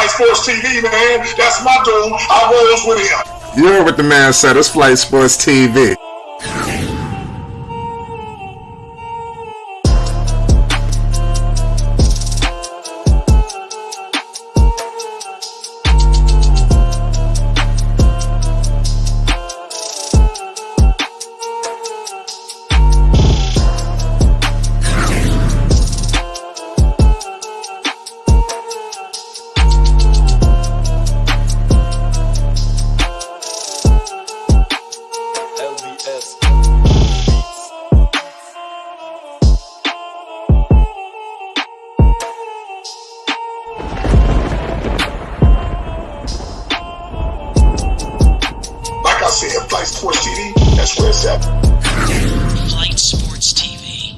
Flight Sports TV, man. That's my dude. I rolls with him. You heard what the man said. It's Flight Sports TV. Flight Sports TV, that's where it's at. Flight Sports TV.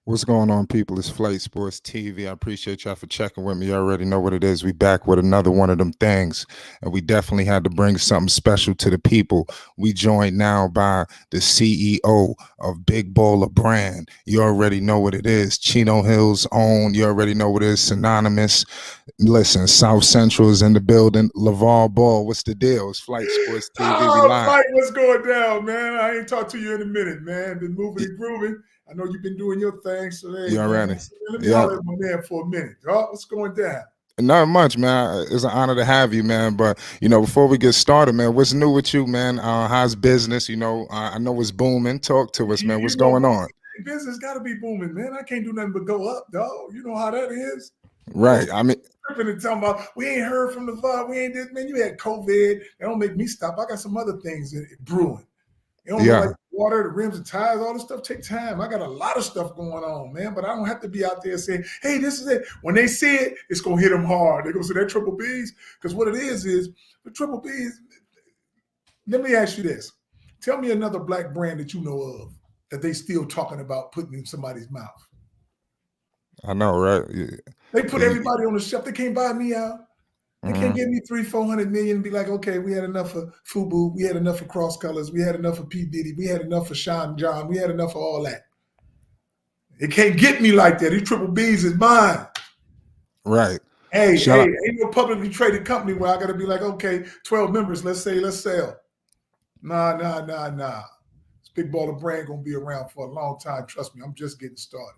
What's going on, people? It's Flight Sports TV. I appreciate y'all for checking with me. You already know what it is. We back with another one of them things, and we definitely had to bring something special to the people. We joined now by the CEO of Big Baller Brand. You already know what it is. Chino Hill's own. You already know what it is. Synonymous. Listen, South Central is in the building. LAVAR Ball. What's the deal? It's Flight Sports TV. Oh, Mike, what's going down, man? I ain't talked to you in a minute, man. Been moving and grooving. I know you've been doing your thing, so hey, you're ready. Let me holler at my man for a minute. Oh, what's going down? Not much, man. It's an honor to have you, man. But before we get started, man, what's new with you, man? How's business? I know it's booming. Talk to us, man. What's going on? Business got to be booming, man. I can't do nothing but go up, dog. You know how that is, right? I mean, and talking about we ain't heard from the VAR. We ain't this, man. You had COVID. That don't make me stop. I got some other things brewing. You know, like water, the rims, the tires, all this stuff take time. I got a lot of stuff going on, man, but I don't have to be out there saying, hey, this is it. When they see it, it's going to hit them hard. They're going to say that triple B's, because what it is the triple B's. Let me ask you this. Tell me another black brand that you know of that they still talking about putting in somebody's mouth. I know, right? Yeah. They put everybody on the shelf. They can't buy me out. They can't give me 300-400 million and be like, okay, we had enough of FUBU, we had enough of Cross Colors, we had enough of P. Diddy, we had enough of Sean John, we had enough of all that. It can't get me like that. These triple B's is mine. Right. Hey, ain't no publicly traded company where I got to be like, okay, 12 members, let's sell. Nah. This Big Baller Brand going to be around for a long time. Trust me, I'm just getting started.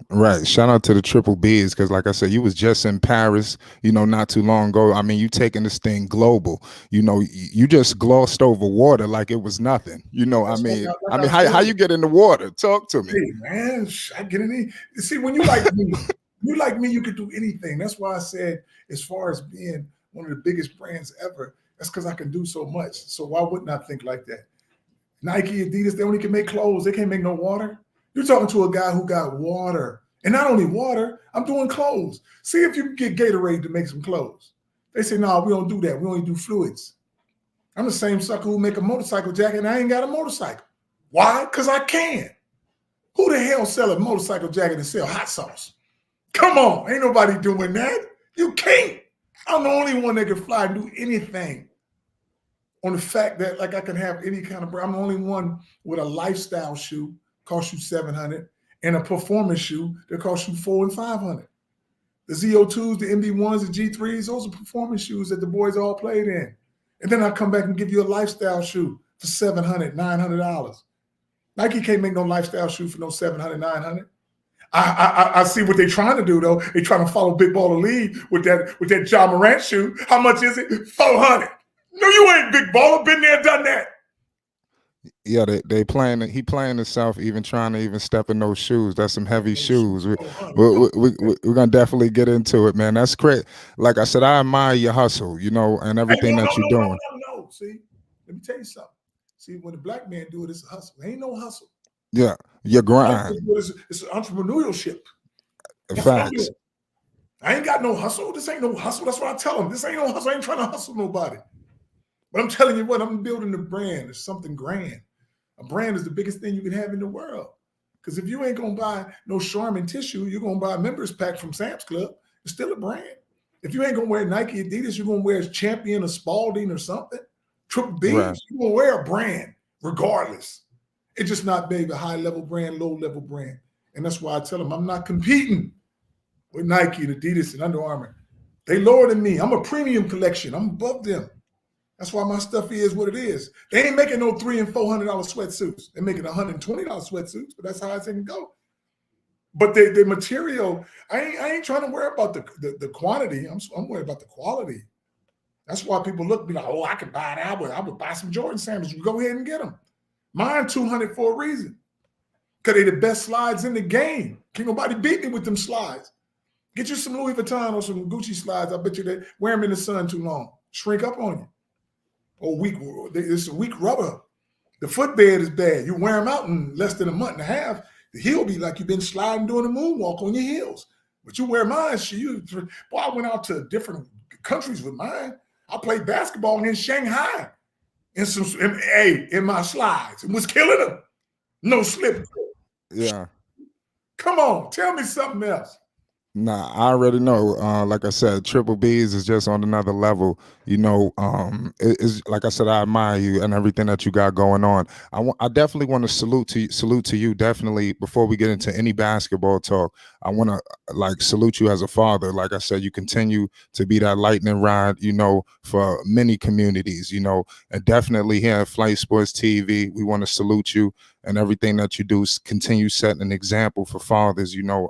Right. Shout out to the triple B's, because like I said, you was just in Paris, not too long ago. I mean, you taking this thing global. You just glossed over water like it was nothing. How you get in the water? Talk to me. Hey, man, I get in there. See, when you like me, you could do anything. That's why I said, as far as being one of the biggest brands ever, that's because I can do so much. So why wouldn't I think like that? Nike, Adidas, they only can make clothes. They can't make no water. You're talking to a guy who got water. And not only water, I'm doing clothes. See if you can get Gatorade to make some clothes. They say, no, we don't do that. We only do fluids. I'm the same sucker who make a motorcycle jacket and I ain't got a motorcycle. Why? Because I can. Who the hell sell a motorcycle jacket and sell hot sauce? Come on. Ain't nobody doing that. You can't. I'm the only one that can fly and do anything. On the fact that like I can have any kind of brand. I'm the only one with a lifestyle shoe. Cost you $700, and a performance shoe that costs you $400 and $500. The ZO2s, the MD1s, the G3s, those are performance shoes that the boys all played in. And then I come back and give you a lifestyle shoe for $700, $900. Nike can't make no lifestyle shoe for no $700, $900. I see what they're trying to do though. They're trying to follow Big Baller lead with that Ja Morant shoe. How much is it? $400. No, you ain't Big Baller. Been there, done that. Yeah, he playing the South, even trying to even step in those shoes. That's some heavy shoes. We're gonna definitely get into it, man. That's great. Like I said, I admire your hustle, and everything that you're doing. No. See, let me tell you something. See, when the black man do it, it's a hustle. There ain't no hustle. Yeah, your grind. It's entrepreneurship. Facts. I ain't got no hustle. This ain't no hustle. That's what I tell them. This ain't no hustle. I ain't trying to hustle nobody. But I'm telling you what, I'm building a brand. It's something grand. A brand is the biggest thing you can have in the world. Because if you ain't going to buy no Charmin tissue, you're going to buy a members pack from Sam's Club. It's still a brand. If you ain't going to wear Nike, Adidas, you're going to wear Champion or Spalding or something. Triple B's, Right. you gonna wear a brand regardless. It's just not maybe a high-level brand, low-level brand. And that's why I tell them I'm not competing with Nike and Adidas and Under Armour. They lower than me. I'm a premium collection. I'm above them. That's why my stuff is what it is. They ain't making no $300 and $400 sweatsuits. They're making $120 sweatsuits, but that's how it can go. But the material, I ain't trying to worry about the quantity. I'm worried about the quality. That's why people look be like, oh, I could buy that. I would buy some Jordan sandals. Go ahead and get them. Mine $200 for a reason. Because they're the best slides in the game. Can't nobody beat me with them slides. Get you some Louis Vuitton or some Gucci slides. I bet you they wear them in the sun too long. Shrink up on you. Or weak. It's a weak rubber. The footbed is bad. You wear them out in less than a month and a half. The heel be like you've been sliding doing a moonwalk on your heels. But you wear mine. Boy, I went out to different countries with mine. I played basketball in Shanghai in my slides and was killing them. No slip. Yeah. Come on, tell me something else. Nah, I already know. Like I said, Triple B's is just on another level. You know, it's like I said, I admire you and everything that you got going on. I definitely want to salute to you. Definitely, before we get into any basketball talk, I want to salute you as a father. Like I said, you continue to be that lightning rod, you know, for many communities. You know, and definitely here at Flight Sports TV, we want to salute you and everything that you do. Continue setting an example for fathers. You know,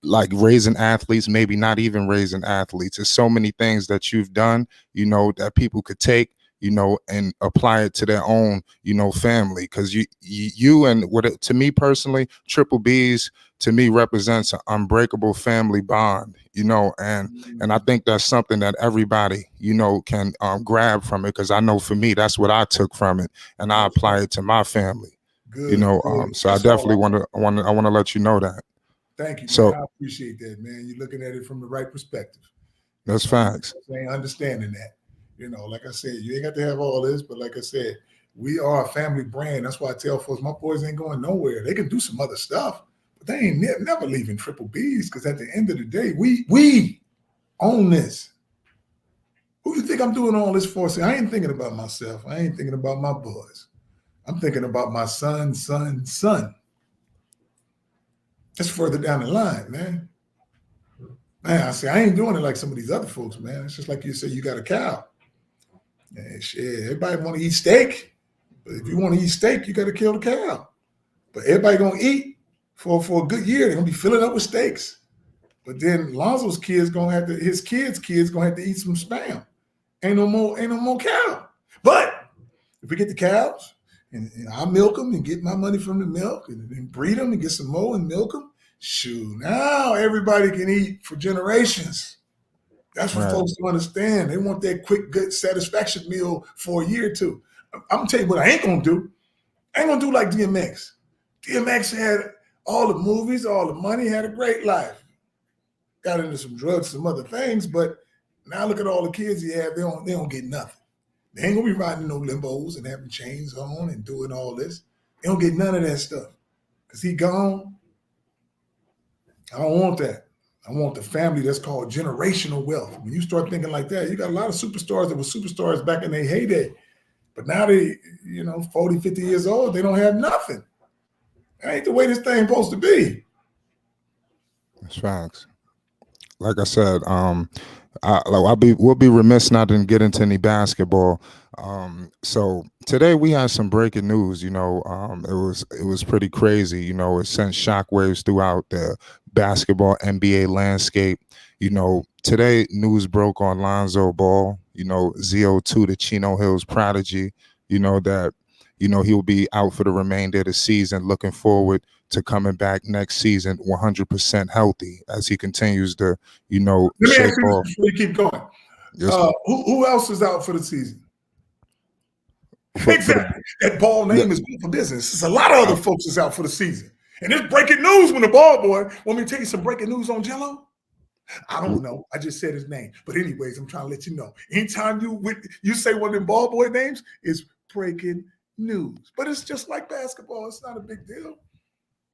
like raising athletes, maybe not even raising athletes. There's so many things that you've done, you know, that people could take, you know, and apply it to their own, you know, family. Because you and to me personally, Triple B's to me represents an unbreakable family bond, you know, and I think that's something that everybody, you know, can grab from it. Because I know for me, that's what I took from it, and I apply it to my family. Good, you know, so I definitely want to let you know that. Thank you, so, man. I appreciate that, man. You're looking at it from the right perspective. That's facts. I ain't understanding that. You know, like I said, you ain't got to have all this, but like I said, we are a family brand. That's why I tell folks, my boys ain't going nowhere. They can do some other stuff, but they ain't never leaving Triple B's, because at the end of the day, we own this. Who you think I'm doing all this for? See, I ain't thinking about myself. I ain't thinking about my boys. I'm thinking about my son. That's further down the line, man. Man, I say, I ain't doing it like some of these other folks, man. It's just like you say, you got a cow. And shit, everybody want to eat steak. But if you want to eat steak, you got to kill the cow. But everybody going to eat for a good year. They're going to be filling up with steaks. But then Lonzo's kids going to have to, his kids going to have to eat some spam. Ain't no more cow. But if we get the cows, and I milk them and get my money from the milk and breed them and get some more and milk them. Shoot, now everybody can eat for generations. That's what folks don't understand. They want that quick, good satisfaction meal for a year or two. I'm gonna tell you what I ain't gonna do. I ain't gonna do like DMX. DMX had all the movies, all the money, had a great life. Got into some drugs, some other things, but now look at all the kids he had. They don't get nothing. They ain't gonna be riding no limbos and having chains on and doing all this. They don't get none of that stuff. Because he gone. I don't want that. I want the family that's called generational wealth. When you start thinking like that, you got a lot of superstars that were superstars back in their heyday. But now they, 40, 50 years old, they don't have nothing. That ain't the way this thing supposed to be. That's facts. Like I said, we'll be remiss not to get into any basketball. So today we had some breaking news. It was pretty crazy. It sent shockwaves throughout the basketball NBA landscape. Today news broke on Lonzo Ball. ZO2, the Chino Hills prodigy. That he'll be out for the remainder of the season. Looking forward to coming back next season 100% healthy as he continues to, Let me ask you off. before you keep going. Yes, who else is out for the season? Exactly. That Ball name is good for business. There's a lot of other folks that's out for the season. And it's breaking news when the Ball boy, want me to tell you some breaking news on Jello? I don't know. I just said his name. But anyways, I'm trying to let you know. Anytime you say one of them Ball boy names, it's breaking news. But it's just like basketball. It's not a big deal.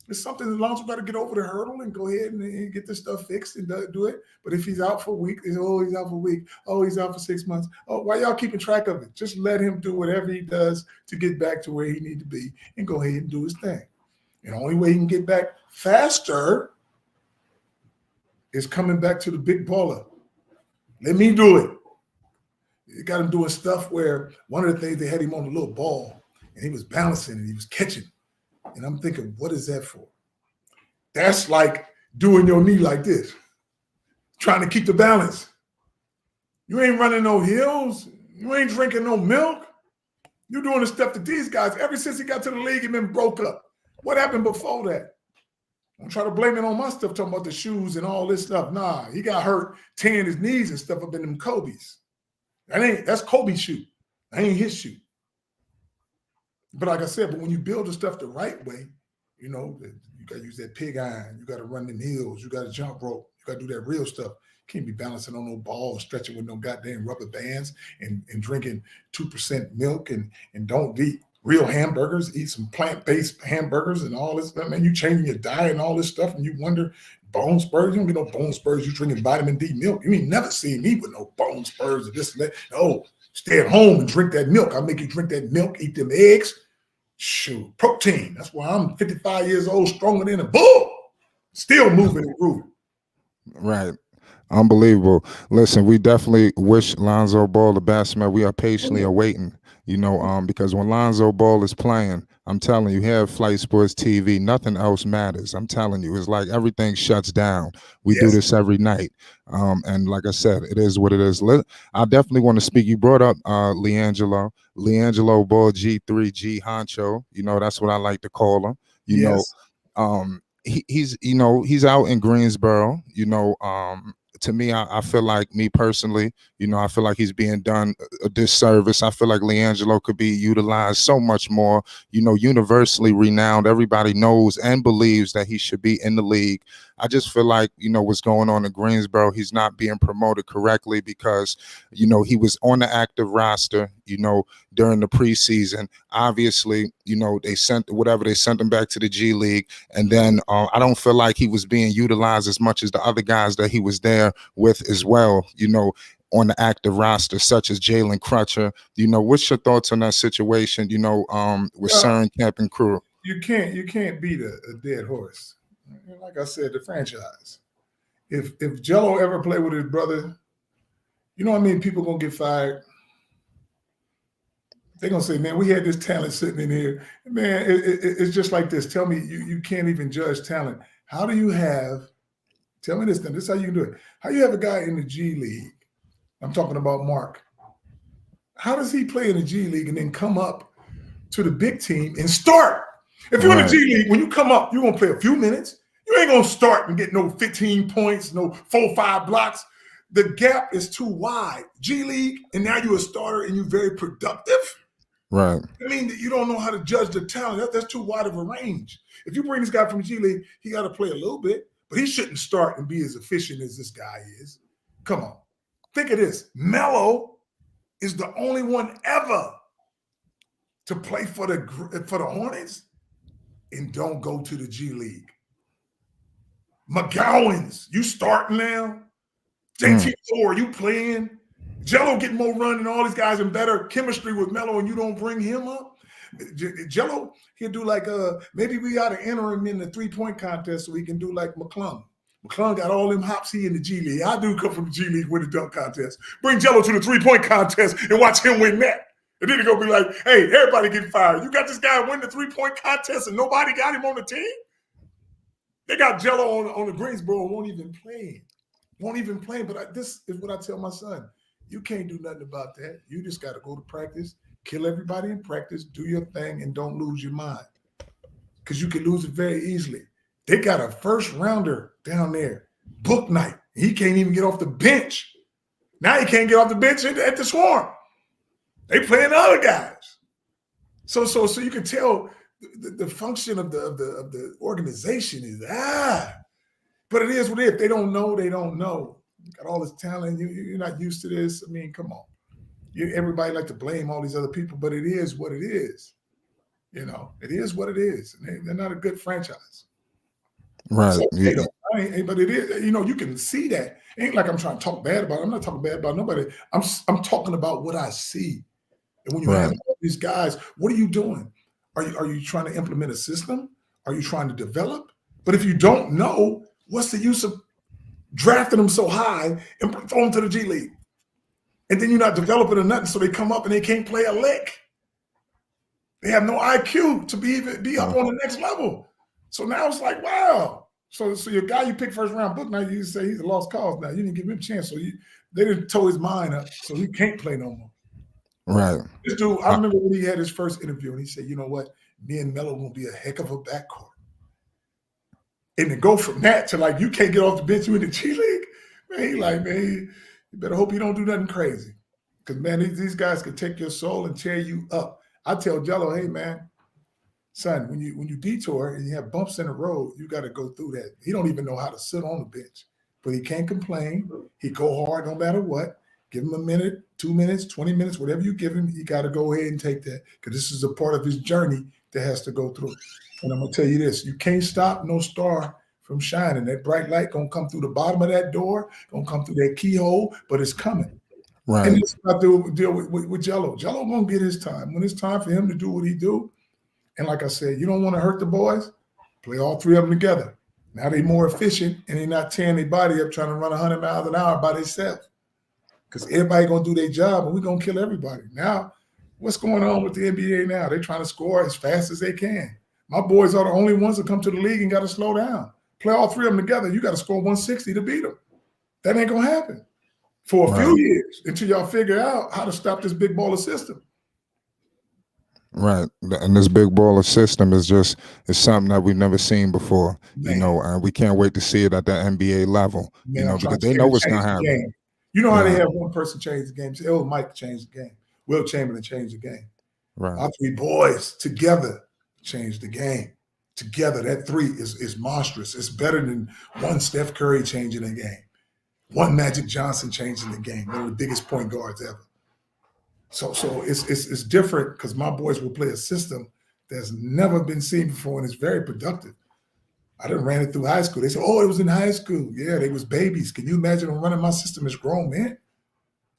It's something that Lonzo got to get over the hurdle and go ahead and get this stuff fixed and do it. But if he's out for a week, he's out for a week. Oh, he's out for 6 months. Oh, why y'all keeping track of it? Just let him do whatever he does to get back to where he need to be and go ahead and do his thing. And the only way he can get back faster is coming back to the big baller. Let me do it. You got him doing stuff where one of the things they had him on the little ball and he was balancing and he was catching. And I'm thinking, what is that for? That's like doing your knee like this, trying to keep the balance. You ain't running no hills. You ain't drinking no milk. You're doing the stuff that these guys, ever since he got to the league, he been broke up. What happened before that? Don't try to blame it on my stuff, talking about the shoes and all this stuff. Nah, he got hurt tearing his knees and stuff up in them Kobe's. That's Kobe's shoe. That ain't his shoe. But like I said, but when you build the stuff the right way, you know, you got to use that pig iron. You got to run them hills. You got to jump rope. You got to do that real stuff. You can't be balancing on no ball, stretching with no goddamn rubber bands and drinking 2% milk and don't eat real hamburgers, eat some plant-based hamburgers and all this stuff. Man, you changing your diet and all this stuff and you wonder, bone spurs? You don't get no bone spurs. You drinking vitamin D milk. You ain't never seen me with no bone spurs or this and that. Oh, stay at home and drink that milk. I'll make you drink that milk, eat them eggs. Shoot, protein. That's why I'm 55 years old, stronger than a bull. Still moving and grooving. Right. Unbelievable. Listen, we definitely wish Lonzo Ball the best, man. We are patiently awaiting, you know, because when Lonzo Ball is playing, I'm telling you, here at Flight Sports TV, nothing else matters. I'm telling you, it's like everything shuts down. We do this every night. And like I said, it is what it is. I definitely want to speak. You brought up LiAngelo Ball, G3, G Honcho. You know, that's what I like to call him. You know, he's, you know, he's out in Greensboro, you know. To me, I feel like, me personally, you know, I feel like he's being done a disservice. I feel like LiAngelo could be utilized so much more, you know, universally renowned. Everybody knows and believes that he should be in the league. I just feel like, you know, what's going on in Greensboro, he's not being promoted correctly because, you know, he was on the active roster, you know, during the preseason. Obviously, you know, they sent him back to the G League. And then I don't feel like he was being utilized as much as the other guys that he was there with as well, you know, on the active roster, such as Jalen Crutcher. You know, what's your thoughts on that situation, you know, with CERN Camp and crew? You can't beat a dead horse. Like I said, the franchise. If Jello ever played with his brother, you know what I mean? People gonna get fired. They're gonna say, man, we had this talent sitting in here. Man, it's just like this. Tell me, you can't even judge talent. How do you have, tell me this then, this is how you can do it. How you have a guy in the G League, I'm talking about Mark. How does he play in the G League and then come up to the big team and start? If you're in the G League, when you come up, you're gonna play a few minutes. You ain't gonna start and get no 15 points, no 4-5 blocks. The gap is too wide. G League, and now you're a starter and you're very productive. Right. I mean, you don't know how to judge the talent. That's too wide of a range. If you bring this guy from G League, he got to play a little bit, but he shouldn't start and be as efficient as this guy is. Come on. Think of this. Melo is the only one ever to play for the Hornets and don't go to the G League. McGowan's, you starting now? JT Thor, you playing? Jello getting more run than all these guys and better chemistry with Melo, and you don't bring him up? Jello, he'll do like, maybe we ought to enter him in the three-point contest so we can do like McClung. McClung got all them hops he in the G League. I do come from the G League, win the dunk contest. Bring Jello to the three-point contest and watch him win that. And then he'll go be like, hey, everybody get fired. You got this guy win the three-point contest and nobody got him on the team? They got Jello on the Greensboro, won't even play. But this is what I tell my son. You can't do nothing about that. You just got to go to practice, kill everybody in practice, do your thing, and don't lose your mind. Because you can lose it very easily. They got a first rounder down there, book night. He can't even get off the bench. Now he can't get off the bench at the Swarm. They playing the other guys. So you can tell the function of the organization is but it is what it is. If they don't know, they don't know. You got all this talent. You're not used to this. I mean, come on. Everybody like to blame all these other people, but it is what it is. You know, it is what it is. And they're not a good franchise. Right. So Yeah. they don't. But it is, you can see that. It ain't like I'm trying to talk bad about it. I'm not talking bad about nobody. I'm talking about what I see. And when you have Right. all these guys, what are you doing? Are you trying to implement a system? Are you trying to develop? But if you don't know, what's the use of drafting them so high and throw them to the G League? And then you're not developing or nothing, so they come up and they can't play a lick. They have no IQ to be up on the next level. So now it's like, wow. So your guy you pick first round book, now you say he's a lost cause now. You didn't give him a chance. So they didn't toe his mind up, so he can't play no more. Right. This dude, I remember when he had his first interview and he said, you know what? Me and Melo will be a heck of a backcourt. And to go from that to like, you can't get off the bench, you in the G League, man, he like, man, you better hope you don't do nothing crazy. Because, man, these guys can take your soul and tear you up. I tell Jello, hey, man, son, when you detour and you have bumps in the road, you got to go through that. He don't even know how to sit on the bench, but he can't complain. He go hard no matter what. Give him a minute, 2 minutes, 20 minutes, whatever you give him, you got to go ahead and take that because this is a part of his journey that has to go through. And I'm going to tell you this, you can't stop no star from shining. That bright light going to come through the bottom of that door, going to come through that keyhole, but it's coming. Right. And this is what I deal with Jello. Jello gonna get his time. When it's time for him to do what he do, and like I said, you don't want to hurt the boys, play all three of them together. Now they more efficient and they're not tearing their body up trying to run 100 miles an hour by themselves. Because everybody gonna do their job and we're gonna kill everybody. Now, what's going on with the NBA now? They're trying to score as fast as they can. My boys are the only ones that come to the league and got to slow down. Play all three of them together. You got to score 160 to beat them. That ain't gonna happen. For a few years until y'all figure out how to stop this big baller system. Right. And this big baller system is something that we've never seen before, Man. and we can't wait to see it at the NBA level, Man, because they know what's going to happen. You know how they have one person change the game? Say, oh, Mike changed the game. Will Chamberlain changed the game. Right. Our three boys together changed the game. Together, that three is monstrous. It's better than one Steph Curry changing the game. One Magic Johnson changing the game, one of the biggest point guards ever. So it's different because my boys will play a system that's never been seen before and it's very productive. I done ran it through high school. They said, oh, it was in high school. Yeah, they was babies. Can you imagine them running my system as grown men?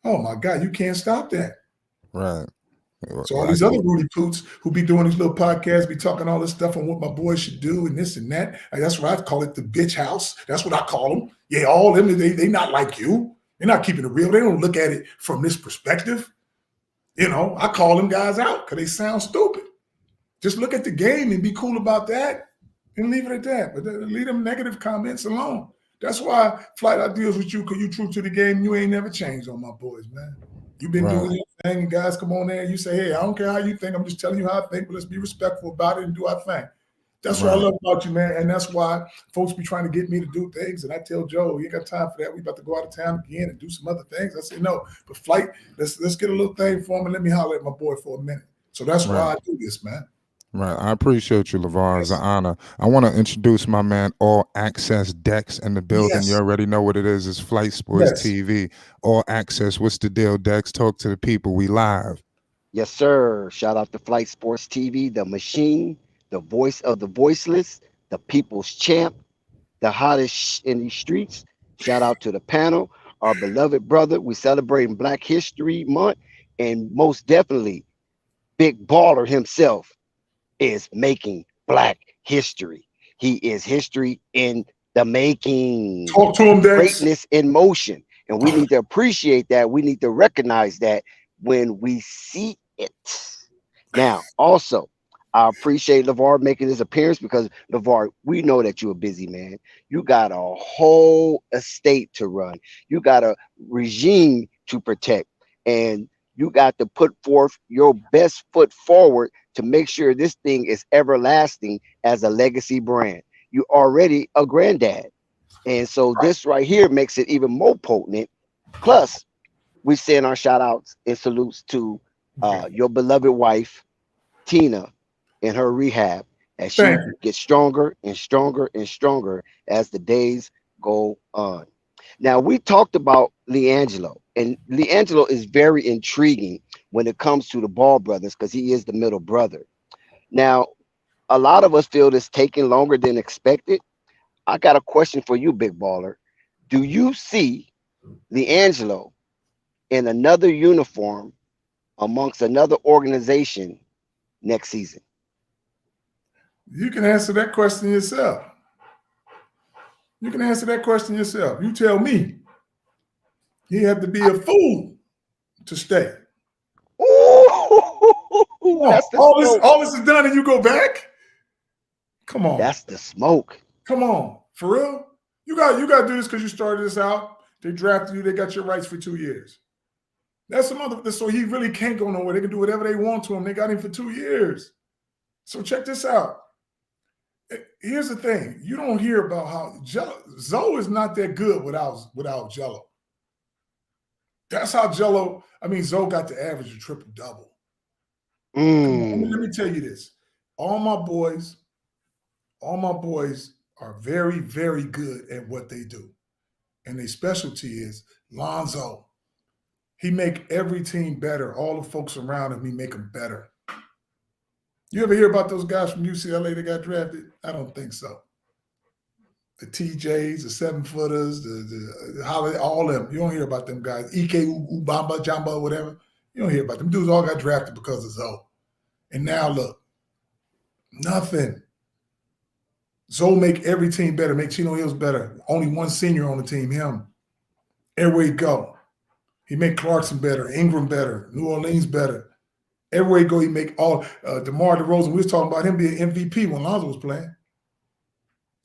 Oh my God, you can't stop that. Right. So all these other Rudy Poots who be doing these little podcasts, be talking all this stuff on what my boys should do and this and that. And that's what I call it, the bitch house. That's what I call them. Yeah, all them, they not like you. They're not keeping it real. They don't look at it from this perspective. I call them guys out because they sound stupid. Just look at the game and be cool about that and leave it at that. But leave them negative comments alone. That's why Flight, I deals with you because you true to the game. You ain't never changed on my boys, man. You've been doing your thing, and guys come on there and you say, hey, I don't care how you think. I'm just telling you how I think, but let's be respectful about it and do our thing. That's what I love about you, man. And that's why folks be trying to get me to do things. And I tell Joe, you ain't got time for that. We about to go out of town again and do some other things. I say, no, but Flight, let's get a little thing for him and let me holler at my boy for a minute. So that's why I do this, man. Right. I appreciate you, LaVar. It's an honor. I want to introduce my man, All Access Dex in the building. You already know what it is. It's Flight Sports TV. All Access. What's the deal, Dex? Talk to the people. We live. Yes, sir. Shout out to Flight Sports TV, the machine, the voice of the voiceless, the people's champ, the hottest in these streets. Shout out to the panel, our beloved brother. We celebrating Black History Month, and most definitely, Big Baller himself is making Black history. He is history in the making. Talk to him, Dex. Greatness in motion. And we need to appreciate that. We need to recognize that when we see it. Now, also, I appreciate LaVar making his appearance because, LaVar, we know that you're a busy man. You got a whole estate to run. You got a regime to protect. And you got to put forth your best foot forward to make sure this thing is everlasting as a legacy brand. You already a granddad. And so this right here makes it even more potent. Plus, we send our shout outs and salutes to your beloved wife, Tina, and her rehab as she gets stronger and stronger and stronger as the days go on. Now, we talked about LiAngelo, and LiAngelo is very intriguing when it comes to the Ball brothers because he is the middle brother. Now, a lot of us feel it's taking longer than expected. I got a question for you, Big Baller. Do you see LiAngelo in another uniform amongst another organization next season? You can answer that question yourself. You can answer that question yourself. You tell me. He had to be a fool to stay. Ooh, that's the smoke. All this is done and you go back? Come on. That's the smoke. Come on. For real? You got to do this because you started this out. They drafted you. They got your rights for 2 years. That's some other. So he really can't go nowhere. They can do whatever they want to him. They got him for 2 years. So check this out. Here's the thing. You don't hear about how Zoe is not that good without Jello. That's how Zoe got the average of triple-double. Let me tell you this. All my boys are very, very good at what they do. And their specialty is Lonzo. He make every team better. All the folks around him, he make them better. You ever hear about those guys from UCLA that got drafted? I don't think so. The TJs, the 7-footers, the Holiday, all of them. You don't hear about them guys. Ike Ubamba, Jamba, whatever. You don't hear about them. Dudes all got drafted because of Zoe. And now look, nothing. Zoe make every team better, make Chino Hills better. Only one senior on the team, him. Everywhere he go. He make Clarkson better, Ingram better, New Orleans better. Everywhere he go, he make all DeMar DeRozan. We was talking about him being MVP when Lonzo was playing.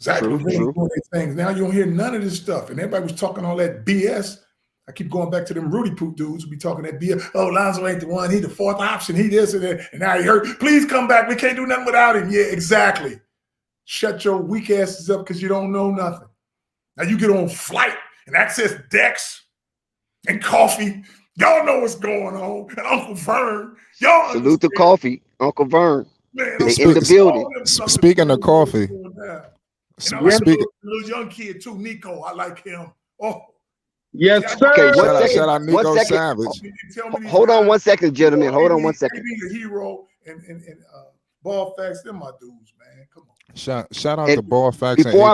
Zach was really doing these things. Now you don't hear none of this stuff. And everybody was talking all that BS. I keep going back to them Rudy Poop dudes who be talking that BS. Oh, Lonzo ain't the one. He the fourth option. He this and that. And now he hurt. Please come back. We can't do nothing without him. Yeah, exactly. Shut your weak asses up because you don't know nothing. Now you get on Flight and access decks and coffee. Y'all know what's going on. And Uncle Vern. Y'all salute to Coffee, Uncle Vern. Man, they in the building. Speaking of coffee. And I like little young kid too, Nico. I like him. Oh. Yes, sir. Okay, shout out Nico Savage. Hold on 1 second, gentlemen. Hold on 1 second. The hero and Ball Facts, they're my dudes, man. Come on. Shout out to Ball Facts. Before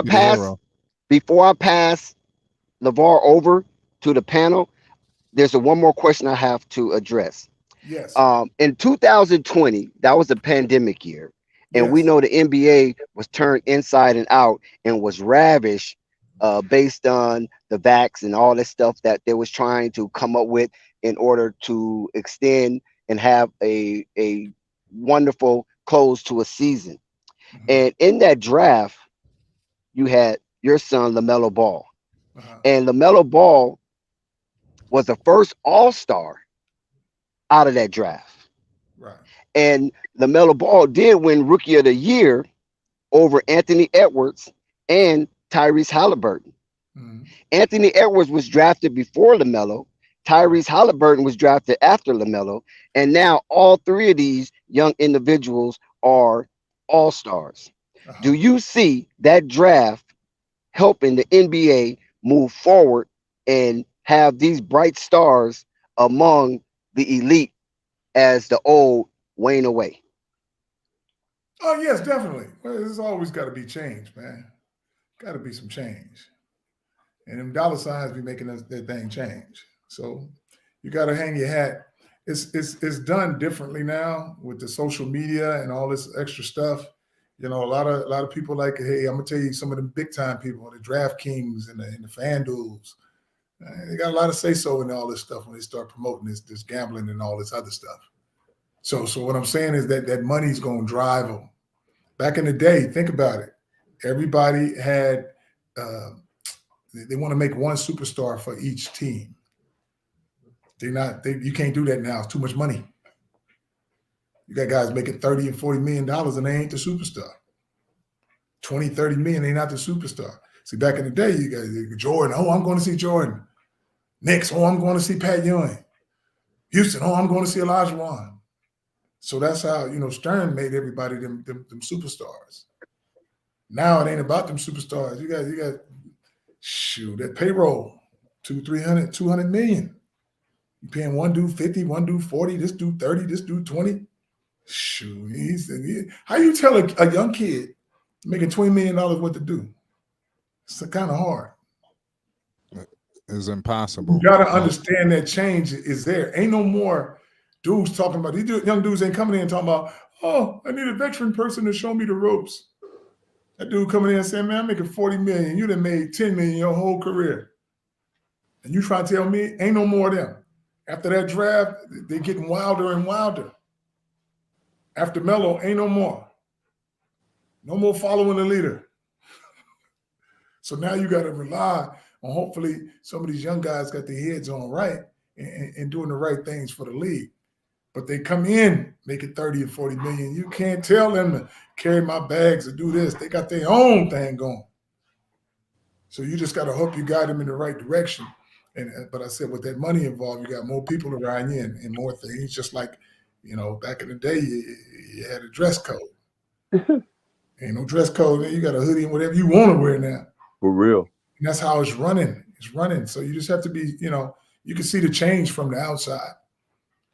I pass LaVar over to the panel, there's one more question I have to address. Yes. In 2020, that was a pandemic year. And we know the NBA was turned inside and out and was ravished based on the vax and all this stuff that they was trying to come up with in order to extend and have a wonderful close to a season. Mm-hmm. And in that draft, you had your son, LaMelo Ball. Uh-huh. And LaMelo Ball was the first all-star out of that draft. Right. And LaMelo Ball did win Rookie of the Year over Anthony Edwards and Tyrese Halliburton. Mm-hmm. Anthony Edwards was drafted before LaMelo. Tyrese Halliburton was drafted after LaMelo. And now all three of these young individuals are all-stars. Uh-huh. Do you see that draft helping the NBA move forward and have these bright stars among the elite as the old wane away? Oh, yes, definitely. Well, there's always got to be change, man. Got to be some change. And them dollar signs be making that thing change. So you got to hang your hat. It's done differently now with the social media and all this extra stuff. You know, a lot of people like, hey, I'm gonna tell you some of the big time people, the DraftKings and the FanDuels. They got a lot of say so in all this stuff when they start promoting this gambling and all this other stuff. So what I'm saying is that money's gonna drive them. Back in the day, think about it. Everybody had they want to make one superstar for each team. You can't do that now. It's too much money. You got guys making $30 and $40 million and they ain't the superstar. 20, 30 million, they not the superstar. See, back in the day, you got Jordan. Oh, I'm going to see Jordan. Knicks. Oh, I'm going to see Pat Ewing. Houston. Oh, I'm going to see Olajuwon. So that's how, Stern made everybody them superstars. Now it ain't about them superstars. You got that payroll, 200 million. You paying one dude 50, one dude 40, this dude 30, this dude 20. Shoot, how you tell a young kid making $20 million what to do? It's kind of hard. It's impossible. You got to understand that change is there. Ain't no more dudes talking about, these young dudes ain't coming in and talking about, oh, I need a veteran person to show me the ropes. That dude coming in and saying, man, I'm making 40 million. You done made 10 million your whole career. And you trying to tell me ain't no more of them. After that draft, they're getting wilder and wilder. After Melo, ain't no more. No more following the leader. So now you got to rely on hopefully some of these young guys got their heads on right and doing the right things for the league. But they come in making 30 or 40 million. You can't tell them to carry my bags or do this. They got their own thing going. So you just got to hope you guide them in the right direction. But I said with that money involved, you got more people around you and more things. Just like, back in the day, you had a dress code. Ain't no dress code. You got a hoodie and whatever you want to wear now. For real. And that's how it's running. It's running. So you just have to be, you can see the change from the outside.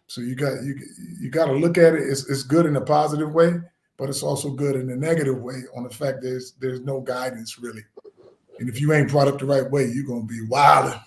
So you got to look at it. It's good in a positive way, but it's also good in a negative way on the fact there's no guidance really. And if you ain't brought up the right way, you're gonna be wilding.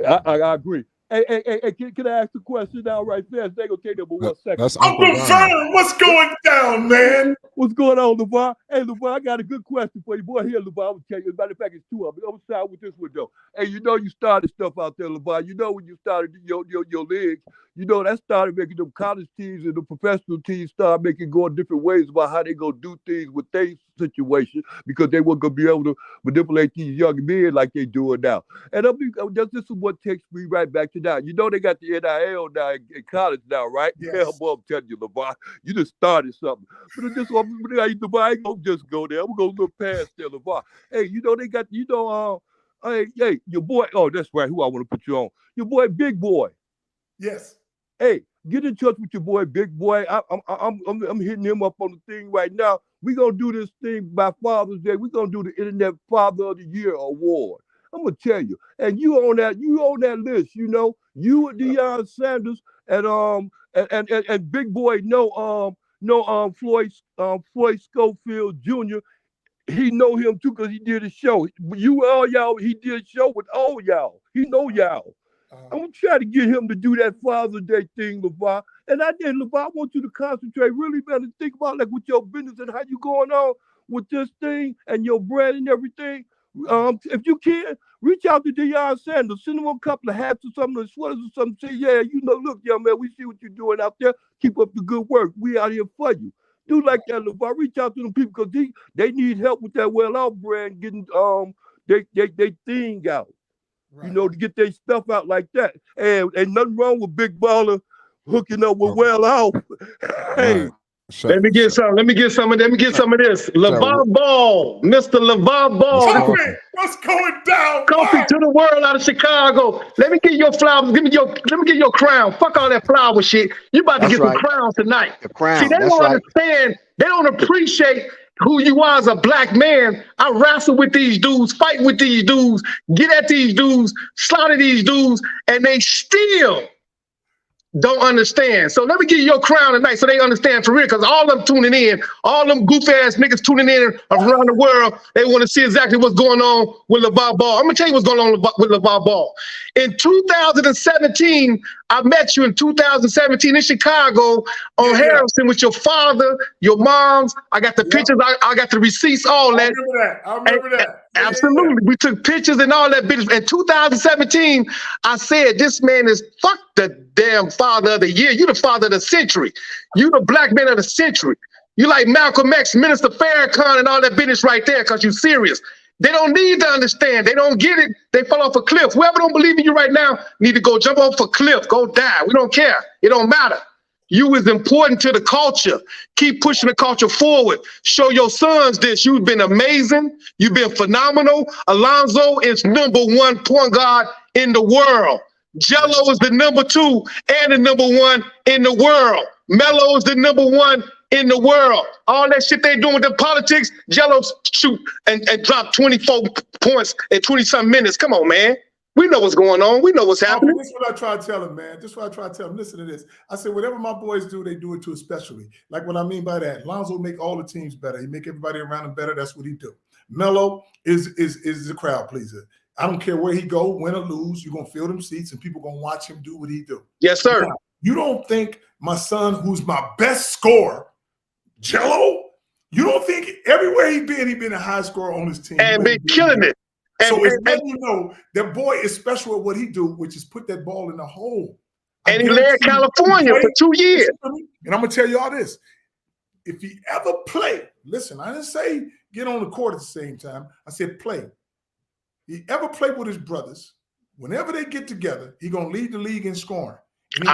I agree. Hey, can I ask a question now right fast? They gonna take that for 1 second. That's Uncle Vern, what's going down, man? What's going on, LaVar? Hey, LaVar, I got a good question for you. Boy, here, LaVar, I'm gonna tell you. As a matter of fact, it's two of them. I'm gonna start with this one, though. Hey, you started stuff out there, LaVar. When you started your leagues, that started making them college teams and the professional teams start making going different ways about how they gonna do things with their situation because they weren't gonna be able to manipulate these young men like they doing now. And this is what takes me right back to that. They got the NIL now in college now, right? Yes. Yeah, boy, I'm telling you, LaVar, you just started something. But this one, LaVar, I ain't gonna just go there. I'm gonna look past there, LaVar. Hey, they got, hey, your boy. Oh, that's right. Who I want to put you on? Your boy, Big Boy. Yes. Hey, get in touch with your boy, Big Boy. I'm hitting him up on the thing right now. We're gonna do this thing by Father's Day. We're gonna do the Internet Father of the Year Award. I'm gonna tell you, and you on that list. You and Deion Sanders and Big Boy. Floyd Schofield Jr. He know him too because he did a show. Y'all, he did a show with all y'all. He know y'all. I'm gonna try to get him to do that Father's Day thing, LaVar. And LaVar, I want you to concentrate really, man, and think about with your business and how you going on with this thing and your brand and everything. If you can, reach out to Deion Sanders, send him a couple of hats or something, or sweaters or something. Say, yeah, look, young man, we see what you're doing out there. Keep up the good work. We out here for you. Do like that, LaVar. Reach out to them people because they need help with that well-out brand getting they thing out. Right. To get their stuff out like that. And nothing wrong with Big Baller hooking up with Well Out. Hey. Right. Let me get some of this. LaVar Ball, Mr. LaVar Ball. What's going down? Coming to the world out of Chicago. Let me get your flowers. Let me get your crown. Fuck all that flower shit. You about to get the crown tonight. The crown. See, they don't understand. They don't appreciate who you are as a black man. I wrestle with these dudes, fight with these dudes, get at these dudes, slaughter these dudes, and they still don't understand. So let me give you your crown tonight so they understand for real, because all of them tuning in, all them goof ass niggas tuning in around the world, they want to see exactly what's going on with LaVar Ball. I'm gonna tell you what's going on with LaVar Ball. In 2017, I met you in 2017 in Chicago on Harrison with your father, your moms. I got the pictures, I got the receipts, all that. I remember that. Absolutely. We took pictures and all that business. In 2017, I said, this man is fuck the damn father of the year. You the father of the century. You the black man of the century. You like Malcolm X, Minister Farrakhan and all that business right there because you serious. They don't need to understand. They don't get it. They fall off a cliff. Whoever don't believe in you right now need to go jump off a cliff, go die. We don't care. It don't matter. You is important to the culture. Keep pushing the culture forward. Show your sons this. You've been amazing. You've been phenomenal. Lonzo is #1 point guard in the world. Jello is the #2 and the #1 in the world. Melo is the #1 in the world. All that shit they doing with the politics, Jello shoot and drop 24 points in 20-something minutes. Come on, man. We know what's going on. We know what's happening. This is what I try to tell them, man. This is what I try to tell them. Listen to this. I said, whatever my boys do, they do it to especially. Like what I mean by that, Lonzo make all the teams better. He make everybody around him better. That's what he do. Melo is the crowd pleaser. I don't care where he go, win or lose, you're gonna fill them seats and people gonna watch him do what he do. Yes, sir. Now, you don't think my son, who's my best scorer, Jello, you don't think everywhere he been a high scorer on his team and been killing it. So it's letting you know that boy is special at what he do, which is put that ball in the hole. And he led California for 2 years. And I'm gonna tell you all this. If he ever play, listen, I didn't say get on the court at the same time. I said play. He ever play with his brothers, whenever they get together, he gonna lead the league in scoring. And he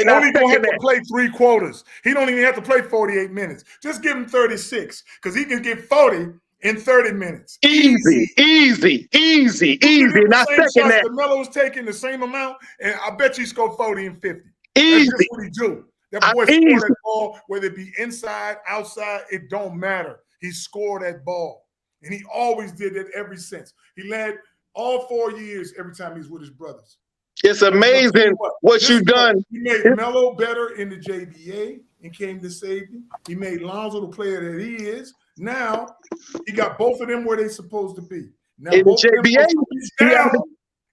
only gonna have to play 3 quarters. He don't even have to play 48 minutes. Just give him 36, because he can get 40 in 30 minutes. Easy. And I second that. Melo's taking the same amount, and I bet you score 40 and 50. Easy. That's just what he do. That boy scored that ball, whether it be inside, outside, it don't matter. He scored that ball. And he always did that ever since. He led all 4 years every time he's with his brothers. It's amazing what you've done. He made Melo better in the JBA and came to save him. He made Lonzo the player that he is. Now he got both of them where they're supposed to be. Now in the JBA, down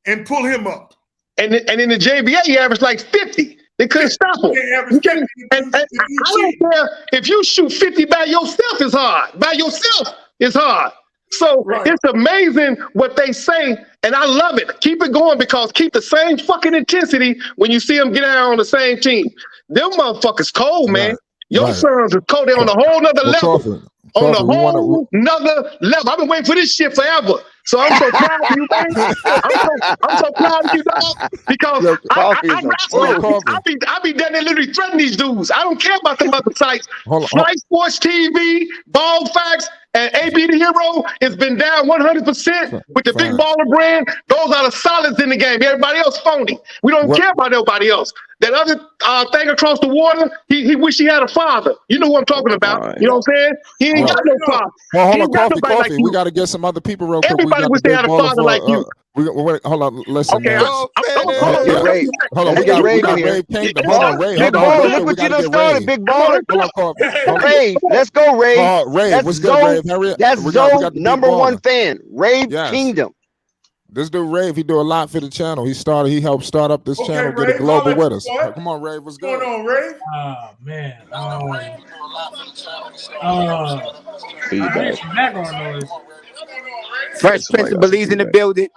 and pull him up. And in the JBA, he averaged like 50. They couldn't stop him. And I don't care if you shoot 50 by yourself is hard. By yourself is hard. So it's amazing what they say, and I love it. Keep it going, because keep the same fucking intensity when you see them get out on the same team. Them motherfuckers cold, man. Your sons are cold. They're on a whole nother level. On a whole nother level. I've been waiting for this shit forever. So I'm so proud of you, man. I'm so proud of you, dog. Because I be down there literally threatening these dudes. I don't care about them other sites. Flight Sports TV, Ball Facts, and AB the Hero has been down 100% with the Big Baller brand. Those are the solids in the game. Everybody else phony. We don't care about nobody else. That other thing across the water, he wish he had a father. You know who I'm talking about. You know what I'm saying? He ain't got no father. Well, hold on, coffee. We got to get some other people real quick. Everybody wish they had a father like you. Wait, hold on, listen. Okay, hold on, we got Ray Kingdom. Hold on, Ray. Big Baller, look what you done started, Big Baller. Ray, let's go, Ray. Ray, what's good, Ray? That's Zoe #1 fan, Ray Kingdom. This dude Ray, he do a lot for the channel. He helped start up this channel, get it global with us. Come on, Ray, what's going on, Ray? Oh man, background noise. Fresh Prince believes in the building.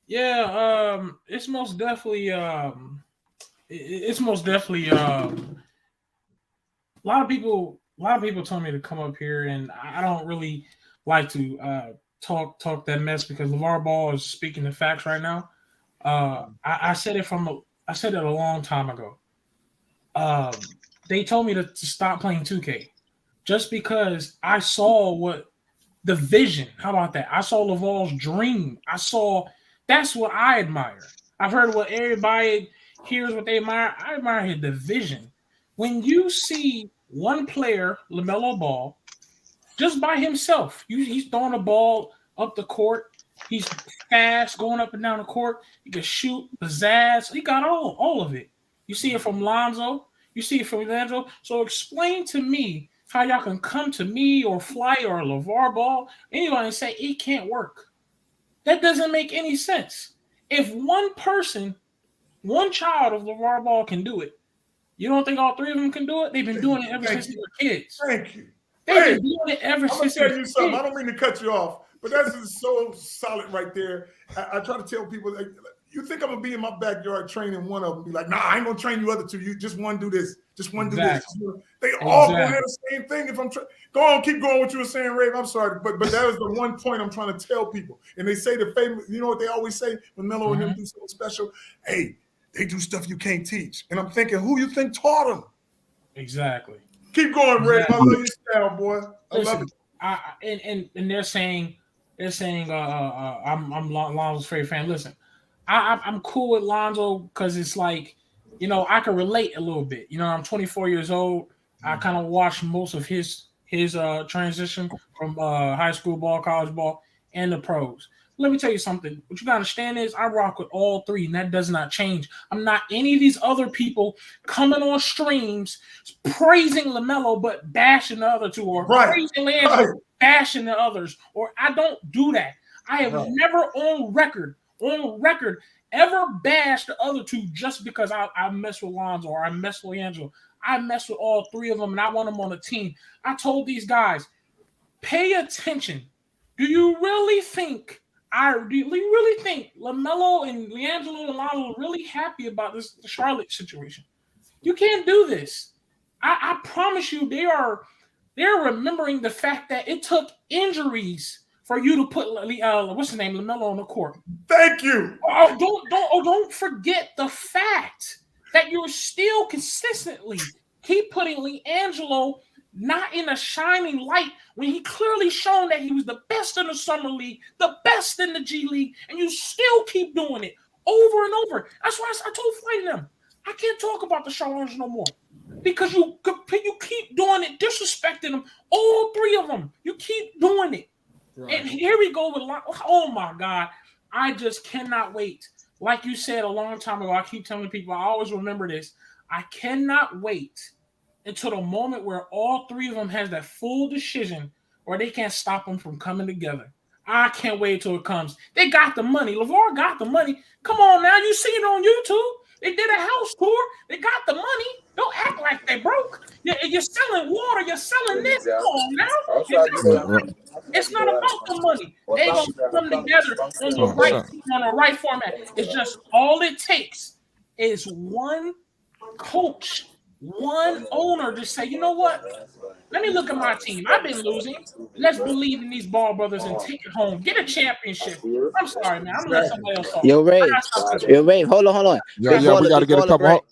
Yeah, it's most definitely a lot of people told me to come up here, and I don't really like to talk that mess, because LaVar Ball is speaking the facts right now. I said it a long time ago. They told me to stop playing 2K just because I saw what the vision. How about that? I saw LaVar's dream. That's what I admire. I've heard what everybody hears what they admire. I admire the vision. When you see one player, LaMelo Ball, just by himself, he's throwing a ball up the court. He's fast, going up and down the court. He can shoot, pizzazz. He got all of it. You see it from Lonzo. You see it from LiAngelo. So explain to me how y'all can come to me or Flight or LaVar Ball, anybody, and say it can't work. That doesn't make any sense. If one person, one child of LaVar Ball can do it, you don't think all 3 of them can do it? They've been doing it ever since they were kids. Thank you. They've been doing it ever since they were kids. I don't mean to cut you off, but that's so solid right there. I try to tell people, like, you think I'm gonna be in my backyard training one of them, be like, nah, I ain't gonna train you other 2. You just one do this, just one do this. They all gonna have the same thing. If I'm go on, keep going what you were saying, Ray. I'm sorry, but that was the one point I'm trying to tell people. And they say the famous, you know what they always say when Melo and them do something special? Hey, they do stuff you can't teach. And I'm thinking, who you think taught them? Exactly. Keep going, Ray. I love your style, boy. I love it. And they're saying I'm Lonzo's favorite fan. Listen, I'm cool with Lonzo because it's like, you know, I can relate a little bit. You know, I'm 24 years old. I kind of watched most of his transition from high school ball, college ball, and the pros. let me tell you something. What you gotta understand is I rock with all three, and that does not change. I'm not any of these other people coming on streams praising LaMelo but bashing the other two, or praising LiAngelo bashing the others, or I don't do that. I have never on record ever bashed the other two just because I mess with Lonzo or I mess with LiAngelo. I mess with all three of them, and I want them on the team. I told these guys, pay attention. Do you really think LaMelo and LiAngelo and Lonzo are really happy about this Charlotte situation? You can't do this. I promise you, they're remembering the fact that it took injuries for you to put what's his name, LaMelo on the court. Thank you. Don't forget the fact that you're still consistently keep putting LiAngelo not in a shining light when he clearly shown that he was the best in the summer league, the best in the G League, and you still keep doing it over and over. That's why I told Flight and them, I can't talk about the Charlotte no more because you keep doing it, disrespecting them, all three of them. You keep doing it. Right. And here we go with, oh my God, I just cannot wait. Like you said a long time ago, I keep telling people, I always remember this. I cannot wait until the moment where all three of them has that full decision or they can't stop them from coming together. I can't wait till it comes. They got the money. LaVar got the money. Come on now. You see it on YouTube. They did a house tour. They got the money. Don't act like they broke. You're selling water. You're selling this. Come on now. It's not about the money. They going to come together on the right format. It's just all it takes is one coach, one owner to say, you know what? Let me look at my team. I've been losing. Let's believe in these Ball brothers and take it home. Get a championship. I'm sorry, man. I'm gonna let somebody else talk. Yo, Ray, hold on. Yeah, we got to get a couple.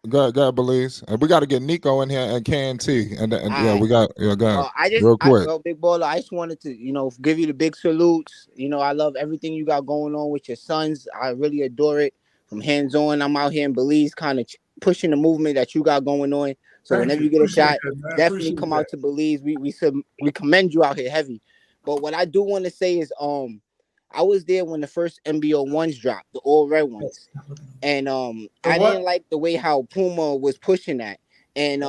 Go ahead, Belize. And we got to get Nico in here and KNT. And we got real quick. Big Baller, I just wanted to, give you the big salutes. I love everything you got going on with your sons. I really adore it. From hands on, I'm out here in Belize, kind of pushing the movement that you got going on. So whenever you get a shot, definitely come out to Belize. We commend you out here heavy. But what I do want to say is, I was there when the first NBO ones dropped, the all red ones, and I didn't like the way how Puma was pushing that, and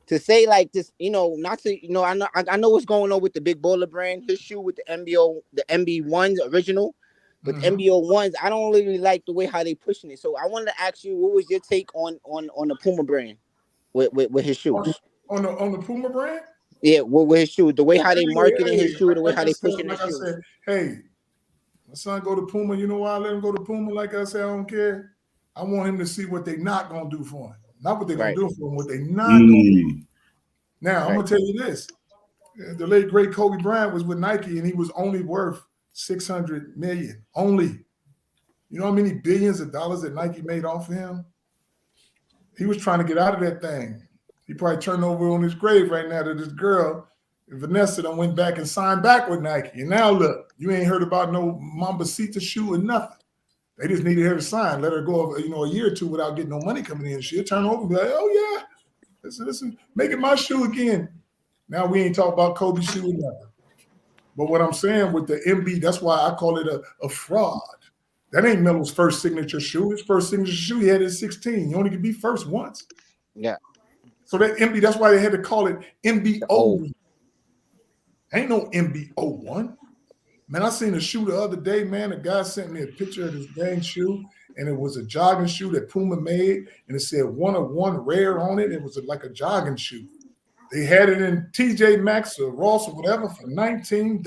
to say like this, not to, I know what's going on with the Big Baller brand, his shoe with the MB ones original. But NBO ones, I don't really like the way how they pushing it. So I wanted to ask you, what was your take on the Puma brand with his shoes? On the Puma brand? Yeah, with his shoes, the way how they marketing his shoe, the way how they pushing his shoes. Said, hey, my son go to Puma. You know why I let him go to Puma? Like I said, I don't care. I want him to see what they not gonna do for him, not what they're gonna do for him. What they not gonna do. Now I'm gonna tell you this: the late great Kobe Bryant was with Nike, and he was only worth $600 million only. You know how many billions of dollars that Nike made off of him? He was trying to get out of that thing. He probably turned over on his grave right now to this girl, Vanessa, that went back and signed back with Nike. And now look, you ain't heard about no Mambasita shoe or nothing. They just needed her to sign, let her go, a year or two without getting no money coming in. She'll turn over and be like, oh yeah, listen, make it my shoe again. Now we ain't talking about Kobe's shoe or nothing. But what I'm saying with the MB, that's why I call it a fraud. That ain't Melo's first signature shoe. His first signature shoe he had at 16. You only could be first once. Yeah. So that MB, that's why they had to call it MB01. Ain't no MB01. Man, I seen a shoe the other day, man. A guy sent me a picture of this dang shoe, and it was a jogging shoe that Puma made, and it said 101 rare on it. It was like a jogging shoe. They had it in TJ Maxx or Ross or whatever for $19.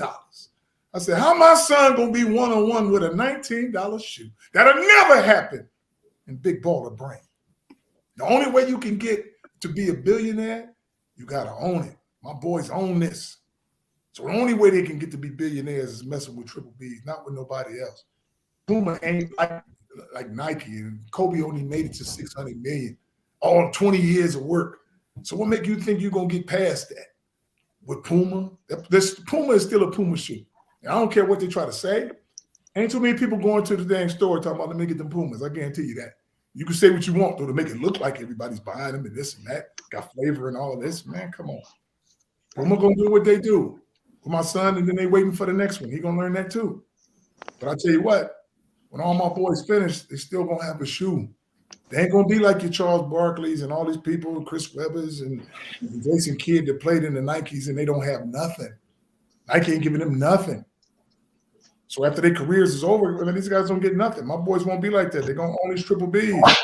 I said, how my son gonna be one-on-one with a $19 shoe? That'll never happen in Big Baller brand. The only way you can get to be a billionaire, you gotta own it. My boys own this. So the only way they can get to be billionaires is messing with Triple B's, not with nobody else. Puma ain't like Nike, and Kobe only made it to $600 million, all 20 years of work. So what make you think you're going to get past that? With Puma? Puma is still a Puma shoe. And I don't care what they try to say. Ain't too many people going to the dang store talking about, let me get them Pumas. I guarantee you that. You can say what you want, though, to make it look like everybody's buying them and this and that. Got flavor and all of this. Man, come on. Puma going to do what they do. for my son, and then they waiting for the next one. He gonna learn that too. But I tell you what, when all my boys finish, they still gonna have a shoe. They ain't gonna be like your Charles Barkleys and all these people, Chris Webbers and Jason Kidd that played in the Nikes and they don't have nothing. Nike ain't giving them nothing. So after their careers is over, these guys don't get nothing. My boys won't be like that. They're gonna own these triple Bs.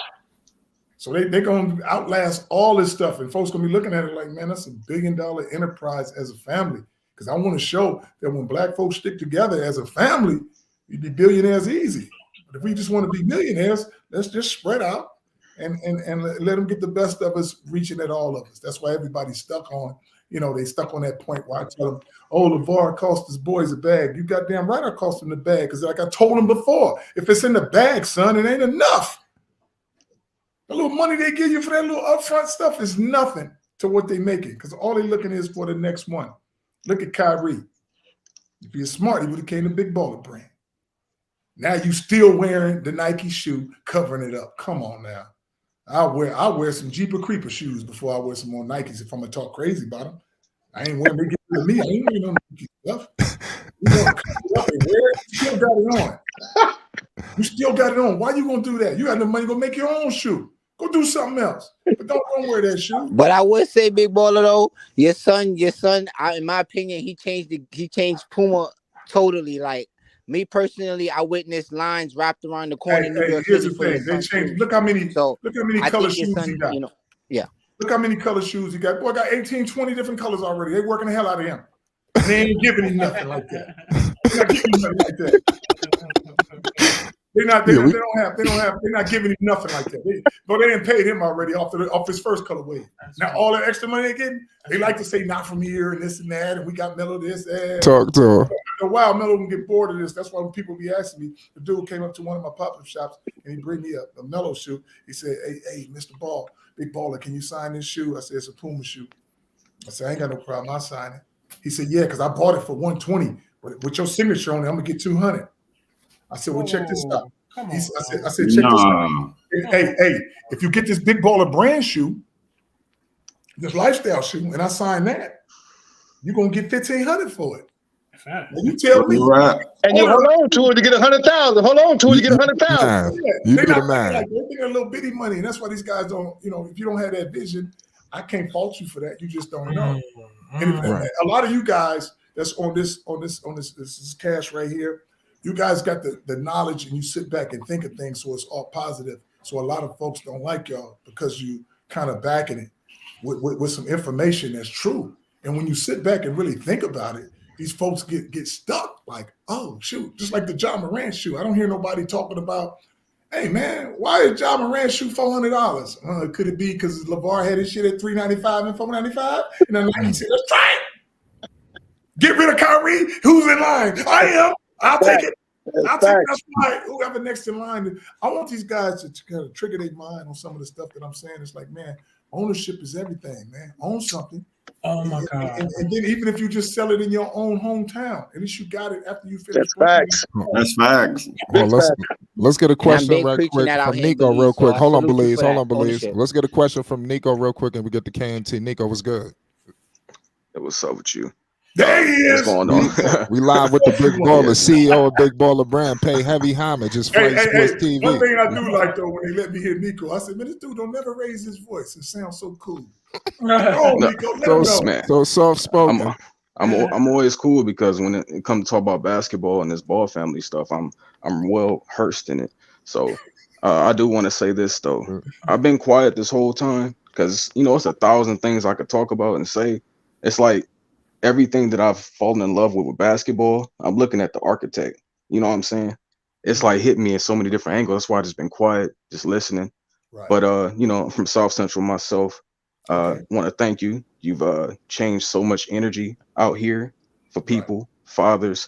So they're gonna outlast all this stuff. And folks gonna be looking at it like, man, that's $1 billion enterprise as a family. Because I want to show that when black folks stick together as a family, you'd be billionaires easy. But if we just want to be millionaires, let's just spread out and let them get the best of us, reaching at all of us. That's why everybody's stuck on, they stuck on that point where I tell them, oh, LAVAR cost his boys a bag. You goddamn right I cost him the bag, because like I told him before, if it's in the bag, son, it ain't enough. The little money they give you for that little upfront stuff is nothing to what they making, because all they looking is for the next one. Look at Kyrie. If he was smart, he would have came to Big Baller brand. Now you still wearing the Nike shoe, covering it up. Come on now. I'll wear some Jeeper Creeper shoes before I wear some more Nikes if I'm gonna talk crazy about them. I ain't wearing they get to me. I ain't wearing no Nike stuff. You gonna cover it up and wear it? You still got it on. You still got it on. Why you gonna do that? You got the money, go make your own shoe. Go do something else. But don't wear that shoe. But I would say, Big Baller, though, your son, in my opinion, he changed Puma totally. Like me personally, I witnessed lines wrapped around the corner in New York here's City. The thing. They changed. Look how many color shoes he got. Yeah. Look how many color shoes he got. Boy, got 18, 20 different colors already. They working the hell out of him. And they ain't giving him nothing like that. They're not giving him nothing like that. They're not giving him nothing like that. They didn't pay him already off his first colorway. Now all that extra money they getting, they like to say not from here and this and that, and we got Melo this. Talk to him. A while Melo can get bored of this. That's why when people be asking me, the dude came up to one of my pop-up shops and he bring me a Melo shoe. He said, hey, Mr. Ball, Big Baller, can you sign this shoe? I said, it's a Puma shoe. I said, I ain't got no problem. I'll sign it. He said, yeah, because I bought it for $120. But with your signature on it, I'm gonna get $200. I said, well, check this out. I said, check this out. Hey, if you get this Big Baller brand shoe, this lifestyle shoe, and I sign that, you're gonna get $1,500 for it. And you tell me, right. And you hold on to it to get 100,000. Hold on to it to get 100,000. They're thinking a little bitty money, and that's why these guys don't. If you don't have that vision, I can't fault you for that. You just don't know. And a lot of you guys that's on this cash right here, you guys got the knowledge, and you sit back and think of things, so it's all positive. So a lot of folks don't like y'all because you kind of backing it with some information that's true. And when you sit back and really think about it, these folks get stuck like, oh, shoot, just like the John Moran shoe. I don't hear nobody talking about, hey, man, why is John Moran shoe $400? Could it be because LAVAR had his shit at $395 and $495? And then Nike said, let's try it. Get rid of Kyrie. Who's in line? I am. I'll take it. I'll take it. That's why whoever next in line. I want these guys to kind of trigger their mind on some of the stuff that I'm saying. It's like, man, ownership is everything, man. Own something. Oh my God! And then even if you just sell it in your own hometown, at least you got it after you finish. That's facts. That's facts. Well, let's get a question right quick from Nico real quick. Hold on, Belize. Let's get a question from Nico real quick, and we get the KNT. Nico, what's good? What's up with you? There he is. What's going on? We live with the Big Baller, CEO of Big Baller Brand. Pay heavy homage. It's FLIGHTSPORTstv. One thing I do like though, when they let me hear Nico, I said, man, this dude don't never raise his voice. It sounds so cool. Nico, so soft spoken. I'm always cool because when it comes to talk about basketball and this Ball family stuff, I'm well versed in it. So I do want to say this though. I've been quiet this whole time because it's 1,000 things I could talk about and say. It's like everything that I've fallen in love with basketball, I'm looking at the architect. You know what I'm saying? It's like hit me in so many different angles. That's why I've just been quiet, just listening. Right. But from South Central myself, want to thank you. You've changed so much energy out here for people, fathers,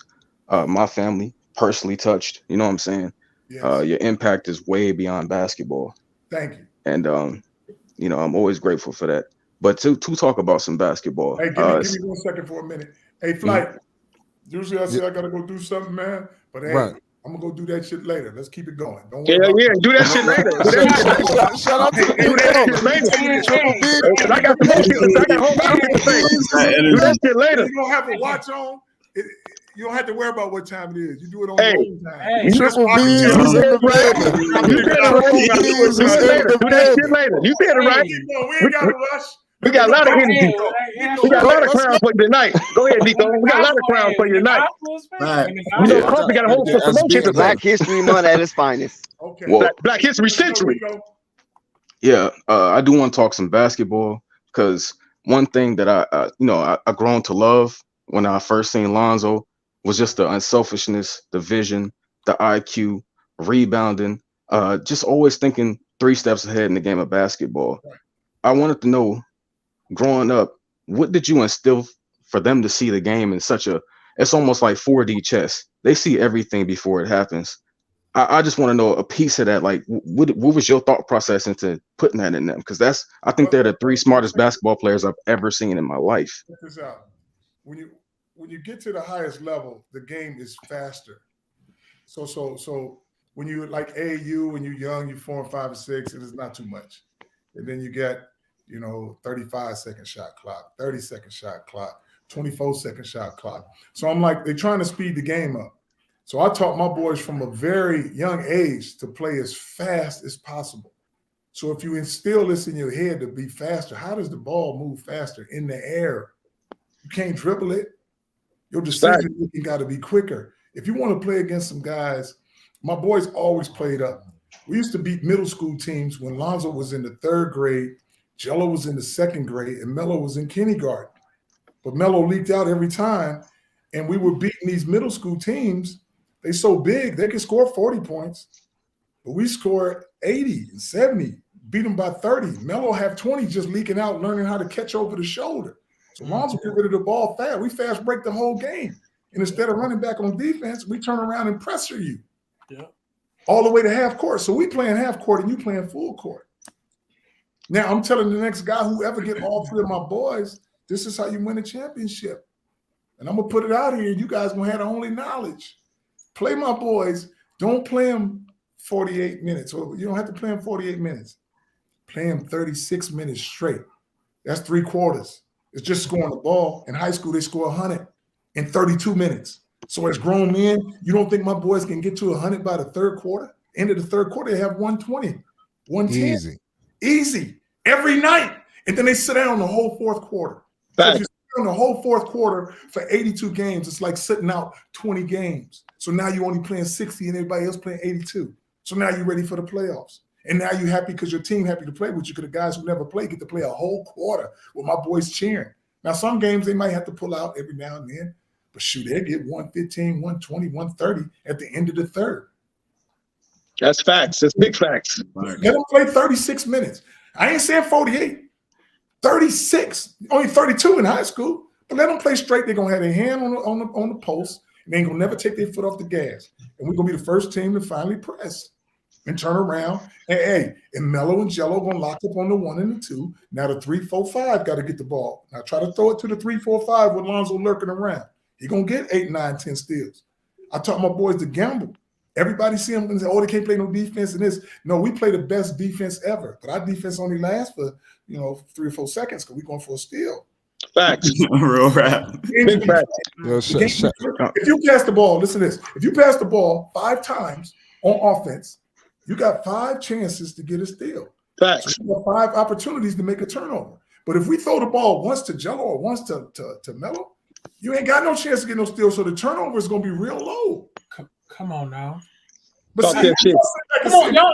my family, personally touched. You know what I'm saying? Yes. Your impact is way beyond basketball. Thank you. And I'm always grateful for that. But to talk about some basketball. Hey, give me 1 second for a minute. Hey, Flight. Usually I say I gotta go do something, man. But hey, I'm gonna go do that shit later. Let's keep it going. Don't Yeah, worry about yeah, do that shit later. Do that shit Shout out to the do that shit later. Triple B. Cause I got some more shit. I got a whole lot of shit to say. Do that shit later. You don't have a watch on. You don't have to worry about what time it is. You do it on Hey. your own time. Hey. Triple B's is in the building. You said it right. Do it later. Do that shit later. You said it right. We ain't got to rush. We got a lot of energy. We got a lot of crowns for you tonight. Go ahead, Nico. We got a lot of crowns for you tonight. You know, Coffee got a whole promotion to Black History Month at its finest. Okay. Well, Black History Century. yeah, I do want to talk some basketball because one thing that I grown to love when I first seen Lonzo was just the unselfishness, the vision, the IQ, rebounding, just always thinking 3 steps ahead in the game of basketball. I wanted to know, growing up, what did you instill for them to see the game in such a, it's almost like 4D chess. They see everything before it happens. I just want to know a piece of that. Like, what was your thought process into putting that in them? Because I think they're the 3 smartest basketball players I've ever seen in my life. Check this out. When you get to the highest level, the game is faster. So when you like AAU, when you're young, you're 4 and 5 and 6, it is not too much. And then you get, 35-second shot clock, 30-second shot clock, 24-second shot clock. So I'm like, they're trying to speed the game up. So I taught my boys from a very young age to play as fast as possible. So if you instill this in your head to be faster, how does the ball move faster? In the air. You can't dribble it. Your decision making got to be quicker. If you want to play against some guys, my boys always played up. We used to beat middle school teams when Lonzo was in the 3rd grade, Jello was in the 2nd grade, and Melo was in kindergarten. But Melo leaked out every time, and we were beating these middle school teams. They so big, they could score 40 points, but we scored 80 and 70, beat them by 30. Melo have 20 just leaking out, learning how to catch over the shoulder. So Lonzo get rid of the ball fast. We fast break the whole game. And instead of running back on defense, we turn around and pressure you. Yeah. All the way to half court. So we playing half court and you playing full court. Now I'm telling the next guy, whoever get all 3 of my boys, this is how you win a championship. And I'm going to put it out here. You guys going to have the only knowledge. Play my boys. Don't play them 48 minutes. Or you don't have to play them 48 minutes. Play them 36 minutes straight. That's 3 quarters. It's just scoring the ball. In high school, they score 100 in 32 minutes. So as grown men, you don't think my boys can get to 100 by the 3rd quarter? End of the 3rd quarter, they have 120, 110. Easy. Every night. And then they sit down the whole 4th quarter. So if you sit on the whole 4th quarter for 82 games, it's like sitting out 20 games. So now you're only playing 60 and everybody else playing 82. So now you're ready for the playoffs. And now you're happy because your team happy to play with you because the guys who never play get to play a whole quarter with my boys cheering. Now, some games they might have to pull out every now and then, but shoot, they get 115, 120, 130 at the end of the 3rd. That's facts. That's big facts. Let them play 36 minutes. I ain't saying 48. 36. Only 32 in high school. But let them play straight. They're going to have their hand on the post, and they ain't going to never take their foot off the gas. And we're going to be the first team to finally press and turn around. And Melo and Jello going to lock up on the 1 and the 2. Now the 3, 4, 5 got to get the ball. Now try to throw it to the 3, 4, 5 with Lonzo lurking around. He going to get 8, 9, 10 steals. I taught my boys to gamble. Everybody see them and say, oh, they can't play no defense and this. No, we play the best defense ever. But our defense only lasts for, 3 or 4 seconds because we're going for a steal. Facts. Real rap. If you pass the ball, listen to this. If you pass the ball 5 times on offense, you got 5 chances to get a steal. Facts. So you have 5 opportunities to make a turnover. But if we throw the ball once to Jello or once to Melo, you ain't got no chance to get no steal. So the turnover is going to be real low. Come on now. But see, come on, y'all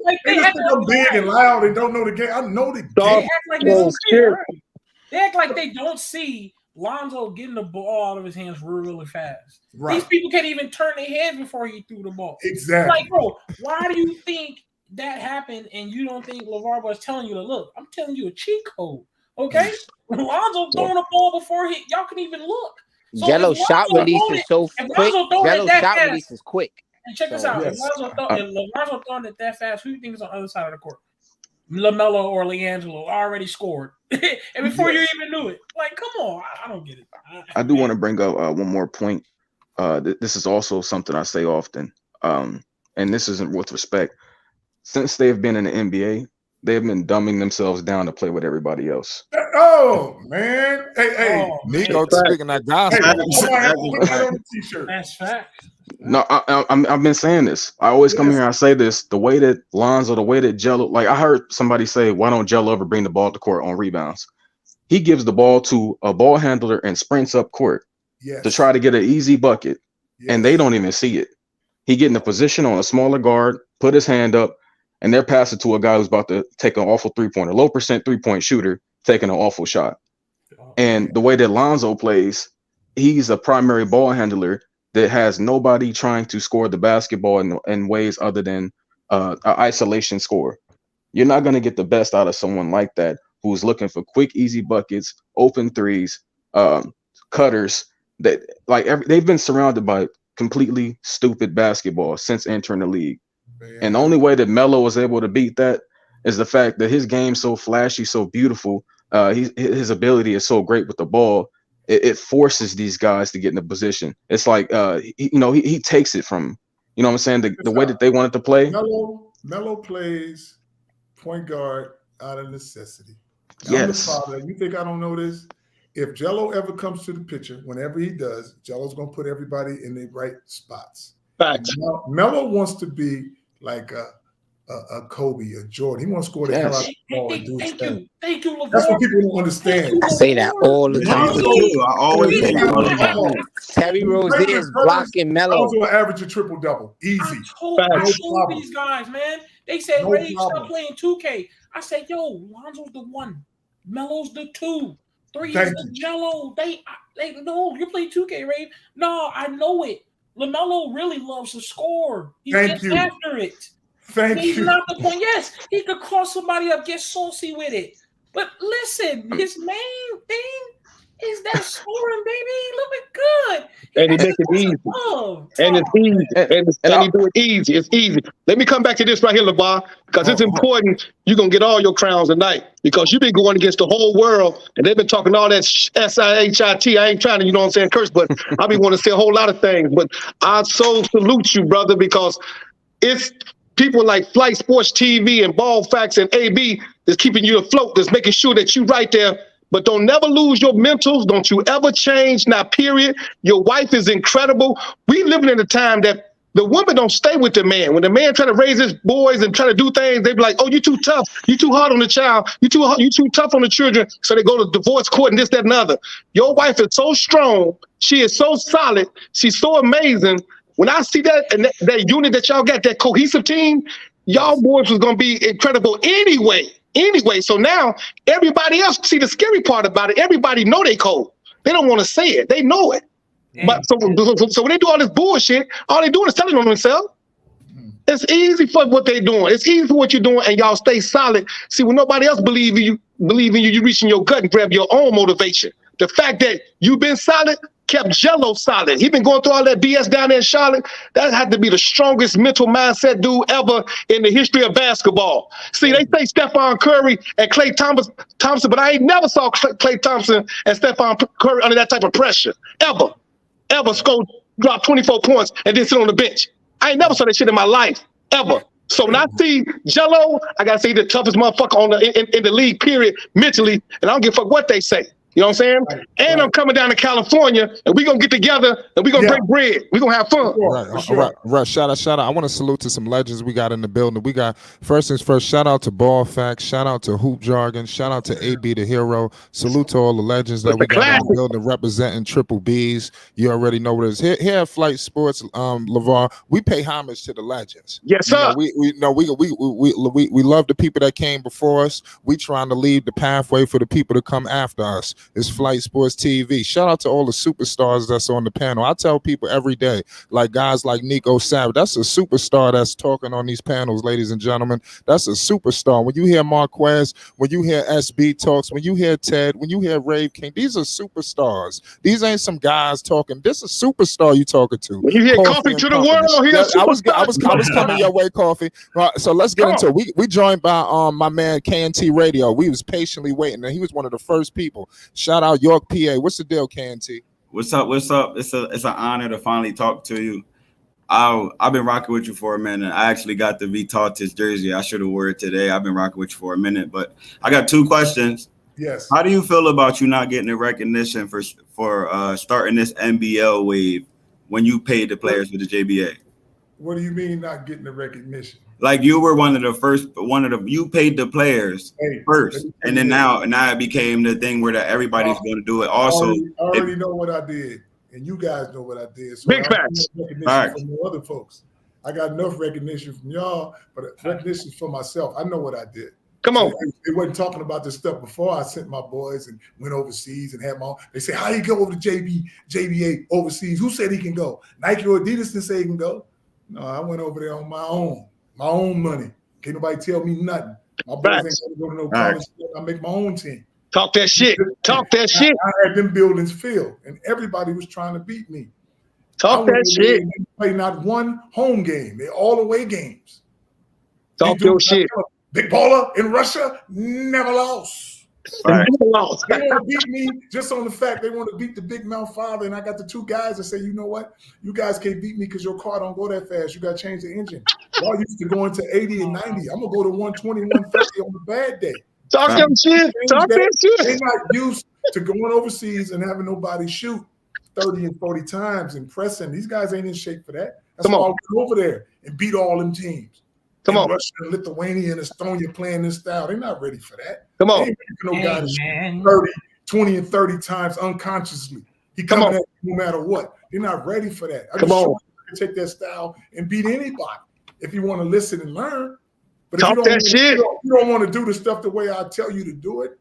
like they just think I'm big and loud. They don't know the game. I know the game. They act like they don't see it, right? They act like they don't see Lonzo getting the ball out of his hands really fast. Right. These people can't even turn their heads before he threw the ball. Exactly. Like, bro, why do you think that happened and you don't think LaVar was telling you to look? I'm telling you a cheat code, okay? Lonzo throwing the ball before y'all can even look. So Jello shot release is so quick. Jello shot release is quick. And check this out. If Lonzo throwing it that fast, who do you think is on the other side of the court? LaMelo or LiAngelo already scored. And before you even knew it. Like, come on. I don't get it. I do want to bring up one more point. this is also something I say often, and this isn't with respect. Since they've been in the NBA, they've been dumbing themselves down to play with everybody else. Oh man, hey, Nico speaking that gospel. I might have to put that on the t-shirt. That's fact. No, I've been saying this. I always come here and I say this. The way that Lonzo, the way that Jello, like I heard somebody say, why don't Jello ever bring the ball to court on rebounds? He gives the ball to a ball handler and sprints up court to try to get an easy bucket, and they don't even see it. He get in a position on a smaller guard, put his hand up, and they're passing to a guy who's about to take an awful three-pointer, low percent three-point shooter, taking an awful shot. And the way that Lonzo plays, he's a primary ball handler that has nobody trying to score the basketball in ways other than an isolation score. You're not going to get the best out of someone like that who's looking for quick, easy buckets, open threes, cutters. That they've been surrounded by completely stupid basketball since entering the league. And the only way that Melo was able to beat that is the fact that his game's so flashy, so beautiful. His ability is so great with the ball. It forces these guys to get in a position. It's like he takes it from, you know what I'm saying, the way that they wanted to play. Melo plays point guard out of necessity. Yes. I'm the father. You think I don't know this? If Jello ever comes to the picture, whenever he does, Jello's gonna put everybody in the right spots. Melo wants to be like a Kobe, a Jordan. He wants to score the hell out of the ball and do his thing. Thank you, LaVar. That's what people don't understand. I say that all the time. I always say that. Terry Rozier is blocking Melo. Also average a triple-double. Easy. I told these guys, man. They said, Ray, stop playing 2K. I said, yo, Lonzo's the 1. Melo's the 2. 3 is the Jello. They no, you play 2K, Ray. No, I know it. LaMelo really loves to score. He gets after it. He's not the point. Yes, he could cross somebody up, get saucy with it. But listen, his main thing is that scoring, baby. He looking good. And he make it easy. And it's easy. And he do it easy. It's easy. Let me come back to this right here, LaVar, because it's important. You're going to get all your crowns tonight because you've been going against the whole world and they've been talking all that S-I-H-I-T. I ain't trying to, you know what I'm saying, curse, but I be want to say a whole lot of things. But I so salute you, brother, because it's people like Flight Sports TV and Ball Facts and AB that's keeping you afloat, that's making sure that you right there. But don't never lose your mentals. Don't you ever change, now, period. Your wife is incredible. We living in a time that the woman don't stay with the man. When the man try to raise his boys and try to do things, they be like, oh, you too tough. You too hard on the child. You too tough on the children. So they go to divorce court and this, that, and other. Your wife is so strong. She is so solid. She's so amazing. When I see that and that unit that y'all got, that cohesive team, y'all boys was going to be incredible anyway. So now everybody else, see the scary part about it, everybody know they cold. They don't want to say it. They know it. But so when they do all this bullshit, all they doing is telling on themselves. It's easy for what they doing. It's easy for what you're doing, and y'all stay solid. See, when nobody else believe in you, you reaching your gut and grab your own motivation. The fact that you've been solid kept Jello solid. He been going through all that BS down there in Charlotte. That had to be the strongest mental mindset dude ever in the history of basketball. See, they say Stephon Curry and Klay Thompson, but I ain't never saw Klay Thompson and Stephon Curry under that type of pressure, ever drop 24 points and then sit on the bench. I ain't never saw that shit in my life, ever. So when I see Jello, I gotta say the toughest motherfucker in the league, period, mentally, and I don't give a fuck what they say. You know what I'm saying? And I'm coming down to California, and we're going to get together, and we're going to break bread. We're going to have fun. Right. Shout out. I want to salute to some legends we got in the building. We got, first things first, shout out to Ball Facts, shout out to Hoop Jargon, shout out to AB the Hero. Salute to all the legends that we got in the building representing Triple B's. You already know what it is. Here at Flight Sports, LaVar, we pay homage to the legends. Yes, sir. We love the people that came before us. We trying to lead the pathway for the people to come after us. It's Flight Sports TV. Shout out to all the superstars that's on the panel. I tell people every day, like guys like Nico Savage, that's a superstar that's talking on these panels, ladies and gentlemen. That's a superstar. When you hear Marquez, when you hear SB talks, when you hear Ted, when you hear Rave King, these are superstars. These ain't some guys talking. This is a superstar you talking to. When you hear Coffee to the world, I was coming your way, Coffee. Right, so let's get into it. We joined by my man KNT Radio. We was patiently waiting, and he was one of the first people. Shout out York, PA. What's the deal, KNT? What's up? What's up? It's an honor to finally talk to you. I've been rocking with you for a minute. I actually got the Vitatis jersey. I should have wore it today. I've been rocking with you for a minute, but I got 2 questions. Yes. How do you feel about you not getting the recognition for starting this NBL wave when you paid the players with the JBA? What do you mean not getting the recognition? Like you were you paid the players first, and then now it became the thing where everybody's going to do it. Also, I already know what I did, and you guys know what I did. So Big I facts. Recognition from the other folks. I got enough recognition from y'all, but recognition for myself. I know what I did. Come on. They wasn't talking about this stuff before I sent my boys and went overseas and had my own. They say, how you go over to JBA overseas? Who said he can go? Nike or Adidas didn't say he can go. No, I went over there on my own money. Can't nobody tell me nothing. My boys ain't gonna go to no college. I make my own team. Talk that shit. Talk that shit. I had them buildings filled, and everybody was trying to beat me. Talk that shit. They play not one home game. They're all away games. Talk your shit. Big Baller in Russia never lost. Right. They want to beat me just on the fact they want to beat the Big Mouth Father. And I got the 2 guys that say, you know what? You guys can't beat me because your car don't go that fast. You got to change the engine. Y'all used to go into 80 and 90. I'm going to go to 120, 130 on a bad day. Talk your shit. Talk that shit. They're not used to going overseas and having nobody shoot 30 and 40 times and pressing. These guys ain't in shape for that. That's why I went over there and beat all them teams. Come on. Russia and Lithuania and Estonia playing this style. They're not ready for that. Come on. They ain't ready for no guy to shoot 30, 20, and 30 times unconsciously. He coming at you no matter what. They're not ready for that. I can take that style and beat anybody if you want to listen and learn. But if you don't want to do the stuff the way I tell you to do it,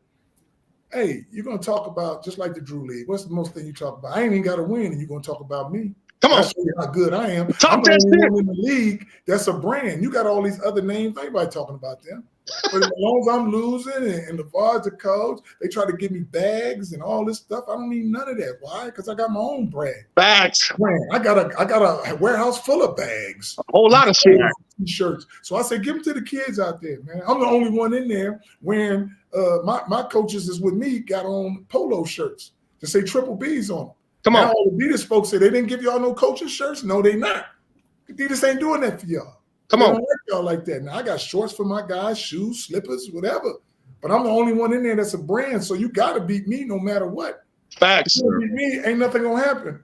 hey, you're going to talk about, just like the Drew League, what's the most thing you talk about? I ain't even got to win, and you're going to talk about me. Come on. That's how good I am. Talk I'm the that only shit. one in the league that's a brand. You got all these other names. Everybody talking about them. But as long as I'm losing and LaVar's the coach, they try to give me bags and all this stuff. I don't need none of that. Why? Because I got my own brand. Bags. I got a warehouse full of bags. A whole lot of shit. T-shirts. So I say, give them to the kids out there, man. I'm the only one in there wearing my coaches is with me got on polo shirts to say triple B's on them. Come on. Now all the Adidas folks say they didn't give y'all no coaching shirts. No, they not. Adidas ain't doing that for y'all. Come on. They don't like y'all like that. Now I got shorts for my guys, shoes, slippers, whatever. But I'm the only one in there that's a brand. So you got to beat me no matter what. Facts. If you beat me, ain't nothing gonna happen.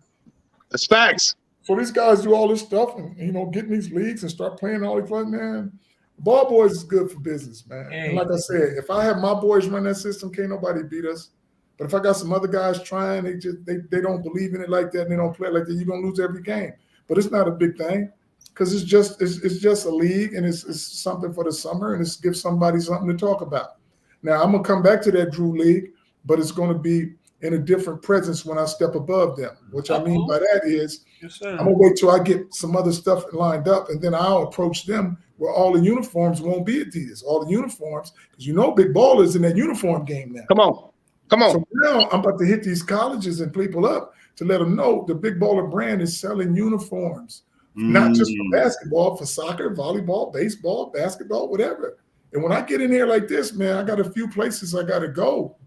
That's facts. So these guys do all this stuff and get in these leagues and start playing all these fun, man. Ball boys is good for business, man. Hey. And like I said, if I have my boys run that system, can't nobody beat us. But if I got some other guys trying, they don't believe in it like that and they don't play like that, you're gonna lose every game. But it's not a big thing because it's just a league and it's something for the summer and it's give somebody something to talk about. Now I'm gonna come back to that Drew League, but it's gonna be in a different presence when I step above them. Which I mean by that is I'm gonna wait till I get some other stuff lined up and then I'll approach them where all the uniforms won't be Adidas. All the uniforms, because Big Baller's in that uniform game now. Come on. Come on. So now I'm about to hit these colleges and people up to let them know the Big Baller brand is selling uniforms, not just for basketball, for soccer, volleyball, baseball, basketball, whatever. And when I get in here like this, man, I got a few places I got to go.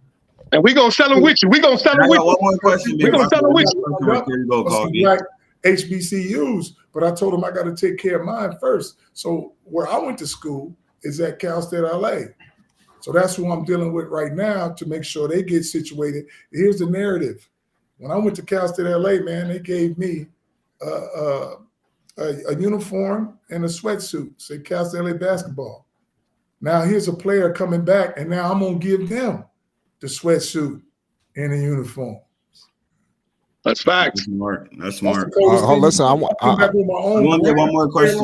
And we're going to sell them with you. We're going to sell them with you. One more question. We're going to sell them with you. Like HBCUs, but I told them I got to take care of mine first. So where I went to school is at Cal State LA. So that's who I'm dealing with right now to make sure they get situated. Here's the narrative. When I went to Cal State LA, man, they gave me a uniform and a sweatsuit, say Cal State LA basketball. Now here's a player coming back, and now I'm going to give them the sweatsuit and the uniform. That's facts. That's smart. Listen, I want to get one more question.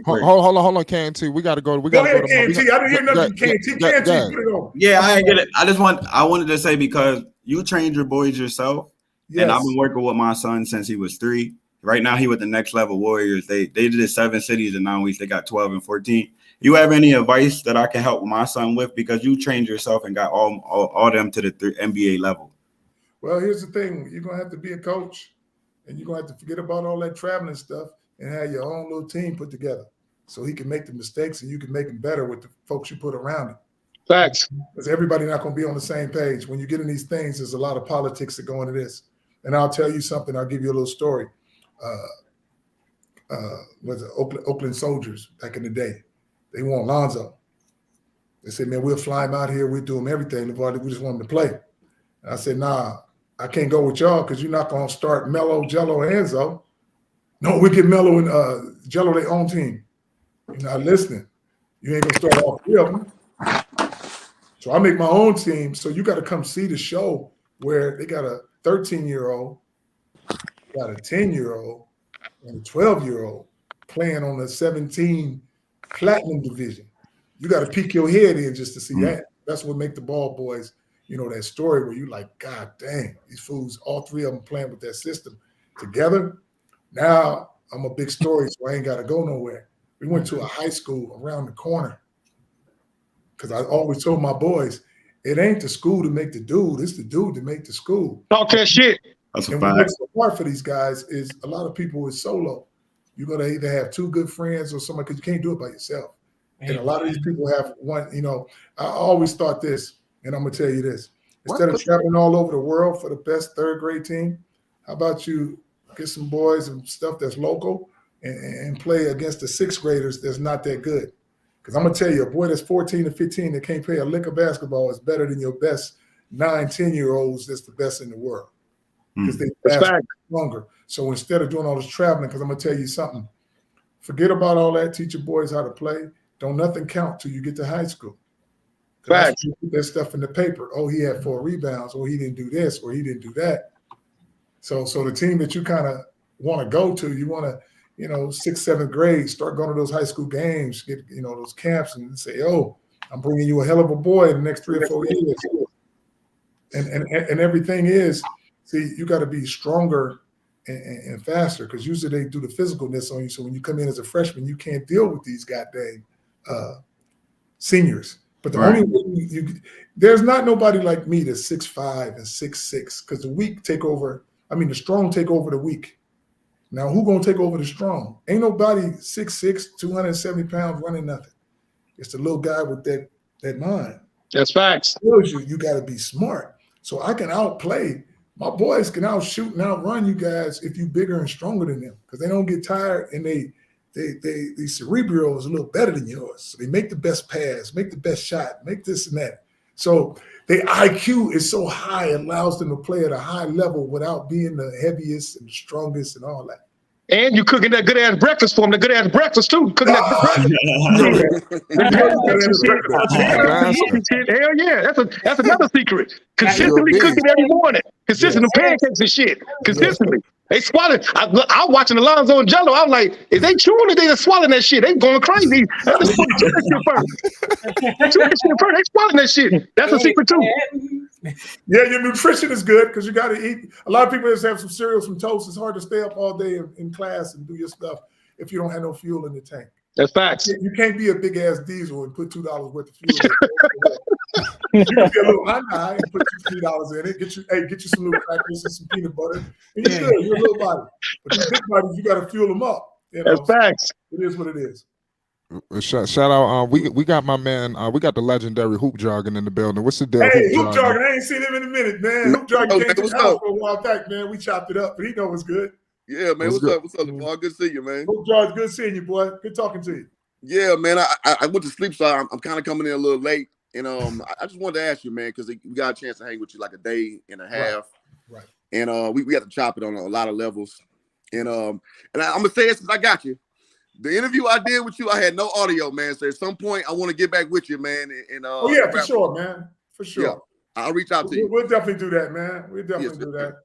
Hold on, KNT. We got to go. Go ahead, KNT. I didn't hear nothing. KNT, put it on. Yeah, I get it. I wanted to say because you trained your boys yourself, and I've been working with my son since he was 3. Right now, he with the Next Level Warriors. They did 7 cities in 9 weeks. They got 12 and 14. You have any advice that I can help my son with because you trained yourself and got all them to the NBA level? Well, here's the thing. You're going to have to be a coach, and you're going to have to forget about all that traveling stuff and have your own little team put together so he can make the mistakes and you can make them better with the folks you put around him. Facts. Because everybody's not going to be on the same page. When you get in these things, there's a lot of politics that go into this. And I'll tell you something. I'll give you a little story. Was it Oakland Soldiers back in the day? They want Lonzo. They said, man, we'll fly him out here. We'll do him everything. LaVar, we just want him to play. And I said, nah, I can't go with y'all because you're not going to start Melo, Jello, and Enzo. No, we get Melo and Jello their own team. You're not listening. You ain't going to start all three of them. So I make my own team. So you got to come see the show where they got a 13-year-old, got a 10-year-old, and a 12-year-old playing on the 17 platinum division. You got to peek your head in just to see that. That's what make the Ball boys, you know, that story where you like, God dang, these fools, all three of them playing with that system together. Now I'm a big story, so I ain't got to go nowhere. We went to a high school around the corner because I always told my boys, it ain't the school to make the dude, it's the dude to make the school. Talk that shit. That's a And what fact. makes it hard for these guys is a lot of people is solo. You're going to either have two good friends or somebody, because you can't do it by yourself. And a lot of these people have one, you know, I always thought this, and I'm going to tell you this. Instead of traveling all over the world for the best third grade team, how about you get some boys and stuff that's local and play against the sixth graders that's not that good? Because I'm going to tell you, a boy that's 14 or 15 that can't play a lick of basketball is better than your best 9, 10-year-olds that's the best in the world. Because they fast longer. So instead of doing all this traveling, because I'm going to tell you something, forget about all that. Teach your boys how to play. Don't nothing count till you get to high school. Fact. You put that stuff in the paper. Oh, he had 4 rebounds. Oh, he didn't do this, or he didn't do that. So the team that you kind of want to go to, you want to, you know, 6th, 7th grade, start going to those high school games, get, you know, those camps, and say, oh, I'm bringing you a hell of a boy in the next 3 or 4 years. And everything is, see, you got to be stronger and faster, because usually they do the physicalness on you. So when you come in as a freshman, you can't deal with these goddamn seniors. But the only way there's not nobody like me that's 6'5" and 6'6", because the weak take over. I mean, the strong take over the weak. Now, who gonna take over the strong? Ain't nobody 6'6", 270 pounds running nothing. It's the little guy with that mind. That's facts. You got to be smart. So I can outplay. My boys can outshoot and outrun you guys if you bigger and stronger than them, because they don't get tired, and the cerebral is a little better than yours. So they make the best pass, make the best shot, make this and that. So their IQ is so high, it allows them to play at a high level without being the heaviest and the strongest and all that. And you cooking that good ass breakfast for them, the good ass breakfast too. Cooking that breakfast. Hell yeah, that's another secret. Consistently cooking every morning. Consistently pancakes and shit. Consistently. They swallow. I was watching Lonzo and Jello. I was like, is they chewing or they just swallowing that shit? They going crazy. They just chew that shit first. They swallowing that shit. That's a secret too. Yeah, your nutrition is good because you got to eat. A lot of people just have some cereal, some toast. It's hard to stay up all day in class and do your stuff if you don't have no fuel in the tank. That's facts. You can't be a big ass diesel and put $2 worth of fuel in. You can be a little high and put $3 in it. Get you some little crackers and some peanut butter, and you're good. You're a little body. But these big bodies, you got to fuel them up. You know? That's facts. It is what it is. Shout out, we got my man, we got the legendary Hoop Jargon in the building. What's the deal? Hey, Hoop Jargon, I ain't seen him in a minute, man. Hoop Jargon came to the house for a while back, man. We chopped it up, but he know what's good. Yeah, man. What's up, LaVar? Good to see you, man. Hoop Jargon, good seeing you, boy. Good talking to you. Yeah, man. I went to sleep, so I'm kind of coming in a little late, and I just wanted to ask you, man, because we got a chance to hang with you like a day and a half, right? And we had to chop it on a lot of levels, and I'm gonna say this because I got you. The interview I did with you, I had no audio, man. So at some point, I want to get back with you, man. And oh yeah, for sure, man. For sure. Yeah, I'll reach out to you. We'll definitely do that, man. We'll definitely do that.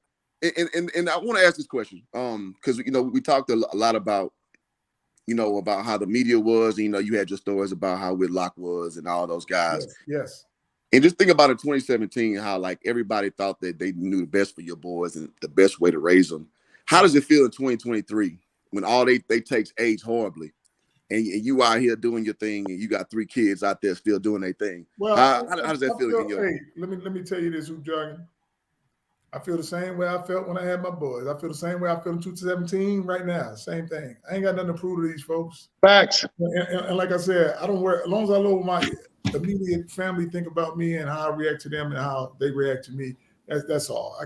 And I want to ask this question, because we talked a lot about, about how the media was, and you had your stories about how Whitlock was and all those guys. Yes. And just think about in 2017, how like everybody thought that they knew the best for your boys and the best way to raise them. How does it feel in 2023? When all they takes age horribly, and you out here doing your thing, and you got 3 kids out there still doing their thing. Well, how does that feel in your? Hey, let me tell you this, Hoop Jargon. I feel the same way I felt when I had my boys. I feel the same way I feel in 2017 right now. Same thing. I ain't got nothing to prove to these folks. Facts. And like I said, I don't worry. As long as I know what my immediate family think about me and how I react to them and how they react to me, that's all.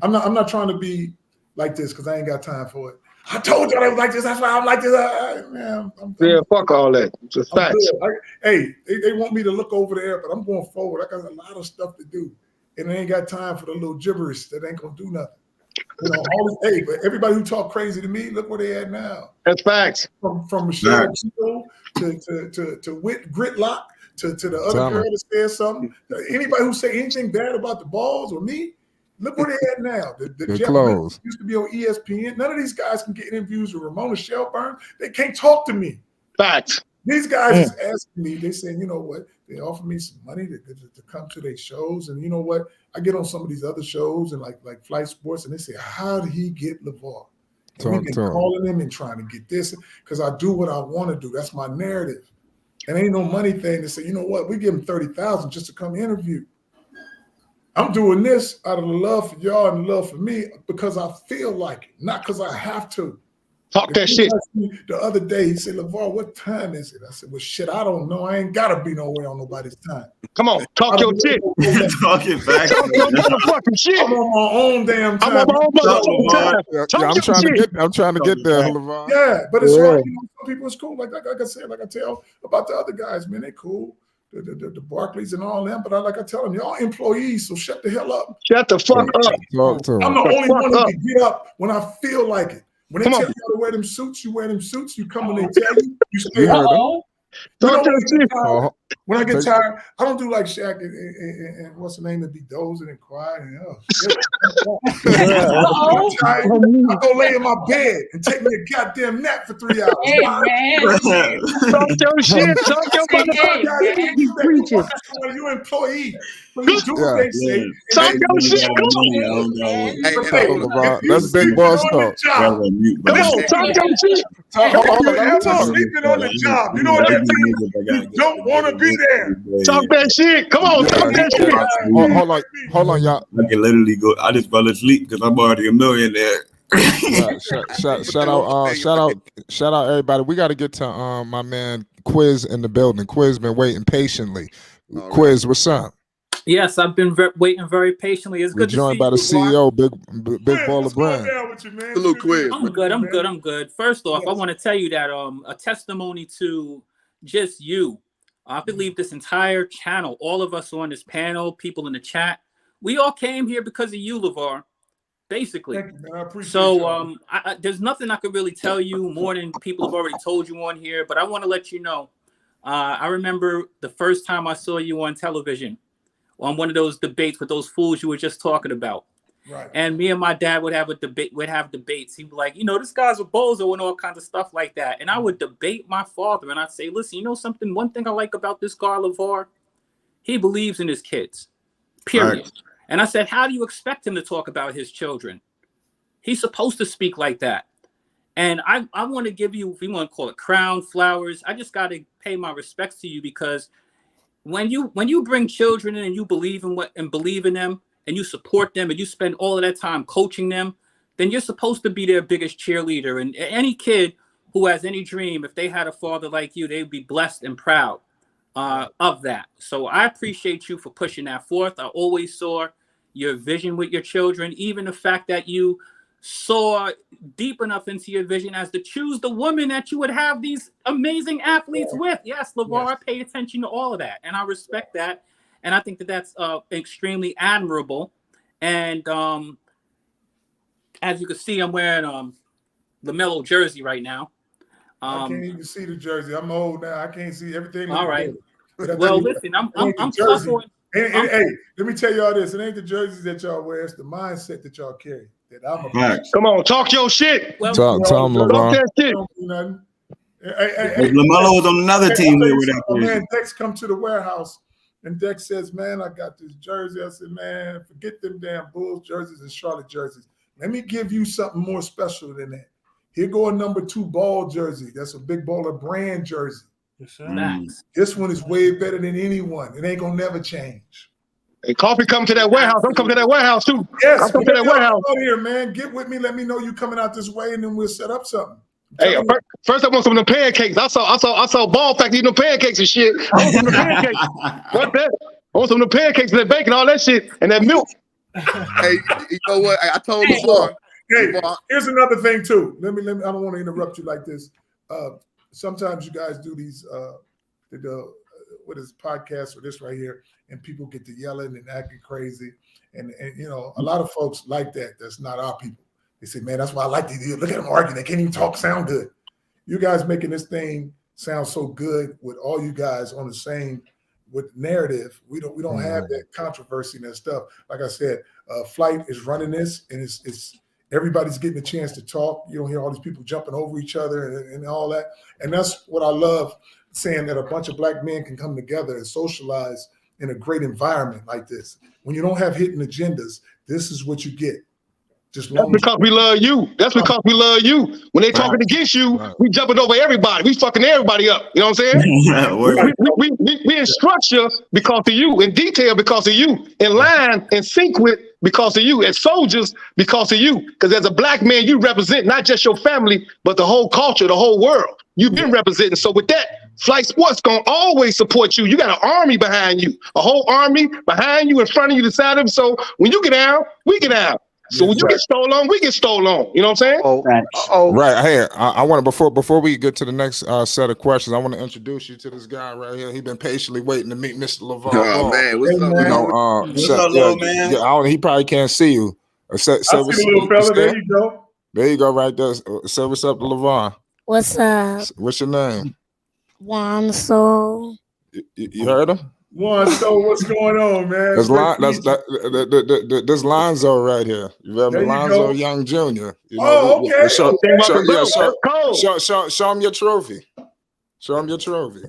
I'm not trying to be like this because I ain't got time for it. I told y'all I was like this. That's why I'm like this. Man, yeah, fuck all that. It's a fact. Hey, they want me to look over there, but I'm going forward. I got a lot of stuff to do, and I ain't got time for the little gibberish that ain't gonna do nothing. You know, but everybody who talk crazy to me, look where they at now. That's facts. From Michelle to Whit Gritlock to the other girl that said something. Anybody who say anything bad about the Balls or me, look where they at now. The Jeff Bezos used to be on ESPN. None of these guys can get interviews with Ramona Shelburne. They can't talk to me. Facts. These guys is asking me. They saying, you know what? They offer me some money to come to their shows, and you know what? I get on some of these other shows and like Flight Sports, and they say, how did he get LaVar? And we've been calling him and trying to get this because I do what I want to do. That's my narrative. And ain't no money thing to say, you know what? We give him $30,000 just to come interview. I'm doing this out of the love for y'all and the love for me because I feel like it, not because I have to. Talk that shit. The other day, he said, LaVar, what time is it? I said, well, shit, I don't know. I ain't got to be nowhere on nobody's time. Come on, talk your shit. Talking back. Talk your motherfucking shit. I'm on my own damn time. I'm on my own motherfucking time. I'm trying to get there, LaVar. Yeah, but it's hard. You know, some people it's cool. Like I said, like I tell about the other guys, man, they cool. The Barclays and all them, but like I tell them, y'all employees, so shut the hell up. Shut the fuck up. I'm the only one who can get up when I feel like it. When they tell you to wear them suits, you wear them suits. You come when they tell you, you stay home. When I get tired, I don't do like Shaq and what's the name, and be dozing and quiet. I go lay in my bed and take me a goddamn nap for 3 hours. Hey, man. Talk your shit. Talk your motherfucker. You employee. When you do what they say. Talk your shit. That's big boss talk. Come on, talk your shit. Sleeping on the job. You know what that means? You don't want to be there. Talk that shit. Come on, talk that shit. Hold on, y'all. I can literally go. I just fell asleep because I'm already a millionaire. Shout out everybody. We got to get to my man Quiz in the building. Quiz been waiting patiently. Quiz, what's up? Yes, I've been waiting very patiently. It's good to see you. Joined by the CEO, Big Baller Brand. Hello, Quiz. I'm good. First off, I want to tell you that a testimony to just you. I believe this entire channel, all of us on this panel, people in the chat, we all came here because of you, LaVar. Basically. Thank you, man. I appreciate so there's nothing I could really tell you more than people have already told you on here, but I want to let you know. I remember the first time I saw you on television on one of those debates with those fools you were just talking about. Right. And me and my dad would have debates. He'd be like, you know, this guy's a bozo and all kinds of stuff like that. And I would debate my father and I'd say, listen, you know something, one thing I like about this guy, LaVar, he believes in his kids, period. Right. And I said, how do you expect him to talk about his children? He's supposed to speak like that. And I want to give you, if you want to call it crown, flowers, I just got to pay my respects to you because when you bring children in and you believe in them and you support them and you spend all of that time coaching them, then you're supposed to be their biggest cheerleader. And any kid who has any dream, if they had a father like you, they'd be blessed and proud of that. So I appreciate you for pushing that forth. I always saw your vision with your children, even the fact that you saw deep enough into your vision as to choose the woman that you would have these amazing athletes with. Yes, LaVar, I paid attention to all of that, and I respect that, and I think that that's extremely admirable. And as you can see, I'm wearing LaMelo jersey right now. I can't even see the jersey. I'm old now. I can't see everything. All right. Well, listen, I'm tough on. Hey, let me tell y'all this. It ain't the jerseys that y'all wear. It's the mindset that y'all carry. That I'm a Come on, talk your shit. Well, tell him, LaVar. LaMelo was on another team. Man, Dex come to the warehouse, and Dex says, man, I got this jersey. I said, man, forget them damn Bulls jerseys and Charlotte jerseys. Let me give you something more special than that. Here go a #2 Ball jersey. That's a Big Baller Brand jersey. Yes, sir. Nice. This one is way better than anyone. It ain't gonna never change. Hey, Coffee, come to that warehouse. I'm coming to that warehouse too. Yes, I'm coming to that warehouse. Out here, man. Get with me. Let me know you coming out this way, and then we'll set up something. Hey, first I want some of the pancakes. I saw Ball Fact eating the pancakes and shit. I want some of the pancakes. What's that? I want some of the pancakes and that bacon, all that shit, and that milk. Hey, you know what? I told LaVar. Hey, here's another thing too. Let me. I don't want to interrupt you like this. Sometimes you guys do these what is podcasts or this right here, and people get to yelling and acting crazy, and you know, a lot of folks like that. That's not our people. They say, man, that's why I like these. Look at them arguing. They can't even sound good. You guys making this thing sound so good with all you guys on the same with narrative. We don't have that controversy and that stuff. Like I said, Flight is running this, and it's everybody's getting a chance to talk. You don't hear all these people jumping over each other and all that. And that's what I love, saying that a bunch of black men can come together and socialize in a great environment like this. When you don't have hidden agendas, this is what you get. That's because we love you. That's because we love you. When they talking against you, we jumping over everybody. We fucking everybody up. You know what I'm saying? we instruct you because of you, in detail because of you, in line, in sync with because of you, as soldiers because of you. Because as a black man, you represent not just your family, but the whole culture, the whole world. You've been representing. So with that, Flight Sports gonna always support you. You got an army behind you, a whole army behind you, in front of you, beside them. So when you get down, we get out. So when you get stolen, we get stolen. You know what I'm saying? Right. Hey, I want to before we get to the next set of questions, I want to introduce you to this guy right here. He's been patiently waiting to meet Mr. LaVar. Oh man, what's up, man? You know, what's up, little man? Yeah, he probably can't see you. I see the little fella. There you go. There you go, right there. Say what's up to LaVar. What's up? What's your name? Lonzo. You heard him? So what's going on, man? That's Lonzo right here. You remember Lonzo Young Jr. You know, okay. Show him your trophy. Show him your trophy.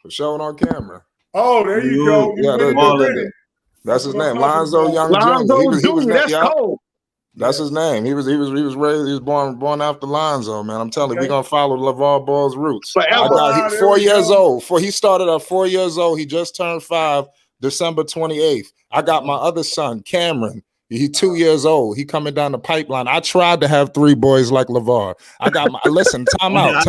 Show it on camera. Oh, there you go. Yeah, that's his name, Lonzo Young Jr. He was that's cold. That's his name. He was raised. He was born after Lonzo, man. I'm telling you, we're gonna follow LaVar Ball's roots. 4 years old. He started at 4 years old. He just turned 5, December 28th. I got my other son, Cameron. He's 2 years old. He coming down the pipeline. I tried to have 3 boys like LaVar. I got my listen. Time out.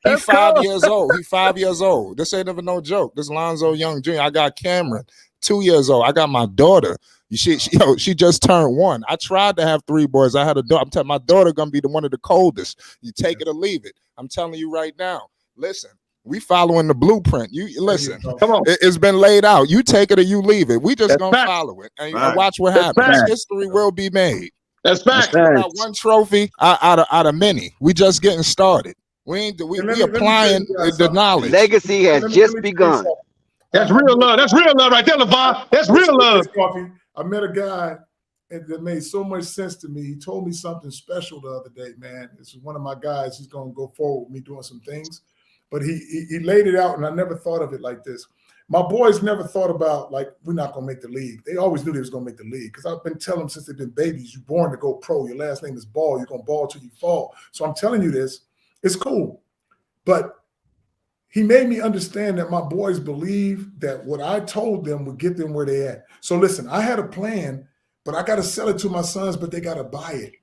He's 5 years old. He's 5 years old. This ain't even no joke. This Lonzo Young Jr. I got Cameron, 2 years old. I got my daughter. She just turned 1. I tried to have 3 boys. I had a daughter. I'm telling my daughter gonna be one of the coldest. You take it or leave it. I'm telling you right now. Listen, we following the blueprint. You listen. Come on. It's been laid out. You take it or you leave it. We just gonna follow it and watch what happens. History will be made. That's fact. We got 1 trophy out of many. We just getting started. We applying the knowledge. Legacy has just begun. That's real love. That's real love right there, LaVar. That's real love. I met a guy that made so much sense to me. He told me something special the other day, man. This is one of my guys. He's going to go forward with me doing some things. But he laid it out, and I never thought of it like this. My boys never thought about, like, we're not going to make the league. They always knew they was going to make the league because I've been telling them since they've been babies, you're born to go pro. Your last name is Ball. You're going to ball till you fall. So I'm telling you this. It's cool. But he made me understand that my boys believe that what I told them would get them where they at. So listen, I had a plan, but I got to sell it to my sons, but they got to buy it.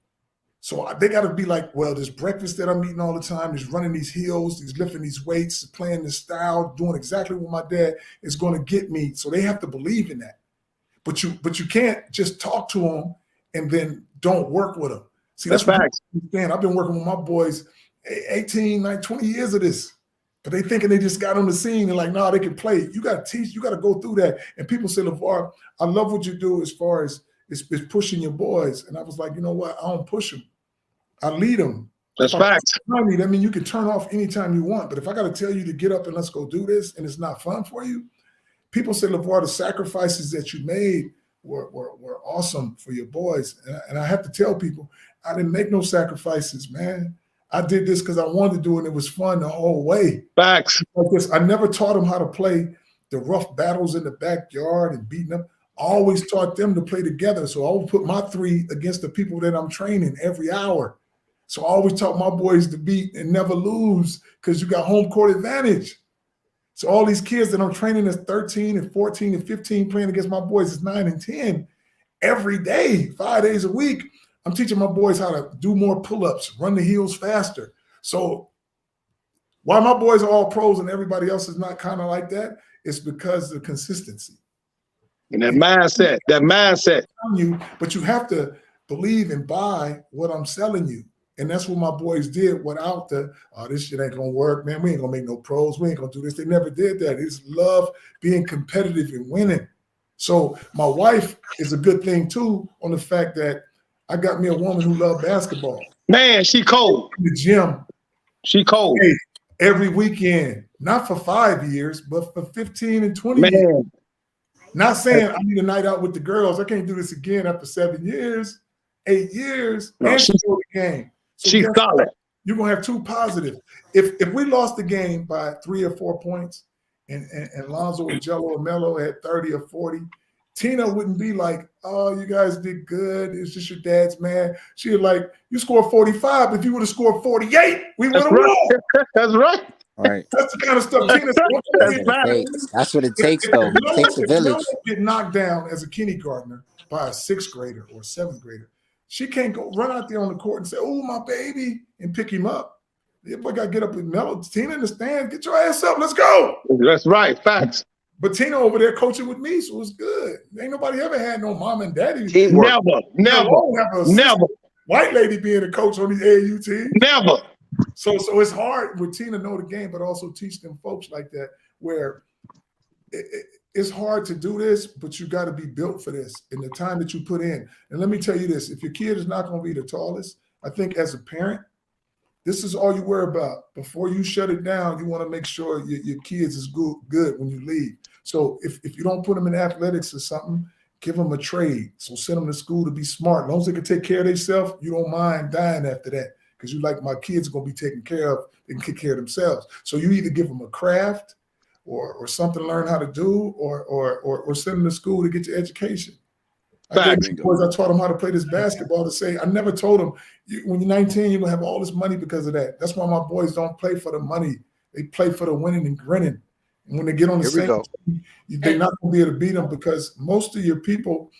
So they got to be like, well, this breakfast that I'm eating all the time, is running these hills, he's lifting these weights, playing this style, doing exactly what my dad is going to get me. So they have to believe in that. But you can't just talk to them and then don't work with them. See, that's what I've been working with my boys 18, 20 years of this. But they thinking they just got on the scene and like, nah, they can play. You got to teach. You got to go through that. And people say, LaVar, I love what you do as far as it's pushing your boys. And I was like, you know what? I don't push them. I lead them. That's facts. I mean, you can turn off anytime you want. But if I got to tell you to get up and let's go do this and it's not fun for you, people say, LaVar, the sacrifices that you made were awesome for your boys. And I have to tell people, I didn't make no sacrifices, man. I did this because I wanted to do it, and it was fun the whole way. Facts. I never taught them how to play the rough battles in the backyard and beating them. I always taught them to play together. So I would put my 3 against the people that I'm training every hour. So I always taught my boys to beat and never lose because you got home court advantage. So all these kids that I'm training is 13 and 14 and 15 playing against my boys is 9 and 10 every day, 5 days a week. I'm teaching my boys how to do more pull-ups, run the heels faster. So why my boys are all pros and everybody else is not kind of like that, it's because of the consistency. And that mindset, that mindset. But you have to believe and buy what I'm selling you. And that's what my boys did without the, oh, this shit ain't gonna work, man. We ain't gonna make no pros. We ain't gonna do this. They never did that. They just love being competitive and winning. So my wife is a good thing too, on the fact that I got me a woman who loves basketball. Man, she cold. In the gym. She cold. Every weekend, not for 5 years, but for 15 and 20 years. Not saying I need a night out with the girls. I can't do this again after 7 years, 8 years, No, and she's still the game. So she's solid. You're gonna have two positive. If we lost the game by 3 or 4 points, and Lonzo and Jello and Melo had 30 or 40, Tina wouldn't be like, oh, you guys did good. It's just your dad's man. She'd like, you scored 45. If you would have scored 48, we would have won. That's right. All right. That's the kind of stuff Tina said. That's what it takes, though. It takes a village. If Melo get knocked down as a kindergartner by a 6th grader or 7th grader, she can't go run out there on the court and say, oh, my baby, and pick him up. The boy got to get up with Melo. Tina in the stand, get your ass up. Let's go. That's right. Facts. But Tina over there coaching with me, so it's good. Ain't nobody ever had no mom and daddy. Never. White lady being a coach on the AAU team. Never. So it's hard with Tina know the game, but also teach them folks like that, where it's hard to do this, but you got to be built for this in the time that you put in. And let me tell you this, if your kid is not going to be the tallest, I think as a parent, this is all you worry about. Before you shut it down, you want to make sure your kids is good when you leave. So if you don't put them in athletics or something, give them a trade. So send them to school to be smart. As long as they can take care of themselves, you don't mind dying after that, because you like, my kids are going to be taken care of. They can take care of themselves. So you either give them a craft or something to learn how to do, or send them to school to get your education. I taught them how to play this basketball. To say, I never told them, when you're 19, you're going to have all this money because of that. That's why my boys don't play for the money. They play for the winning and grinning. And when they get on the same team, they're not going to be able to beat them, because most of your people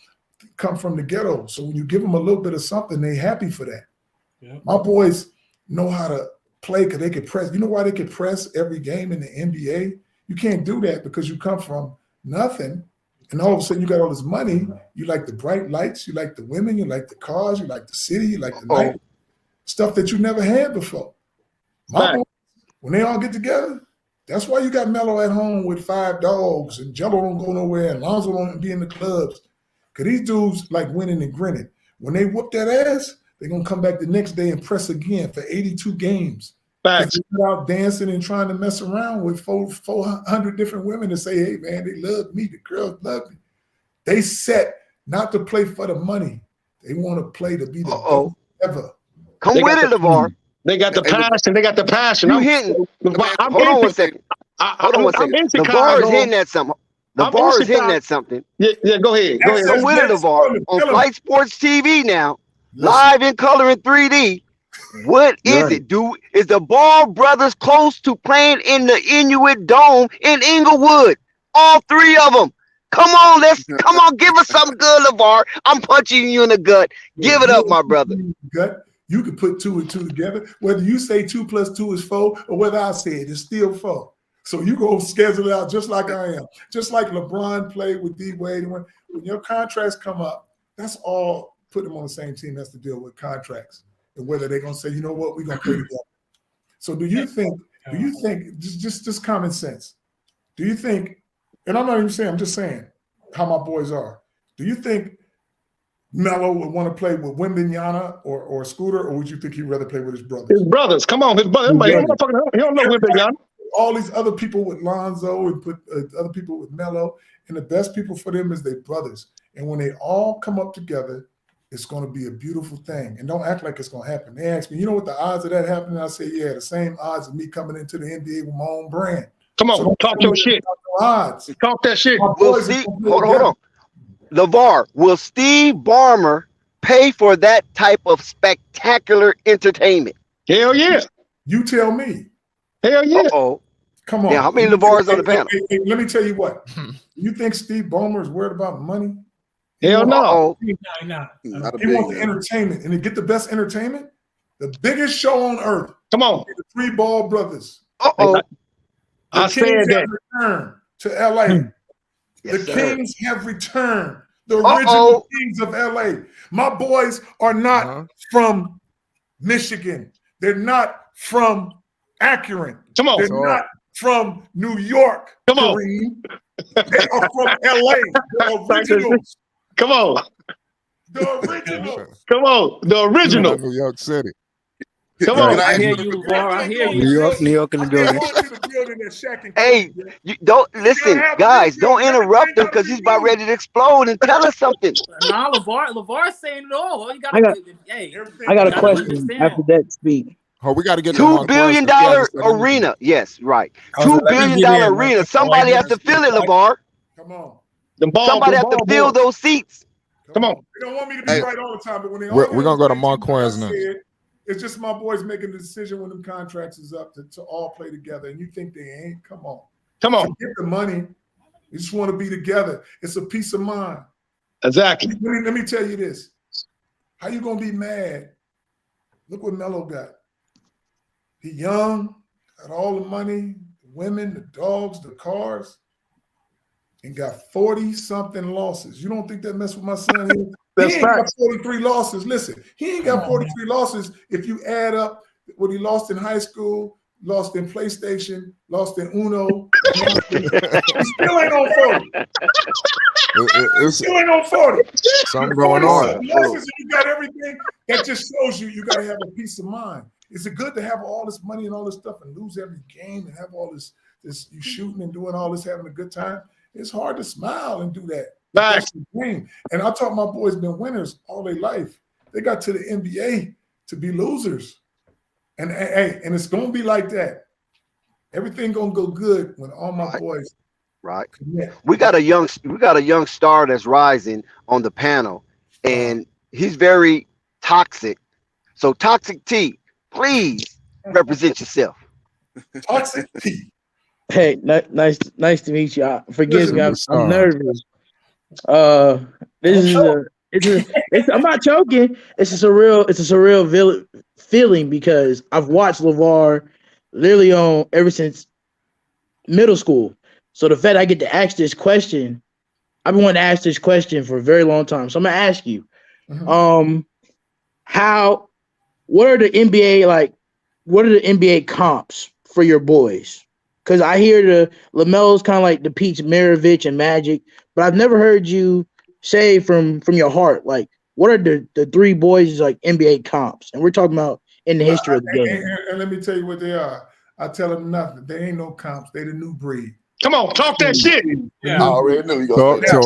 come from the ghetto. So when you give them a little bit of something, they're happy for that. Yeah. My boys know how to play because they can press. You know why they can press every game in the NBA? You can't do that because you come from nothing. And all of a sudden you got all this money. You like the bright lights, you like the women, you like the cars, you like the city, you like the night. Stuff that you never had before. My boys, when they all get together, that's why you got Melo at home with 5 dogs, and Jello don't go nowhere, and Lonzo don't be in the clubs. Because these dudes like winning and grinning. When they whoop that ass, they're going to come back the next day and press again for 82 games. They're out dancing and trying to mess around with 400 different women to say, hey, man, they love me. The girls love me. They set not to play for the money. They want to play to be the best ever. Come with it, LaVar. They got the passion. They got the passion. You hitting. Hold on one second. Hold on one second. LaVar is hitting at something. LaVar is hitting at something. Yeah, go ahead. Go ahead. Come with it, LaVar. On Flight Sports TV now, live in color in 3D. What is it? Is the Ball brothers close to playing in the Inuit Dome in Inglewood? All 3 of them. Come on, give us something good, LaVar. I'm punching you in the gut. Give it up, my brother. You could put 2 and 2 together. Whether you say 2 + 2 is 4, or whether I say it is still 4. So you go schedule it out just like I am. Just like LeBron played with D Wade. When your contracts come up, that's all. Put them on the same team has to deal with contracts. And whether they're going to say, you know what, we're going to play together. So do you think, just common sense, do you think, and I'm not even saying, I'm just saying how my boys are. Do you think Melo would want to play with Wembanyama or Scooter, or would you think he'd rather play with his brothers? His brothers, come on, his brothers. He don't know Wembanyama. All these other people with Lonzo and put other people with Melo, and the best people for them is their brothers. And when they all come up together, it's going to be a beautiful thing. And don't act like it's going to happen. They ask me, you know what the odds of that happening? I say, yeah, the same odds of me coming into the NBA with my own brand. Come on, so talk your shit. Odds. Talk that shit. We'll see. Hold on. LaVar, will Steve Ballmer pay for that type of spectacular entertainment? Hell yeah. You tell me. Hell yeah. Come on. Yeah, how many LaVars on the panel? Let me tell you what. You think Steve Ballmer is worried about money? Hell no. He wants the entertainment. And to get the best entertainment, the biggest show on earth. Come on. The 3 Ball brothers. I said that. Return to LA. Yes, the sir. Kings have returned. The original Kings of LA. My boys are not from Michigan. They're not from Akron. Come on. They're not from New York. Come on. Kareem. They are from LA. The originals. Come on. The originals. Come on. The original. New York City. Come on. I hear you, LaVar. I hear you. New York in the building. Hey, you don't listen, guys. Don't interrupt him because he's about ready to explode and tell us something. Nah, LaVar's saying it all. You gotta, I got a gotta question understand. after that speak. Oh, we got to get $2 billion arena. Yes, right. $2 billion arena. Somebody has to fill it, LaVar. Come on. Somebody has to fill those seats. Come on. They don't want me to be right all the time, but when they We're gonna go to Marquez now. It's just my boys making the decision when them contracts is up to all play together. And you think they ain't? Come on. Come on. Get the money. You just want to be together. It's a peace of mind. Exactly. Let me tell you this. How you gonna be mad? Look what Melo got. He young, got all the money, the women, the dogs, the cars, and got 40-something losses. You don't think that mess with my son here? He ain't got 43 losses. Listen, he ain't got 43 losses if you add up what he lost in high school, lost in PlayStation, lost in Uno. He still ain't on 40. Still ain't on 40. Something going on. Losses, you got everything. That just shows you got to have a peace of mind. Is it good to have all this money and all this stuff and lose every game and have all this you shooting and doing all this, having a good time? It's hard to smile and do that. That's the game. And I taught my boys been winners all their life. They got to the NBA to be losers. And it's gonna be like that. Everything gonna go good when all my boys. Right. We got a young star that's rising on the panel, and he's very toxic. So Toxic T, please represent yourself. Toxic T. Hey, nice to meet you. Forgive me, I'm nervous. This is I'm not joking. It's a surreal feeling because I've watched LaVar literally ever since middle school. So the fact I get to ask this question, I've been wanting to ask this question for a very long time. So I'm gonna ask you, what are the NBA comps for your boys? Because I hear LaMelo's kind of like the Pete Maravich and Magic, but I've never heard you say from your heart, like, what are the three boys like NBA comps? And we're talking about in the history of the game. And let me tell you what they are. I tell them nothing. They ain't no comps. They the new breed. Come on, talk that shit. I already knew you gonna say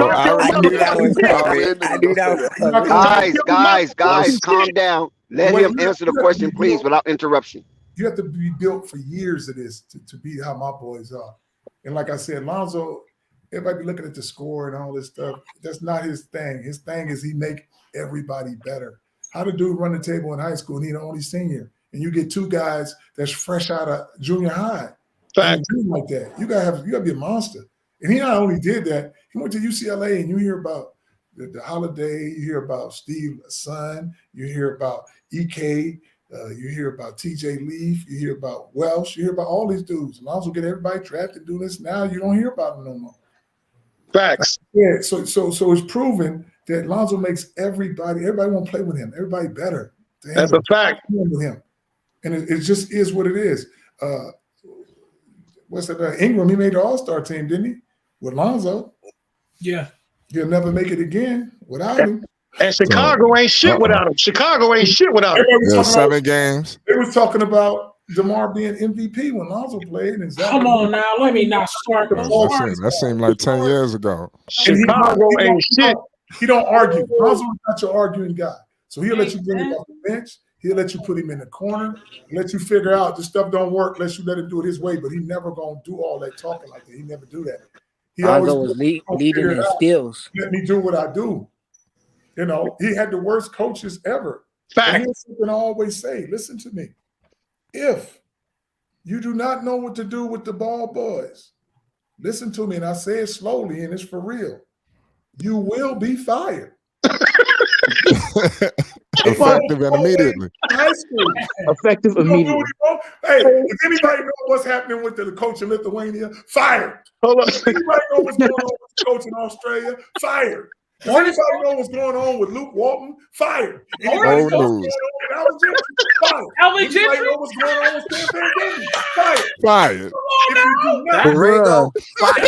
that. Guys, calm down. Let him answer the question, please, without interruption. You have to be built for years of this to be how my boys are. And like I said, Lonzo, everybody be looking at the score and all this stuff. That's not his thing. His thing is he make everybody better. How the dude run the table in high school and he the only senior, and you get two guys that's fresh out of junior high. Like that, you gotta be a monster. And he not only did that, he went to UCLA, and you hear about the Holiday, you hear about Steve's son, you hear about EK, you hear about TJ Leaf, you hear about Welsh, you hear about all these dudes. Lonzo get everybody drafted, do this. Now you don't hear about them no more. Facts. Yeah, so it's proven that Lonzo makes everybody want to play with him, everybody better. That's a fact. With him. And it just is what it is. What's that? Ingram, he made the All-Star team, didn't he? With Lonzo. Yeah. He'll never make it again without him. And Chicago ain't shit without him. Chicago ain't shit without him. Yeah, 7 games. They was talking about DeMar being MVP when Lonzo played. And come on now, let me not start. That seemed like 10 years ago. Chicago ain't shit. He don't argue. Lonzo's not your arguing guy. So he'll let you bring him off the bench. He'll let you put him in the corner, let you figure out this stuff don't work, unless you let him do it his way. But he never gonna do all that talking like that. He never do that. He always was leading in steals. Let me do what I do. You know, he had the worst coaches ever. Fact. Here's something I always say. Listen to me. If you do not know what to do with the ball boys, listen to me, and I say it slowly, and it's for real. You will be fired. Effective and immediately. High school. Effective You don't do immediately. what he wants. Hey, if anybody know what's happening with the coach in Lithuania, fired. Hold on. If anybody know what's going on with the coach in Australia, fired. Does anybody know what's going on with Luke Walton? Fired. Anybody know what's going on with Alvin Gentry? Fired. Alvin Anybody Gentry? know what's going on with Stan Van Gundy? Fired. Fired. If you do not, Grego, fired.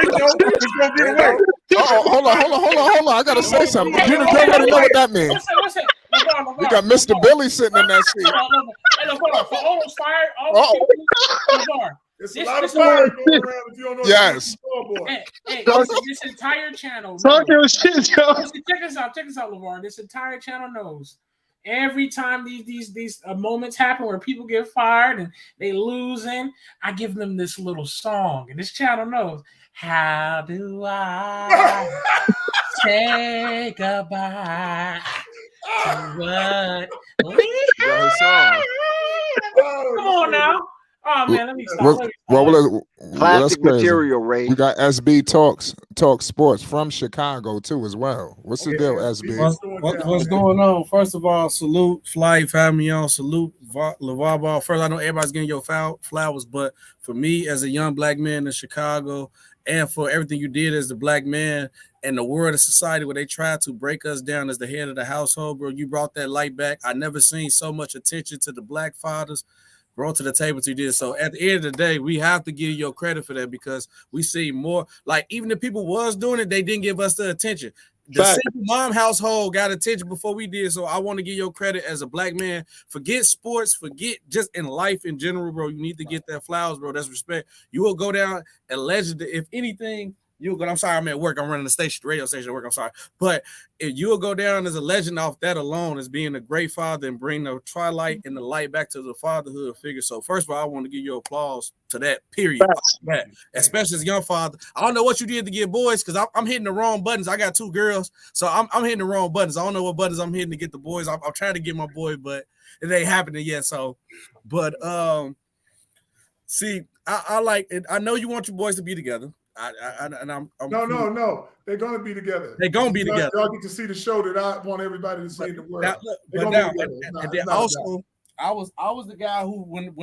he's gonna get away. Hold on. I gotta say something. You already know what that means. What's that? LeVar. You got Mr. Billy sitting in that seat. Hey, LeVar, for all those fired, all those people, LeVar. It's a lot of fire going around if you don't know. Yes. Hey, this entire channel. Talk your shit, yo. Listen, check this out, LeVar. This entire channel knows. Every time these moments happen where people get fired and they losing, I give them this little song, and this channel knows. How do I say goodbye to what we had? Come on now. Oh man, let me stop. That's Classic crazy. material, Ray. We got SB Talk Sports from Chicago too as well. What's the deal, SB? What's going on? First of all, salute Flight for having me on. Salute LaVar Ball. First, I know everybody's getting your flowers, but for me as a young black man in Chicago, and for everything you did as the black man and the world of society where they tried to break us down as the head of the household, bro, you brought that light back. I never seen so much attention to the black fathers brought to the table to do. So at the end of the day, we have to give you credit for that because we see more. Like even if people was doing it, they didn't give us the attention. The single mom household got attention before we did. So I want to give you credit as a black man. Forget sports, forget just in life in general, bro. You need to get that flowers, bro. That's respect. You will go down a legend. If anything, you'll go. I'm sorry, I'm at work. I'm running the radio station at work. I'm sorry. But if you'll go down as a legend off that alone as being a great father and bring the twilight and the light back to the fatherhood figure. So first of all, I want to give you applause to that, period. That, especially as a young father. I don't know what you did to get boys because I'm hitting the wrong buttons. I got 2 girls, so I'm hitting the wrong buttons. I don't know what buttons I'm hitting to get the boys. I'm trying to get my boy, but it ain't happening yet. So, but see, I like it. I know you want your boys to be together. No. They're gonna be together. They're gonna be together. Y'all get to see the show that I want everybody to see in the world. I was the guy who when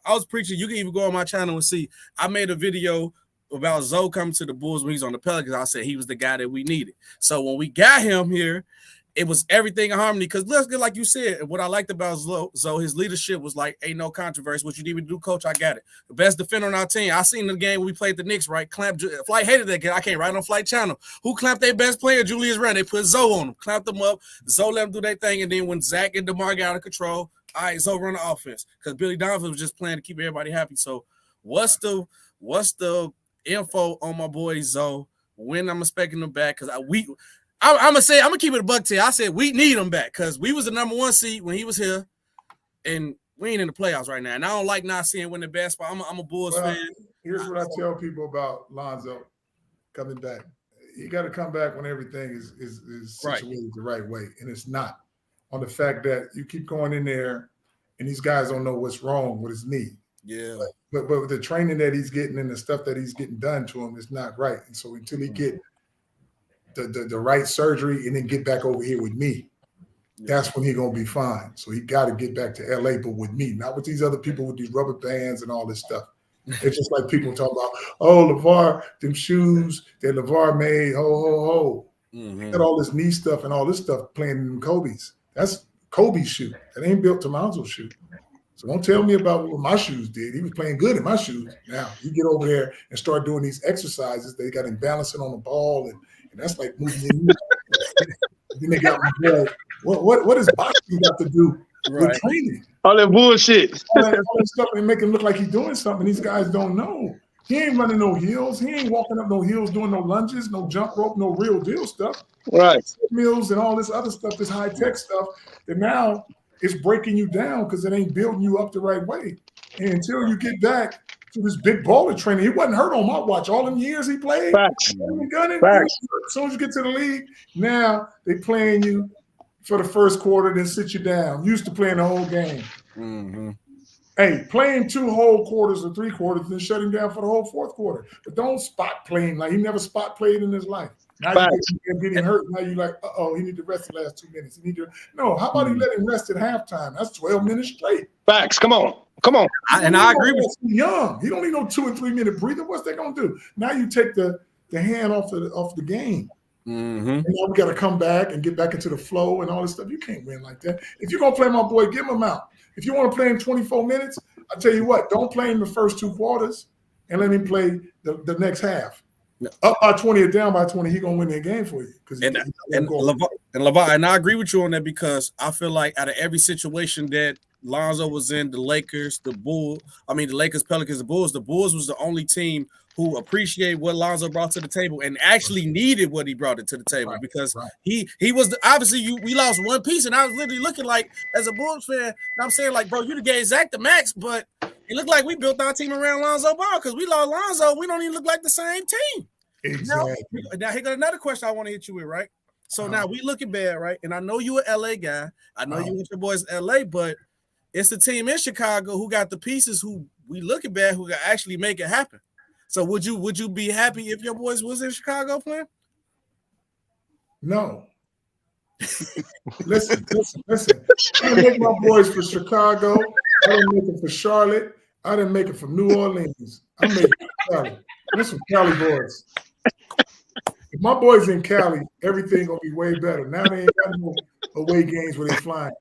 I was preaching, you can even go on my channel and see. I made a video about Zoe coming to the Bulls when he's on the Pelicans. I said he was the guy that we needed. So when we got him here, it was everything in harmony. Because let's get like you said, what I liked about Zoe, his leadership was like, ain't no controversy. What you need me to do, coach, I got it. The best defender on our team. I seen the game when we played the Knicks, right? Flight hated that game. I can't write on Flight Channel. Who clamped their best player? Julius Randle. They put Zoe on him, clamped them up. Zoe let them do their thing. And then when Zach and DeMar got out of control, all right, Zoe run the offense. Because Billy Donovan was just playing to keep everybody happy. So what's the info on my boy Zoe? When I'm expecting them back? Because I'm gonna keep it a buck to you. I said we need him back because we was the #1 seed when he was here, and we ain't in the playoffs right now. And I don't like not seeing winning basketball. I'm a Bulls fan. Here's what I tell people about Lonzo coming back. You got to come back when everything is situated the right way, and it's not. On the fact that you keep going in there, and these guys don't know what's wrong with his knee. Yeah. But with the training that he's getting and the stuff that he's getting done to him is not right. And so until he get the right surgery and then get back over here with me, that's when he's gonna be fine. So he got to get back to LA, but with me, not with these other people with these rubber bands and all this stuff. It's just like people talk about, oh, LaVar, them shoes that LaVar made, ho. Got all this knee stuff and all this stuff playing in Kobe's. That's Kobe's shoe. That ain't built to Lonzo's shoe. So don't tell me about what my shoes did. He was playing good in my shoes. Now you get over there and start doing these exercises. They got him balancing on the ball, and that's like moving your knee. Then they got me, what does boxing got to do with training? All that bullshit. all that stuff and make him look like he's doing something. These guys don't know. He ain't running no hills. He ain't walking up no hills, doing no lunges, no jump rope, no real deal stuff. Right. Mills and all this other stuff, this high tech stuff. And now it's breaking you down because it ain't building you up the right way. And until you get back to this big baller training, he wasn't hurt on my watch. All them years he played. Facts. As soon as you get to the league, now they playing you for the first quarter, then sit you down. Used to playing the whole game. Mm-hmm. Hey, playing 2 whole quarters or 3 quarters, then shut him down for the whole 4th quarter. But don't spot playing like he never spot played in his life. Now you're getting hurt. Now you're like, he need to rest the last 2 minutes. No, how about he let him rest at halftime? That's 12 minutes straight. Facts. Come on. I agree with you. Young. He don't need no 2 and 3 minute breather. What's they gonna do? Now you take the hand off the game. Mm-hmm. And now we got to come back and get back into the flow and all this stuff. You can't win like that. If you're gonna play my boy, give him out. If you want to play him 24 minutes, I tell you what, don't play him the first 2 quarters and let him play the next half. No. Up by 20 or down by 20, he's gonna win that game for you. And LaVar, and I agree with you on that because I feel like out of every situation that Lonzo was in, the Lakers, the Lakers, Pelicans, the Bulls was the only team who appreciate what Lonzo brought to the table and actually needed what he brought it to the table because he was obviously we lost one piece, and I was literally looking like as a Bulls fan, and I'm saying like, bro, you gave Zach the max, but it looked like we built our team around Lonzo Ball because we lost Lonzo. We don't even look like the same team. Exactly. Now here got another question I want to hit you with, right? So now we looking bad, right? And I know you an LA guy. I know you with your boys in LA, but it's the team in Chicago who got the pieces who we looking bad who can actually make it happen. So would you be happy if your boys was in Chicago playing? No. listen. I didn't make my boys for Chicago. I didn't make it for Charlotte. I didn't make it for New Orleans. I made it for Cali. There's some Cali boys. If my boys in Cali, everything gonna be way better. Now they ain't got no away games where they flying.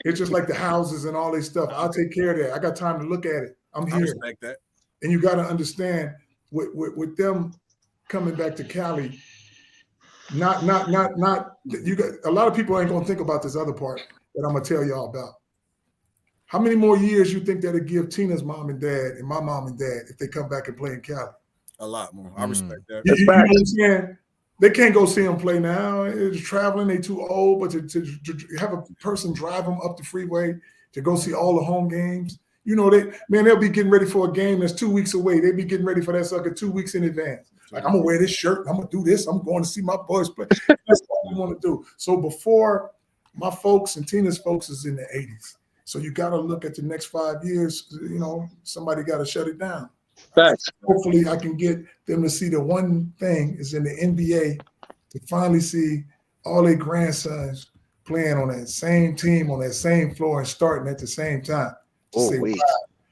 It's just like the houses and all this stuff. I'll take care of that. I got time to look at it. I'm here. I respect that. And you got to understand with them coming back to Cali, not you got a lot of people ain't gonna think about this other part that I'm gonna tell y'all about. How many more years you think that'll give Tina's mom and dad and my mom and dad if they come back and play in Cali? A lot more. I respect that. You know what I'm saying? They can't go see them play now. It's traveling, they too old, but to have a person drive them up the freeway to go see all the home games, you know, they'll be getting ready for a game that's 2 weeks away. They be getting ready for that sucker 2 weeks in advance. Like, I'm gonna wear this shirt, I'm gonna do this, I'm going to see my boys play. That's what we want to do. So before my folks and Tina's folks is in the 80s. So you got to look at the next 5 years, you know, somebody got to shut it down. Thanks. Hopefully I can get them to see the one thing is in the NBA to finally see all their grandsons playing on that same team, on that same floor and starting at the same time. Wait.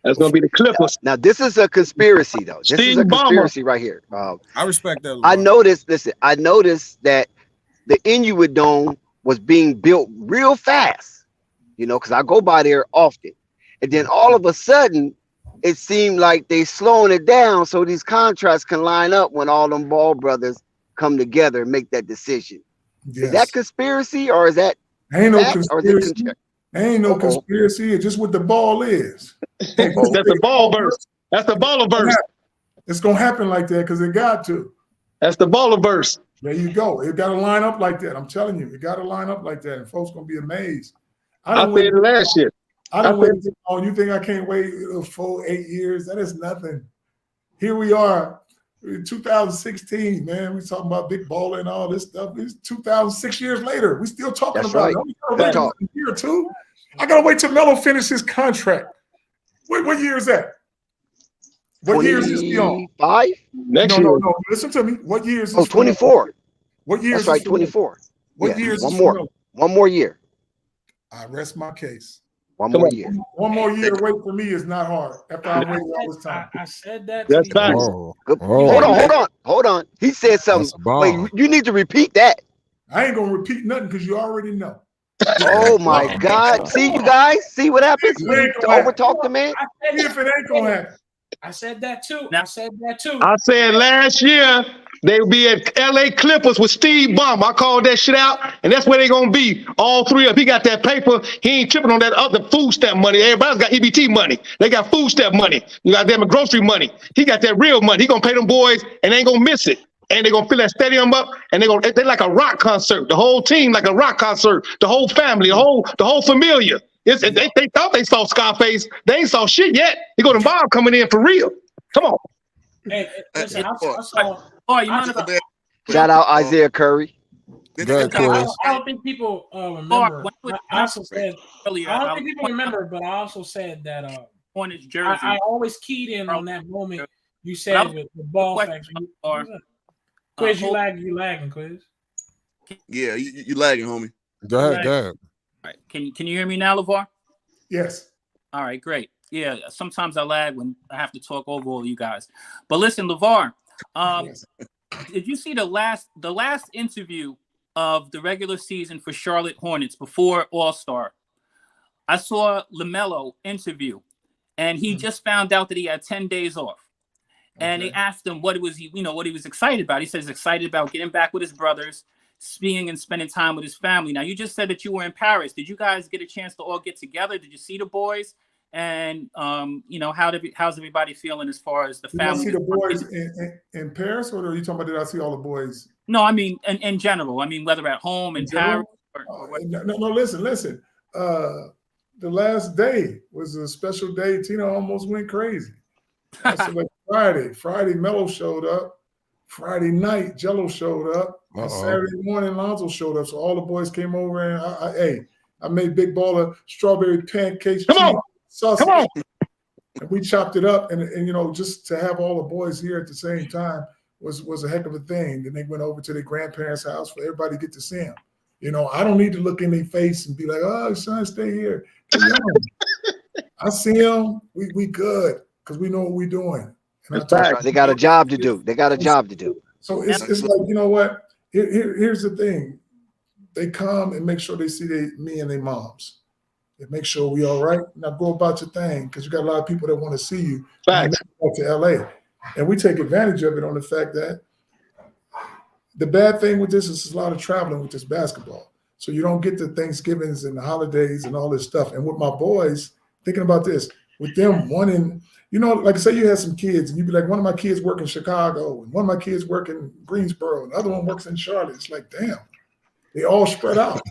That's going to be the Clippers. Now, this is a conspiracy, though. This is a conspiracy right here. I respect that. I noticed that the Inuit Dome was being built real fast, you know, because I go by there often. And then all of a sudden, it seemed like they slowing it down so these contracts can line up when all them Ball brothers come together and make that decision. Yes. Is that conspiracy or is that ain't no conspiracy? Ain't no conspiracy. It's just what the ball is. That's the ball verse. That's the baller verse. It's gonna happen like that because it got to. That's the baller verse. There you go. It got to line up like that. I'm telling you, it got to line up like that, and folks gonna be amazed. I said it last year. I don't wait. Oh, you think I can't wait 4, 8 years? That is nothing. Here we are, in 2016, man. We talking about big baller and all this stuff. It's 2006 years later. We still talking about it. We gotta wait a year or two. I gotta wait till Melo finishes his contract. What year is that? What year is this he on? 5? Next year. No. Listen to me. What year is this? 24. What year? That's right, 24. What year is one more? One more year. I rest my case. One more year. One more year to wait for me is not hard. After I waited all this time. I said that. That's fine. Hold on. He said something. Wait, you need to repeat that. I ain't gonna repeat nothing because you already know. Oh my God! See, you guys, see what happens when you overtalk the man. If it ain't gonna happen. I said that too. I said last year they would be at LA Clippers with Steve Ballmer. I called that shit out, and that's where they're gonna be. All three of them. He got that paper. He ain't tripping on that other food stamp money. Everybody's got EBT money. They got food stamp money. You got them grocery money. He got that real money. He gonna pay them boys, and they ain't gonna miss it. And they're gonna fill that stadium up, and they're like a rock concert. The whole team like a rock concert. The whole family, the whole familia. They thought they saw Scarface. They ain't saw shit yet. You go to Bob coming in for real. Come on. Hey, listen, I saw. Shout out Isaiah Curry. I don't think people remember. I also said earlier. I don't think people remember, but I also said that on his jersey. I always keyed in on that moment. You said with the ball factory. Quiz, you lagging, Quiz. Yeah, you lagging, homie. Go ahead. All right. Can you hear me now, LaVar? Yes. All right, great. Yeah, sometimes I lag when I have to talk over all of you guys. But listen, LaVar, did you see the last interview of the regular season for Charlotte Hornets before All-Star? I saw LaMelo interview, and he just found out that he had 10 days off. And they asked him what he was excited about. He says excited about getting back with his brothers, skiing and spending time with his family. Now, you just said that you were in Paris. Did you guys get a chance to all get together? Did you see the boys? And how's everybody feeling as far as the family? Did I see the boys in Paris, or are you talking about did I see all the boys? No, I mean in general. I mean whether at home in Paris. No. Listen. The last day was a special day. Tina almost went crazy. So like Friday, Melo showed up. Friday night, Jello showed up. And Saturday morning, Lonzo showed up. So all the boys came over, and I made Big Baller strawberry pancakes. Sausage. Come on. And we chopped it up, and just to have all the boys here at the same time was a heck of a thing. Then they went over to their grandparents' house for everybody to get to see them. I don't need to look in their face and be like, "Oh, son, stay here." I see them. We good because we know what we're doing. And they got a job to do. So it's like, you know what? Here's the thing. They come and make sure they see me and their moms. They make sure we all right. Now go about your thing, because you got a lot of people that want to see you. Back to LA. And we take advantage of it on the fact that the bad thing with this is a lot of traveling with this basketball. So you don't get the Thanksgivings and the holidays and all this stuff. And with my boys, thinking about this, with them wanting, like I say, you had some kids and you'd be like, one of my kids work in Chicago and one of my kids work in Greensboro and the other one works in Charlotte. It's like, damn, they all spread out.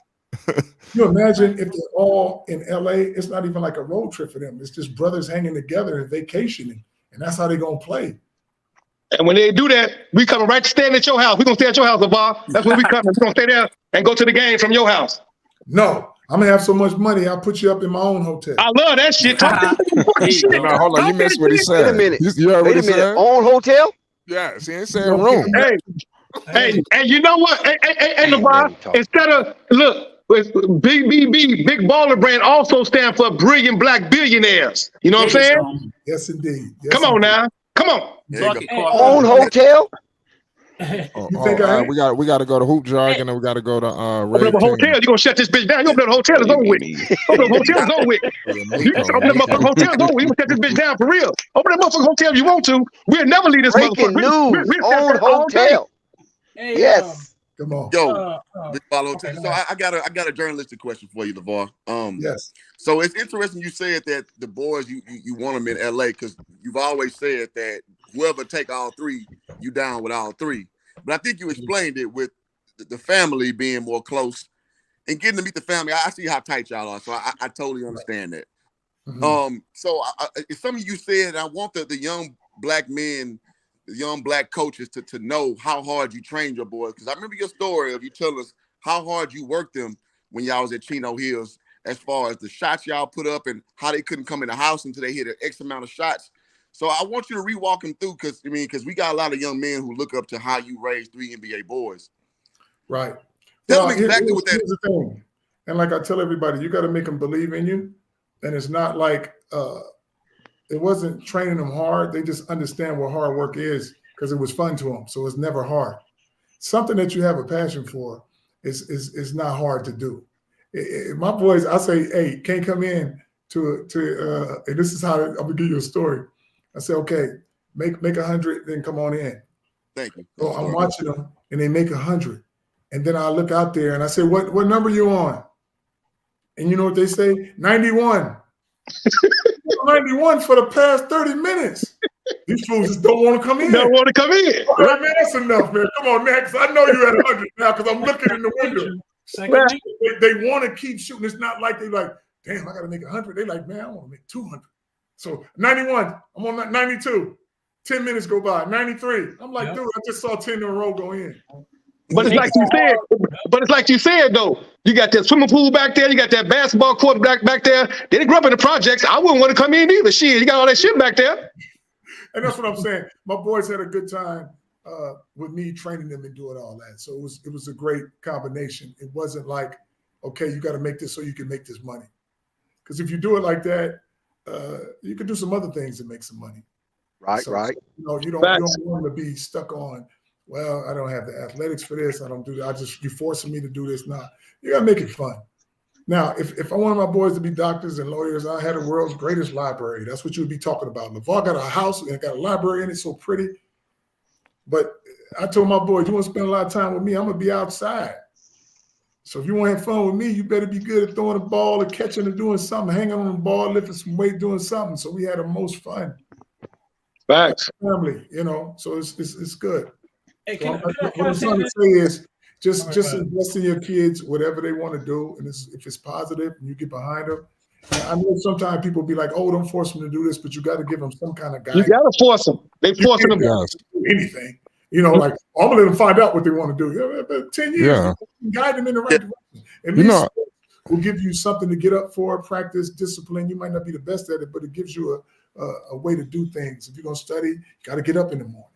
You imagine if they're all in LA, it's not even like a road trip for them. It's just brothers hanging together and vacationing. And that's how they're going to play. And when they do that, we coming right to stand at your house. We're going to stay at your house, LaVar. That's when we coming. We're going to stay there and go to the game from your house. No, I'm going to have so much money, I'll put you up in my own hotel. I love that shit. No, hold on. You missed what he said. Wait a minute. You heard what he said? Own hotel? Yes, he ain't saying room. Hey, and you know what? Hey, LaVar, instead of, look, Big Baller brand also stand for Brilliant Black Billionaires. You know what I'm saying? Yes, indeed. Come on now. Come on. Own hotel? We got to go to Hoop Jargon and we got to go to Open up a hotel. You're going to shut this bitch down. You open up a hotel, it's over with. Open up a hotel, it's over with. You just open up a motherfucking hotel, it's over with. You can shut this bitch down for real. Open up a motherfucking hotel if you want to. We'll never leave this Breaking motherfucker. news. Own hotel. Yes. Come on. Yo, Big Baller Hotel. So I got a journalistic question for you, LaVar. Yes. So it's interesting you said that the boys you want them in LA, because you've always said that whoever take all three, you down with all three. But I think you explained it with the family being more close and getting to meet the family. I see how tight y'all are, so I totally understand that. Mm-hmm. So it's something you said. I want the young black men, the young black coaches to know how hard you train your boys, because I remember your story of you telling us how hard you worked them when y'all was at Chino Hills, as far as the shots y'all put up and how they couldn't come in the house until they hit an X amount of shots. So I want you to re-walk them through, because we got a lot of young men who look up to how you raised 3 NBA boys. Right. Tell them exactly what that is. The thing. And like I tell everybody, you got to make them believe in you. And it's not like it wasn't training them hard. They just understand what hard work is because it was fun to them. So it's never hard. Something that you have a passion for is not hard to do. My boys, I say, hey, can't come in to and this is how I'm gonna give you a story. I say, okay, make 100, then come on in. Thank you. So I'm watching them and they make 100. And then I look out there and I say, what number you on? And you know what they say? 91. 91 for the past 30 minutes. These fools just don't want to come in. Don't want to come in. All right, man, that's enough, man. Come on, man, because I know you're at 100 now because I'm looking in the window. They want to keep shooting. It's not like they like, damn, I got to make 100. They like, man, I want to make 200. So 91, I'm on 92. 10 minutes go by, 93. I'm like, dude, I just saw 10 in a row go in. But it's like you said, though. You got that swimming pool back there. You got that basketball court back there. They didn't grow up in the projects. I wouldn't want to come in either. Shit, you got all that shit back there. And that's what I'm saying. My boys had a good time. with me training them and doing all that. So it was a great combination. It wasn't like, okay, you got to make this so you can make this money. Because if you do it like that, you can do some other things and make some money. Right, So, right. you don't want to be stuck on, well, I don't have the athletics for this. I don't do that. You're forcing me to do this. Nah, you got to make it fun. Now, if I wanted my boys to be doctors and lawyers, I had the world's greatest library. That's what you would be talking about. LaVar got a house and got a library in it, so pretty. But I told my boys, you want to spend a lot of time with me, I'm going to be outside. So if you want to have fun with me, you better be good at throwing the ball or catching or doing something, hanging on the ball, lifting some weight, doing something. So we had the most fun. Facts. Family, so it's good. Hey, So what I'm trying to say is just invest in your kids, whatever they want to do. And if it's positive and you get behind them. I know sometimes people be like, oh, don't force them to do this, but you got to give them some kind of guidance. You got to force them. They forcing them to do anything. Like, I'm going to let them find out what they want to do. But 10 years, guide them in the right direction. At least will give you something to get up for, practice, discipline. You might not be the best at it, but it gives you a way to do things. If you're going to study, you got to get up in the morning.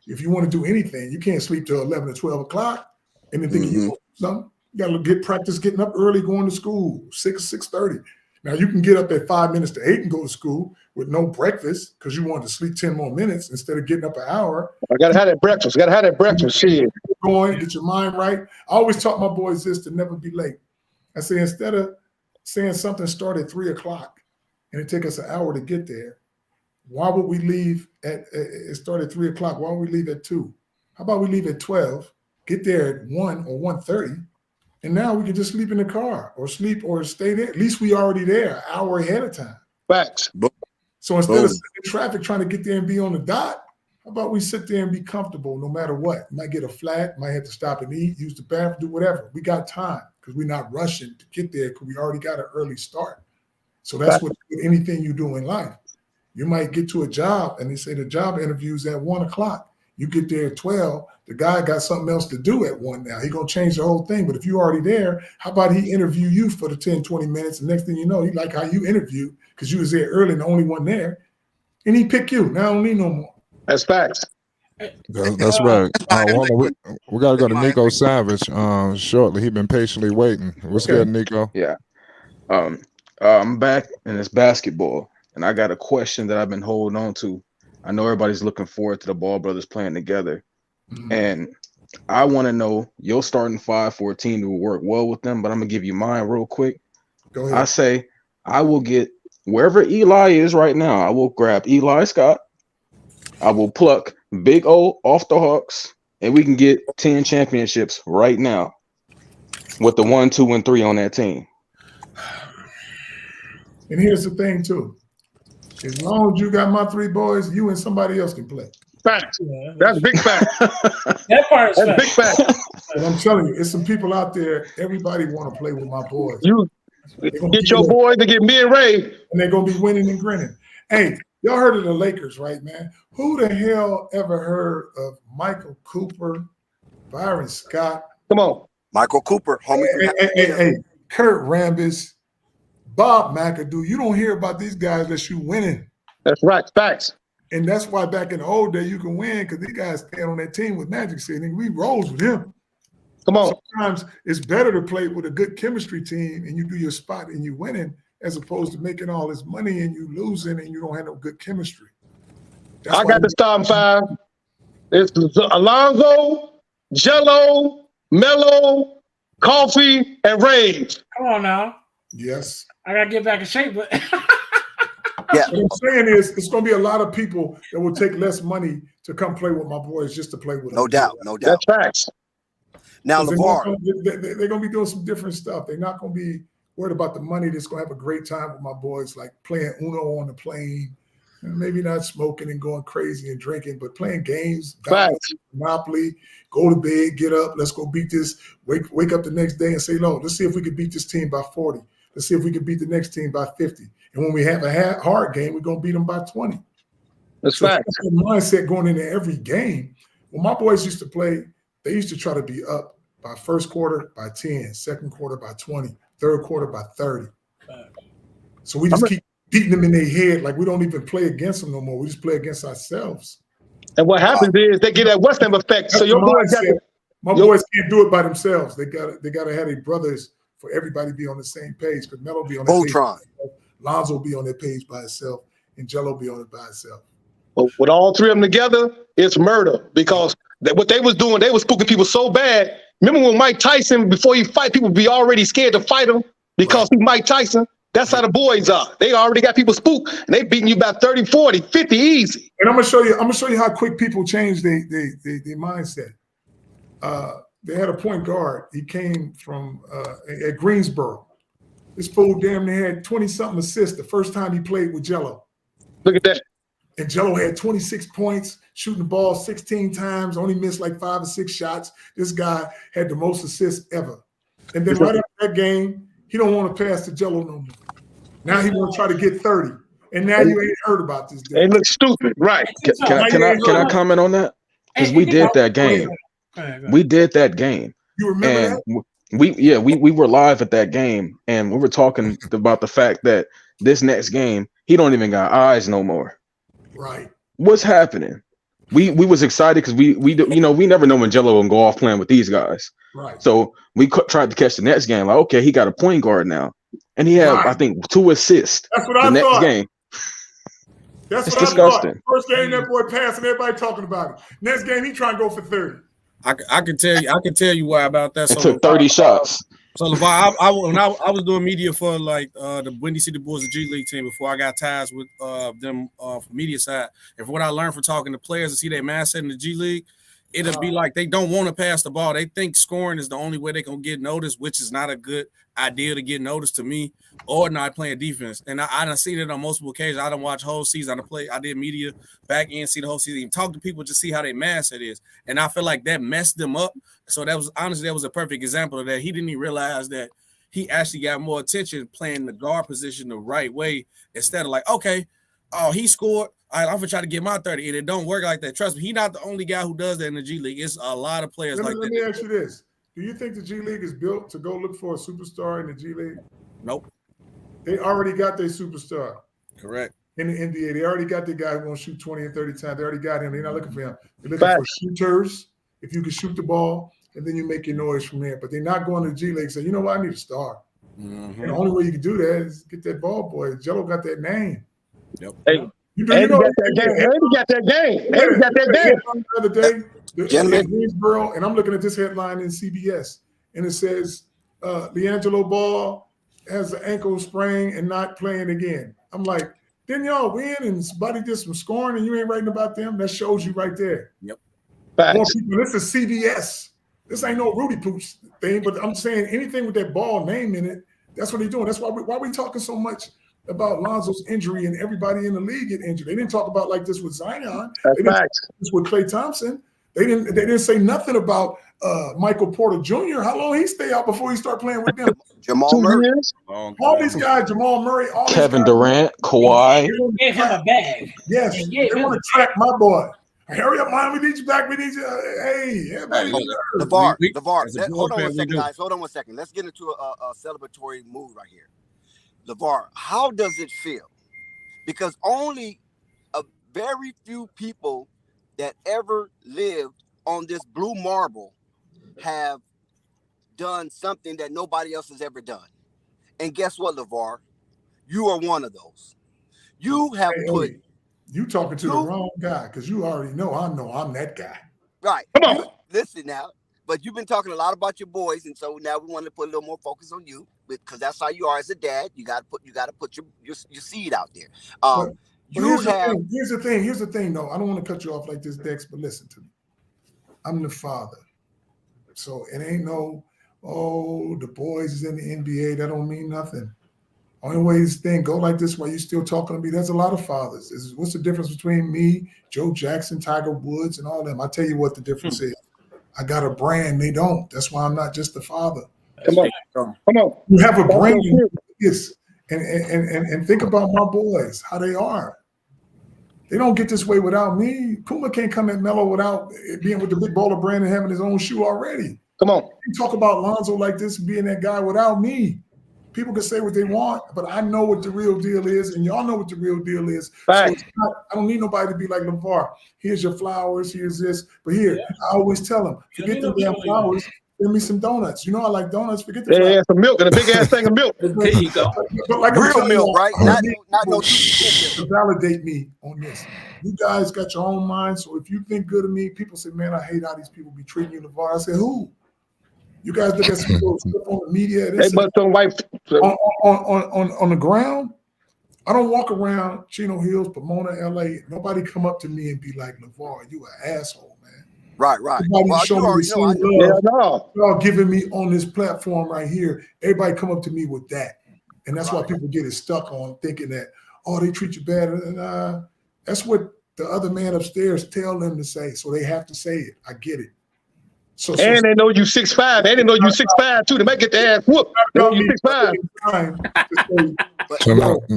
If you want to do anything, you can't sleep till 11 or 12 o'clock and then think you do something. You got to get practice getting up early, going to school, 6:30. Now, you can get up at 5 minutes to 8 and go to school with no breakfast because you wanted to sleep 10 more minutes instead of getting up an hour. I got to have that breakfast. Got to have that breakfast. Shit. Going, get your mind right. I always taught my boys this, to never be late. I say, instead of saying something start at 3 o'clock and it take us an hour to get there, why would we leave it started at 3 o'clock? Why would we leave at 2? How about we leave at 12, get there at 1 or 1:30, and now we can just sleep in the car or sleep or stay there. At least we already there an hour ahead of time. Facts. So instead of sitting in traffic trying to get there and be on the dot, how about we sit there and be comfortable no matter what? Might get a flat, might have to stop and eat, use the bathroom, do whatever. We got time because we're not rushing to get there because we already got an early start. So that's what anything you do in life. You might get to a job and they say the job interview's at 1 o'clock. You get there at 12, the guy got something else to do at 1 now. He's going to change the whole thing. But if you're already there, how about he interview you for the 10, 20 minutes? And next thing you know, he like how you interviewed because you was there early and the only one there. And he pick you. Now I don't need no more. That's facts. That's right. We got to go to Nico Savage shortly. He's been patiently waiting. What's good, Nico? Yeah. I'm back and it's basketball. And I got a question that I've been holding on to. I know everybody's looking forward to the Ball brothers playing together. And I want to know your starting 5 for a team that will work well with them, but I'm going to give you mine real quick. Go ahead. I say I will get wherever Eli is right now. I will grab Eli Scott. I will pluck Big O off the Hawks, and we can get 10 championships right now with the 1, 2, and 3 on that team. And here's the thing, too. As long as you got my 3 boys, you and somebody else can play. Fact. That's big fact. That part's That's big fact. And I'm telling you, it's some people out there, everybody want to play with my boys. You get your boys to get me and Ray. And they're going to be winning and grinning. Hey, y'all heard of the Lakers, right, man? Who the hell ever heard of Michael Cooper, Byron Scott? Come on. Michael Cooper, homie. Hey, Kurt Rambis, Bob McAdoo. You don't hear about these guys unless you winning. That's right. Facts. And that's why back in the old day you can win because these guys stand on that team with Magic saying we rolls with him. Come on. Sometimes it's better to play with a good chemistry team and you do your spot and you winning as opposed to making all this money and you losing and you don't have no good chemistry. That's I got the starting 5. It's Alonzo, Jello, Mello, Coffee, and Rage. Come on now. Yes. I got to get back in shape, but Yeah. What I'm saying is it's going to be a lot of people that will take less money to come play with my boys just to play with them. No doubt. No doubt. That's facts. Now, LaVar. They're going to be doing some different stuff. They're not going to be worried about the money. They're going to have a great time with my boys, like playing Uno on the plane, and maybe not smoking and going crazy and drinking, but playing games, Monopoly, go to bed, get up, let's go beat this, wake up the next day and say, no, let's see if we can beat this team by 40. Let's see if we can beat the next team by 50. And when we have a hard game, we're going to beat them by 20. That's so fact. That's the mindset going into every game. When my boys used to play, they used to try to be up by first quarter by 10, second quarter by 20, third quarter by 30. So we just keep beating them in their head like we don't even play against them no more. We just play against ourselves. And what happens is they get that West Ham effect. So your boys got to, boys can't do it by themselves. They got to have their brothers for everybody to be on the same page. Because Melo be on that page by himself, Lonzo be on that page by himself, and Jello be on it by himself. But with all three of them together, it's murder because what they was doing, they was spooking people so bad. Remember when Mike Tyson, before he fight, people be already scared to fight him because he's Mike Tyson? That's how the boys are. They already got people spooked, and they beating you by 30, 40, 50 easy. And I'm gonna show you how quick people change their mindset. They had a point guard. He came from at Greensboro. This fool damn near had 20-something assists the first time he played with Jello. Look at that. And Jello had 26 points, shooting the ball 16 times, only missed like 5 or 6 shots. This guy had the most assists ever. And then right after that game, he don't want to pass to Jello no more. Now he want to try to get 30. And now you ain't heard about this dude. They look stupid, right? Can I comment on that? Because we did that game. We did that game. You remember that? We were live at that game, and we were talking about the fact that this next game, he don't even got eyes no more. Right. What's happening? We was excited because we never know when Jello will go off playing with these guys. Right. So we tried to catch the next game. Like, okay, he got a point guard now, and he had I think 2 assists. That's what I next thought. Game. That's it's what disgusting. I thought. First game that boy passing, everybody talking about it. Next game he trying to go for 30. I can tell you why about that. It took 30 shots. So LaVar, when I was doing media for like the Windy City Bulls, the G League team, before I got ties with them from media side, and from what I learned from talking to players to see their mindset in the G League, it'll be like they don't want to pass the ball. They think scoring is the only way they can get noticed, which is not a good idea to get noticed to me, or not playing defense. And I done seen it on multiple occasions. I done watch whole season. I did media back in, see the whole season, talk to people to see how their mindset is. And I feel like that messed them up. So that was a perfect example of that. He didn't even realize that he actually got more attention playing the guard position the right way instead of like, okay, oh, he scored. All right, I'm gonna try to get my 30. And it don't work like that. Trust me, he's not the only guy who does that in the G League. It's a lot of players like that. Let me ask you this. Do you think the G League is built to go look for a superstar in the G League? Nope. They already got their superstar. Correct. In the NBA, they already got the guy who wants to shoot 20 and 30 times. They already got him. They're not looking for him. They're looking for shooters. If you can shoot the ball, and then you make your noise from there. But they're not going to the G League and say, you know what, I need a star. And the only way you can do that is get that ball boy. Jello got that name. Yep. Hey, you got that game. The other day, in Greensboro, and I'm looking at this headline in CBS, and it says, LiAngelo Ball has an ankle sprain and not playing again. I'm like, didn't y'all win and somebody did some scoring and you ain't writing about them? That shows you right there. Yep. More people, this is CBS. This ain't no Rudy Pooch thing, but I'm saying anything with that Ball name in it, that's what they're doing. That's why we talking so much about Lonzo's injury and everybody in the league get injured. They didn't talk about like this with Zion. They didn't talk about this with Klay Thompson. They didn't say nothing about Michael Porter Jr. How long he stay out before he start playing with them? Jamal Murray. All these guys, Jamal Murray, all Kevin Durant, Kawhi. Gave him a bag. Yes, they want to track my boy. Hurry up, man. We need you back. We need you. Hey, everybody. LaVar. Hold on one second, guys. Hold on one second. Let's get into a celebratory mood right here. LaVar, how does it feel? Because only a very few people that ever lived on this blue marble have done something that nobody else has ever done. And guess what, LaVar? You are one of those. You have put. You talking to the wrong guy because you already know I'm that guy. Right. Come on. Listen now. But you've been talking a lot about your boys, and so now we want to put a little more focus on you because that's how you are as a dad. You got to put your seed out there. Here's the thing, though. I don't want to cut you off like this, Dex, but listen to me. I'm the father, so it ain't the boys is in the NBA. That don't mean nothing. Only way this thing go like this while you still talking to me, there's a lot of fathers. What's the difference between me, Joe Jackson, Tiger Woods, and all them? I'll tell you what the difference is. I got a brand, they don't. That's why I'm not just the father. Come on. You have a brand, yes. And think about my boys, how they are. They don't get this way without me. Puma can't come at Melo without being with the big baller brand and having his own shoe already. Come on. You talk about Lonzo like this being that guy without me. People can say what they want, but I know what the real deal is, and y'all know what the real deal is. Right. So it's not, I don't need nobody to be like LaVar. Here's your flowers. Here's this. But here, I always tell them, forget the damn flowers. Give me some donuts. You know I like donuts. Forget the flowers. Yeah, some milk and a big ass thing of milk. There you go. But like I'm Real telling milk, you, right? I Not need no people to validate me on this. You guys got your own mind, so if you think good of me, people say, man, I hate how these people be treating you, LaVar. I say, who? You guys look at some stuff on the media. They but some white on the ground. I don't walk around Chino Hills, Pomona, LA. Nobody come up to me and be like, LaVar, you an asshole, man. Right. Everybody Well, show you me the already same know. love y'all giving me on this platform right here. Everybody come up to me with that. And that's why people get it stuck on thinking that, oh, they treat you bad. And that's what the other man upstairs tell them to say. So they have to say it. I get it. So and they know you 6'5", and they know you 6'5" too. They might get their ass whooped. They know you 6'5".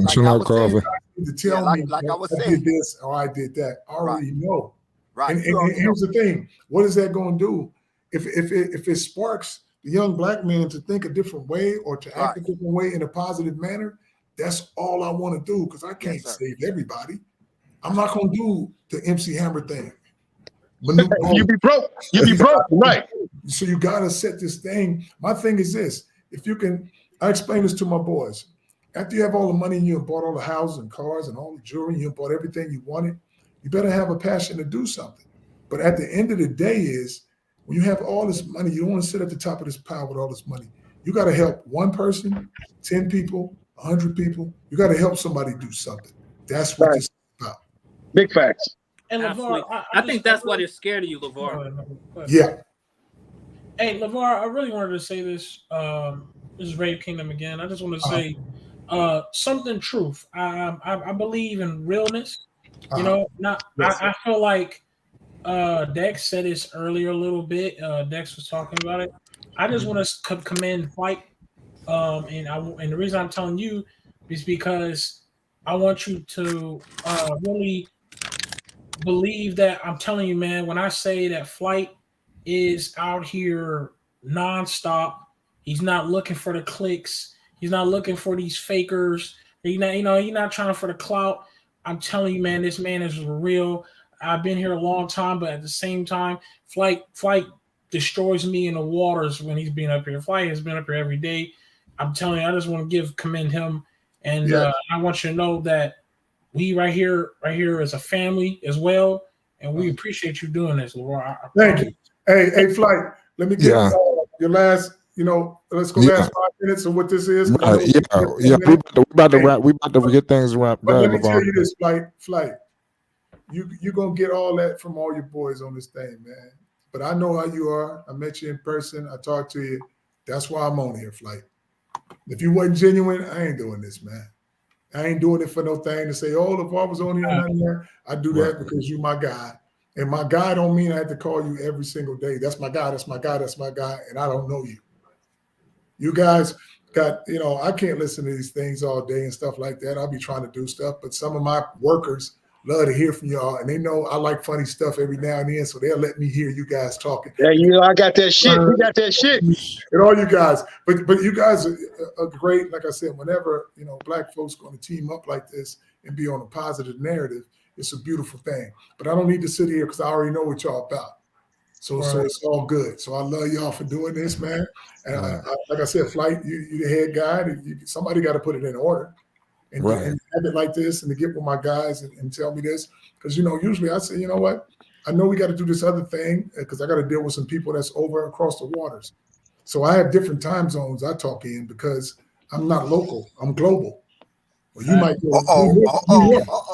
Chill out, Carver. To tell me like I was I saying, did this or I did that. I already know. Right. And here's the thing: what is that going to do? If it sparks the young black man to think a different way or to act a different way in a positive manner, that's all I want to do because I can't save everybody. I'm not going to do the MC Hammer thing. You be broke. You be broke, right? So you got to set this thing. My thing is this: if you can, I explain this to my boys. After you have all the money and you have bought all the houses and cars and all the jewelry, and you have bought everything you wanted, you better have a passion to do something. But at the end of the day is, when you have all this money, you don't want to sit at the top of this pile with all this money. You got to help one person, 10 people, 100 people. You got to help somebody do something. That's what this is about. Big facts. And LaVar, I think that's why they're scared of you, LaVar. Yeah. Hey, LaVar, I really wanted to say this. This is Rave Kingdom again. I just want to say something truth. I believe in realness. You know, I feel like Dex said this earlier a little bit. Dex was talking about it. I just want to commend Flight. And the reason I'm telling you is because I want you to really believe that I'm telling you, man, when I say that Flight is out here nonstop, he's not looking for the clicks. He's not looking for these fakers. He's not trying for the clout. I'm telling you, man, this man is real. I've been here a long time, but at the same time, Flight destroys me in the waters when he's been up here. Flight has been up here every day. I'm telling you, I just want to commend him. And I want you to know that we right here as a family as well. And we appreciate you doing this, LaVar. Thank you. Hey, Flight, let me get your last, let's go last 5 minutes of what this is. We about to get things wrapped up. Let me tell you this, Flight. You're going to get all that from all your boys on this thing, man. But I know how you are. I met you in person. I talked to you. That's why I'm on here, Flight. If you wasn't genuine, I ain't doing this, man. I ain't doing it for no thing to say, oh, LaVar was on here and not here. I do that because you my guy. And my guy don't mean I have to call you every single day. That's my guy, that's my guy, that's my guy, and I don't know you. You guys got, I can't listen to these things all day and stuff like that. I'll be trying to do stuff, but some of my workers love to hear from y'all, and they know I like funny stuff every now and then, so they'll let me hear you guys talking. Yeah, I got that shit. We got that shit. And all you guys, but you guys are great. Like I said, whenever black folks going to team up like this and be on a positive narrative, it's a beautiful thing. But I don't need to sit here because I already know what y'all about. So it's all good. So I love y'all for doing this, man. And like I said, Flight, you the head guy. Somebody got to put it in order. And have it like this and to get with my guys and tell me this. Because, usually I say, you know what? I know we got to do this other thing because I got to deal with some people that's over across the waters. So I have different time zones I talk in because I'm not local. I'm global. Well, you might go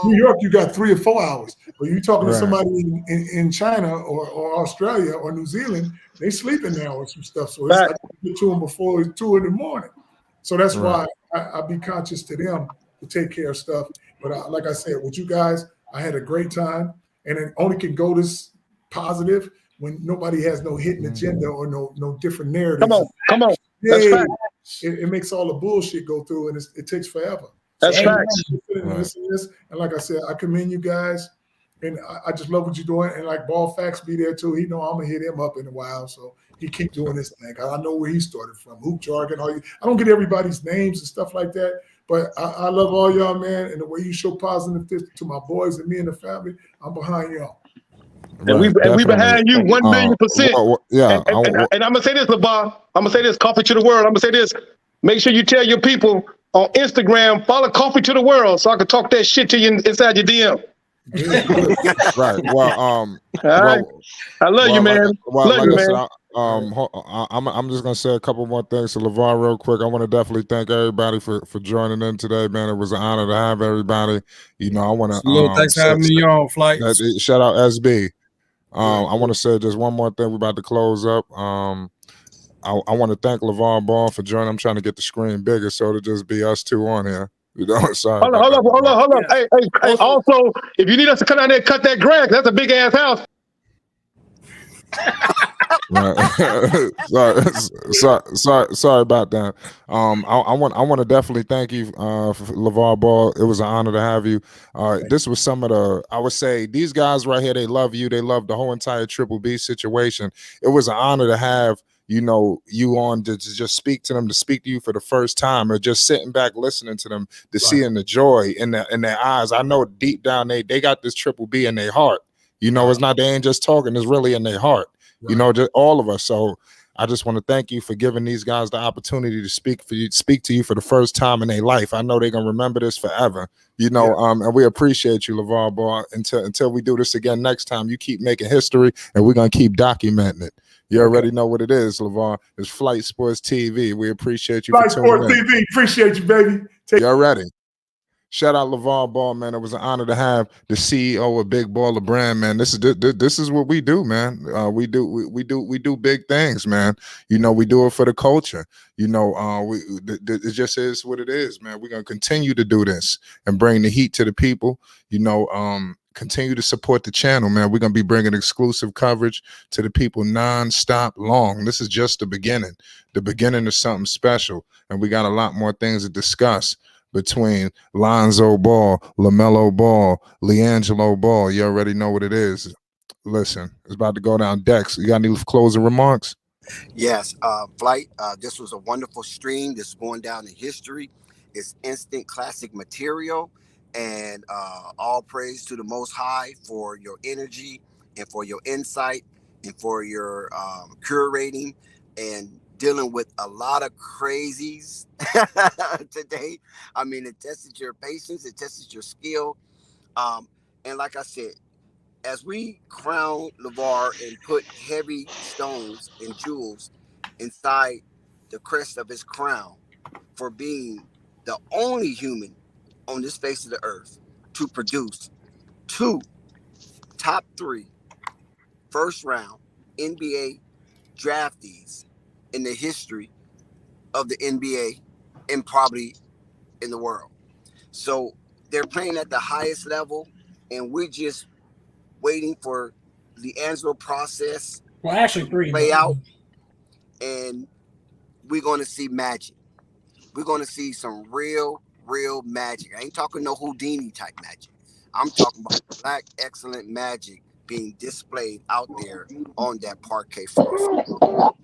New York, you got 3 or 4 hours. But you talking to somebody in China or Australia or New Zealand, they sleeping now or some stuff. So it's like get to them before 2 in the morning. So that's why I be conscious to them to take care of stuff. But like I said, with you guys, I had a great time. And it only can go this positive when nobody has no hidden agenda or no different narrative. Come on. That's right. It makes all the bullshit go through, and it takes forever. That's facts. And like I said, I commend you guys. And I just love what you're doing. And like Ball Facts be there too. He know I'm gonna hit him up in a while, so he keep doing this thing. I know where he started from. Hoop jargon, I don't get everybody's names and stuff like that, but I love all y'all, man. And the way you show positive to my boys and me and the family, I'm behind y'all. And we behind you 1,000,000%. Yeah. And I'm gonna say this, LaVar. I'm gonna say this, Coffee to the World. I'm gonna say this. Make sure you tell your people on Instagram, follow Coffee to the World, so I can talk that shit to you inside your DM. Right. Well, I love you, man. Love you, man. I'm just gonna say a couple more things to LaVar real quick. I want to definitely thank everybody for joining in today, man. It was an honor to have everybody. You know, I want to thanks for having me on, Flight. Shout out SB. I want to say just one more thing. We're about to close up. I want to thank LaVar Ball for joining. I'm trying to get the screen bigger so it'll just be us two on here. You know, sorry. Hold on. Hey, also, if you need us to come down there and cut that grass, that's a big ass house. sorry about that. I want to definitely thank you for LaVar Ball. It was an honor to have you. This was some of the, I would say, these guys right here, they love you. They love the whole entire Triple B situation. It was an honor to have you on to just speak to them, to speak to you for the first time, or just sitting back listening to them, to seeing the joy in their eyes. I know deep down they got this Triple B in their heart. It's not, they ain't just talking, it's really in their heart. Just all of us. So I just want to thank you for giving these guys the opportunity to speak to you for the first time in their life. I know they're gonna remember this forever. And we appreciate you, LaVar Ball. Until we do this again next time, you keep making history, and we're gonna keep documenting it. You already know what it is, LaVar. It's Flight Sports TV. We appreciate you. Flight Sports TV. Appreciate you, baby. You're ready. Shout out LaVar Ball, man. It was an honor to have the CEO of Big Baller Brand, man. This is what we do, man. We do big things, man. We do it for the culture. It just is what it is, man. We're gonna continue to do this and bring the heat to the people. Continue to support the channel, man. We're gonna be bringing exclusive coverage to the people non-stop long. This is just the beginning of something special, and we got a lot more things to discuss between Lonzo Ball, LaMelo Ball, LiAngelo Ball. You already know what it is. Listen, it's about to go down. Dex, you got any closing remarks? Yes, Flight, this was a wonderful stream. This is going down in history. It's instant classic material. And all praise to the Most High for your energy and for your insight and for your curating and dealing with a lot of crazies today. I mean, it tested your patience, it tested your skill. And like I said, as we crown LaVar and put heavy stones and jewels inside the crest of his crown for being the only human on this face of the earth to produce 2 top 3 first round NBA draftees in the history of the NBA and probably in the world. So they're playing at the highest level, and we're just waiting for the LiAngelo process to play out, and we're going to see magic. We're going to see some real magic. I ain't talking no Houdini type magic. I'm talking about black excellent magic being displayed out there on that parquet floor.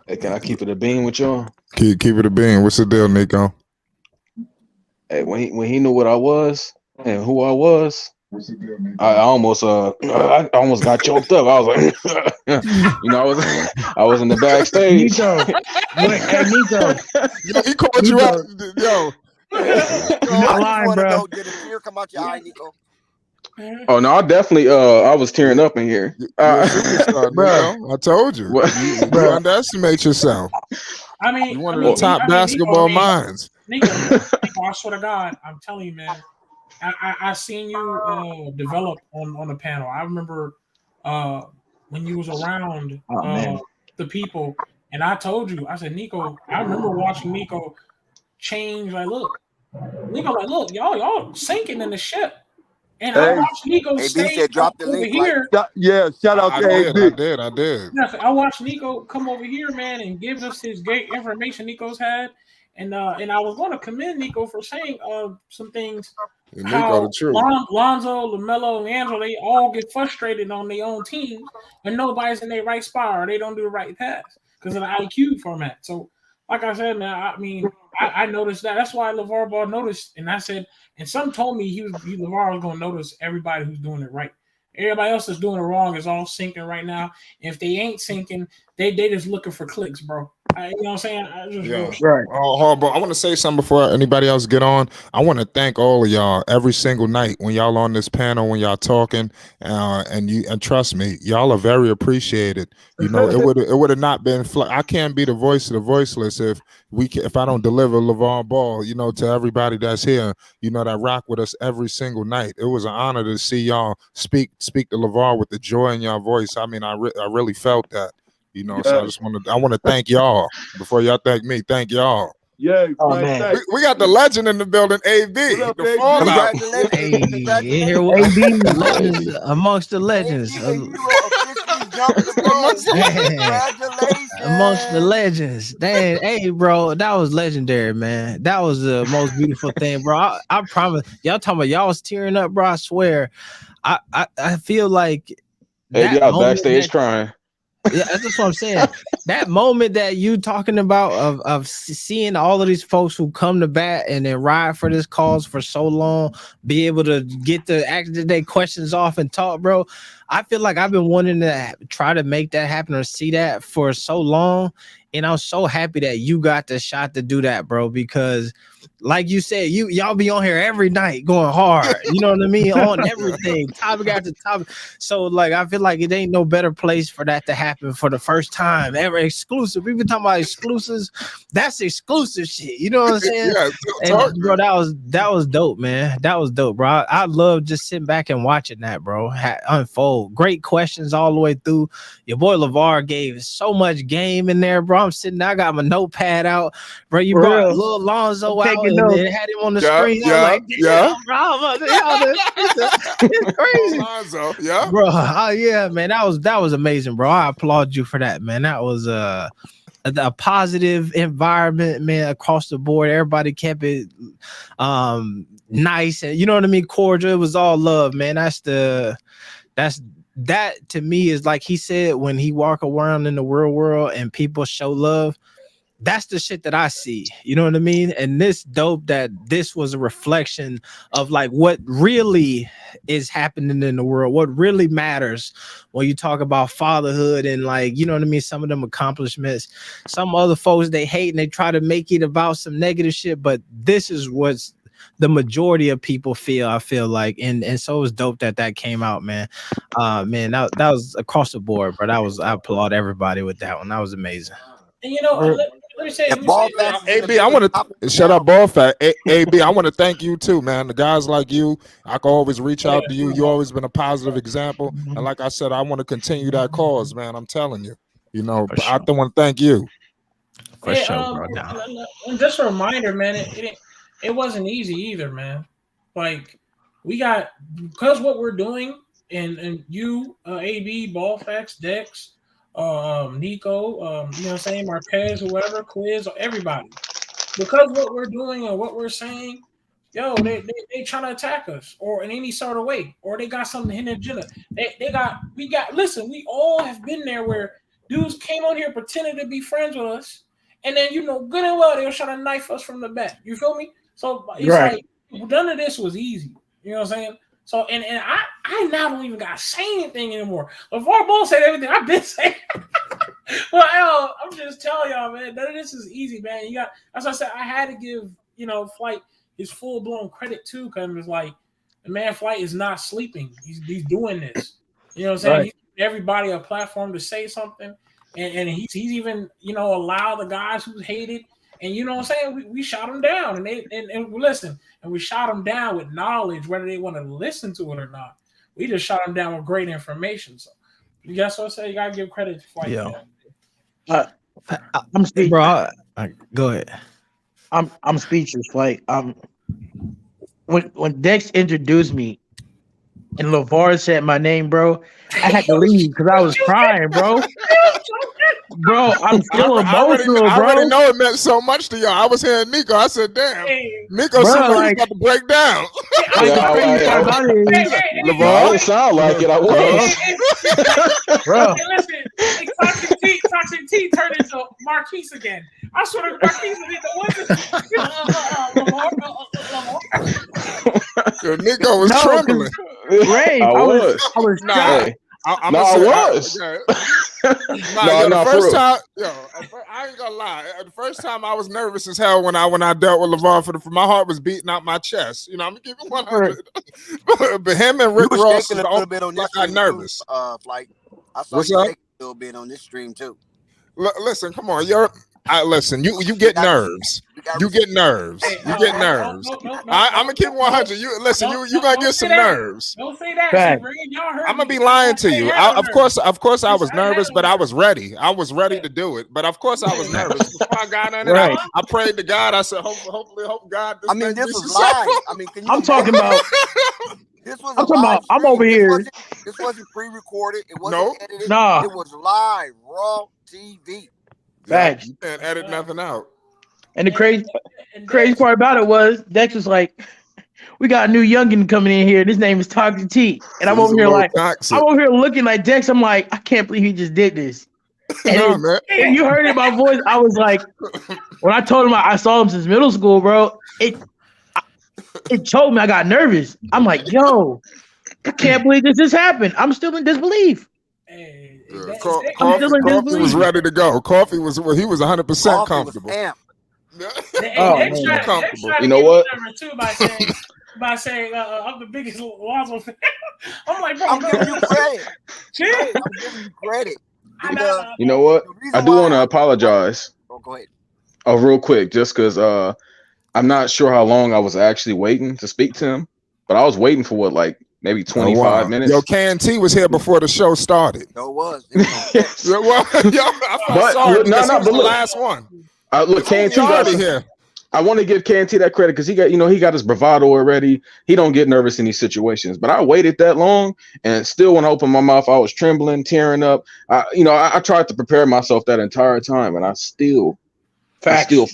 Hey, can I keep it a bean with y'all? Keep it a bean. What's the deal, Nico? Hey, when he knew what I was and who I was, I almost got choked up. I was like, I was in the backstage. Nico, Nico, he called you out. Yo, you're not lying, bro. Did a tear come out your eye, Nico? Oh no, I definitely I was tearing up in here. Bro, I told you. You underestimate yourself. I mean, you're one of the top basketball minds. Nico, I swear to God, I'm telling you, man. I seen you develop on the panel. I remember when you was around the people, and I told you, I said, Nico, I remember watching Nico change. Look, y'all sinking in the ship. And I watched Nico stay over here. Shout out to AB. I did. I watched Nico come over here, man, and give us his great information Nico's had. And I was going to commend Nico for saying some things And how Nico the truth. Lonzo, LaMelo, and LiAngelo, they all get frustrated on their own teams and nobody's in their right spot or they don't do the right pass because of the IQ format. So, like I said, man, I mean, I noticed that. That's why LeVar Ball noticed, and I said, and some told me LeVar was going to notice everybody who's doing it right. Everybody else that's doing it wrong is all sinking right now. If they ain't sinking, they just looking for clicks, bro. You know what I'm saying? Right. Horrible. I want to say something before anybody else get on. I want to thank all of y'all every single night when y'all on this panel, when y'all talking, and trust me, y'all are very appreciated. You know, it would have not been. I can't be the voice of the voiceless if I don't deliver LeVar Ball, you know, to everybody that's here, you know, that rock with us every single night. It was an honor to see y'all speak to LeVar with the joy in your voice. I mean, I really felt that. You know, so I want to thank y'all before y'all thank me. Thank y'all. Yeah, man. We got the legend in the building, AB. Up, The fallout. Hey, here legends amongst the legends. Amongst the legends. Dang, hey, bro, that was legendary, man. That was the most beautiful thing, bro. I promise. Y'all talking about y'all was tearing up, bro. I swear. I feel like Hey, y'all backstage crying. Yeah, that's just what I'm saying. That moment that you talking about of seeing all of these folks who come to bat and then ride for this cause for so long, be able to get the their questions off and talk, bro. I feel like I've been wanting to try to make that happen or see that for so long. And I'm so happy that you got the shot to do that, bro, because like you said, y'all be on here every night going hard. You know what I mean? On everything, topic after topic. So like, I feel like it ain't no better place for that to happen for the first time ever. Exclusive. We've been talking about exclusives. That's exclusive shit. You know what I'm saying? And bro, that was dope, man. That was dope, bro. I love just sitting back and watching that, bro, unfold. Great questions all the way through. Your boy LaVar gave so much game in there, bro. I'm sitting there, I got my notepad out, bro. You brought little Lonzo out and then had him on the screen. I'm like, bro, it's crazy. Lonzo, bro. Yeah, man, that was amazing, bro. I applaud you for that, man. That was a positive environment, man, across the board. Everybody kept it nice and you know what I mean, cordial. It was all love, man. That to me is like he said, when he walk around in the real world and people show love, that's the shit that I see. You know what I mean? And this dope that this was a reflection of like what really is happening in the world, what really matters when you talk about fatherhood and like, you know what I mean? Some of them accomplishments, some other folks, they hate and they try to make it about some negative shit, but this is what's the majority of people feel, I feel like, and so it was dope that came out, man. Man, that was across the board, but I applaud everybody with that one. That was amazing. And you know, let me say, AB, I want to shut up, ball fat. AB, I want to thank you too, man. The guys like you, I can always reach out to you. You always been a positive example, and like I said, I want to continue that cause, man. I'm telling you, you know. But I want to thank you. For sure, bro. And just a reminder, man, it wasn't easy either, man. Like we got because what we're doing, and you, AB, Ballfax, Dex. Nico, you know what I'm saying, Marquez, whoever, Quiz, everybody. Because what we're doing and what we're saying, yo, they trying to attack us or in any sort of way, or they got something hidden agenda. Listen, we all have been there where dudes came on here pretending to be friends with us, and then you know good and well they were trying to knife us from the back. You feel me? So it's like none of this was easy. You know what I'm saying? So and I now don't even gotta say anything anymore. LeVar Ball said everything I've been saying. Well, I'm just telling y'all, man, none of this is easy, man. You got, as I said, I had to give Flight his full blown credit too, because it's like the man Flight is not sleeping. He's doing this. You know what I'm saying? He's giving everybody a platform to say something, and he's even allow the guys who hated. And you know what I'm saying? We shot them down, and listen, and we shot them down with knowledge, whether they want to listen to it or not. We just shot them down with great information. So, you guys what I say? You gotta give credit to Flight. I'm speechless, bro. Go ahead. I'm speechless. Like when Dex introduced me and LeVar said my name, bro, I had to leave because I was crying, bro. Bro, I'm still emotional, I bro. already know it meant so much to y'all. I was hearing Nico. I said, damn. Nico Bro, seemed like like- he's about to break down. Like the crazy part about it is, LaVar. I didn't sound like it. I was. bro. Hey, listen, hey, Toxic T turned into Marquise again. I swear to Marquise Nico was No, 'cause trembling. Ray, I was shocked. I'm No, gonna I say, was. the No, first for real. time, I ain't gonna lie. The first time I was nervous as hell when I dealt with LaVar for my heart was beating out my chest. You know, I'm gonna keep it 100. But him and Rick You Ross was is shaking a little bit on this like I'm stream nervous. too, Flight. I saw What's you up? shaking a little bit on this stream too. Listen, come on, listen. You get nerves. You get nerves. You get nerves. I'm gonna keep 100. You listen. You gonna get some nerves. Don't say that. Fact. Y'all heard I'm gonna me. be lying to you. Of course, I was I had nervous, no but I was ready. I was ready to do it. But of course, I was nervous. Before I got on it, Right. I prayed to God. I said, hopefully, God. I mean, this was successful. live. I mean, can you I'm talking about. This was I'm a talking live about. I'm stream. over here. This wasn't pre-recorded. It wasn't edited. Nah. It was live, raw TV. Facts. You can't edit nothing out. And the crazy part about it was Dex was like, "We got a new youngin coming in here. His name is Toxic T." And I'm He's over a here little like, toxic. I'm over here looking like Dex. I'm like, I can't believe he just did this. And No, man. if you heard it in my voice, I was like, when I told him I saw him since middle school, bro, it told me I got nervous. I'm like, yo, I can't believe this just happened. I'm still in disbelief. Coffee was ready to go. Coffee was 100% comfortable. Comfortable. You know what? Too by saying I'm the biggest Lonzo fan. I'm like, bro, I'm giving you credit. I'm giving you credit. You know what? I do want to apologize. Oh, go ahead. Oh, real quick, just because I'm not sure how long I was actually waiting to speak to him, but I was waiting for what, like maybe 25 minutes. Yo, KNT was here before the show started. No, it was. I felt sorry because he was the last one. Look, KNT got here. I want to give KNT that credit because he got his bravado already. He don't get nervous in these situations. But I waited that long, and still when I opened my mouth, I was trembling, tearing up. I tried to prepare myself that entire time, and I still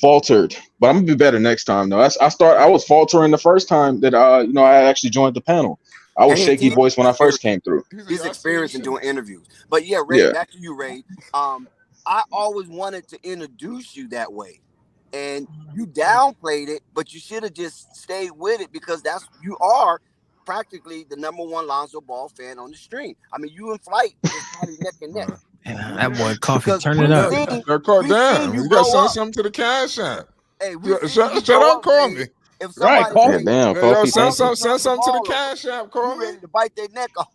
faltered. But I'm gonna be better next time, though. I was faltering the first time that I actually joined the panel. I was shaky voice when I first came through. He's experienced in doing interviews. But yeah, Ray, back to you, Ray. I always wanted to introduce you that way. And you downplayed it, but you should have just stayed with it because you are practically the #1 Lonzo Ball fan on the stream. I mean, you and Flight is probably neck and neck. That boy Coffee, turn it up. Damn, you got to send something to the cash app. Hey, shut up, call me. Right, Coffee. Damn, Coffee. Send something to the cash app, call me. Ready to bite their neck off.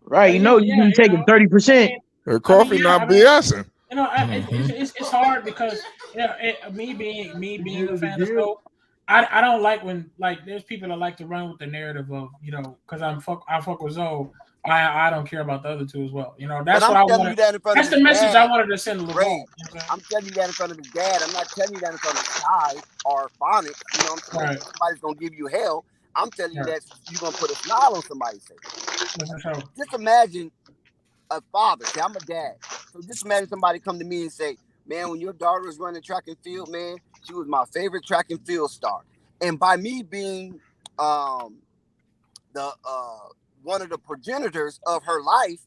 Right, you can take 30%. Coffee not BSing. You know, it's hard because me being a fan of Scope, I don't like when there's people that like to run with the narrative of because I fuck with Zoe. I don't care about the other two as well. You know, that's what I wanted. That's the message I wanted to send to LeBron. I'm telling you that in front of his dad. I'm not telling you that in front of Sky or Phonics. You know what I'm saying? Somebody's gonna give you hell. I'm telling you that you're gonna put a smile on somebody's face. Just imagine a father. See, I'm a dad. So just imagine somebody come to me and say, man, when your daughter was running track and field, man, she was my favorite track and field star. And by me being one of the progenitors of her life,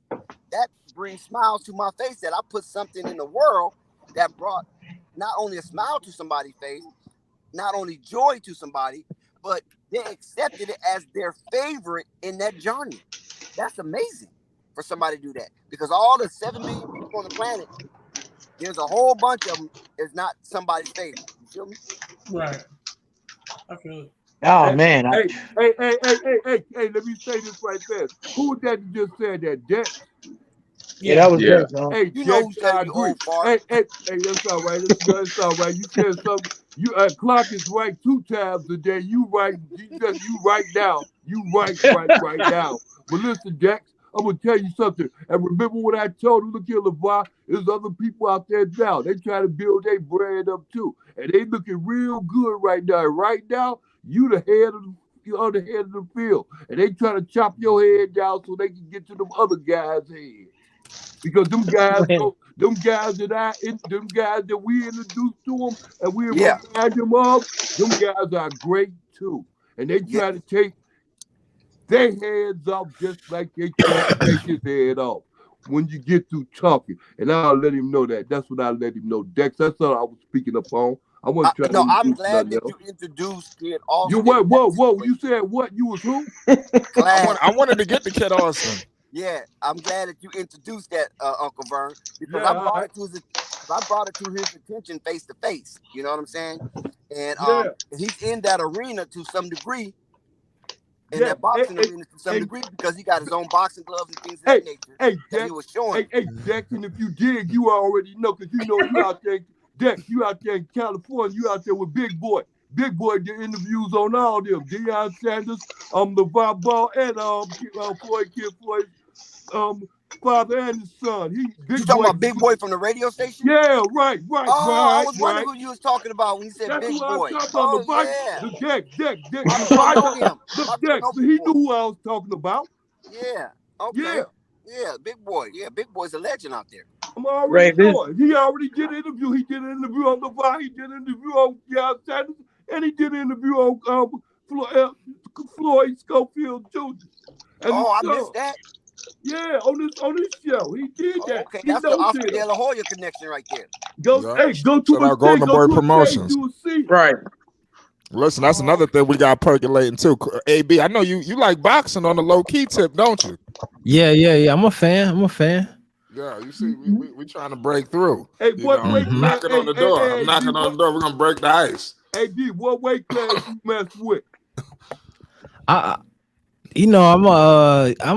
that brings smiles to my face that I put something in the world that brought not only a smile to somebody's face, not only joy to somebody, but they accepted it as their favorite in that genre. That's amazing for somebody to do that, because all the 7 billion people on the planet, there's a whole bunch of them is not somebody's favorite. You feel me? Right. I feel it. Oh man! Hey! Let me say this right there. Who was that just said that? Dex? Yeah, that was Dex. Hey, you know who Dex, I agree. Hey, that's all right. That's all right. You said something. You clock is right 2 times a day. You right now. You right now. But listen, Dex, I'm gonna tell you something. And remember what I told you. Look here, LaVar. There's other people out there now. They try to build their brand up too, and they looking real good right now. Right now, you the head of the field, and they trying to chop your head down so they can get to them other guys' heads. Because them Them guys that we introduced to them and we Yeah. remind them of, them guys are great too. And they try to take their heads off just like they try to take his head off when you get through talking. And I'll let him know that. That's what I let him know. Dex, that's all I was speaking upon. I wasn't trying No, to I'm introduce glad nothing that else. you introduced Kid Austin. You what? Whoa! You said what? You was who? I wanted to get the Kid Austin. Yeah, I'm glad that you introduced that, Uncle Vern, because Yeah, I brought it to his attention face to face. You know what I'm saying? And he's in that arena to some degree, in that boxing arena to some degree, because he got his own boxing gloves and things of that nature that he was showing. Hey, Dex, and if you dig, you already know, because you know you out there, Dex, you out there in California, you out there with Big Boy. Big Boy did interviews on all them. Deion Sanders, LaVar Ball, and Floyd Kid Floyd's father and his son. You talking about Big Boy from the radio station? Yeah, right. I was wondering who you was talking about when you said That's Big who I Boy. was talking about. Yeah. The Dex. My son know him. Look, Dex, so he knew who I was talking about. Yeah. Okay. Yeah, Big Boy. Yeah, Big Boy's a legend out there. I'm already knowing. He already did an interview. He did an interview on LaVar. He did an interview on Deion Sanders, and he did an interview on Floyd Schofield Jr. And I missed that. Yeah, on this show, he did that. Okay, He that's the knows Oscar him. De La Hoya connection right there. Go to a Golden Boy Promotions. Right. Listen, that's another thing we got percolating too. AB, I know you like boxing on the low key tip, don't you? Yeah. I'm a fan. Yeah, you see, we trying to break through. Hey, what weight I'm knocking on the door. I'm knocking on the door. We're gonna break the ice. Hey, D, what weight class you mess with? I'm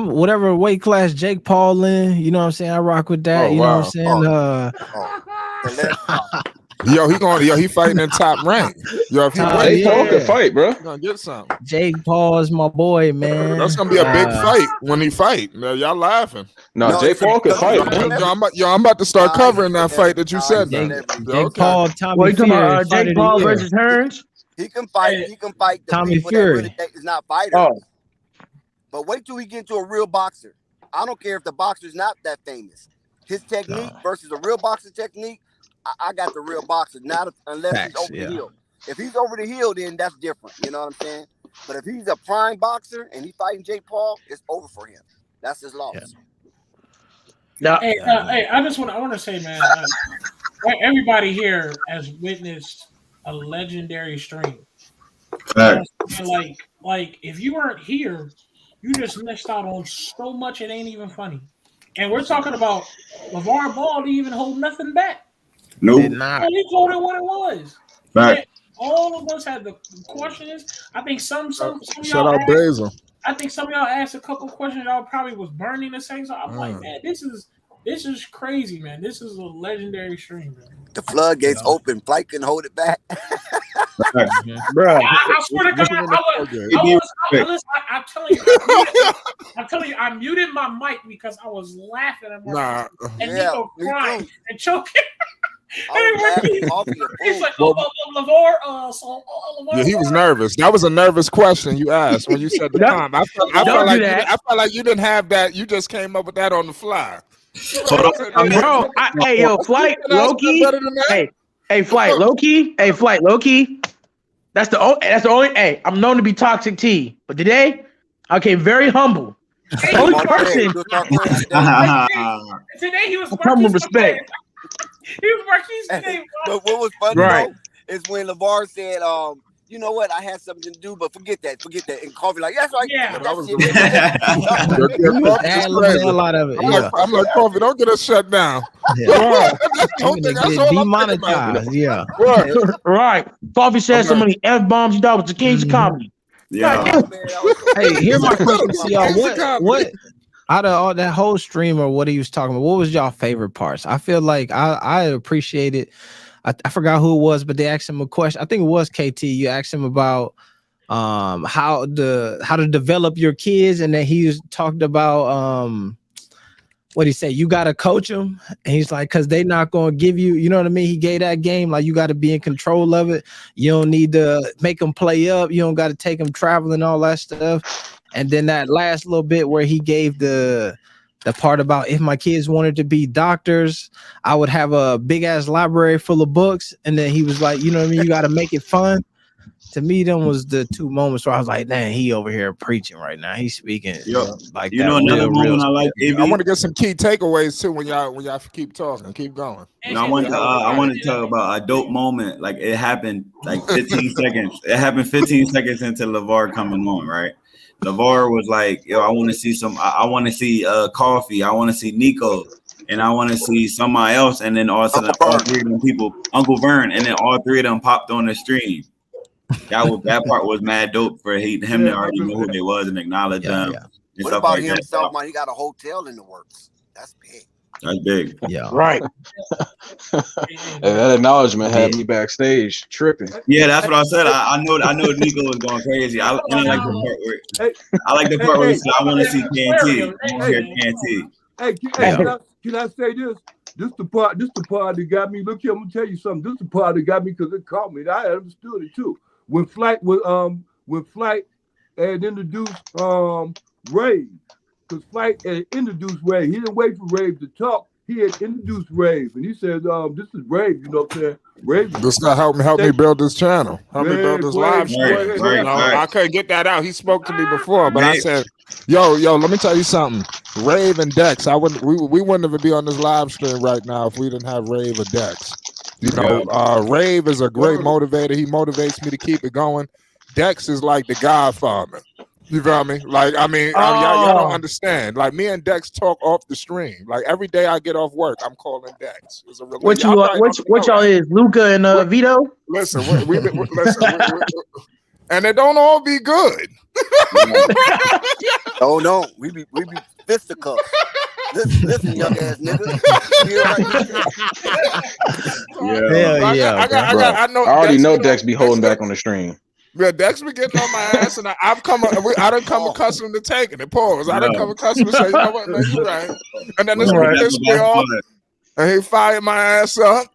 whatever weight class Jake Paul in. You know what I'm saying? I rock with that. You know what I'm saying? He fighting in top rank. If he Jake Paul could fight, bro. Gonna get something. Jake Paul is my boy, man. That's gonna be a big fight when he fight. Now, y'all laughing. No, Jake Paul could fight, man. I'm about to start covering that fight that you said. Jake Paul, Tommy What you talking Fury, about? Jake Paul versus Hearns? He can fight. He can fight the Tommy people Fury. that really is not fighters. But wait till he get into a real boxer. I don't care if the boxer's not that famous. His technique versus a real boxer technique. I got the real boxer. Not unless he's over the hill. If he's over the hill, then that's different. You know what I'm saying? But if he's a prime boxer and he's fighting Jake Paul, it's over for him. That's his loss. Hey, I want to say, man, everybody here has witnessed a legendary stream. Like if you weren't here, you just missed out on so much. It ain't even funny. And we're talking about LaVar Ball didn't even hold nothing back. Nope. Did not. He told it what it was. Right. All of us had the questions. I think some of Shout y'all out asked, Basil. I think some of y'all asked a couple questions. Y'all probably was burning the same. So I'm like, man, this is crazy, man. This is a legendary stream, man. The floodgates open. Flight can hold it back. Bro, I swear to God, I'm telling you, I muted my mic because I was laughing at my and Nico crying and choking. He's like, LaVar, Yeah, he was nervous. That was a nervous question you asked when you said the time. I felt like you didn't have that. You just came up with that on the fly. Bro, hey, yo, Flight, Loki. Hey, Flight, Loki. Hey, Flight, Loki. That's the only. Hey, I'm known to be toxic T, but today I came very humble. Only person. Today he was come with respect. He was Marquise today. But what was funny though is when LaVar said, you know what, I had something to do, but forget that. And Coffee like, that's right. Yeah, that was a lot of it. I'm like, Coffee, don't get us shut down. Demonetized. Yeah. Right. Coffee said so many F-bombs. You thought it was the King's Comedy. Yeah. Hey, here's my question to y'all. What out of all that whole stream or what he was talking about, what was y'all favorite parts? I feel like I appreciate it. I forgot who it was, but they asked him a question. I think it was KT. You asked him about how to develop your kids, and then he talked about what he said. You got to coach them, and he's like, because they're not going to give you. You know what I mean? He gave that game like you got to be in control of it. You don't need to make them play up. You don't got to take them traveling, all that stuff. And then that last little bit where he gave the The part about if my kids wanted to be doctors, I would have a big ass library full of books. And then he was like, you know what I mean? You got to make it fun. To me, them was the two moments where I was like, "Dang, he over here preaching right now. He's speaking like You that." know another Real, moment I like, I want to get some key takeaways too when y'all keep talking. Keep going. And I want to talk about a dope moment. Like it happened like 15 seconds. It happened 15 seconds into LaVar coming on, right? LaVar was like, yo, I want to see I want to see Coffee. I want to see Nico. And I want to see somebody else. And then all of a sudden, all three of them people, Uncle Vern, and then all three of them popped on the stream. That part was mad dope for him to already know who they was and acknowledge them. And What stuff about like him that. talking about he got a hotel in the works? That's big. That's big. Yeah. Right. That acknowledgement had me backstage tripping. Yeah, that's what I said. I know Nico was going crazy. I like the part where he said, I want to see KNT. I want to hear KNT. Can I say this? This the part that got me. Look here, I'm gonna tell you something. This is the part that got me because it caught me. And I understood it too. When Flight had introduced Rave, because Flight had introduced Rave. He didn't wait for Rave to talk. He had introduced Rave, and he said, "This is Rave." You know what I'm saying? Rave. This guy help me build this channel. Help me build this live stream. Right. I couldn't get that out. He spoke to me before, but I said, "Yo, let me tell you something. Rave and Dex, we wouldn't even be on this live stream right now if we didn't have Rave or Dex. You know, Rave is a great motivator. He motivates me to keep it going. Dex is like the Godfather. You feel me? Like, I mean, y'all don't understand. Like, me and Dex talk off the stream. Like, every day I get off work, I'm calling Dex. It's a What y'all is? Luca and Vito? Listen, listen, and it don't all be good. Oh no, we be fisticuffs. Listen, young ass nigga. I already know Dex be holding back on the stream. Yeah, Dex be getting on my ass, and I done come accustomed to taking it. Pause. I done come accustomed to say, you know what, man, you're right. And then this one pissed me off, and he fired my ass up.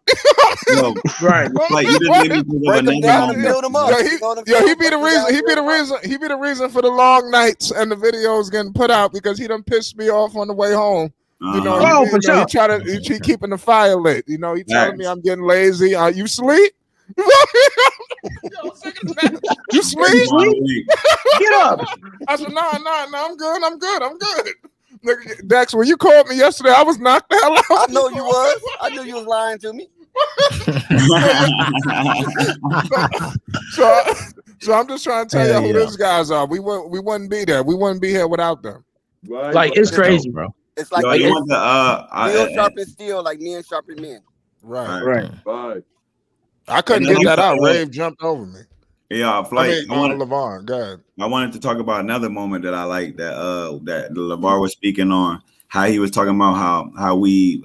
Right. Like you didn't break him down and build him up. He be the reason. He be the reason for the long nights and the videos getting put out because he done pissed me off on the way home. You know, he keeping the fire lit. You know, he telling me I'm getting lazy. You sleep? You sleep? Get up. I said, no, I'm good. Nigga, Dex, when you called me yesterday, I was knocked the hell out. I know you was. I knew you was lying to me. So I'm just trying to tell you who these guys are. We wouldn't be there. We wouldn't be here without them. Right. Like, it's crazy, bro. It's like Neil sharp and steel, like men sharp and men. Right. I couldn't get that out. Rave jumped over me. Yeah, Flight. LaVar, go ahead. I wanted to talk about another moment that I like that LaVar was speaking on, how he was talking about how we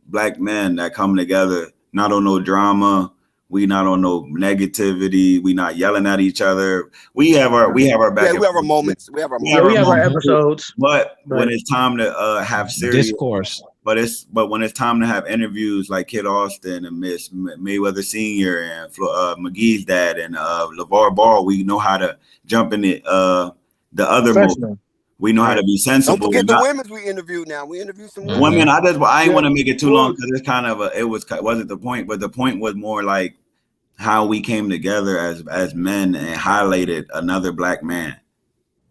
black men that come together, not on no drama, we not on no negativity, we not yelling at each other. We have our back. Yeah, we have our moments. We have our episodes. But when it's time to have serious discourse. But when it's time to have interviews like Kid Austin and Miss Mayweather Sr. and McGee's dad and LaVar Ball, we know how to jump in the other mode. We know how to be sensible. Don't forget the women we interviewed. Now we interviewed some women. I ain't want to make it too long because it's kind of wasn't the point, but the point was more like how we came together as men and highlighted another black man.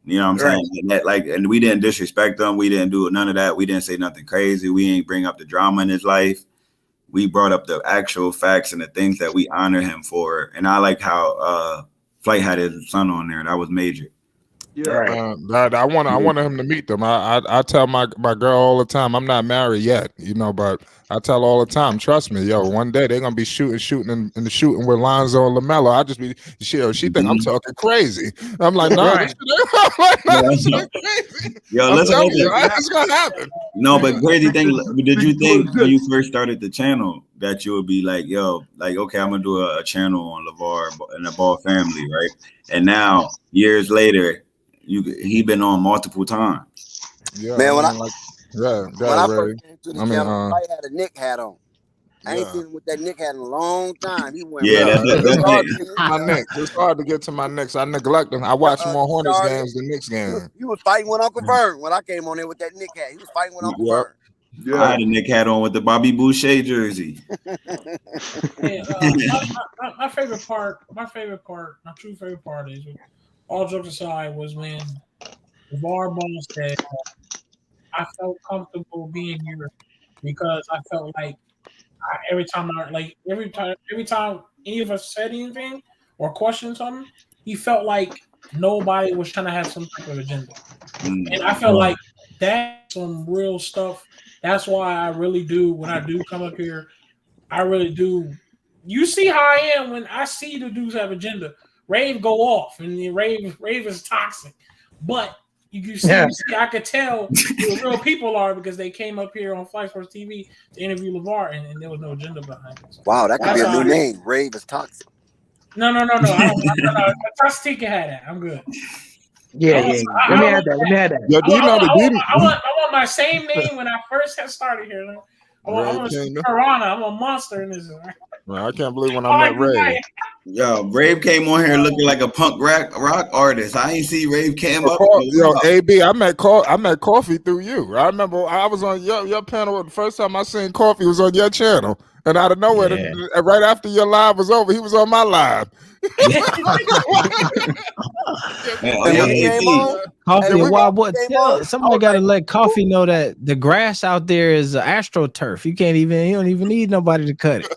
You know what I'm saying? And we didn't disrespect them. We didn't do none of that. We didn't say nothing crazy. We ain't bring up the drama in his life. We brought up the actual facts and the things that we honor him for. And I like how Flight had his son on there. That was major. Yeah, I want him to meet them. I tell my girl all the time. I'm not married yet, you know, but I tell all the time. Trust me, yo. One day they're gonna be shooting in the shooting with Lonzo and LaMelo. I just be she think I'm talking crazy. I'm like, no, crazy. Yo, listen, it's gonna happen. No, but crazy thing. Did you think when you first started the channel that you would be like, yo, like, okay, I'm gonna do a channel on LaVar and the Ball family, right? And now years later. He been on multiple times. Yeah, man. When I first came to the channel, I had a Nick hat on. I ain't seen him with that Nick hat in a long time. He went It's hard to get to my Knicks. It's hard to get to my Knicks. I neglect them. I watch more Hornets games than Knicks games. He was fighting with Uncle Vern when I came on there with that Nick hat. He was fighting with Uncle Vern. I had a Nick hat on with the Bobby Boucher jersey. My favorite part, my true favorite part is, all jokes aside, was when LaVar Ball said, I felt comfortable being here because I felt like every time any of us said anything or questioned something, he felt like nobody was trying to have some type of agenda. And I felt like that's some real stuff. That's why I really do, when I do come up here, I really do. You see how I am when I see the dudes have agenda. Rave go off, and the rave is toxic. But you see, I could tell who the real people are because they came up here on Flight Sports TV to interview LaVar, and there was no agenda behind it. Wow, that could be a new name. Rave is toxic. No. Toxic had that. I'm good. Yeah. Let me add that. Yo, do you know the I want my same name when I first had started here. I want a piranha. I'm a monster in this. Man, I can't believe when I met Ray. Yo, Rave came on here looking like a punk rock artist. I ain't see Rave came up. Yo, AB, I met Coffee through you. I remember I was on your panel the first time I seen Coffee was on your channel, and out of nowhere, right after your live was over, he was on my live. Coffee, why what? Somebody got to let Coffee know that the grass out there is AstroTurf. You don't even need nobody to cut it.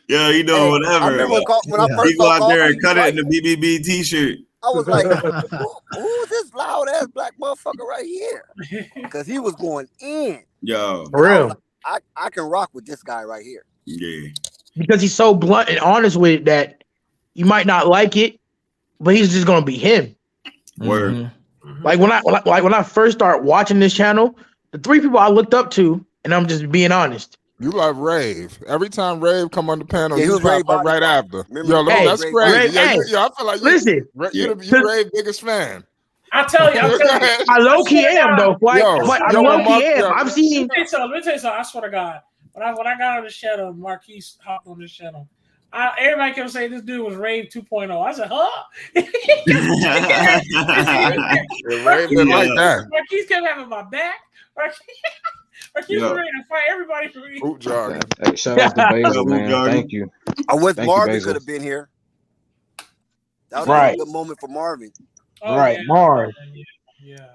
Yo, you know, whatever. I remember when I first go out saw there Coffee, and cut it in the BBB t-shirt. I was like, who's this loud ass black motherfucker right here? Because he was going in. Yo, for real. I can rock with this guy right here. Yeah. Because he's so blunt and honest with it that you might not like it, but he's just gonna be him. Word. Like when I first started watching this channel, the three people I looked up to, and I'm just being honest. You like Rave. Every time Rave come on the panel, Yeah, you pop up right after. Yo, that's crazy. I feel like you're Rave's biggest fan. I tell you. I low-key am, though. I low-key am. I've seen. Let me tell you something. I swear to God. When I got on the channel, Marquise hopped on this channel. Everybody kept saying this dude was Rave 2.0. I said, huh? Rave didn't like that. Marquise kept having my back. Marquise was ready to fight everybody for me. Hoop jogging. Hey, shout out to Basil, man. Thank you. I wish Thank Marvin you, could have been here. That was Right. a good moment for Marvin. Right, Marv. Yeah.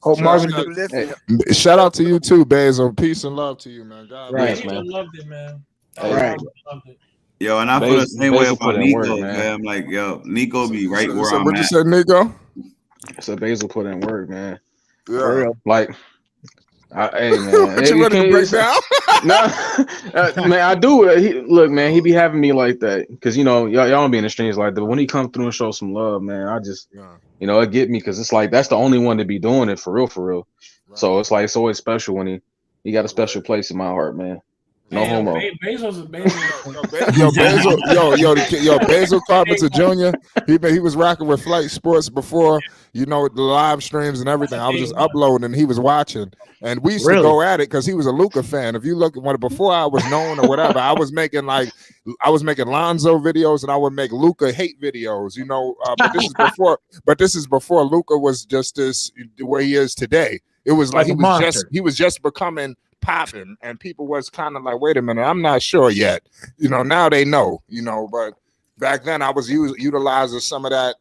Hope Marvin. Shout out to you too, Basil. Peace and love to you, man. God bless I you. loved it, man. Right. Loved it. Yo, and I feel the same way Basil put about in Nico, work, man. I'm like, yo, Nico be right where I'm What'd you at. say, Nico? So Basil put in work, man. Yeah. For real. Like, hey, man. You ready to break down? Man, I do. Look, man, he be having me like that because y'all don't be in the streams like that. But when he come through and show some love, man, I just, it get me because it's like that's the only one to be doing it for real. Right. So it's like it's always special when he got a special place in my heart, man. No homo. Basil's a Basil. Basil Carpenter Jr. He was rocking with Flight Sports before, the live streams and everything. I was just uploading and he was watching. And we used to go at it because he was a Luka fan. If you look at before I was known or whatever, I was making Lonzo videos and I would make Luka hate videos, but this is before Luka was just this where he is today. It was like he was just becoming popping, and people was kind of like, wait a minute, I'm not sure yet. Now they know, but back then I was utilizing some of that,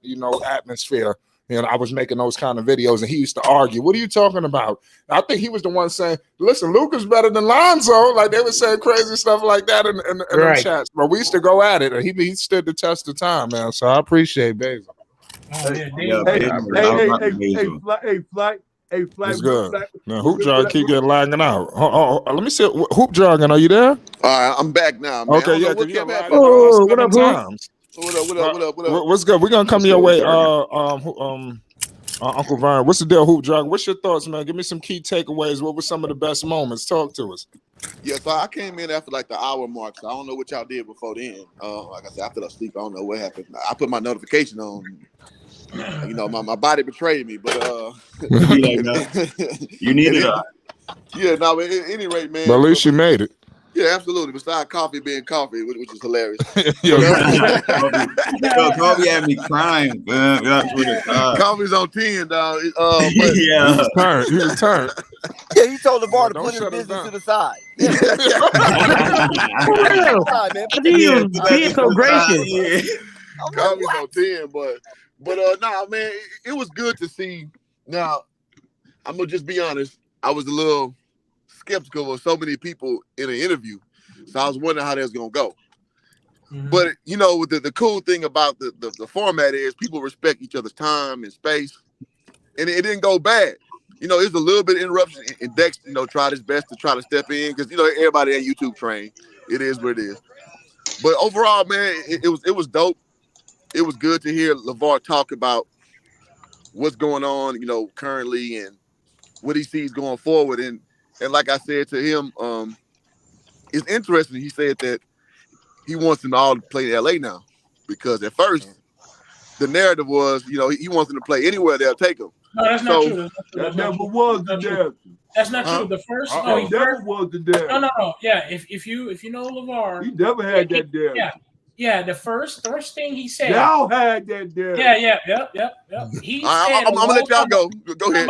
atmosphere. I was making those kind of videos, and he used to argue, what are you talking about? I think he was the one saying, listen, Luka's better than Lonzo. Like they were saying crazy stuff like that in the chats. But we used to go at it, and he stood the test of time, man. So I appreciate Basil. Hey, Flight. It's good. Now, Hoop Jargon keep getting lagging out. Let me see. Hoop Jargon, are you there? All right, I'm back now, man. Okay, yeah. What up, times. What up? What's good? We're gonna come your way. Uncle Vern, what's the deal, Hoop Jargon? What's your thoughts, man? Give me some key takeaways. What were some of the best moments? Talk to us. Yeah, so I came in after like the hour mark. So I don't know what y'all did before then. Like I said, I fell asleep. I don't know what happened. I put my notification on. My body betrayed me, but you needed Yeah, no, but at any rate, man. But at least you made it. Yeah, absolutely. Besides coffee being coffee, which is hilarious. Yo, Kobe had me crying, man. Coffee's on 10, dog. Yeah. He returned. He returned. Yeah, he told LaVar to Don't put his shut us business down. to the side. Yeah. For real. I think he was being so gracious. Coffee's on 10, but nah, man, it was good to see. Now, I'm gonna just be honest. I was a little skeptical of so many people in an interview, so I was wondering how that's gonna go. But you know, the cool thing about the format is people respect each other's time and space, and it didn't go bad. You know, there's a little bit of interruption, and Dex, you know, tried his best to try to step in because you know everybody at YouTube trained. It is what it is. But overall, man, it was dope. It was good to hear LaVar talk about what's going on, you know, currently and what he sees going forward. And like I said to him, it's interesting. He said that he wants them all to play in LA now because at first the narrative was, you know, he wants them to play anywhere they'll take them. No, that's not true. That never was the narrative. That's not true. The first, no, he never was the narrative. No. Yeah, if you know LaVar, he never had that narrative. Yeah. The first thing he said. Y'all had that narrative. Yeah. Yep. He said. I'm gonna let y'all go. Go ahead.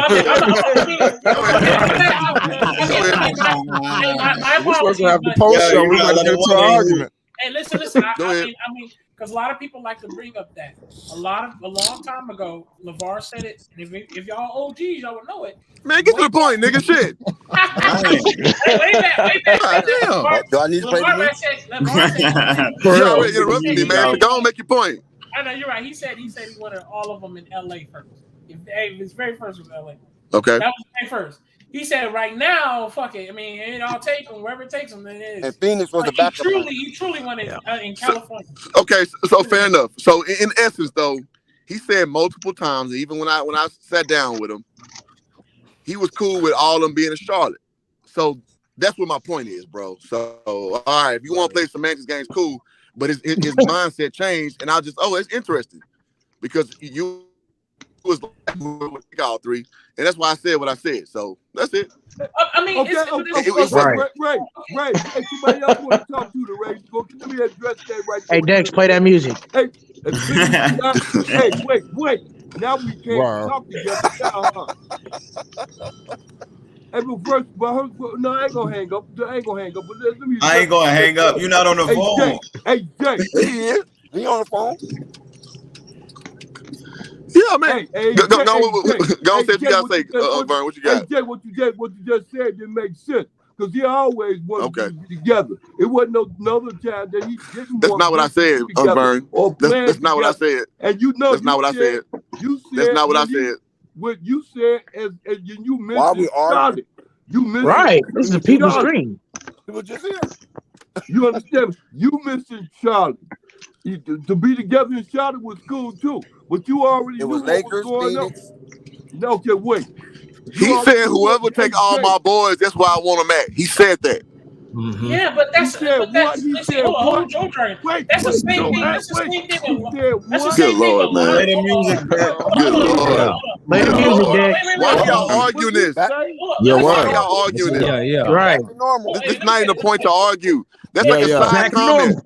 We're supposed to have the post show. We're gonna get into an argument. Hey, listen. I mean, because a lot of people like to bring up that a long time ago, LaVar said it. And if y'all OGs, y'all would know it. Man, get to the point, nigga. Shit. Way back. Do I need to play the music? You already interrupted me, man. So go on, make your point. I know you're right. He said he wanted all of them in LA first. His very first was LA. Okay. That was his very first. He said right now, fuck it. I mean, I'll take them wherever it takes them. Then it is. And Phoenix was the backup. He truly wanted in California. Okay, so fair enough. So in essence, though, he said multiple times, even when I sat down with him, he was cool with all of them being in Charlotte. So that's what my point is, bro. So all right, if you want to play semantics games, cool. But his mindset changed, and it's interesting because you was like all three, and that's why I said what I said. So that's it. I mean, Ray. Hey, somebody else want to talk to the Ray. Let me address that right there. Hey, Dex, play that music. Hey, wait. Now we can't talk together. Hey, but no, I ain't gonna hang up. But let me. I ain't gonna hang up. You're not on the phone. Jay. He is. He on the phone. Yeah, man. Go on, say what you gotta say, Vern. What you got? Hey, Jay, what you just said didn't make sense because he always wanted to be together. It wasn't no other time that he didn't. That's not what I said, Vern. That's not what I said. And you know, that's not what I said. That's not what I said. What you said as you mentioned. Why we arguing? You mentioned right. This is a people's screen. It was just here. You understand? You mentioned Charlotte. To be together in Charlotte was cool too, but you already knew what was going on. No, okay, wait. He said, "Whoever take all my boys, that's where I want them at." He said that. Mm-hmm. Yeah, but that's hold on, Joe Dragon. That's the same thing. That's the same thing. That's the same thing. Good Lord, man. Play the music, Good Lord. Play the music, Dex. Why y'all arguing this? Why y'all arguing this? Yeah. Right. This not even a point to argue. That's like a side comment.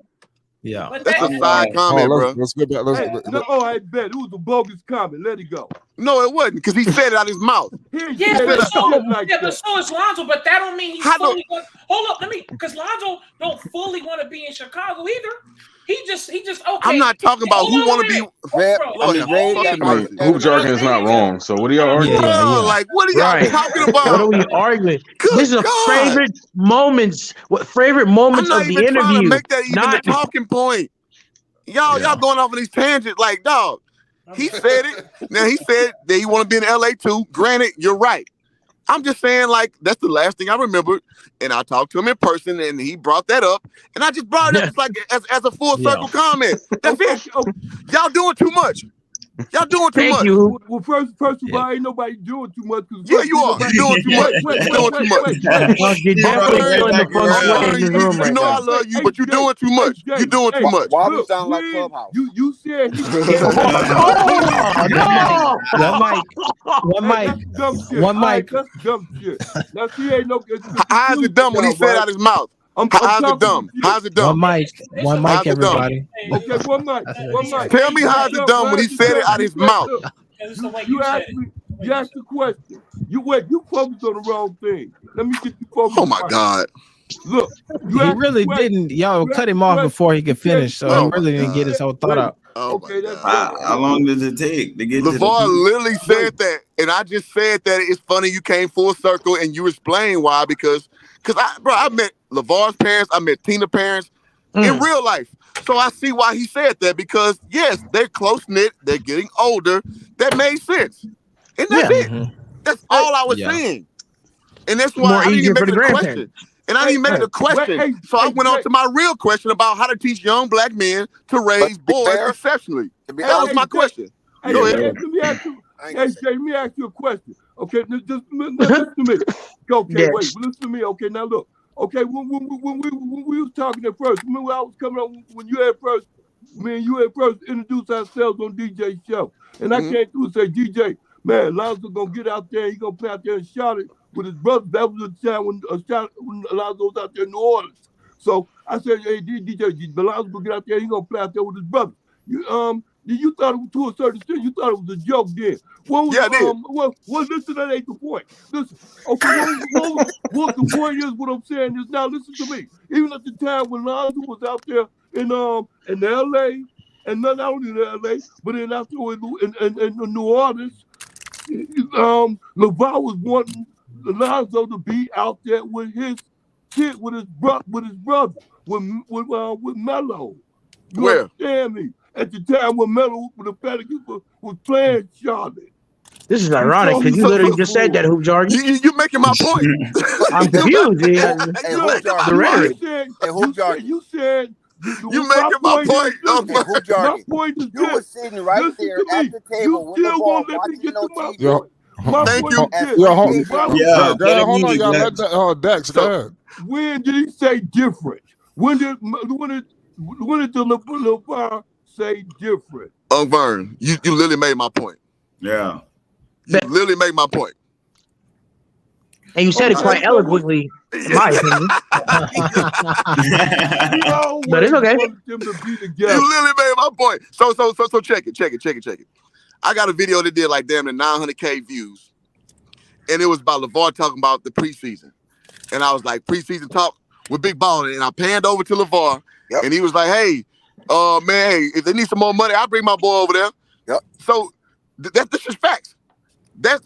Yeah. That's a side comment, bro. Let's get back. I bet it was a bogus comment. Let it go. No, it wasn't because he said it out his mouth. Yeah, but so is Lonzo. But that don't mean he's fully. Hold up, because Lonzo don't fully want to be in Chicago either. He just okay. I'm not talking about who want to be. Hoop jargon is not wrong. So what are y'all arguing? Like, what are y'all talking about? What are we arguing? This is favorite moments. What favorite moments of the interview? Trying to make that even the talking point. Y'all going off on these tangents like, dog. He said it. Now he said that he want to be in LA too. Granted, you're right. I'm just saying, like, that's the last thing I remembered. And I talked to him in person, and he brought that up. And I just brought it up like as a full circle comment. That's it. Y'all doing too much. Y'all doing too Thank much. you. Well, first of all, ain't nobody doing too much. Yeah, you are. You're doing too much. You're doing too much. You're definitely feeling the feng shui in this room You right know I now. love you, but you're doing too much. You're doing too much. Why we sound like Clubhouse? You said he. One mic. That's dumb shit. Now she ain't no. How's it dumb when he said out his mouth? How's it dumb? How's it dumb? One How's mic, it dumb? everybody. Okay, one mic. Tell me how's it dumb when he said it out his mouth. You asked me. You asked the question. You focused on the wrong thing. Let me get you focused. Oh my God. Look, He really didn't. Y'all cut him off before he could finish, so he really didn't get his whole thought out. Okay, that's How long does it take to get to LaVar the literally said that, and I just said that it's funny you came full circle and you explained why, because I met LaVar's parents, I met Tina's parents in real life. So I see why he said that, because yes, they're close-knit, they're getting older. That made sense. And that's it. That's all I was saying. And that's why I didn't even make it a question. And I didn't even make it a question. So I went on to my real question about how to teach young black men to raise boys exceptionally. That was my question. Go ahead. Let me ask you a question. Okay, just listen to me. Okay, wait, listen to me. Okay, now look. Okay, when we was talking at first, remember I was coming on when you had first, me and you had first introduced ourselves on DJ's show. And I came through and said, DJ, man, Lonzo gonna get out there, he gonna play out there in Charlotte with his brother. That was the time when Lonzo was out there in New Orleans. So I said, hey, DJ, Lonzo gonna get out there, he gonna play out there with his brother. You thought it was, to a certain extent, you thought it was a joke then. Well, listen, that ain't the point. Listen, okay, what the point is, what I'm saying is, now listen to me. Even at the time when Lonzo was out there in LA, and not only in LA, but in out there in New Orleans, LaVar was wanting Lonzo to be out there with his kid, with his brother, with Melo. You understand me? At the time when Melo, when the Pelicans was playing Charlotte. This is ironic because you literally just said that, Hoop Jargon. You're making my point. I'm confused. The rhetoric. You said you making my point. My point is you were sitting right there at the table with LaVar watching on TV. Thank you. Hold on, y'all. Let Dex go ahead. When did he say different? When did the LaVar say different? Vern, you literally made my point. Yeah. You literally made my point. And you said it quite eloquently, in my opinion. But it's okay. You literally made my point. So check it. I got a video that did like damn near 900K views. And it was about LaVar talking about the preseason. And I was like, preseason talk with Big Baller. And I panned over to LaVar. And he was like, hey, man, hey, if they need some more money, I'll bring my boy over there. Yep. So that's just facts. That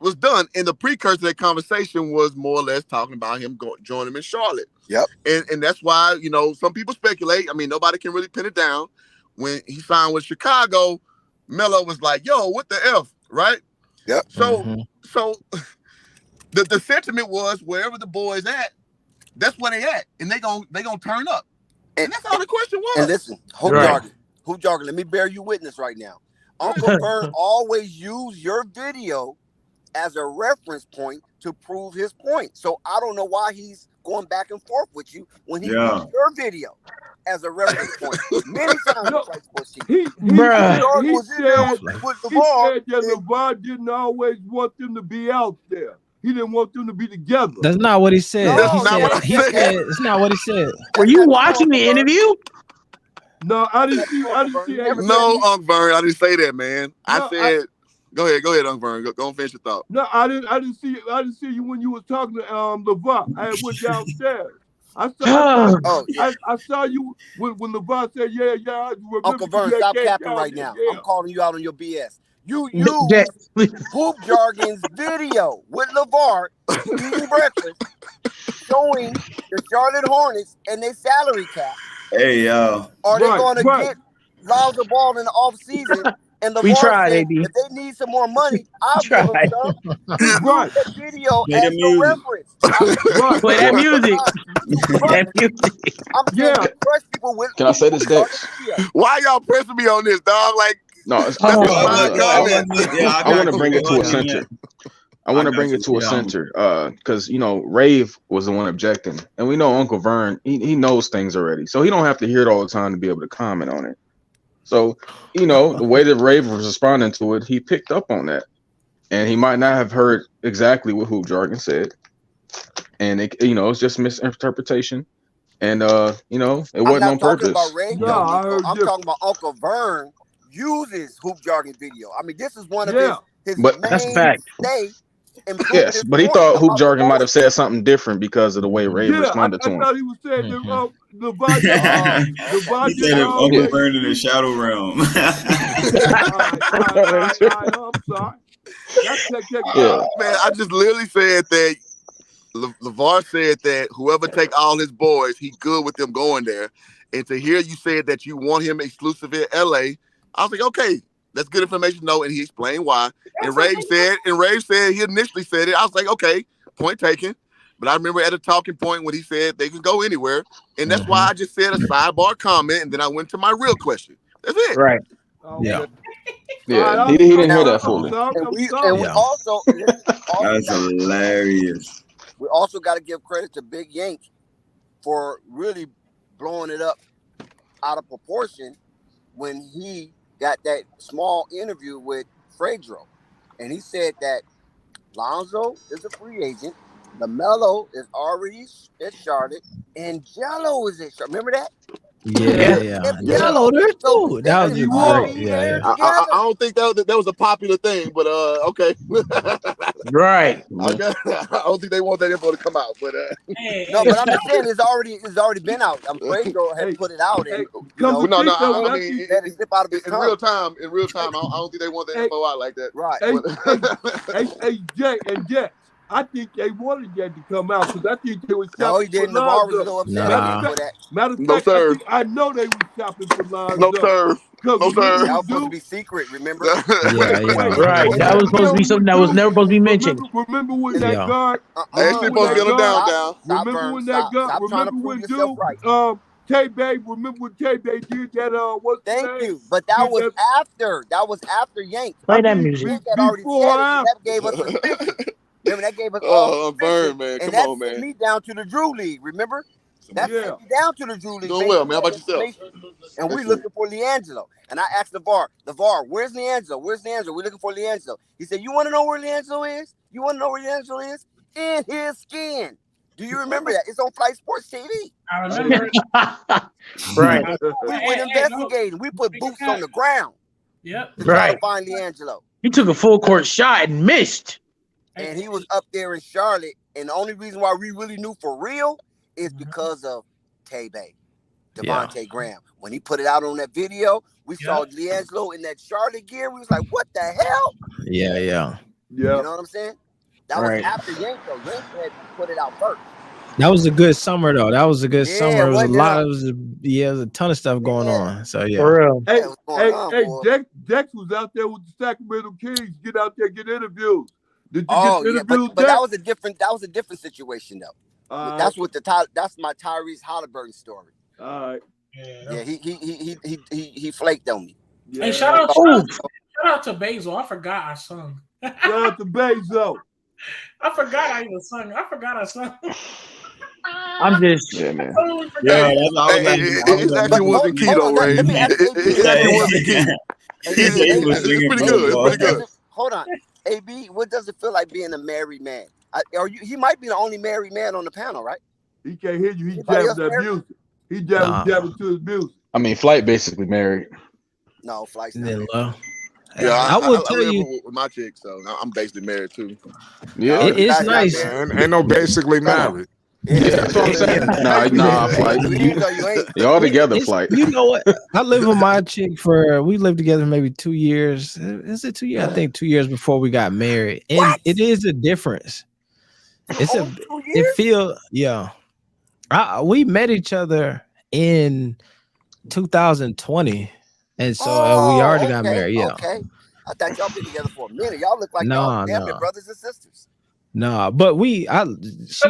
was done. And the precursor to that conversation was more or less talking about him joining him in Charlotte. Yep. And that's why, some people speculate. I mean, nobody can really pin it down. When he signed with Chicago, Melo was like, yo, what the F, right? Yep. So the sentiment was wherever the boys at, that's where they at. And they gonna turn up. And that's all the question was. And listen, Hoop Jargon, let me bear you witness right now. Uncle Vern always use your video as a reference point to prove his point. So I don't know why he's going back and forth with you when he used your video as a reference point. Many times he said that LaVar didn't always want them to be out there. He didn't want them to be together. That's not what he said. He said it's not what he said. Were you watching the interview? No, I didn't see. No, Uncle Vern, I didn't say that, man. I said, go ahead, Uncle Vern. Go and finish your thought. No, I didn't see you when you was talking to LaVar. I went downstairs. I saw you when LaVar said, yeah. I remember Uncle Vern, stop capping right now. I'm calling you out on your BS. You use Hoop Jargon's video with LaVar eating breakfast, showing the Charlotte Hornets and their salary cap. Hey, yo. Are they going to get Lonzo Ball in the offseason? And LaVar said, if they need some more money, I'll give them some. Use that video as a reference. Play that music. I'm trying to press people with. Can I say this, Dex? Why y'all pressing me on this, dog? Like, No, That's a fine comment. I want to bring it to a center. I want to bring it to a center because Rave was the one objecting, and we know Uncle Vern he knows things already, so he don't have to hear it all the time to be able to comment on it. So the way that Rave was responding to it, he picked up on that, and he might not have heard exactly what Hoop Jargon said, and it's just misinterpretation, and it wasn't on purpose. About Ray, I'm talking about Uncle Vern uses Hoop Jargon video. I mean, this is one of his But main that's a fact. Yes, but he thought Hoop Jargon might have said something different because of the way Ray responded to him. I thought he was saying the He said Uncle Vern in the shadow realm. I'm sorry. Man, I just literally said that LaVar said that whoever take all his boys, he good with them going there. And to hear you said that you want him exclusive in LA, I was like, okay, that's good information. No, and he explained why. And Rave said he initially said it. I was like, okay, point taken. But I remember at a talking point when he said they can go anywhere. And that's why I just said a sidebar comment, and then I went to my real question. That's it. Right. Yeah. Yeah. He didn't hear that fully. And we also That's hilarious. We also got to give credit to Big Yank for really blowing it up out of proportion when he got that small interview with Fredro. And he said that Lonzo is a free agent, LaMelo is already at Charlotte, and Jello is at Charlotte. Remember that? Jello there too. That was great. I don't think that was a popular thing, but okay. Right. Okay. I don't think they want that info to come out, but no, but I'm just saying it's already been out. I'm afraid had put it out. And, I mean, let it slip out of his in real time, I don't think they want that info out like that. Right. Hey, Jay and Jack. I think they wanted that to come out because I think they were shopping no, he didn't. for Lonzo. LaVar was a little upset. Matter of No, fact, sir. I know they were shopping for Lonzo. No, sir. No, sir. That was supposed to be secret, remember? Right. That was supposed to be something that was never supposed to be mentioned. Remember when that guard? Actually supposed to get him down. Remember when that guard? Remember when dude? K-Bay, remember when K-Bay did that? Thank you, but that was after. That was after Yank. Play that music. Yank had already said it, that gave us suspicion. Remember that gave us all Burn, man. Come on, man. That sent me down to the Drew League. Remember? That sent me down to the Drew League. Doing well, man. How about yourself? And we looking for LiAngelo. And I asked LaVar, where's LiAngelo? Where's LiAngelo? We're looking for LiAngelo. He said, you want to know where LiAngelo is? You want to know where LiAngelo is? In his skin. Do you remember that? It's on Flight Sports TV. I remember. Right. We went investigating. We put boots on the ground. Yep. To try to find LiAngelo. He took a full court shot and missed. And he was up there in Charlotte. And the only reason why we really knew for real is because of Tay-Bay, Devontae Graham. When he put it out on that video, we saw LiAngelo in that Charlotte gear. We was like, what the hell? Yeah. You know what I'm saying? That was after Yank, though. Yank had put it out first. That was a good summer, though. That was a good summer. There was a lot. There was a ton of stuff going on. So For real. Hey, Dex was out there with the Sacramento Kings. Get out there, get interviews. Did you get interviews? But that was a different situation though. That's my Tyrese Halliburton story. All right. Yeah, he flaked on me. Yeah. Hey, shout out to Basil. I forgot I sung. Shout out to Basil. I forgot I even sung. I'm just man. It actually wasn't key though, Ray. It actually wasn't key. It's pretty good. Hold on. AB, what does it feel like being a married man? He might be the only married man on the panel, right? He can't hear you. He jabbing that music. He jabbing to his music. I mean, Flight basically married. No, Flight's not married. Yeah, I will tell live you with my chick, so I'm basically married too. Yeah, it's nice. Ain't no basically married. Yeah, that's what I'm saying. Nah, Flight. Y'all together, Flight. You know what? I lived with my chick we lived together maybe 2 years. Is it 2 years? I think 2 years before we got married. And it is a difference. We met each other in 2020. And so we already got married. Yeah. Okay. I thought y'all been together for a minute. Y'all look like y'all damn near brothers and sisters. No, but she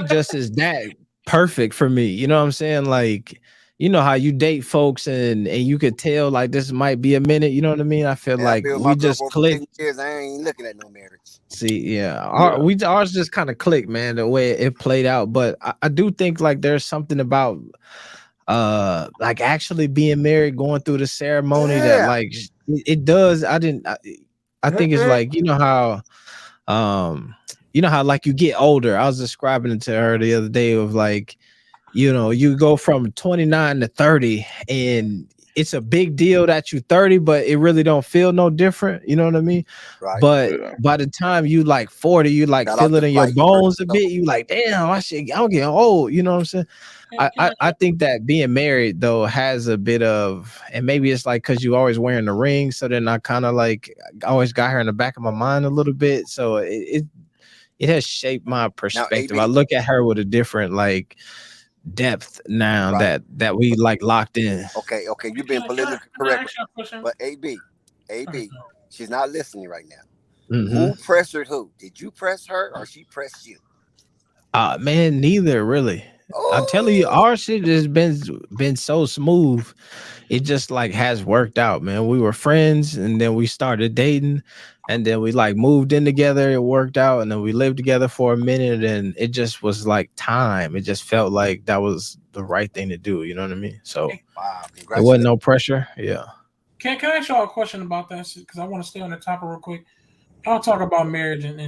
just is that perfect for me. You know what I'm saying? Like, you know how you date folks and you could tell like this might be a minute. You know what I mean? I feel And I've like been with we my girl just for over clicked. 10 years. I ain't looking at no marriage. See, yeah, Yeah. ours just kind of clicked, man, the way it played out. But I do think like there's something about like actually being married, going through the ceremony that Yeah. like it does. I think it's like you know how like you get older. I was describing it to her the other day of like, you know, you go from 29 to 30 and it's a big deal that you 30, but it really don't feel no different. You know what I mean? Right. But Yeah. by the time you like 40, you like Got feel off it the in your flight, you hurt bones a yourself. bit. You like, damn, I'm getting old. You know what I'm saying? I think that being married though has a bit of, and maybe it's like because you always wearing the ring, so then I kind of like always got her in the back of my mind a little bit. So it has shaped my Now, perspective. I AB. look at her with a different like depth now Right. that we like locked in. Okay. You've been Can I politically correct. ask you a question? But AB, she's not listening right now. Mhm. Who pressured who? Did you press her or she pressed you? Man, neither really. I'm telling you, our shit has been so smooth. It just like has worked out, man. We were friends and then we started dating and then we like moved in together. It worked out and then we lived together for a minute and it just was like time. It just felt like that was the right thing to do. You know what I mean? So Wow, there wasn't no pressure. Yeah. Can I ask y'all a question about that? Because I want to stay on the topic real quick. I'll talk about marriage and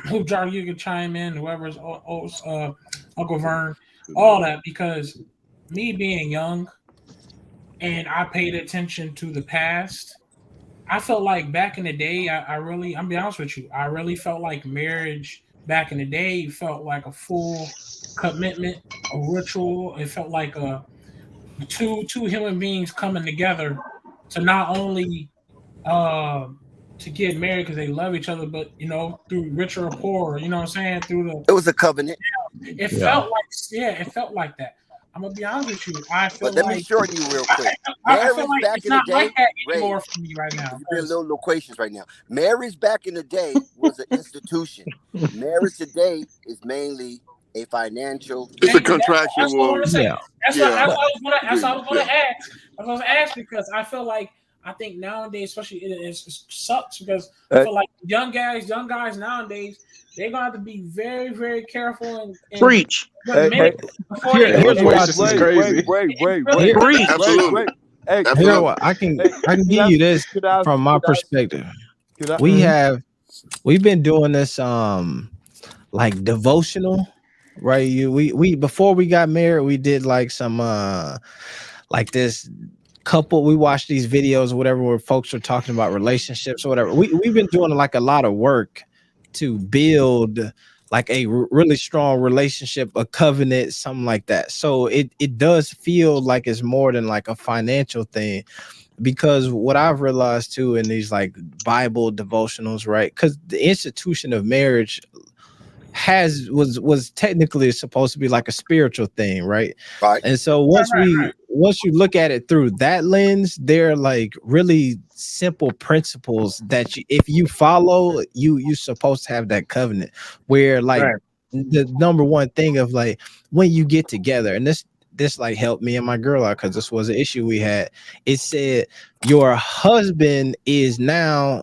who Jar, you can chime in, whoever's Uncle Vern, all that, because me being young and I paid attention to the past, I felt like back in the day, I'm be honest with you, I really felt like marriage back in the day felt like a full commitment, a ritual. It felt like two human beings coming together to not only to get married because they love each other, but you know, through richer or poorer, you know what I'm saying? It was a covenant. It felt like that. I'm gonna be honest with you. I feel But let like me shorten you real quick. I feel Marriage like back it's in the not day, like that Ray, anymore for me right now. you're being a little loquacious right now. Marriage back in the day was an institution. Marriage today is mainly a financial. It's a That's what I contractual. want to say. Yeah. That's what I was gonna Yeah. ask. I was gonna ask because I feel like I think nowadays, especially it sucks because I Hey. feel like young guys nowadays, they're gonna have to be very, very careful and Preach. committed before they Here's get what I Loquacious is think. crazy. Preach. Absolutely. Here Absolutely. what I can give you this from my perspective. We've been doing this like devotional, right? We before we got married, we did like some like this couple. We watched these videos or whatever where folks are talking about relationships or whatever. We've been doing like a lot of work to build like a really strong relationship, a covenant, something like that. So it does feel like it's more than like a financial thing, because what I've realized too in these like Bible devotionals, right? Because the institution of marriage was technically supposed to be like a spiritual thing, right? Right. And so once you look at it through that lens, they're like really simple principles that if you follow, you're supposed to have that covenant where like the number one thing of like when you get together, and this like helped me and my girl out because this was an issue we had. It said your husband is now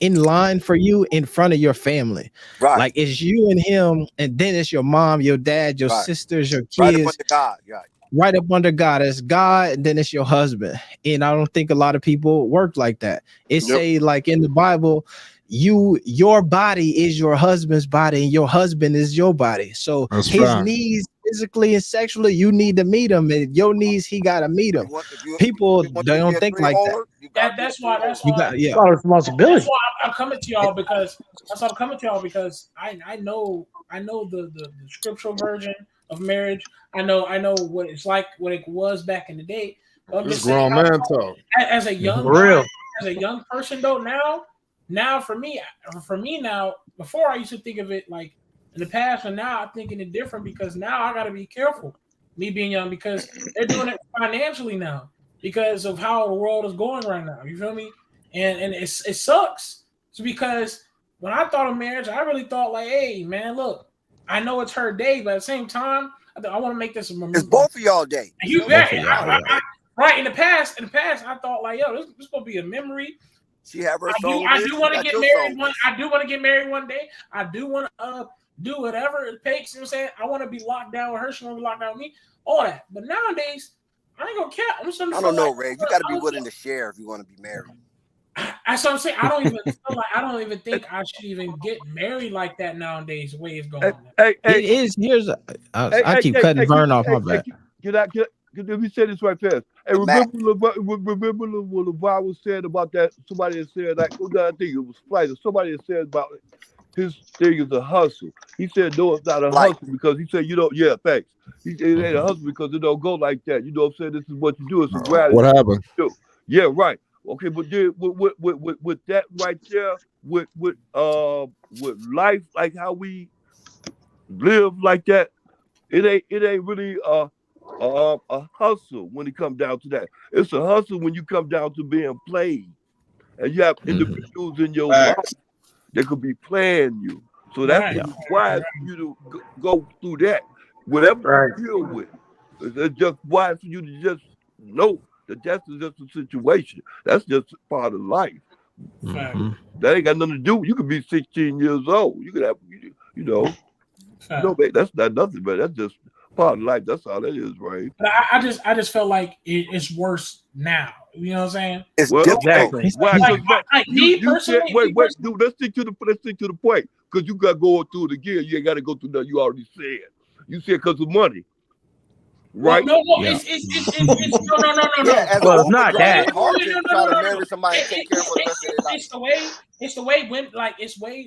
in line for you in front of your family. Right. Like it's you and him, and then it's your mom, your dad, your sisters, your kids. Right up under God. Right. Right up under God. It's God, and then it's your husband. And I don't think a lot of people work like that. It say like in the Bible, your body is your husband's body, and your husband is your body. So That's his right. needs physically and sexually, you need to meet him, and your needs, he gotta meet them. People they don't think like that. That's why You got It's our responsibility. That's why I'm coming to y'all because I know the scriptural version of marriage. I know what it's like, what it was back in the day. But I'm This just saying, grown man talk. as a young guy, as a young person though, now for me now, before I used to think of it like in the past, and now I'm thinking it different because now I gotta be careful, me being young, because they're doing it financially now because of how the world is going right now. You feel me? And it sucks. It's because when I thought of marriage, I really thought like, hey man, look, I know it's her day, but at the same time, I want to make this a It's both of y'all day. Right. In the past, I thought like, yo, this gonna be a memory. She have her I song. do want to get married I do want to get married one day. I do want to do whatever it takes. You know what I'm saying? I want to be locked down with her. She want to be locked down with me. All that. But nowadays, I ain't gonna care. I don't know, Ray. You got to be willing to share if you want to be married. That's what I'm saying. I don't even think I should even get married like that nowadays. The way it's going. It is. I keep cutting Vern off my back. Let me say this right fast. Hey, remember what LeVar was saying about that? Somebody had said, like, I think it was Flight, or somebody had said about his thing is a hustle. He said, no, it's not a hustle because he said, thanks. It ain't a hustle because it don't go like that. You know what I'm saying? This is what you do. It's a gratitude. What happened? Yeah, right. Okay, but then with that right there, with life, like how we live like that, it ain't really a hustle when it comes down to that. It's a hustle when you come down to being played, and you have individuals in your life that could be playing you. So that's wise for you to go through that. Whatever you deal with, it's just wise for you to just know that that's just a situation. That's just part of life. That ain't got nothing to do. You could be 16 years old. You could have, that's not nothing, but that's just part of life. That's all that is, right? But I just felt like it's worse now. You know what I'm saying? It's exactly. Like me personally. Wait, dude. Let's stick to the point because you got to go through it again. You ain't got to go through that. You already said. You said because of money. Right? No, it's no. Yeah, well, it's not that. It's hard to try to marry somebody and take care of for the rest of their life. It's the way women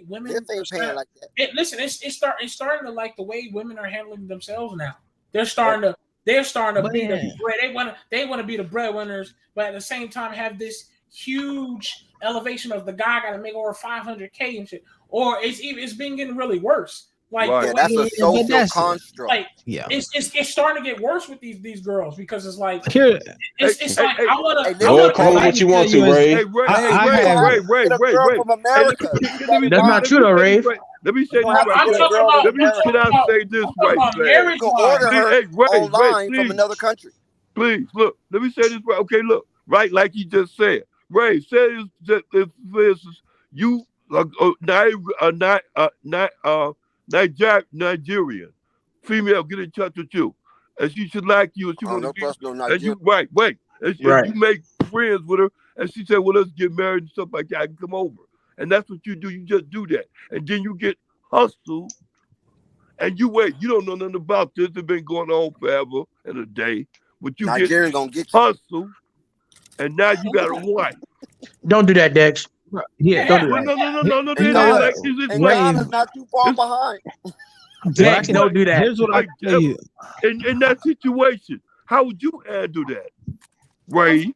women ain't paying like that. Listen, it's starting to like the way women are handling themselves now. They're starting to be the bread. They want to be the breadwinners, but at the same time have this huge elevation of the guy got to make over $500K and shit. Or it's been getting really worse. Like that's a social construct. Like it's starting to get worse with these girls because it's like it's like I want to call it what you want to, Ray. Ray. That's not true though, Ray. Let me say this right. Can I say this right? You can order her online from another country. Please look. Let me say this right. Okay, look. Right, like you just said. Ray, say this. If you Nigerian female get in touch with you, and she should like you, and she want to and you and you make friends with her, and she said, "Well, let's get married and stuff like that. I can come over," and that's what you do. You just do that, and then you get hustled, and you wait. You don't know nothing about this. It's been going on forever and a day, but you Nigerian gonna get you. hustled, and now you got a wife. Don't do that, Dex. Yeah, don't do that. No. It's not too far behind. Dex, don't do that. Here's what I tell you. In that situation, how would you handle that, Ray?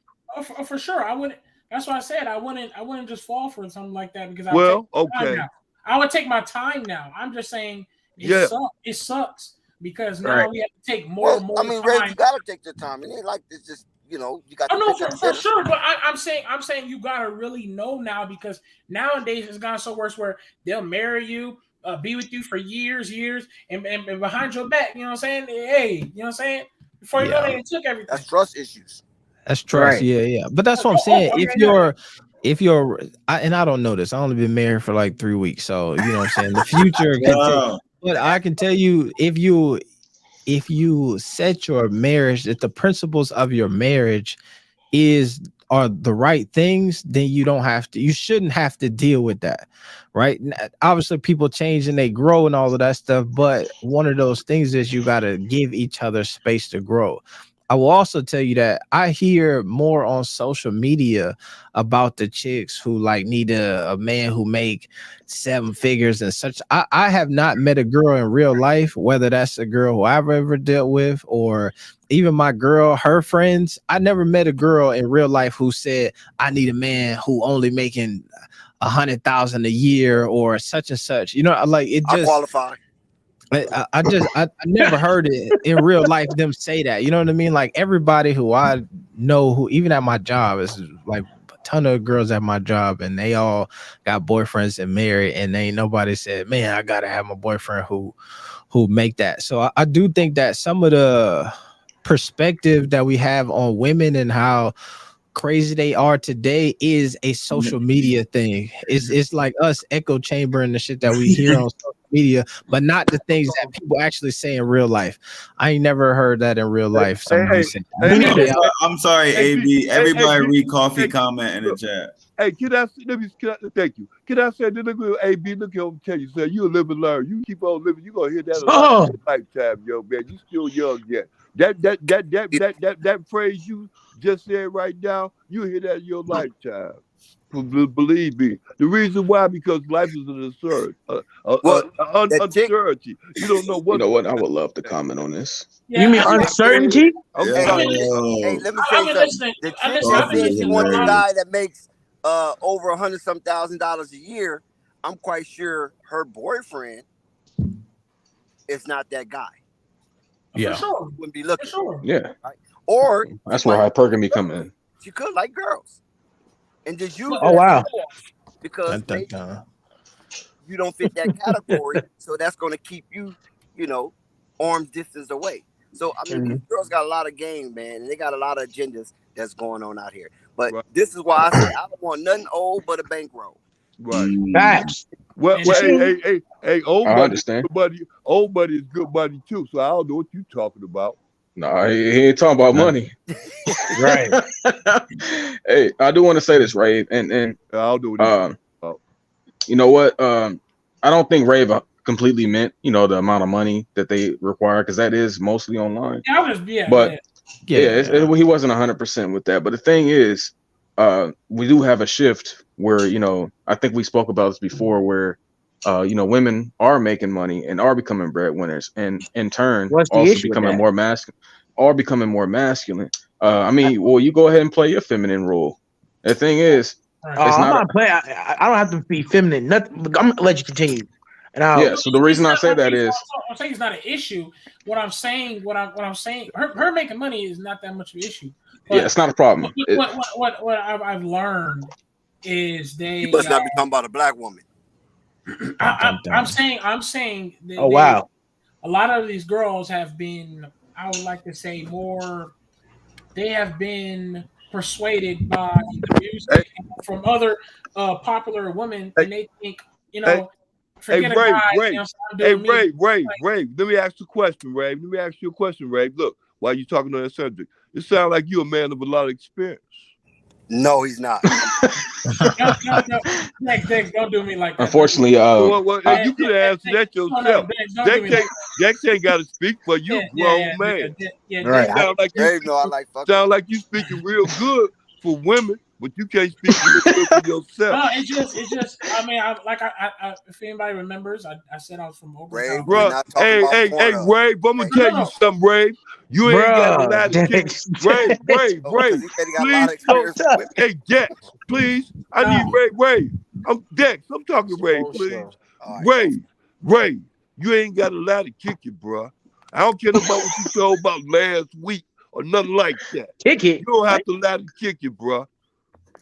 For sure, I wouldn't. That's why I said I wouldn't just fall for something like that because I would take my time now. I'm just saying it sucks because now we have to take more and more. I mean, Ray, you gotta take the time. It ain't like this just. You got. Oh no, for sure. But I'm saying you gotta really know now because nowadays it's gotten so worse where they'll marry you, be with you for years, and behind your back. You know what I'm saying? Hey, you know what I'm saying? Before you know they took everything. That's trust issues. That's trust. Yeah. But that's what I'm saying. If you're, and I don't know this. I only been married for like 3 weeks, so you know what I'm saying. The future. But I can tell you if you set your marriage, that the principles of your marriage are the right things, then you shouldn't have to deal with that, right? Obviously people change and they grow and all of that stuff, but one of those things is you got to give each other space to grow. I will also tell you that I hear more on social media about the chicks who like need a man who make 7 figures and such. I have not met a girl in real life, whether that's a girl who I've ever dealt with or even my girl, her friends. I never met a girl in real life who said, I need a man who only making 100,000 a year or such and such. You know, like it just. I qualify. I never heard it in real life them say that. You know what I mean? Like everybody who I know who even at my job is like ton of girls at my job, and they all got boyfriends and married, and ain't nobody said, man, I gotta have my boyfriend who make that. So I do think that some of the perspective that we have on women and how crazy they are today is a social media thing. It's like us echo chambering the shit that we hear on social media, but not the things that people actually say in real life. I ain't never heard that in real life. Somebody say, I'm sorry, AB. Everybody read coffee comment in the chat. Hey, thank you. Can I say, look at AB, look here, I'm tell you, sir, you live and learn. You keep on living, you're gonna hear that a lot in your lifetime, yo, man. You still young yet. That phrase you just said right now, you hear that in your lifetime. Believe me. The reason why, because life is an uncertainty. You don't know what. You know what? I would love to comment on this. You mean uncertainty? Hey, let me say something. The chick that said she wants a guy that makes over $100,000 a year. I'm quite sure her boyfriend is not that guy. Yeah, sure. Wouldn't be looking. Sure. Yeah, right? Or that's where hypergamy come in. She could like girls, and just use. Oh wow! Because you don't fit that category, so that's going to keep you, arm's distance away. So I mean, these girls got a lot of game, man, and they got a lot of agendas that's going on out here. But this is why I say I don't want nothing old but a bankroll. Right. Facts. Well, hey, old buddy is good buddy too. So I don't know what you're talking about. No, he ain't talking about money. Right. Hey, I do want to say this, Ray, and I'll do it. You know what? I don't think Ray completely meant, the amount of money that they require, because that is mostly online. He wasn't 100% with that. But the thing is, we do have a shift where, I think we spoke about this before, where women are making money and are becoming breadwinners, and in turn also becoming more masculine. I mean, well, you go ahead and play your feminine role. The thing is, I'm not playing. I don't have to be feminine. Nothing. I'm gonna let you continue. And so the reason I say that is, I'm saying it's not an issue. What I'm saying, her making money is not that much of an issue. But it's not a problem. What I've learned is you must not be talking about a black woman. I'm saying that wow, a lot of these girls have been, I would like to say, they have been persuaded by the music from other popular women, and they think, forget a guy. Ray, let me ask you a question, Ray. Look, while you're talking on that subject, it sounds like you're a man of a lot of experience. No, he's not. Dex, don't do me like that. Unfortunately, you could have answered that yourself. Dex ain't got to speak for you, grown man. Right. Sound like you speaking real good for women, but you can't speak real good for yourself. No, it's just. I mean, if anybody remembers, I said I was from Oakland. Bro, hey, Ray, I'm gonna tell you something, Ray. You ain't got a lot of kids. Ray, please don't. Hey, Dex, please. I need Ray. I'm Dex. I'm talking to Ray, please. Ray, you ain't got a lot to kick it, bro. I don't care about what you told about last week or nothing like that. Kick it. You don't have to lie to kick it, bro.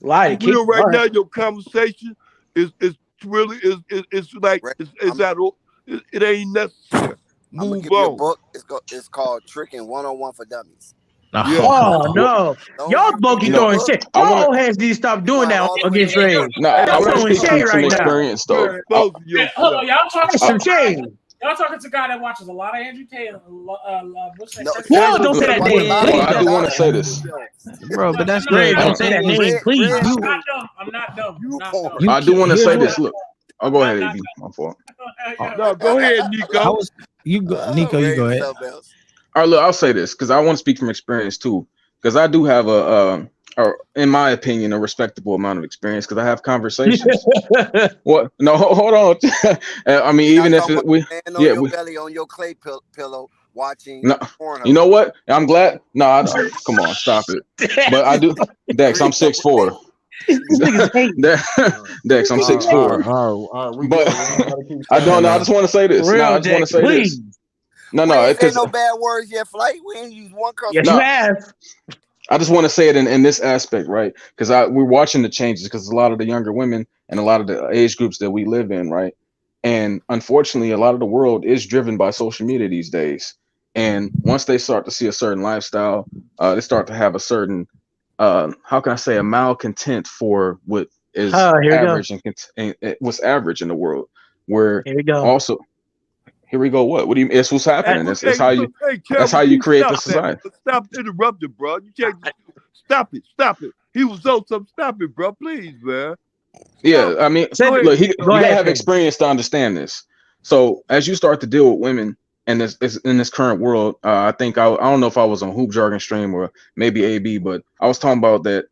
Lie to kick it. Right now, your conversation is really it ain't necessary. Move on. You a book. It's called Tricking 101 for Dummies. Oh no! Y'all both keep throwing shit. Y'all heads need to stop doing that against Ray. I want to speak from some experience, though. Y'all talking some shade. Y'all talking to a guy that watches a lot of Andrew Tate. What's that? Don't say that name. I do want to say this, bro. But that's great. Don't say that name, please. I'm not dumb. I do want to say this. Look, I'll go ahead, AB. My fault. No, go ahead, Nico. Nico, you go ahead. All right, look, I'll say this because I want to speak from experience too. Because I do have in my opinion, a respectable amount of experience because I have conversations. What? No, hold on. I mean, even if we belly on your clay pillow watching. No, you know what? I'm glad. No, come on, stop it. But I do, Dex. I'm 6'4". Dex, I'm 6'4". But I don't know. I just want to say this. I just want to say this. No, because no bad words yet, Flight. We ain't used one curse. Yes, you have. I just want to say it in this aspect, right? Because we're watching the changes because a lot of the younger women and a lot of the age groups that we live in, right? And unfortunately, a lot of the world is driven by social media these days. And once they start to see a certain lifestyle, they start to have a certain, how can I say, a malcontent for what is Here we go. average and what's average in the world. Where Here we go. also, here we go. What do you? It's what's happening. It's how you. Hey, That's how you create the society. Stop interrupting, bro. You can't stop it. Stop it. He was on some. Stop it, bro. Please, man. Yeah, I mean, look, you gotta have experience to understand this. So as you start to deal with women in this current world, I think I don't know if I was on Hoop Jargon Stream or maybe AB, but I was talking about that.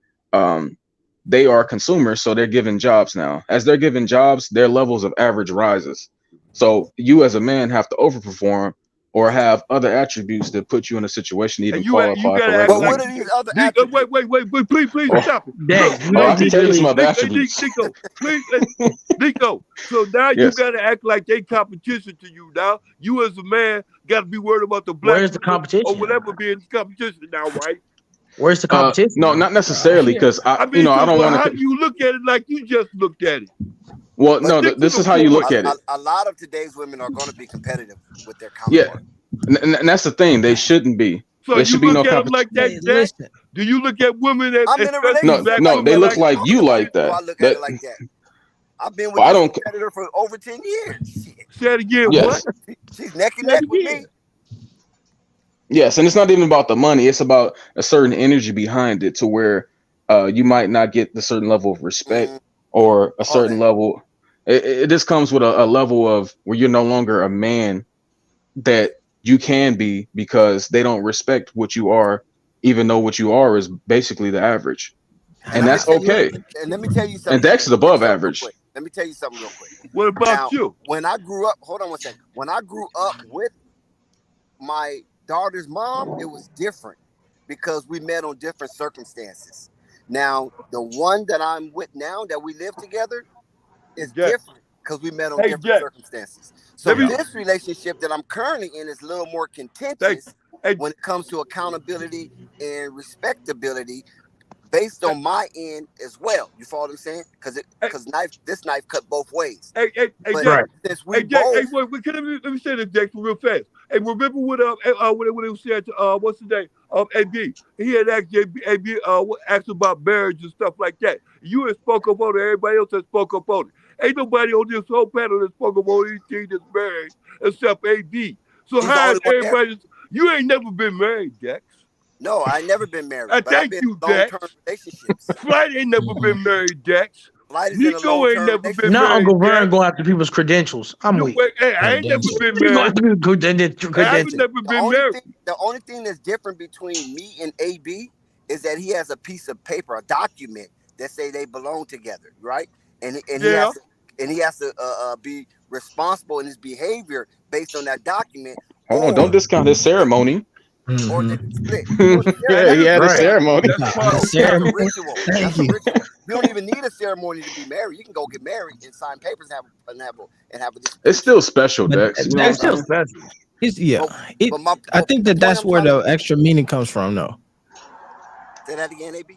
They are consumers, so they're given jobs now. As they're given jobs, their levels of average rises. So you as a man have to overperform or have other attributes that put you in a situation to even qualify for recognition. But what are these other attributes? Wait, please stop it. I can tell you some other attributes. Nico, please, Nico. So now you gotta act like they competition to you. Now you as a man gotta be worried about the black. Where's the competition? Or whatever being competition now, right? Where's the competition? No, not necessarily, because I don't want to. How do you look at it like you just looked at it? Well, no, this is how you look at it. A lot of today's women are going to be competitive with their counterpart. Yeah, and that's the thing. They shouldn't be. So there should be no competition. Like that? Do you look at women as I'm in a relationship? No, they look like you like that. I look at it like that. I've been with a competitor for over 10 years. Say it again. Yes. What? She's neck and neck with me. Yes, and it's not even about the money. It's about a certain energy behind it, to where you might not get the certain level of respect or a certain level. It just comes with a level of where you're no longer a man that you can be, because they don't respect what you are, even though what you are is basically the average. And that's okay. And let me tell you something. And Dex is above average. Let me tell you something real quick. What about you? When I grew up, hold on one second. When I grew up with my daughter's mom, it was different because we met on different circumstances. Now, the one that I'm with now, that we live together, is different because we met on different circumstances. So this relationship that I'm currently in is a little more contentious when it comes to accountability and respectability, based on my end as well. You follow what I'm saying? Because this knife cut both ways. Hey, let me say this, Jackson, real fast. Hey, remember what it was said to what's his name? AB. He had asked AB asked about marriage and stuff like that. You had spoke up on it, everybody else has spoke up on it. Ain't nobody on this whole panel that spoke up on anything that's married except AB. So how is everybody? You ain't never been married, Jax. No, I never been married. Thank you, Jax. Flight ain't never been married, Jax. Nico ain't never been married. Now Uncle Vern going after people's credentials. I'm weak. Hey, I ain't never been married. I've never been married. The only thing that's different between me and AB is that he has a piece of paper, a document that say they belong together, right? And he has to be responsible in his behavior based on that document. Hold on, don't discount his ceremony. Or they can split. Yeah, he had a ceremony. That's a ritual. That's a ritual. You don't even need a ceremony to be married. You can go get married and sign papers and have a. It's still special, Dex. It's still special. I think that's where the extra meaning comes from, though. Say that again, AB.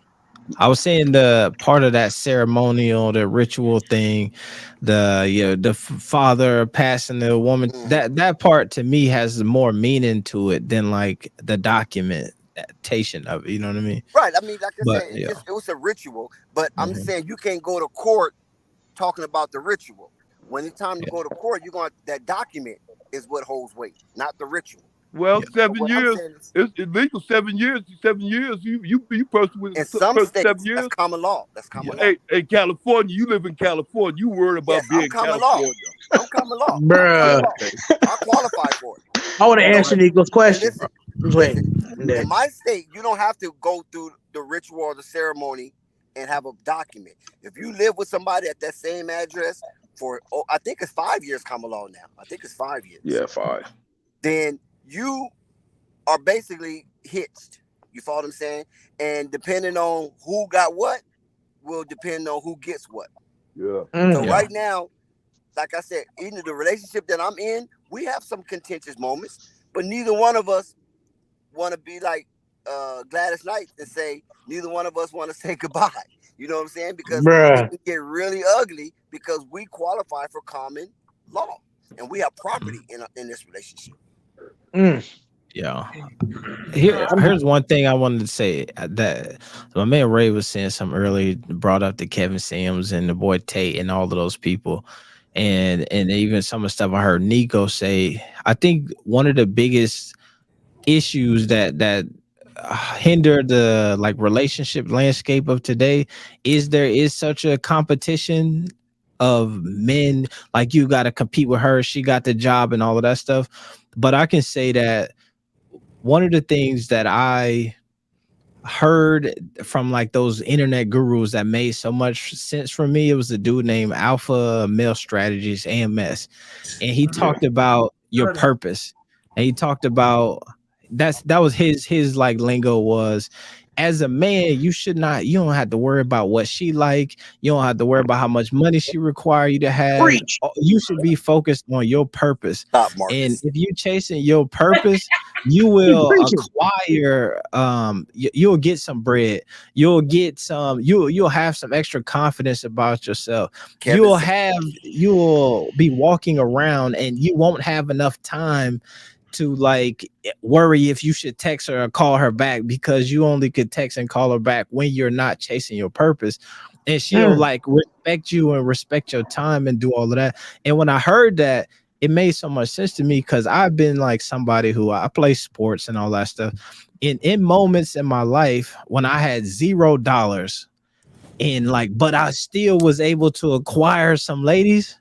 I was saying the part of that ceremonial, the ritual thing, the father passing the woman, that part to me has more meaning to it than like the documentation of it. You know what I mean? Right. I mean, like I said, it was a ritual, but I'm just saying you can't go to court talking about the ritual. When it's time to go to court, that document is what holds weight, not the ritual. Well, 7 years. It's legal. 7 years. 7 years. You personally with in some states. 7 years. That's common law. That's common law. Hey, California. You live in California. You worried about being California. I'm common law. Bruh. I qualify for it. I want to answer Nico's question. In my state, you don't have to go through the ritual or the ceremony and have a document. If you live with somebody at that same address for, I think it's 5 years common law now. I think it's 5 years. Yeah, 5. Then you are basically hitched. You follow what I'm saying? And depending on who got what will depend on who gets what. Yeah. So right now, like I said, in the relationship that I'm in, we have some contentious moments, but neither one of us want to be like Gladys Knight and say neither one of us want to say goodbye. You know what I'm saying? Because Bruh. it can get really ugly because we qualify for common law and we have property in this relationship. Yeah. Here's one thing I wanted to say that my man Ray was saying something earlier, brought up the Kevin Samuels and the boy Tate and all of those people. And even some of the stuff I heard Nico say. I think one of the biggest issues that hinder the like relationship landscape of today is there is such a competition of men. Like, you got to compete with her, she got the job and all of that stuff. But I can say that one of the things that I heard from like those internet gurus that made so much sense for me, it was a dude named Alpha Male Strategies, AMS, and he talked about your purpose, and he talked about that was his like lingo was, as a man, you don't have to worry about what she like. You don't have to worry about how much money she require you to have. Preach. You should be focused on your purpose. Stop, Marcus. And if you're chasing your purpose, you will acquire you'll get some bread. You'll get some, you'll have some extra confidence about yourself. You'll be walking around and you won't have enough time to like worry if you should text her or call her back, because you only could text and call her back when you're not chasing your purpose. And she'll like respect you and respect your time and do all of that. And when I heard that, it made so much sense to me, because I've been like somebody who I play sports and all that stuff. In moments in my life when I had $0 and like, but I still was able to acquire some ladies.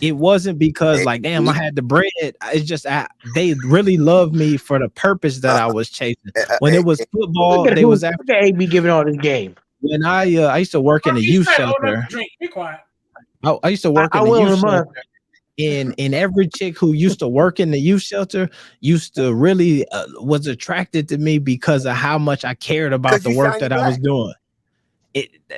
It wasn't because like, damn, I had the bread. It's just they really loved me for the purpose that I was chasing. When it was football, they was after. Look at AB giving all this game. When I used to work in a youth shelter. Be quiet. I used to work in the youth shelter. And every chick who used to work in the youth shelter used to really was attracted to me because of how much I cared about the work that I was doing.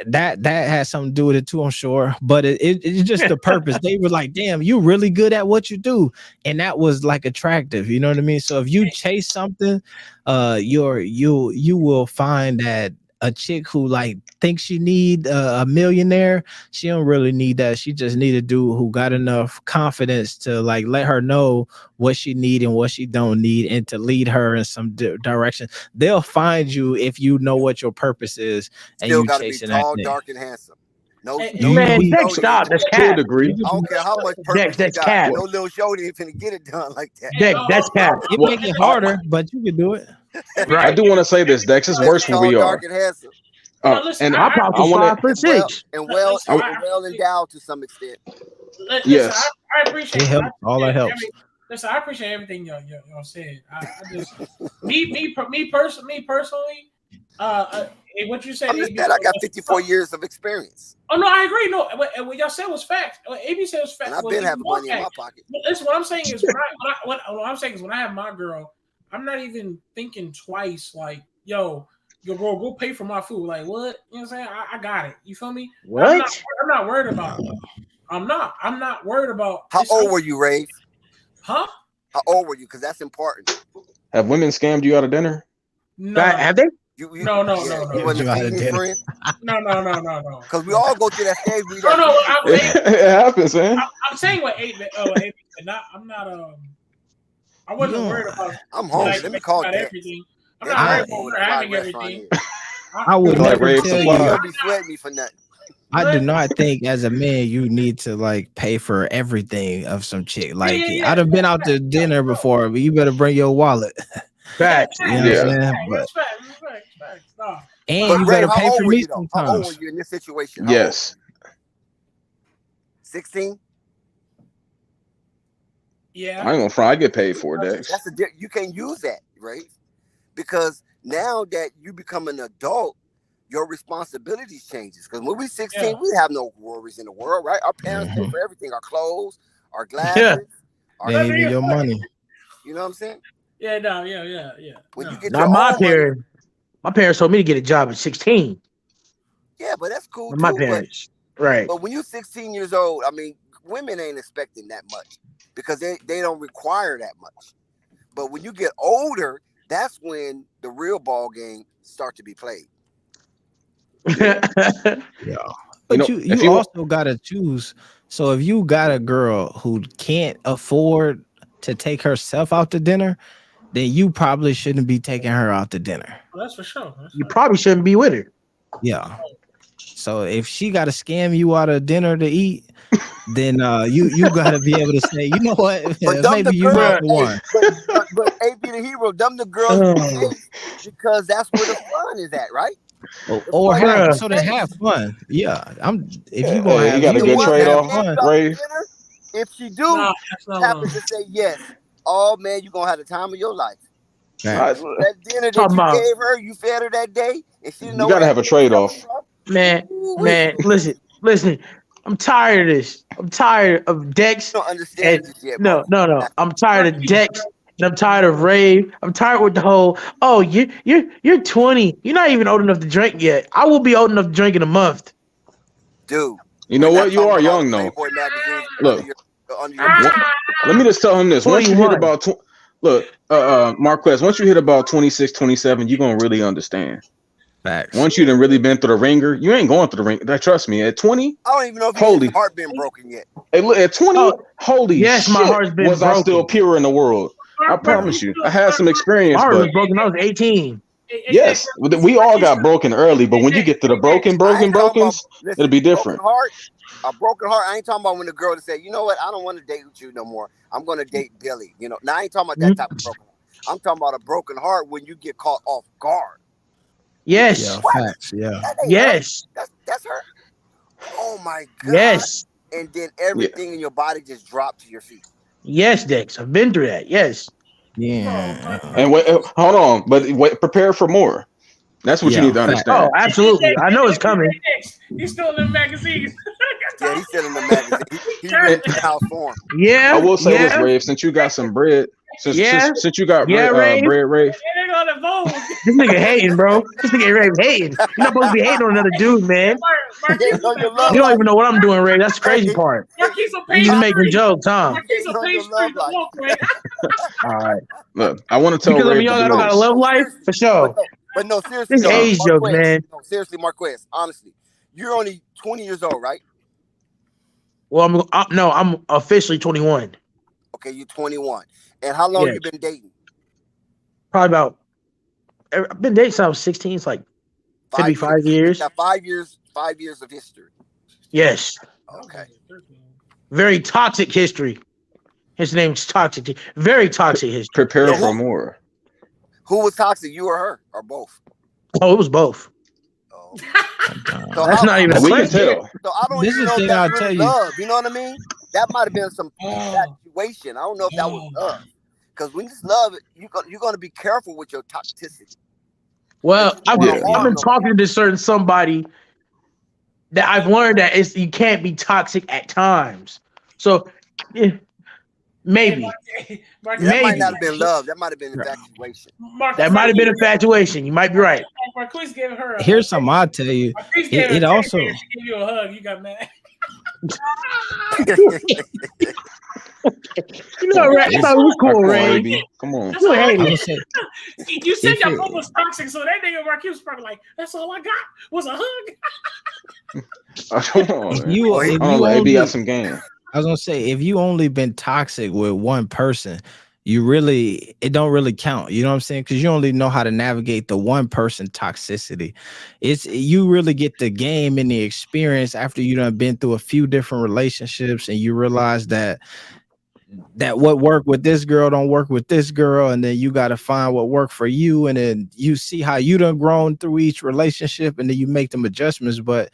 That has something to do with it too, I'm sure. But it's just the purpose. They were like, damn, you really good at what you do. And that was like attractive. You know what I mean? So if you chase something, you will find that a chick who like thinks she need a millionaire, she don't really need that. She just need a dude who got enough confidence to like let her know what she need and what she don't need, and to lead her in some direction. They'll find you if you know what your purpose is and Still you gotta be chasing tall, that dark, and handsome. No, Man, Dex, stop. That's cat. I don't care how much purpose Dex, that's you got. cat. No little shorty ain't finna get it done like that. Dex, that's cat. It make it harder, but you can do it. Right. I do want to say this, Dex. It's worse where we are. Dark and handsome. And I probably want 5'6" and well endowed to some extent. Yes, I appreciate it. Helps. All that helps. Listen, I appreciate everything y'all said. I just me personally, what you said. I got 54 years of experience. Oh no, I agree. No, what y'all said was facts. What AB said was facts. And I've been having money in my pocket. Listen, what I'm saying is what I'm saying is when I have my girl, I'm not even thinking twice. Like, yo, go pay for my food. Like, what? You know what I'm saying? I got it. You feel me? What? I'm not worried about it. I'm not worried about. How old were you, Ray? Huh? How old were you? Because that's important. Have women scammed you out of dinner? No. Have they? No. You wasn't a feeding friend? No. Because we all go through that stage. It happens, man. I'm saying what AB said. I'm not. I wasn't worried about. I'm home. Let me call everything. I'm not worried about having everything. I would never tell you. You'll be sweating me for nothing. I do not think as a man you need to like pay for everything of some chick. Like I'd have been out to dinner before, but you better bring your wallet. Facts. You know what I'm saying? And you better pay for me sometimes. How old were you in this situation? Yes. 16? Yeah. I ain't gonna front. I get paid for it, Dex. You can't use that, right? Because now that you become an adult, your responsibilities changes. Because when we're 16, we have no worries in the world, right? Our parents pay for everything: our clothes, our glasses, even your money. You know what I'm saying? Yeah. When you get Not my parents. My parents told me to get a job at 16. Yeah, but that's cool. My parents, right? But when you're 16 years old, I mean, women ain't expecting that much because they don't require that much. But when you get older, that's when the real ball game starts to be played. Yeah. But know, you if you also gotta choose. So if you got a girl who can't afford to take herself out to dinner, then you probably shouldn't be taking her out to dinner. Well, that's for sure. You probably shouldn't be with her. Yeah. So if she got to scam you out of dinner to eat, then you got to be able to say, you know what, But them maybe the you're not girls, the hey, one. but AP the hero, them the girls Oh. you chase because that's where the fun is at, right? Or fun have is so to chase. have fun. Yeah. If you Hey, gonna you have got a The good one trade that off, scams you out to Ray. dinner, if she do Nah, that's not happen what to say yes, oh man, you're gonna have the time of your life. Facts. That dinner that Talking you about- gave her, you fed her that day, and she didn't know You where gotta that have a dinner was trade coming off. from. Man, Ooh-wee. listen. I'm tired of this. I'm tired of Dex. You don't understand And this yet, no. bro. I'm tired of Dex. And I'm tired of Rave. I'm tired with the whole, oh, you're 20. You're not even old enough to drink yet. I will be old enough to drink in a month. Dude. You know we're not what? You talking are about all young the though. Playboy magazines Look, under your let me just tell him this. Once you hit 21. about Marquez, once you hit about 26, 27, you're gonna really understand. Facts. Once you done really been through the ringer, you ain't going through the ringer. Trust me. At 20, I don't even know if holy, his heart been broken yet. hey, look, at 20, holy yes, shit, my heart's been was I still broken. pure in the world? I promise you. I had some experience, My heart was but broken. I was 18. yes, we all got broken early. But when you get to the brokens, it'll be different. A broken heart. I ain't talking about when the girl to say, you know what, I don't want to date with you no more. I'm gonna date Billy. You know, now I ain't talking about that type of broken heart. I'm talking about a broken heart when you get caught off guard. Yes. Yeah, What? facts. Yeah. That ain't Yes. her. That's her. Oh my God. Yes. And then everything in your body just dropped to your feet. Yes, Dex. I've been through that. Yes. Yeah. And wait, hold on, but wait, prepare for more. That's what you need to understand. Oh, absolutely. I know it's coming. He's still in the magazines. Yeah, he's still in the magazine. He's ready to house form. Yeah. I will say this, Rave, since you got some bread, since you got Rave. bread, Rave. This nigga hating, bro. This nigga Rave hating. You're not supposed to be hating on another dude, man. You don't even know what I'm doing, Ray. That's the crazy part. You just making jokes, huh? All right. Look, I want to tell Because I'm Rave young, to I do don't got a this. love life for sure. But no, seriously, This though, age jokes, Marquez, man. No, seriously, Marquez, honestly, you're only 20 years old, right? Well, I'm officially 21. Okay, you're 21. And how long Yes. you been dating? Probably about. I've been dating since I was 16. It's like could be 5 years. Got 5 years. 5 years of history. Yes. Okay. Very toxic history. His name's toxic. Very toxic history. Prepare for more. Who was toxic, you or her, or both? Oh, it was both. So That's not even a we can question. tell. So I don't This even is know the if thing I'll that's tell really you. love. You know what I mean? That might have been some infatuation. I don't know if that was love. Because when it's love, you're going to be careful with your toxicity. Well, I've been harm talking to somebody that I've learned that you can't be toxic at times. So, maybe. That might not have been love. That might have been infatuation. That might have been infatuation. You might be right. Marquise gave her a Here's something I'll tell you. It also She gave you a hug. You got mad. You know, Ray. I thought it was cool, Ray. Come on. You hate I'm it. saying, You said If your you- phone was toxic, so that nigga Marquise was probably like, "That's all I got was a hug." Come on, if man. you I don't know, AB got some game. I was gonna say, if you only been toxic with one person, it don't really count. You know what I'm saying? Because you only know how to navigate the one person toxicity. You really get the game and the experience after you done been through a few different relationships, and you realize that what worked with this girl don't work with this girl, and then you got to find what worked for you, and then you see how you done grown through each relationship, and then you make them adjustments. But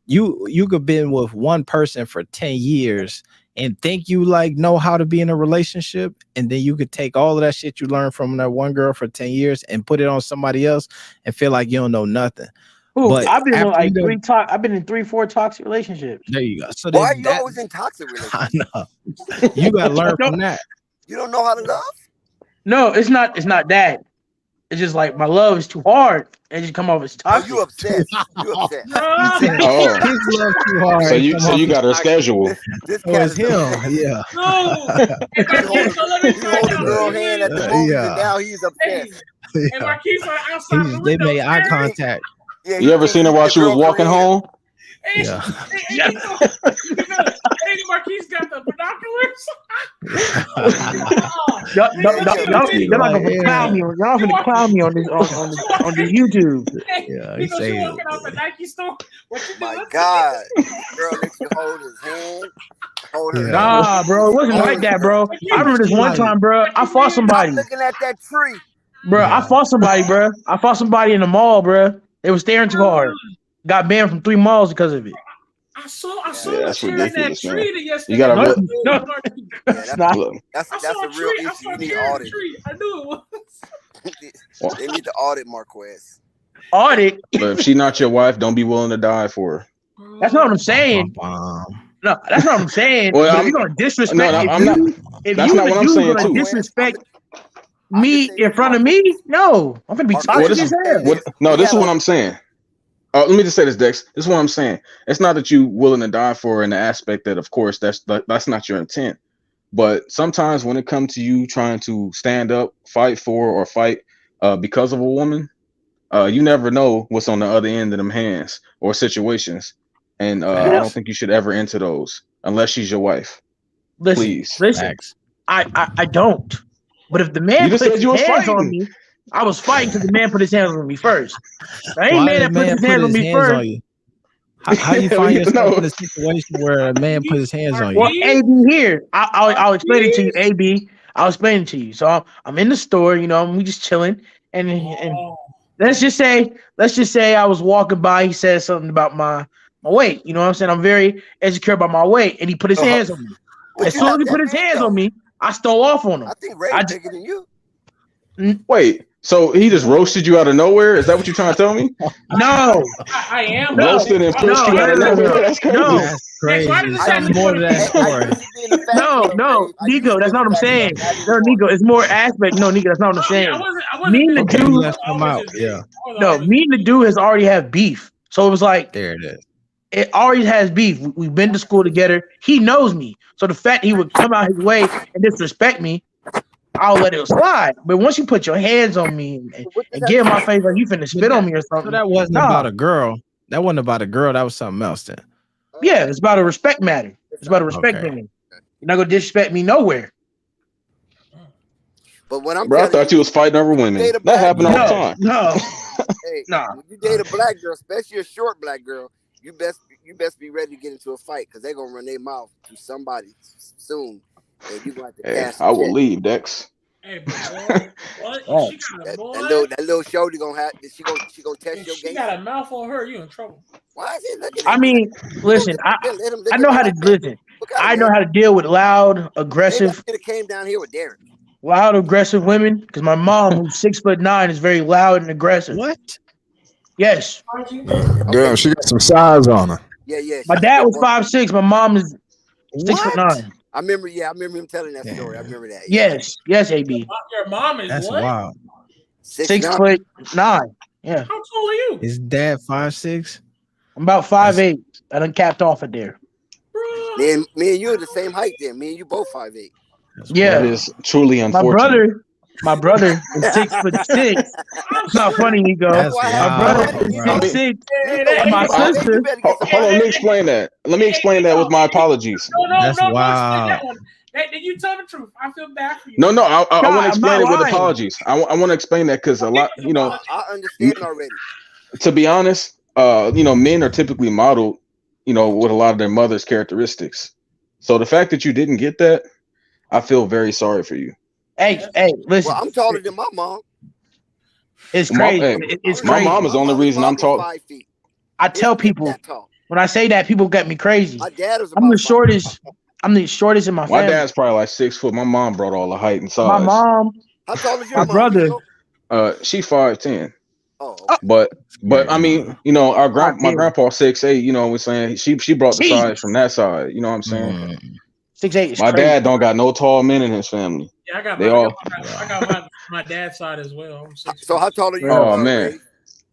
you could been with one person for 10 years and think you know how to be in a relationship, and then you could take all of that shit you learned from that one girl for 10 years and put it on somebody else and feel like you don't know nothing. Ooh, But I've been after in you I've been in 3-4 toxic relationships. there you go. So Why are then you always in toxic relationships? I know. You got to learn from that. You don't know how to love? No, it's not that. It's just like my love is too hard. It just come off as toxic. You upset. You upset. Oh, His love too hard. so you got her schedule. This Oh, cat it's is him. upset. Yeah. No. He hold a girl hand at the movies, and now he's upset. And Marquise like outside of the They window. made eye staring. contact. Yeah, You ever seen her while she was walking home? Hey, Yeah. hey, Marquise got the binoculars. Y'all not gonna clown me. Y'all gonna clown me on this on the YouTube. Yeah, He goes, you walking out the Nike store. What you My doing? God, girl let you hold his hand, hold her. Nah, bro, it wasn't like that, bro. I remember this one time, bro. I fought somebody. I'm looking at that tree. Bro, I fought somebody, bro. I fought somebody in the mall, bro. They was staring too hard. Got banned from 3 malls because of it. I saw Yeah, that's ridiculous, man. yesterday. You gotta That's a real issue. You need to audit. I knew it was. They need to audit Marquez. Audit? But if she not your wife, don't be willing to die for her. That's not what I'm saying. No, that's not what I'm saying. Well, But if you're gonna disrespect, if that's you not the what I'm dude saying, gonna too. disrespect me in front of me, no, I'm gonna be toxic as hell. No, this is what I'm saying. Let me just say this, Dex. This is what I'm saying. It's not that you willing to die for her in the aspect that, of course, that's not your intent. But sometimes when it comes to you trying to stand up, fight for, or fight because of a woman, you never know what's on the other end of them hands or situations. And I don't think you should ever enter those unless she's your wife. Listen, I don't. But if the man You just put said you his was hands on fighting. me, I was fighting because the man put his hands on me first. I ain't Why man did that put his hands on me first. you? How you find yourself in a situation where a man put his hands on you? Well, AB here, I'll explain it to you, AB. I'll explain it to you. So I'm in the store, you know, we just chilling, and let's just say I was walking by. He said something about my weight. You know what I'm saying? I'm very insecure about my weight, and he put his hands on me. As soon as he put his hands on me, I stole off on him. I think Ray's bigger than you. Wait, so he just roasted you out of nowhere? Is that what you're trying to tell me? No. I am Roasted and pushed you out of nowhere? That's crazy. That's crazy. Something more to that story. No, Nico, that's not what I'm saying. No, Nico, it's more aspect. No, Nico, that's not what I'm saying. Me and the Okay, dude, let's come out. Yeah. no, me and the dude has already have beef. So it was like, There it is. it already has beef. We've been to school together. He knows me. So the fact he would come out his way and disrespect me, I'll let it slide. But once you put your hands on me and get in my face like you finna spit on me or something. So that wasn't about a girl. That wasn't about a girl. That was something else then. Yeah, it's about a respect matter. It's about a respect thing. You're not gonna disrespect me nowhere. But when I'm Bro, I thought you was fighting over women. That happened all the time. No. Hey, Nah. when you date a black girl, especially a short black girl, you best be ready to get into a fight because they're gonna run their mouth to somebody soon. And you gonna have to cash I will leave, Dex. Hey, boy, what? Oh. She got a boy. That little shorty gonna have she gonna test If your she game. got a mouth on her, you in trouble. Why is it looking? I mean, listen, I know how to listen. I know how to deal with loud, aggressive, Should have came down here with Derek. loud, aggressive women. Because my mom, who's 6'9", is very loud and aggressive. What? Yes. Damn, she got some size on her. Yeah. My dad was 5'6". My mom is 6'9". I remember him telling that story. I remember that. Yes, AB. Your mom is That's what? wild. 6'9". Yeah. How tall are you? Is dad 5'6"? I'm about 5'8". I done capped off it there. Me and you are the same height then. Me and you both 5'8". Yeah. That is truly unfortunate. My brother is 6'6". It's not funny, Nico. My brother is 6'6". And my sister. Hold on, let me explain that. Let me explain that with my apologies. No, that one. Did you tell the truth? I feel bad for you. No, I want to I'm explain not it with lying. apologies. I want to explain that because a lot, I understand already. to be honest, men are typically modeled, with a lot of their mother's characteristics. So the fact that you didn't get that, I feel very sorry for you. Hey, listen. Well, I'm taller than my mom. It's crazy. It's crazy. My mom is the only reason I'm tall. 5 feet. I tell people when I say that, people get me crazy. My dad was I'm the shortest. I'm the shortest in my family. My dad's probably like 6 foot. My mom brought all the height and size. My mom. How tall is your my mom? brother. She 5'10". Oh. But I mean, my grandpa 6'8". We're saying she brought the size from that side. You know what I'm saying? 6'8" is my crazy. dad don't got no tall men in his family. Yeah, I got my dad's side as well. I'm 6 feet. So how tall are you? Oh man,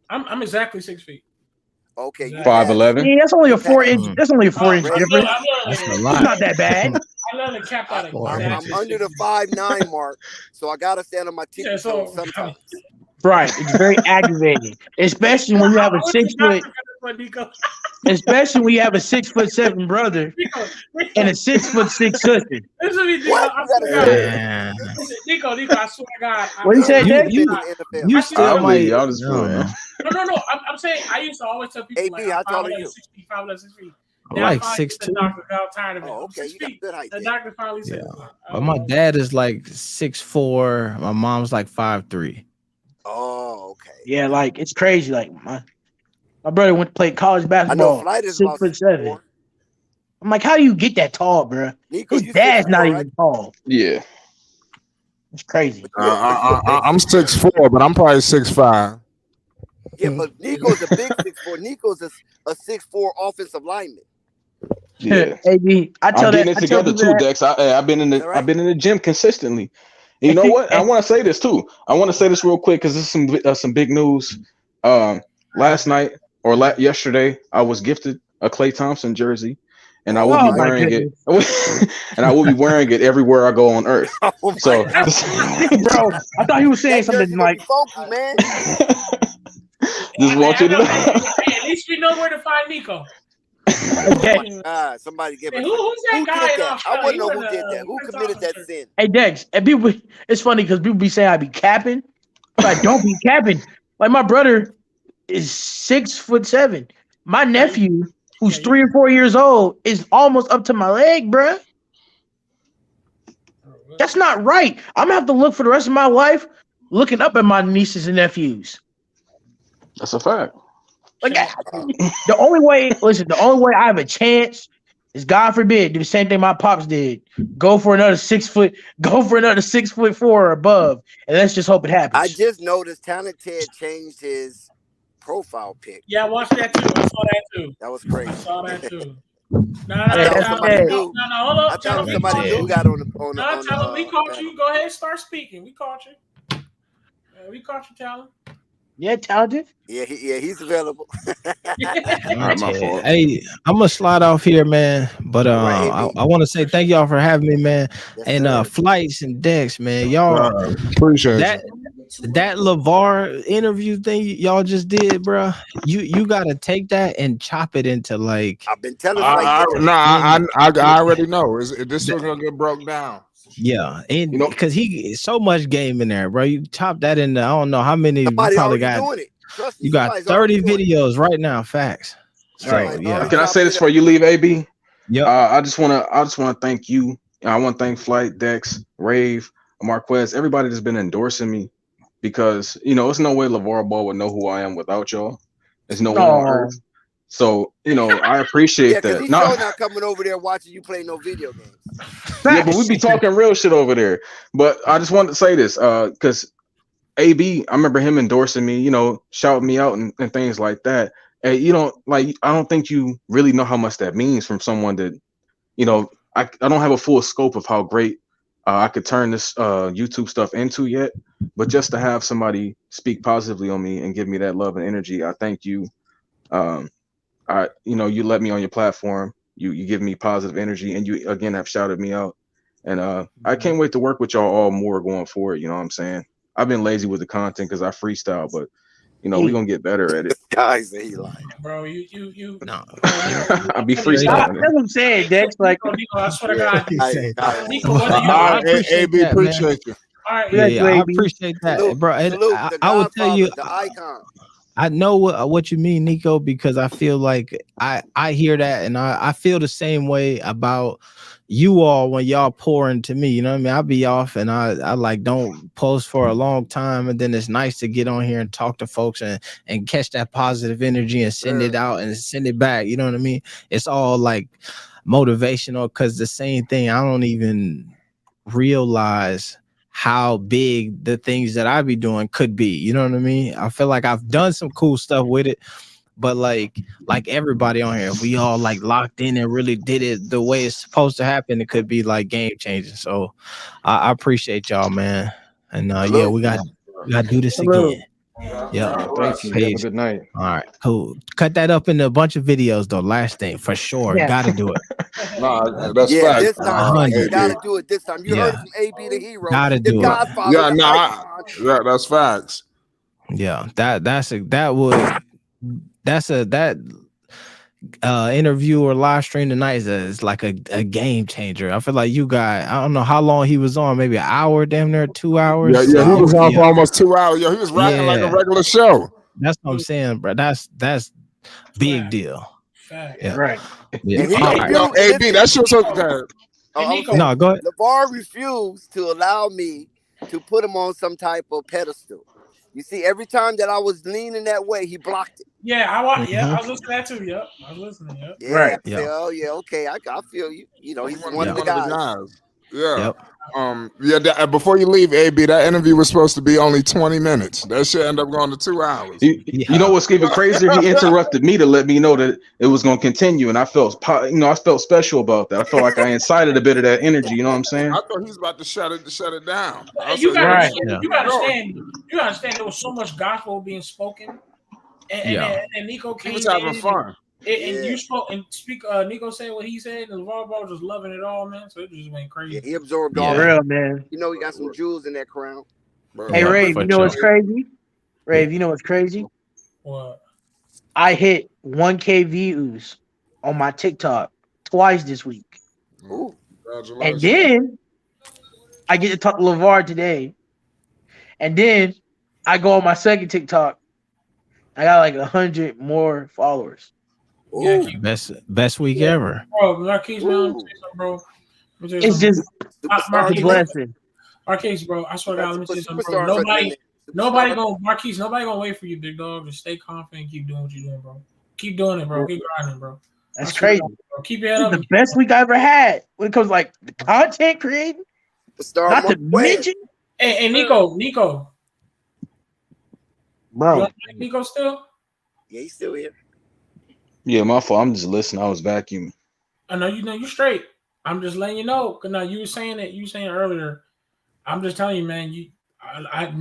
I'm exactly 6 feet. Okay, 5'11". Yeah, that's only a 4 inch. That's only a 4 inch difference. That's a It's lot. not that bad. I literally capped out I'm under the 5'9" mark, so I gotta stand on my tippy toes sometimes. Right. It's very aggravating, especially when you have a 6 foot. Especially when you have a 6'7" brother and a 6'6" sister. This is me, What? I You swear to gotta God. Man. Listen, Nico, I swear to God. What you said, Dave? You still I believe might. y'all just playing. No. I'm saying I used to always tell people AB, like how I'm tall are 5'11", you? 6 feet, 5'11", 6 feet. I'm Now like finally the 6'2". doctor got tired of it. Oh, I'm okay. 6 You got feet. good height The then. doctor finally said, But my dad is like 6'4". My mom's like 5'3". Oh, okay. Yeah, like it's crazy. Like my brother went to play college I know basketball. Flight is about 6'7". I'm like, how do you get that tall, bro? Nico, His you dad's 6'4", not right? even tall. Yeah. It's crazy. I'm 6'4", but I'm probably 6'5". Yeah, but Nico's a big 6'4". Nico's a 6'4" offensive lineman. Yeah. AB, I'm getting it together people too, that. Dex. I've been in the All right. I've been in the gym consistently. And you know what? I want to say this too. I want to say this real quick because this is some big news. Last night or yesterday, I was gifted a Klay Thompson jersey, and I will be Oh my wearing it. goodness. And I will be wearing it everywhere I go on Earth. Oh So, my God. Bro, I thought he was saying That something jersey gonna like, be funky, man. just want you to know. Hey, at least we know where to find Nico. Oh my God! Somebody give Hey, it. who's that Who guy did in that? I Australia? want to know He who wear did the that. Who Chris committed Thompson that shirt. sin? hey Dex, and people, it's funny because people be saying I be capping, but I don't be capping. Like my brother is 6'7". My nephew, who's 3 or 4 years old, is almost up to my leg, bruh. That's not right. I'm gonna have to look for the rest of my life looking up at my nieces and nephews. That's a fact. Like the only way I have a chance is, God forbid, do the same thing my pops did. Go for another 6 foot, go for another 6'4" or above, and let's just hope it happens. I just noticed Talent Ted changed his profile pic. Yeah, I watched that too. I saw that too. That was crazy. I saw that too. No, I thought somebody knew. hold up. I thought somebody knew got on the Tell him we caught panel. you. Go ahead, start speaking. We caught you. We caught you, Talon. Yeah, talented. Yeah, he's available. My fault. Hey, I'm gonna slide off here, man. But right, I want to say thank y'all for having me, man. Yes, and sir. Flights and Dex, man. Y'all Appreciate that LaVar interview thing y'all just did, bro. You gotta take that and chop it into like. I've been telling I already know. This is gonna get broke down. Yeah, and because he so much game in there, bro. You chop that into I don't know how many. Somebody you probably already got. doing it. Trust me, You got 30 videos right now. Facts. So Right. yeah. Can I say this before you leave, AB? Yeah. I just wanna thank you. I want to thank Flight, Dex, Rave, Marquez, everybody that's been endorsing me, because it's no way LaVar Ball would know who I am without y'all. There's no one on earth. So I appreciate because that. he's sure not coming over there watching you play no video games. Yeah, but we be talking real shit over there. But I just wanted to say this, because AB, I remember him endorsing me, shouting me out and things like that. And I don't think you really know how much that means from someone that, I don't have a full scope of how great I could turn this YouTube stuff into yet. But just to have somebody speak positively on me and give me that love and energy, I thank you. You let me on your platform. You give me positive energy, and you again have shouted me out. And I can't wait to work with y'all all more going forward. You know what I'm saying? I've been lazy with the content because I freestyle, but we're gonna get better at it. Guys, he lying. Bro, you no. I'll be freestyling. That's what I'm saying, Dex. Like, Nico, I swear to God. Nico, I appreciate AB, that, appreciate you. All right, yeah, I appreciate that, bro. And I would tell you, the icon. I know what you mean, Nico, because I feel like I hear that, and I feel the same way about you all when y'all pour into me. You know what I mean? I'll be off and I like don't post for a long time, and then it's nice to get on here and talk to folks and catch that positive energy and send it out and send it back. You know what I mean? It's all like motivational, because the same thing, I don't even realize how big the things that I be doing could be. You know what I mean? I feel like I've done some cool stuff with it, but like everybody on here, if we all like locked in and really did it the way it's supposed to happen, it could be like game changing. So I appreciate y'all, man. And yeah, we got to do this again. Yeah. Thank you. Have a good night. All right, cool. Cut that up into a bunch of videos though. Last thing for sure. Yeah. Gotta do it. No, that's Yeah, fact. this time you gotta do it this time. You heard it from AB the hero. Gotta the do it. Godfather. Yeah, that's facts. Yeah, that interview or live stream tonight is like a game changer. I feel like you got, I don't know how long he was on, maybe an hour, damn near 2 hours. Yeah, he was on for almost 2 hours. Yo, he was rapping like a regular show. That's what I'm saying, bro. That's big deal. Yeah. Right. Yeah. And he All right. Yo, AB, that shit's so good. No, go ahead. LaVar refused to allow me to put him on some type of pedestal. You see, every time that I was leaning that way, he blocked it. Yeah, I was listening to that too. Yep, I was listening. Yep. Yeah, Right. I say, oh yeah, okay, I feel you. You know, he's one of the guys. Yeah. Before you leave, AB, that interview was supposed to be only 20 minutes. That shit ended up going to 2 hours. You know what's even crazier? He interrupted me to let me know that it was going to continue, and I felt, I felt special about that. I felt like I incited a bit of that energy. You know what I'm saying? I thought he was about to shut it down. You gotta understand. There was so much gospel being spoken, and Nico came. He was having fun. And you spoke and speak. Nico said what he said, and LaVar Ball was just loving it all, man. So it just went crazy. Yeah, he absorbed all real, that. Man. You know, he got some jewels in that crown. Hey, Rave, you know what's crazy? Rave, you know what's crazy? What? I hit 1K views on my TikTok twice this week. Ooh. And then I get to talk to LaVar today. And then I go on my second TikTok. I got like 100 more followers. Yeah, best week ever. Bro, Marquise, man, let me tell you something, bro. It's just a blessing. Marquise, bro, I swear to God, let me tell you something, bro. Nobody gonna wait for you, big dog. Just stay confident, keep doing what you're doing, bro. Keep doing it, bro. Keep grinding, bro. That's crazy. Bro. Keep your head up. The best week I ever had when it comes to like the content creating. Not to mention. Hey, Nico. Bro. You like Nico still? Yeah, he's still here. Yeah, my fault. I'm just listening. I was vacuuming. I know you straight. I'm just letting you know. Cause now you were saying it. You were saying earlier. I'm just telling you, man.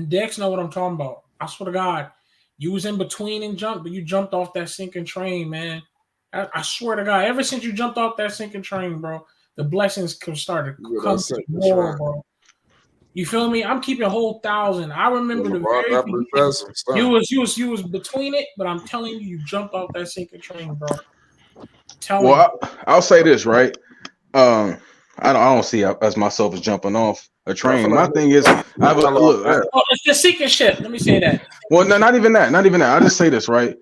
Dex know what I'm talking about. I swear to God, you was in between and jumped, but you jumped off that sinking train, man. I swear to God, ever since you jumped off that sinking train, bro, the blessings started coming more, bro. You feel me? I'm keeping a whole 1,000. I remember the very beginning. You was between it, but I'm telling you, you jumped off that sinking train, bro. I'll say this, right? I don't see as myself as jumping off a train. My thing is, it's the sinking ship. Let me say that. Well, no, not even that. I just say this, right?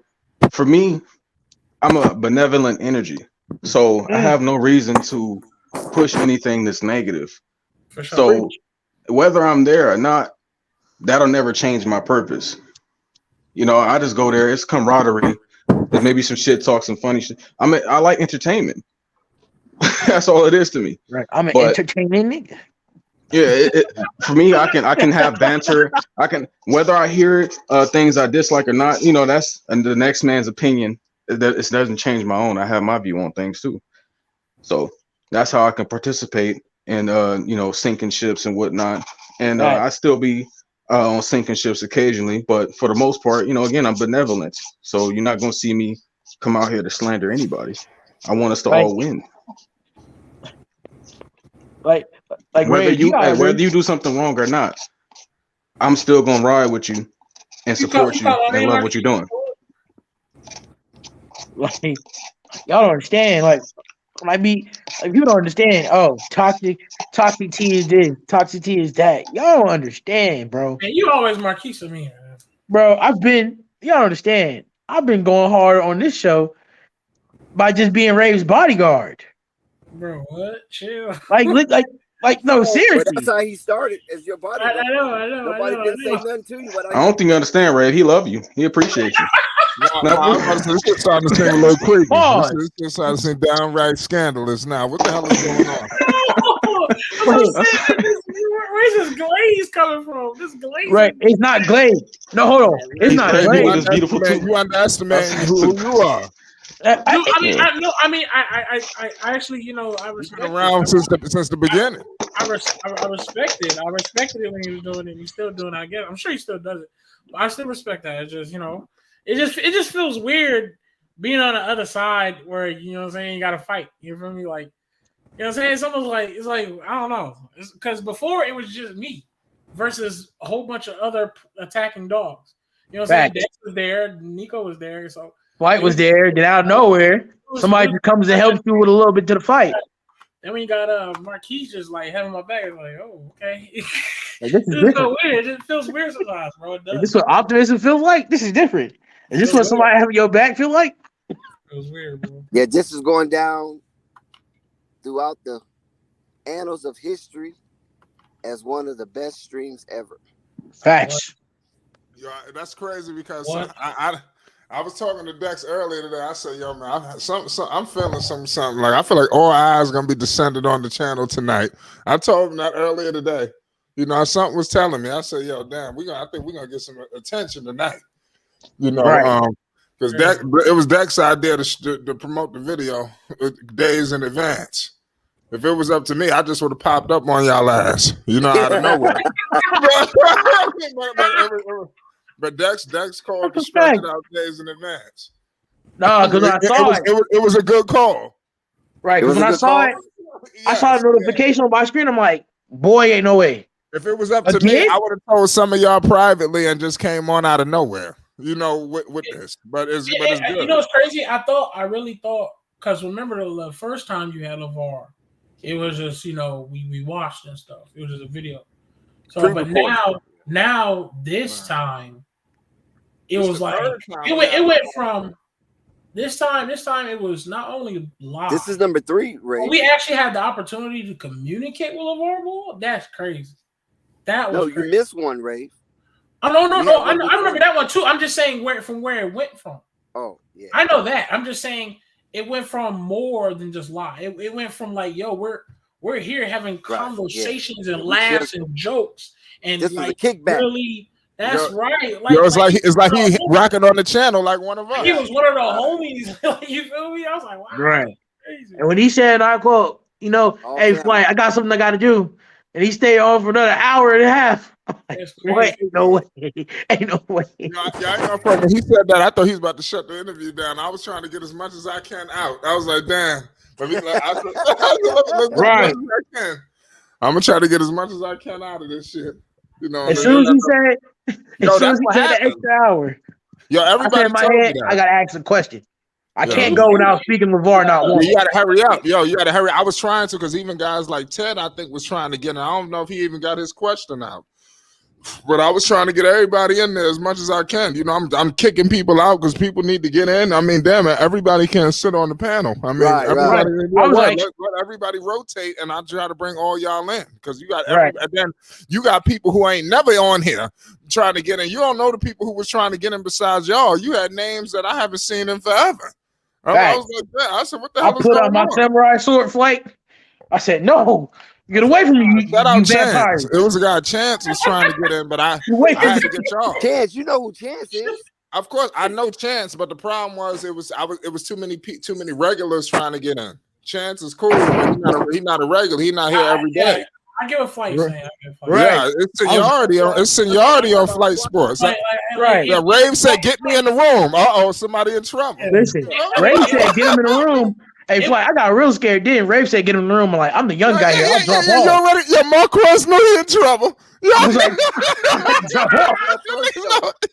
For me, I'm a benevolent energy, so I have no reason to push anything that's negative. For sure. So whether I'm there or not, that'll never change my purpose. You know, I just go there. It's camaraderie. There's maybe some shit talk, some funny shit. I like entertainment. That's all it is to me. Right. I'm an entertaining nigga. Yeah, for me, I can have banter. I can, whether I hear things I dislike or not. You know, that's the next man's opinion. It doesn't change my own. I have my view on things too. So that's how I can participate in sinking ships and whatnot. And I still be on sinking ships occasionally, but for the most part, again, I'm benevolent. So you're not gonna see me come out here to slander anybody. I want us to all win. Like whether you do something wrong or not, I'm still gonna ride with you and support you and love what you're doing. Like y'all don't understand. Like people don't understand. Oh, toxic T is this, toxic T is that. Y'all don't understand, bro. Man, you always Marquise with me, man. Bro, y'all don't understand. I've been going hard on this show by just being Rave's bodyguard. Bro, what? Chill. No, seriously. That's how he started as your bodyguard. I know. Nobody didn't say nothing to you. But I don't think you understand, Rave. He love you. He appreciates you. This shit starting to seem a little creepy. This shit starting to seem downright scandalous now. What the hell is going on? Where's this glaze coming from? This glaze. Right. It's not glaze. No, hold on. It's not glaze. You underestimate who you are. I actually, I respect around since the beginning. I respected it when he was doing it. He's still doing it, I guess. I'm sure he still does it. But I still respect that. It's just, it just feels weird being on the other side where, you know what I'm saying, you gotta fight. You feel me? Like, you know what I'm saying? It's almost like I don't know. Because before it was just me versus a whole bunch of other attacking dogs. You know what I'm saying? Dex was there, Nico was there, so Flight was there. Then out of nowhere, somebody just comes and helps you with a little bit to the fight. Then when you got Marquise just like having my back, it's like, oh, okay. Like, this is It's different. so weird. It feels weird sometimes, bro. It does. Is this what optimism feels like? This is different. Is this what somebody having your back feel like? It was weird, bro. Yeah, this is going down throughout the annals of history as one of the best streams ever. Facts. Yeah, that's crazy because I was talking to Dex earlier today. I said, "Yo, man, I'm feeling something. Like I feel like all eyes gonna be descended on the channel tonight." I told him that earlier today. You know, something was telling me. I said, "Yo, damn, I think we're gonna get some attention tonight." You know, because it was Dex's idea to promote the video days in advance. If it was up to me, I just would have popped up on y'all ass. You know, out of nowhere. But Dex called to stretch it out days in advance. No, because I saw it. It was a good call. Right, because when I saw it, I saw the notification on my screen. I'm like, boy, ain't no way. If it was up to me, I would have told some of y'all privately and just came on out of nowhere. You know, with this. But it's good. You know what's crazy? I really thought, because remember the first time you had LAVAR, it was just, you know, we watched and stuff. It was just a video. So, but now this time, it was like it went from this time it was not only live. This is number 3, Ray. We actually had the opportunity to communicate with LAVAR Ball. That's crazy. That was you missed one, Ray. Oh no! I remember that one too. I'm just saying where it went from. Oh yeah, I know that. I'm just saying it went from more than just live. It went from like, yo, we're here having conversations and laughs and jokes and this like is a kickback. Really, that's right. Like, it's like he rocking on the channel like one of us. He was one of the homies. You feel me? I was like, wow, right. Crazy. And when he said, I quote, you know, hey, Flight, I got something I got to do, and he stayed on for another hour and a half. Wait, no way. Ain't no way. When he said that, I thought he was about to shut the interview down. I was trying to get as much as I can out. I was like, damn. Right. I'm gonna try to get as much as I can out of this shit. You know. As soon as he said that extra hour, everybody I said in my head, I gotta ask a question. I can't go without speaking LAVAR not once. You gotta hurry up. You gotta hurry. I was trying to, because even guys like Ted, I think, was trying to get in. I don't know if he even got his question out. But I was trying to get everybody in there as much as I can. You know, I'm kicking people out because people need to get in. I mean, damn it, everybody can't sit on the panel. I mean, let everybody rotate, and I try to bring all y'all in, because you got and then you got people who ain't never on here trying to get in. You don't know the people who was trying to get in besides y'all. You had names that I haven't seen in forever. I was like that. I said, what the hell is going on? I put out my samurai sword, Flight. I said, no. Get away from me, you vampires. It was a guy, Chance was trying to get in, but I had to get y'all. Chance, you know who Chance is? Of course, I know Chance, but the problem was it was too many regulars trying to get in. Chance is cool, but he's not a regular. He's not here every day. I give a Flight saying. Yeah, it's seniority on Flight Sports. Right. Yeah, Rave said, "Get me in the room." Somebody in trouble. Listen, Rave said, "Get him in the room." Hey, Flight, I got real scared. Then Rafe said, "Get him in the room." I'm like, I'm the young guy here. I'll drop off. Marquez knew he in trouble. I was like, drop off.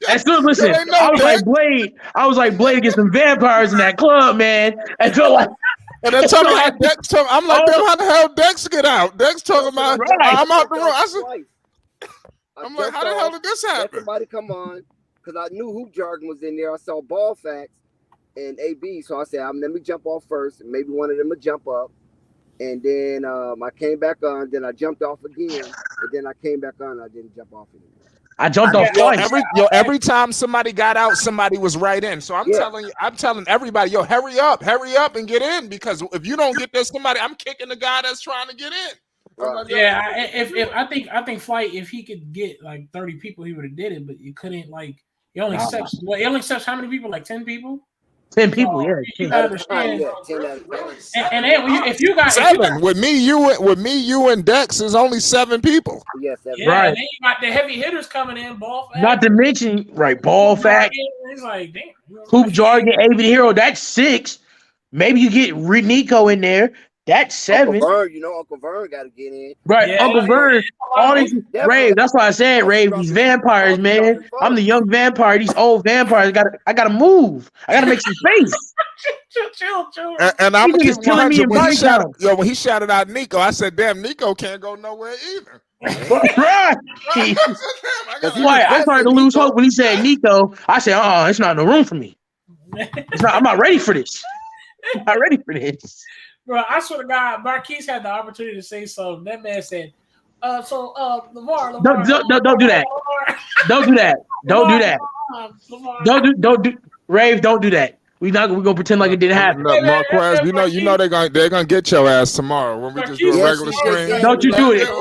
As soon as listen, I was like Blade get some vampires in that club, man. And so like, and then tell me how Dex told. I'm like, damn, how the hell Dex get out? Dex talking about I'm out the room. I said, I'm like, how the hell did this happen? Somebody come on, because I knew Hoop Jargon was in there. I saw Ball Facts and AB, so I said, let me jump off first, and maybe one of them would jump up, and then I came back on, then I jumped off again, and then I came back on, and I didn't jump off anymore. I jumped off twice. Every time somebody got out, somebody was right in. So I'm telling everybody, hurry up and get in, because if you don't get there, I'm kicking the guy that's trying to get in. I think Flight, if he could get like 30 people, he would have did it, but you couldn't. Like, he only accepts how many people? Like 10 people. 10 people, yeah. You gotta understand. And then if you got 7 with me, you and Dex is only 7 people. Yes, right. And then you got the heavy hitters coming in, Ball Fact. Not to mention, Ball Fact. He's like, damn. Hoop Jargon, AB the Hero. That's 6. Maybe you get Nico in there. That's 7. Uncle Vern, you know Uncle Vern got to get in. Right, Yeah, Uncle Vern, all these Rave. That's why I said Rave. These vampires, man. I'm the young vampire. These old vampires. I gotta move. I gotta make some space. chill. And I'm gonna These keep niggas killing me 100. in When he body shouted, count. when he shouted out Nico, I said, "Damn, Nico can't go nowhere either." Right. That's why I started to lose hope when he said Nico. I said, it's not no room for me. It's not. I'm not ready for this. I'm not ready for this. Bro, I swear to God, Marquise had the opportunity to say something. That man said, LaVar. Don't do that. Don't do that. Don't do that. Don't do Rave. Don't do that. We're gonna pretend like it didn't happen. No, Marquez, you know they're gonna get your ass tomorrow when we just do a regular stream. Don't you do it. You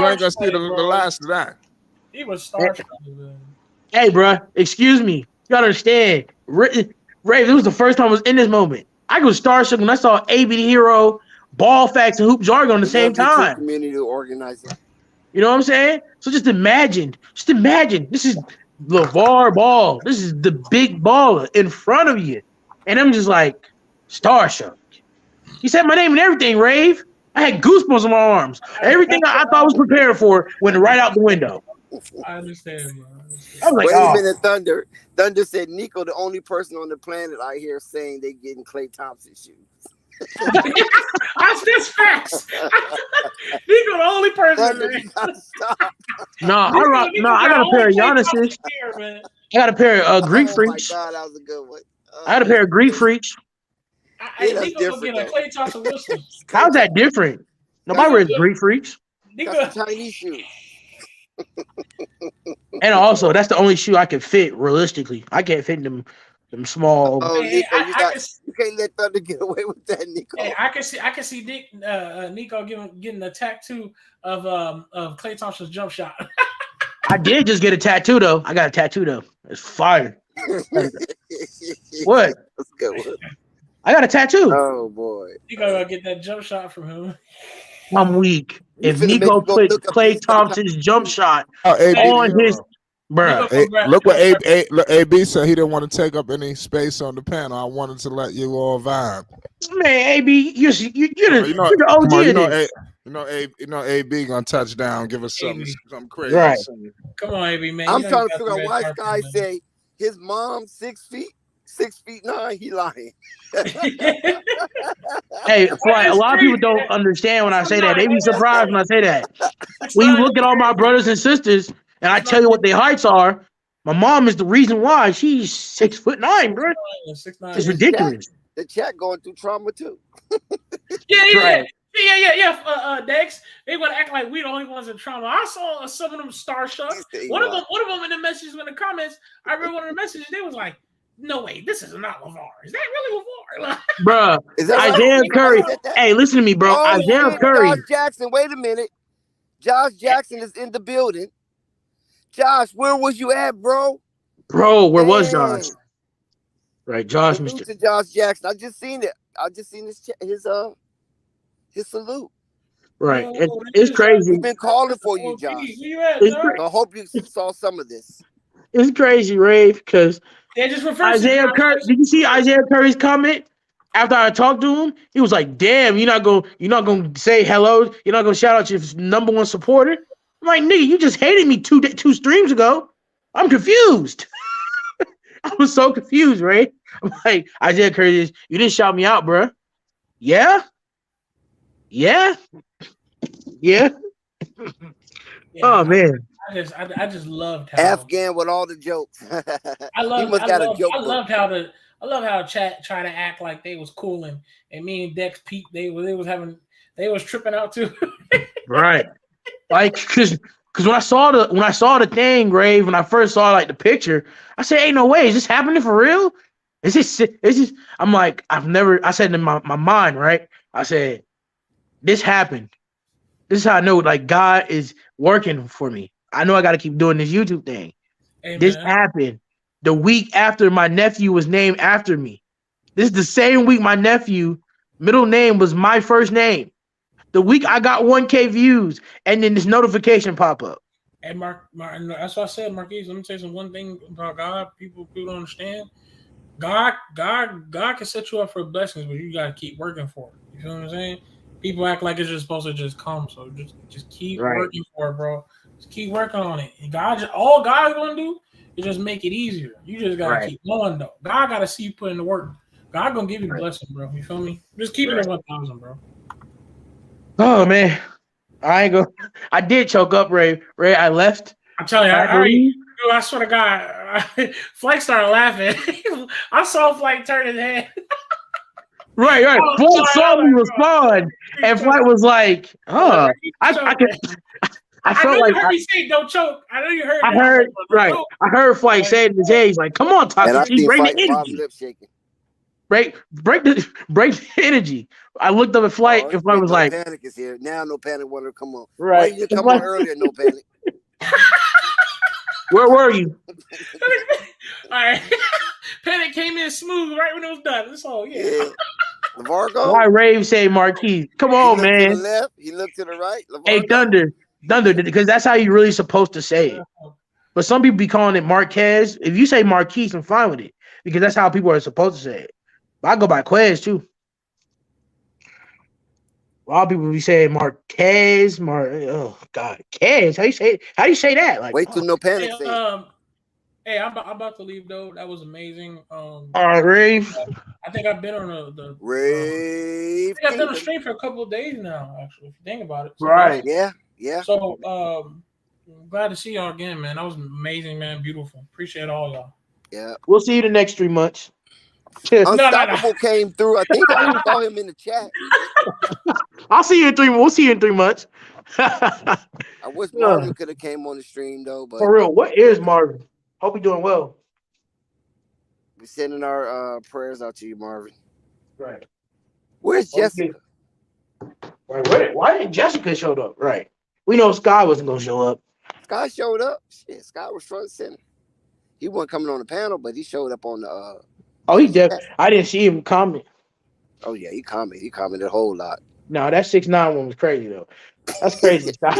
ain't gonna see the last of that. He was starstruck. Hey, bro, excuse me. You gotta understand. Ray, this was the first time I was in this moment. I was starstruck when I saw AB the Hero, Ball Facts, and Hoop Jargon at the same time. Community organizing. You know what I'm saying? So just imagine. This is LaVar Ball. This is the big baller in front of you. And I'm just like, starstruck. He said my name and everything, Rave. I had goosebumps on my arms. Everything I thought I was prepared for went right out the window. I understand, bro. I was like, wait a minute, Thunder. Thunder said Nico, the only person on the planet I hear saying they getting Klay Thompson shoes. That's facts. Nico, the only person. I got a pair of Giannis's. I got a pair of Greek Freaks. Oh my God, that was a good one. I got a pair of Greek Freaks. Nico get a Klay Thompson whistle. How's that different? Nobody wears Greek Freaks. That's Chinese shoes. And also, that's the only shoe I can fit realistically. I can't fit them small. Oh, Nico, you can't let Thunder get away with that, Nico. Hey, I can see Nico getting a tattoo of Klay Thompson's jump shot. I did just get a tattoo though. I got a tattoo though. It's fire. What? That's a good one. I got a tattoo. Oh boy. You gotta get that jump shot from him. I'm weak. If Nico put Klay Thompson's jump shot on his, bruh. Look what AB said. He didn't want to take up any space on the panel. I wanted to let you all vibe. Man, AB, you're the OG. You know, AB gonna touch down, give us something crazy. Right. Come on, AB, man. I'm trying to figure out why Sky say his mom 6 feet, 6'9". He lying. Hey, a lot of people don't understand when I say that. They be surprised when I say that. When you look at all my brothers and sisters, and I tell you what their heights are, my mom is the reason why she's 6'9", bro. It's ridiculous. The chat going through trauma too. Yeah. Dex, they want to act like we the only ones in trauma. I saw some of them starstruck. One of them in the messages in the comments. I read one of the messages. They was like, "No way, this is not LaVar. Is that really LaVar?" Bro, Isaiah Curry. Hey, listen to me, bro. Oh, Isaiah Curry. Josh Jackson. Wait a minute. Josh Jackson is in the building. Josh, where was you at, bro? Bro, where was Josh? Right, Josh. Salute to Josh Jackson. I just seen it. I just seen his salute. Right, it's crazy. We've been calling for you, Josh. I hope you saw some of this. It's crazy, Rave, because Isaiah Curry. Did you see Isaiah Curry's comment after I talked to him? He was like, "Damn, you're not gonna say hello. You're not gonna shout out your #1 supporter." I'm like, "Nigga, you just hated me two streams ago. I'm confused." I was so confused, right? I'm like, Isaiah Curry, you didn't shout me out, bro. Yeah. Oh man. I just loved how Afghan with all the jokes. I loved how chat try to act like they was cool and me and Dex Pete they was tripping out too. Right. Like because when I saw the thing, Grave, when I first saw like the picture, I said, "Ain't no way, is this happening for real? Is this?" I'm like, I said in my mind, right? I said, this happened. This is how I know like God is working for me. I know I gotta keep doing this YouTube thing. Amen. This happened the week after my nephew was named after me. This is the same week my nephew middle name was my first name. The week I got 1K views, and then this notification pop up. And Mark, that's what I said, Marquise. Let me tell you one thing about God. People don't understand. God can set you up for blessings, but you gotta keep working for it. You feel what I'm saying? People act like it's just supposed to just come, so just keep Right. working for it, bro. Just keep working on it. And all God's gonna do is just make it easier. You just gotta Right. keep going though. God gotta see you put in the work. God gonna give you the blessing, bro. You feel me? Just keep it at 1,000, bro. Oh man, I did choke up, Ray. Ray, I left. I'm telling you, I believe. dude, I swear to God, Flight started laughing. I saw Flight turn his head. Right. Flight saw me respond, and Flight was like, "Huh." I know felt you like heard me say "Don't choke." I know you heard I it. heard Like, right. I heard Flight say it in his head. He's like, "Come on, And I Takashi, seen bring the Fight bottom energy. lip shaking. Break the energy." I looked up at Flight, Oh, and Flight was no like, panic is here. Now no panic wanted to come on. Why "Right." you didn't come on earlier, no panic? Where were you? all right, Panic came in smooth right when it was done. That's all. Yeah. LaVar go. Why Rave say Marquise? Come on, He looked to the man. left. He looked to the right. LaVar Hey, go. Thunder, because that's how you're really supposed to say it. But some people be calling it Marquez. If you say Marquise, I'm fine with it because that's how people are supposed to say it. But I go by Quez too. A lot of people be saying Marquez, oh God, Quez. How do you say that? Like, wait till no panic Hey, say. hey, I'm about to leave though. That was amazing. All right, Rave. I think I've been on the Rave. I think I've been on stream for a couple of days now. Actually, if you think about it. So Right. Yeah. So I'm glad to see y'all again, man. That was amazing, man. Beautiful. Appreciate all y'all. Yeah. We'll see you the next 3 months. Unstoppable came through. I think I saw him in the chat. I'll see you in 3 months. We'll see you in 3 months. I wish Marvin could have came on the stream though, but For real, what is Marvin? Hope you're doing well. we're sending our prayers out to you, Marvin. Right. Where's Jessica? Right. Why didn't Jessica show up? Right. We know Sky wasn't gonna show up. Sky showed up. Shit, Sky was front and center. He wasn't coming on the panel, but he showed up on the Oh, I didn't see him comment. Oh yeah, he commented. He commented a whole lot. No, that 6ix9ine one was crazy though. That's crazy, Sky.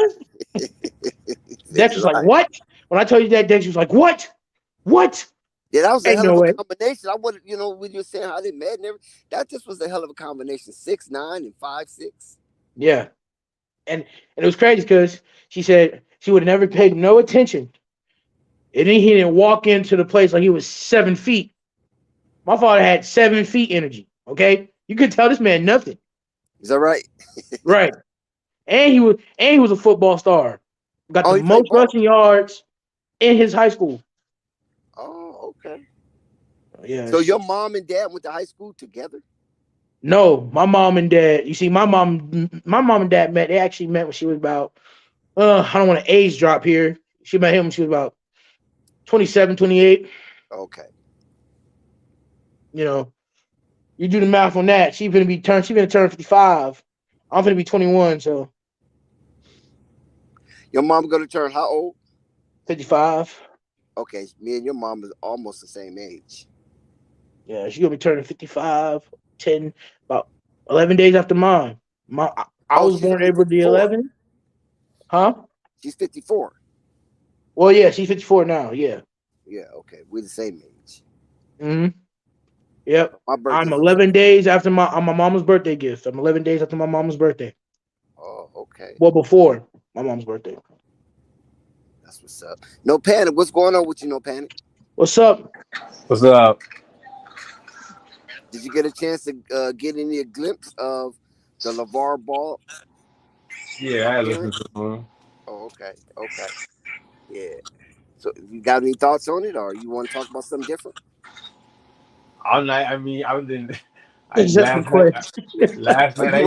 Dex was like, "What?" When I told you that, Dex was like, "What? What?" Yeah, that was a Ain't hell no of a way. combination. I would, when you were saying how they met and everything, that just was a hell of a combination. 6'9" and 5'6". Yeah, and it was crazy because she said she would have never paid no attention, and then he didn't walk into the place like he was 7 feet. My father had 7 feet energy. Okay, you could tell this man nothing. Is that right? Right, and he was a football star. Got the most rushing yards in his high school. Oh, okay. Yeah. So your mom and dad went to high school together? No, my mom and dad. You see, my mom and dad met. They actually met when she was about. I don't want to age drop here. She met him when she was about 27, 28. Okay. You know, you do the math on that. She's gonna turn 55. I'm gonna be 21. So. Your mom gonna turn how old? 55. Okay, me and your mom is almost the same age. Yeah, she's gonna be turning 55. About 11 days after mine. I was born April the 11th. Huh? She's 54. Well, yeah, she's 54 now. Yeah. Yeah. Okay, we're the same age. Mm-hmm. Yep. My birthday's I'm 11 days after my mom's birthday gift. I'm 11 days after my mom's birthday. Oh, okay. Well, before my mom's birthday. That's what's up. No panic. What's going on with you? No panic. What's up? What's up? Did you get a chance to get any glimpse of the LaVar Ball? Yeah, I listened to him. Oh, okay. Okay. Yeah. So you got any thoughts on it, or you want to talk about something different? All night. I mean, I was in. Last Last night.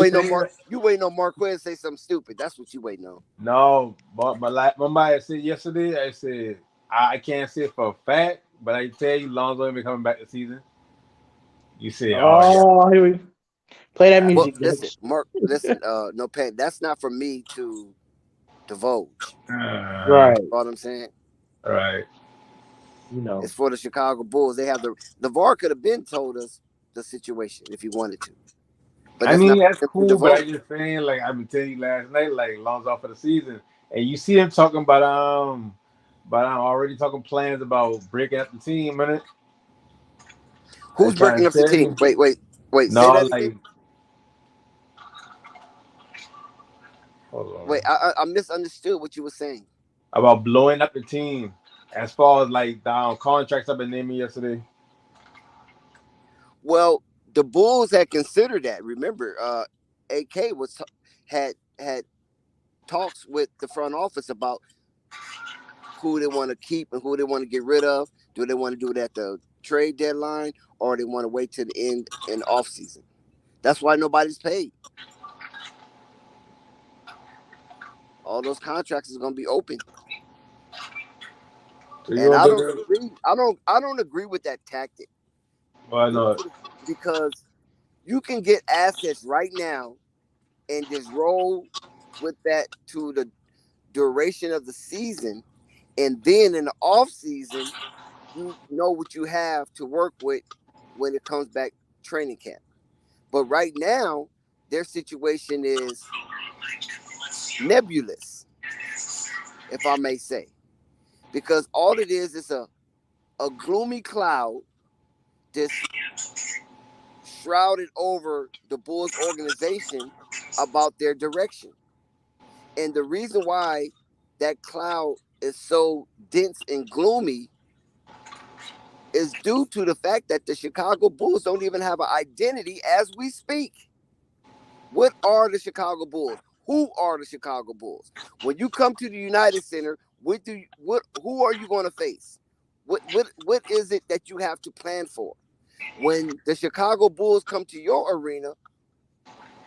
You waiting on Marquez to say something stupid. That's what you waiting on. No, but my said yesterday. I said I can't say it for a fact, but I tell you, Lonzo will be coming back this season. You said, oh, here we play that music. Well, listen, Mark. Listen, no panic. That's not for me to divulge. Right. You know what I'm saying? Right. You know, it's for the Chicago Bulls. They have the VAR could have been told us the situation if he wanted to. But I mean, that's cool. But I'm just saying, like I've been telling you last night, like Lonzo out for the season, and you see him talking about I'm already talking plans about breaking up the team, innit? Who's breaking up the team? Wait. Say that again. Hold on. Wait, I misunderstood what you were saying. About blowing up the team. As far as like the contracts I've been naming yesterday. Well, the Bulls had considered that. Remember, AK had talks with the front office about who they want to keep and who they want to get rid of. Do they want to do it at the trade deadline, or they want to wait to the end in off season? That's why nobody's paid. All those contracts is going to be open. So And I don't agree. I don't agree with that tactic. Why not? Because you can get assets right now and just roll with that to the duration of the season, and then in the off season, you know what you have to work with when it comes back training camp. But right now, their situation is nebulous, if I may say, because all it is a gloomy cloud that's shrouded over the Bulls organization about their direction. And the reason why that cloud is so dense and gloomy is due to the fact that the Chicago Bulls don't even have an identity as we speak. What are the Chicago Bulls? Who are the Chicago Bulls? When you come to the United Center, who are you going to face? What is it that you have to plan for? When the Chicago Bulls come to your arena,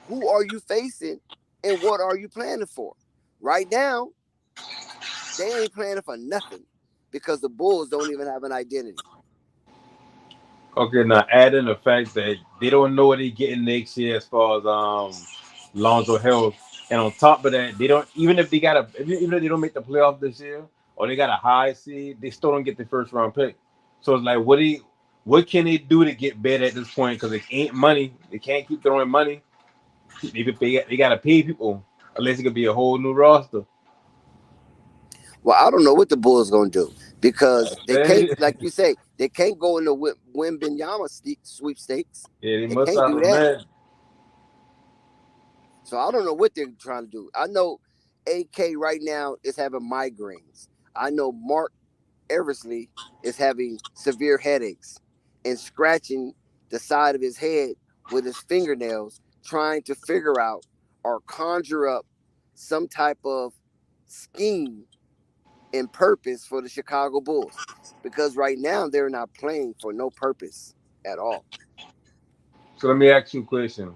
who are you facing and what are you planning for? Right now, they ain't planning for nothing because the Bulls don't even have an identity. Okay, now add in the fact that they don't know what they're getting next year as far as Lonzo health, and on top of that, they don't even if they even if they don't make the playoff this year or they got a high seed, they still don't get the first round pick. So it's like, what can they do to get better at this point? Because it ain't money. They can't keep throwing money. They got to pay people unless it could be a whole new roster. Well, I don't know what the Bulls gonna do because they can't, like you say, they can't go in the Wembenyama sweepstakes. Yeah, They must can't have do a that. man. So I don't know what they're trying to do. I know AK right now is having migraines. I know Mark Eversley is having severe headaches and scratching the side of his head with his fingernails, trying to figure out or conjure up some type of scheme and purpose for the Chicago Bulls, because right now they're not playing for no purpose at all. So let me ask you a question.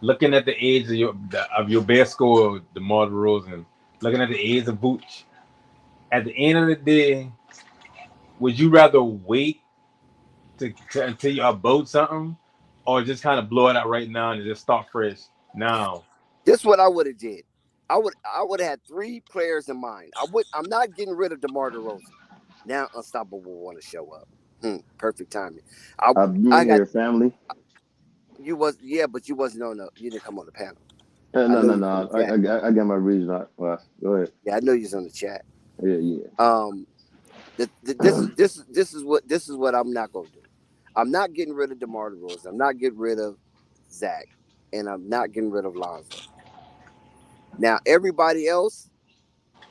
Looking at the age of your best scorer, DeMar DeRozan, looking at the age of Vooch, at the end of the day, would you rather wait until you upload something, or just kind of blow it out right now and just start fresh now? This is what I would have did. I would have had 3 players in mind. I'm not getting rid of DeMar DeRozan. Now Unstoppable will want to show up. Perfect timing. I'm here, family. You but you wasn't on you didn't come on the panel. No. I got my reason. Well, go ahead. Yeah, I know you're on the chat. Yeah. This is what I'm not gonna do. I'm not getting rid of DeMar DeRozan. I'm not getting rid of Zach, and I'm not getting rid of Lonzo. Now everybody else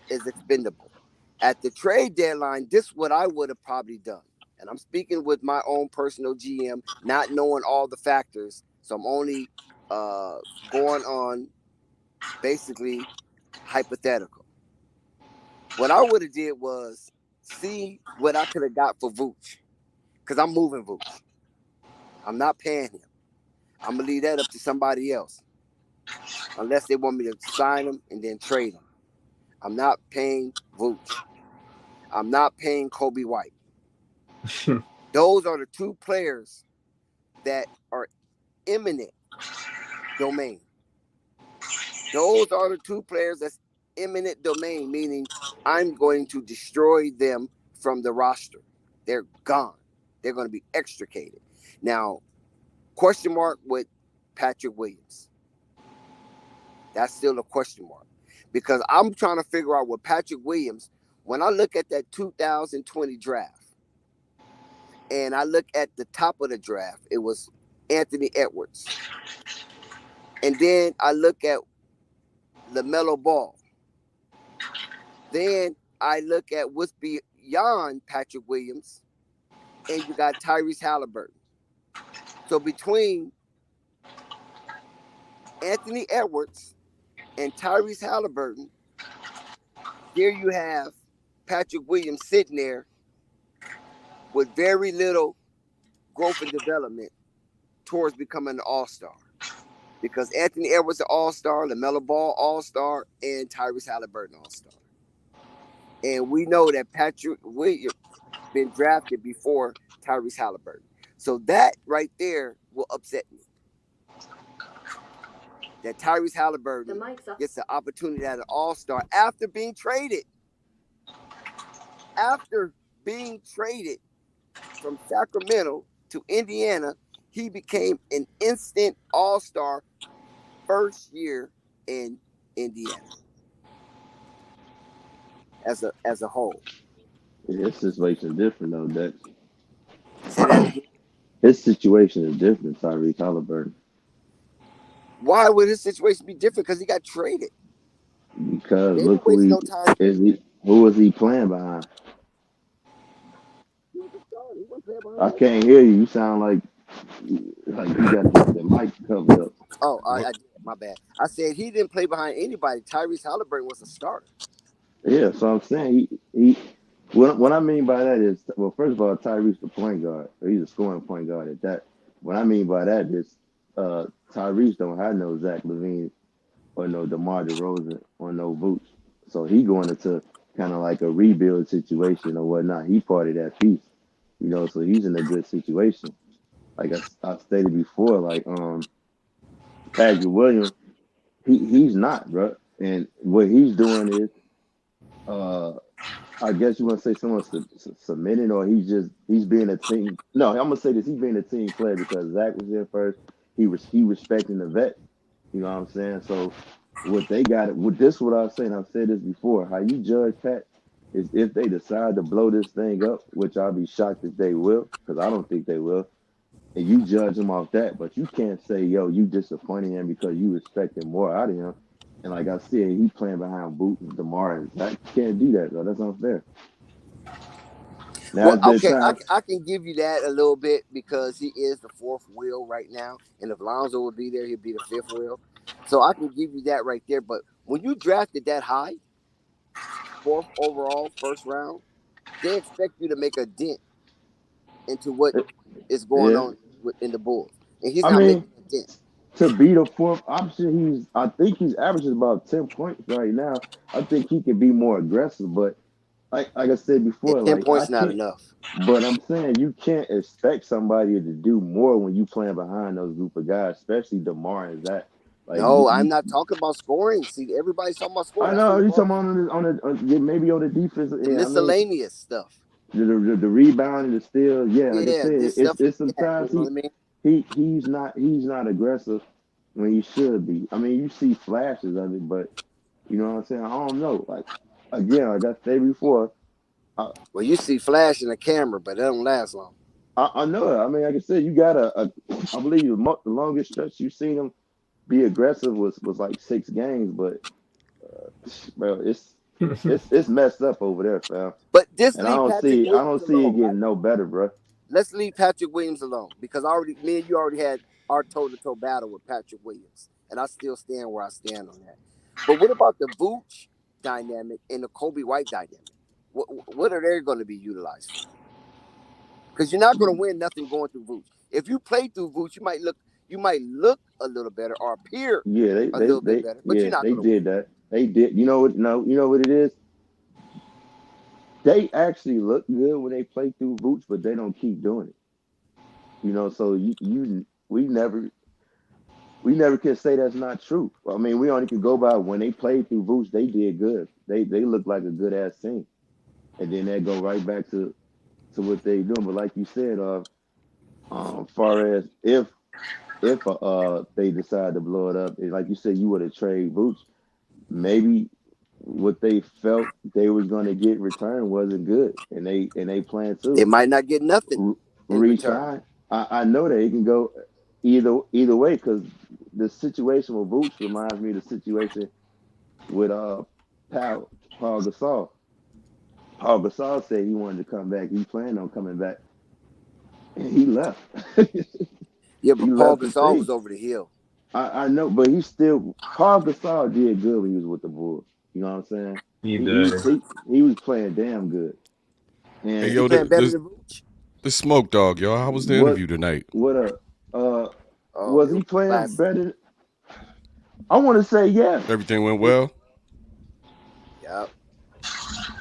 is expendable. At the trade deadline, this is what I would have probably done. And I'm speaking with my own personal GM, not knowing all the factors. So I'm only going on basically hypothetical. What I would have did was see what I could have got for Vooch. Because I'm moving Vooch. I'm not paying him. I'm going to leave that up to somebody else. Unless they want me to sign him and then trade him. I'm not paying Vooch. I'm not paying Kobe White. Those are the 2 players that are eminent domain. Those are the 2 players that's eminent domain, meaning I'm going to destroy them from the roster. They're gone. They're going to be extricated. Now, question mark with Patrick Williams. That's still a question mark. Because I'm trying to figure out with Patrick Williams, when I look at that 2020 draft, and I look at the top of the draft, it was Anthony Edwards. And then I look at LaMelo Ball. Then I look at what's beyond Patrick Williams, and you got Tyrese Halliburton. So between Anthony Edwards and Tyrese Halliburton, here you have Patrick Williams sitting there with very little growth and development towards becoming an all-star. Because Anthony Edwards an all-star, LaMelo Ball all-star, and Tyrese Halliburton all-star. And we know that Patrick Williams been drafted before Tyrese Halliburton. So that right there will upset me. That Tyrese Halliburton gets the opportunity at an all-star after being traded. After being traded from Sacramento to Indiana, he became an instant all-star first year in Indiana as a whole. Yeah, his situation is different though. That Say that again. His situation is different, Tyrese Halliburton. Why would his situation be different? Because he got traded. Because look who who was he playing behind? I can't hear you. You sound like you got the mic covered up. Oh, I did. My bad. I said he didn't play behind anybody. Tyrese Halliburton was a starter. Yeah, so I'm saying he what I mean by that is, well, first of all, Tyrese the point guard. He's a scoring point guard at that. What I mean by that is Tyrese don't have no Zach LaVine or no DeMar DeRozan or no Vooch. So he going into kind of like a rebuild situation or whatnot. He part of that piece, so he's in a good situation. Like I stated before, like Patrick Williams, he's not, bro. And what he's doing is I guess you want to say someone's submitting, or he's being a team. No, I'm gonna say this: he's being a team player because Zach was there first. He respecting the vet. You know what I'm saying? So what they got, this is what I was saying. I've said this before. How you judge Pat is if they decide to blow this thing up, which I'll be shocked if they will, because I don't think they will. And you judge him off that, but you can't say, yo, you disappointing him because you expecting more out of him. And like I said, he playing behind Boot and DeMar, and Zach can't do that, though. That's unfair. Now, well, okay, I can give you that a little bit because he is the fourth wheel right now. And if Lonzo would be there, he'd be the fifth wheel. So I can give you that right there. But when you drafted that high, fourth overall, first round, they expect you to make a dent into what is going on in the Bulls. And he's not making a dent. To be the fourth option, I think he's averaging about 10 points right now. I think he can be more aggressive, but like I said before, and 10 points not enough. But I'm saying you can't expect somebody to do more when you playing behind those group of guys, especially DeMar and Zach. Like, no, I'm not talking about scoring. See, everybody's talking about scoring. I know you're talking about maybe on the defense, miscellaneous stuff. The rebound, the steal, like I said, it's sometimes he's not aggressive when he should be. I mean, you see flashes of it, but you know what I'm saying? I don't know. Like again, like I said before. Well, you see flash in the camera, but that don't last long. I know it. I mean, like I said, you got I believe the longest stretch you've seen him be aggressive was like 6 games, but bro, it's messed up over there, fam. But this and I don't see it getting no better, bro. Let's leave Patrick Williams alone because me and you already had our toe-to-toe battle with Patrick Williams, and I still stand where I stand on that. But what about the Vooch dynamic and the Kobe White dynamic? What are they going to be utilized for? Because you're not going to win nothing going through Vooch. If you play through Vooch, you might look a little better or appear a little bit better. But you're not going to did that. They did. You know what? No, you know what it is. They actually look good when they play through Vooch, but they don't keep doing it. So we never can say that's not true. I mean, we only can go by when they played through Vooch, they did good. They look like a good ass team. And then they go right back to what they doing. But like you said, far as if they decide to blow it up, like you said, you would have traded Vooch. Maybe what they felt they was going to get returned wasn't good, and they plan to. They might not get nothing. in return. Resign. I know that it can go either way because the situation with Vooch reminds me of the situation with Paul Gasol. Paul Gasol said he wanted to come back. He planned on coming back. And he left. Yeah, He but Paul left the Gasol team. was over the hill. I know, but Paul Gasol did good when he was with the Bulls. You know what I'm saying? He does. He was playing damn good. And Hey, yo, Playing better than Vooch. the smoke dog, yo. How was the what interview tonight? what Oh, was it he was playing classic. better? I want to say yeah. Everything went well. Yep.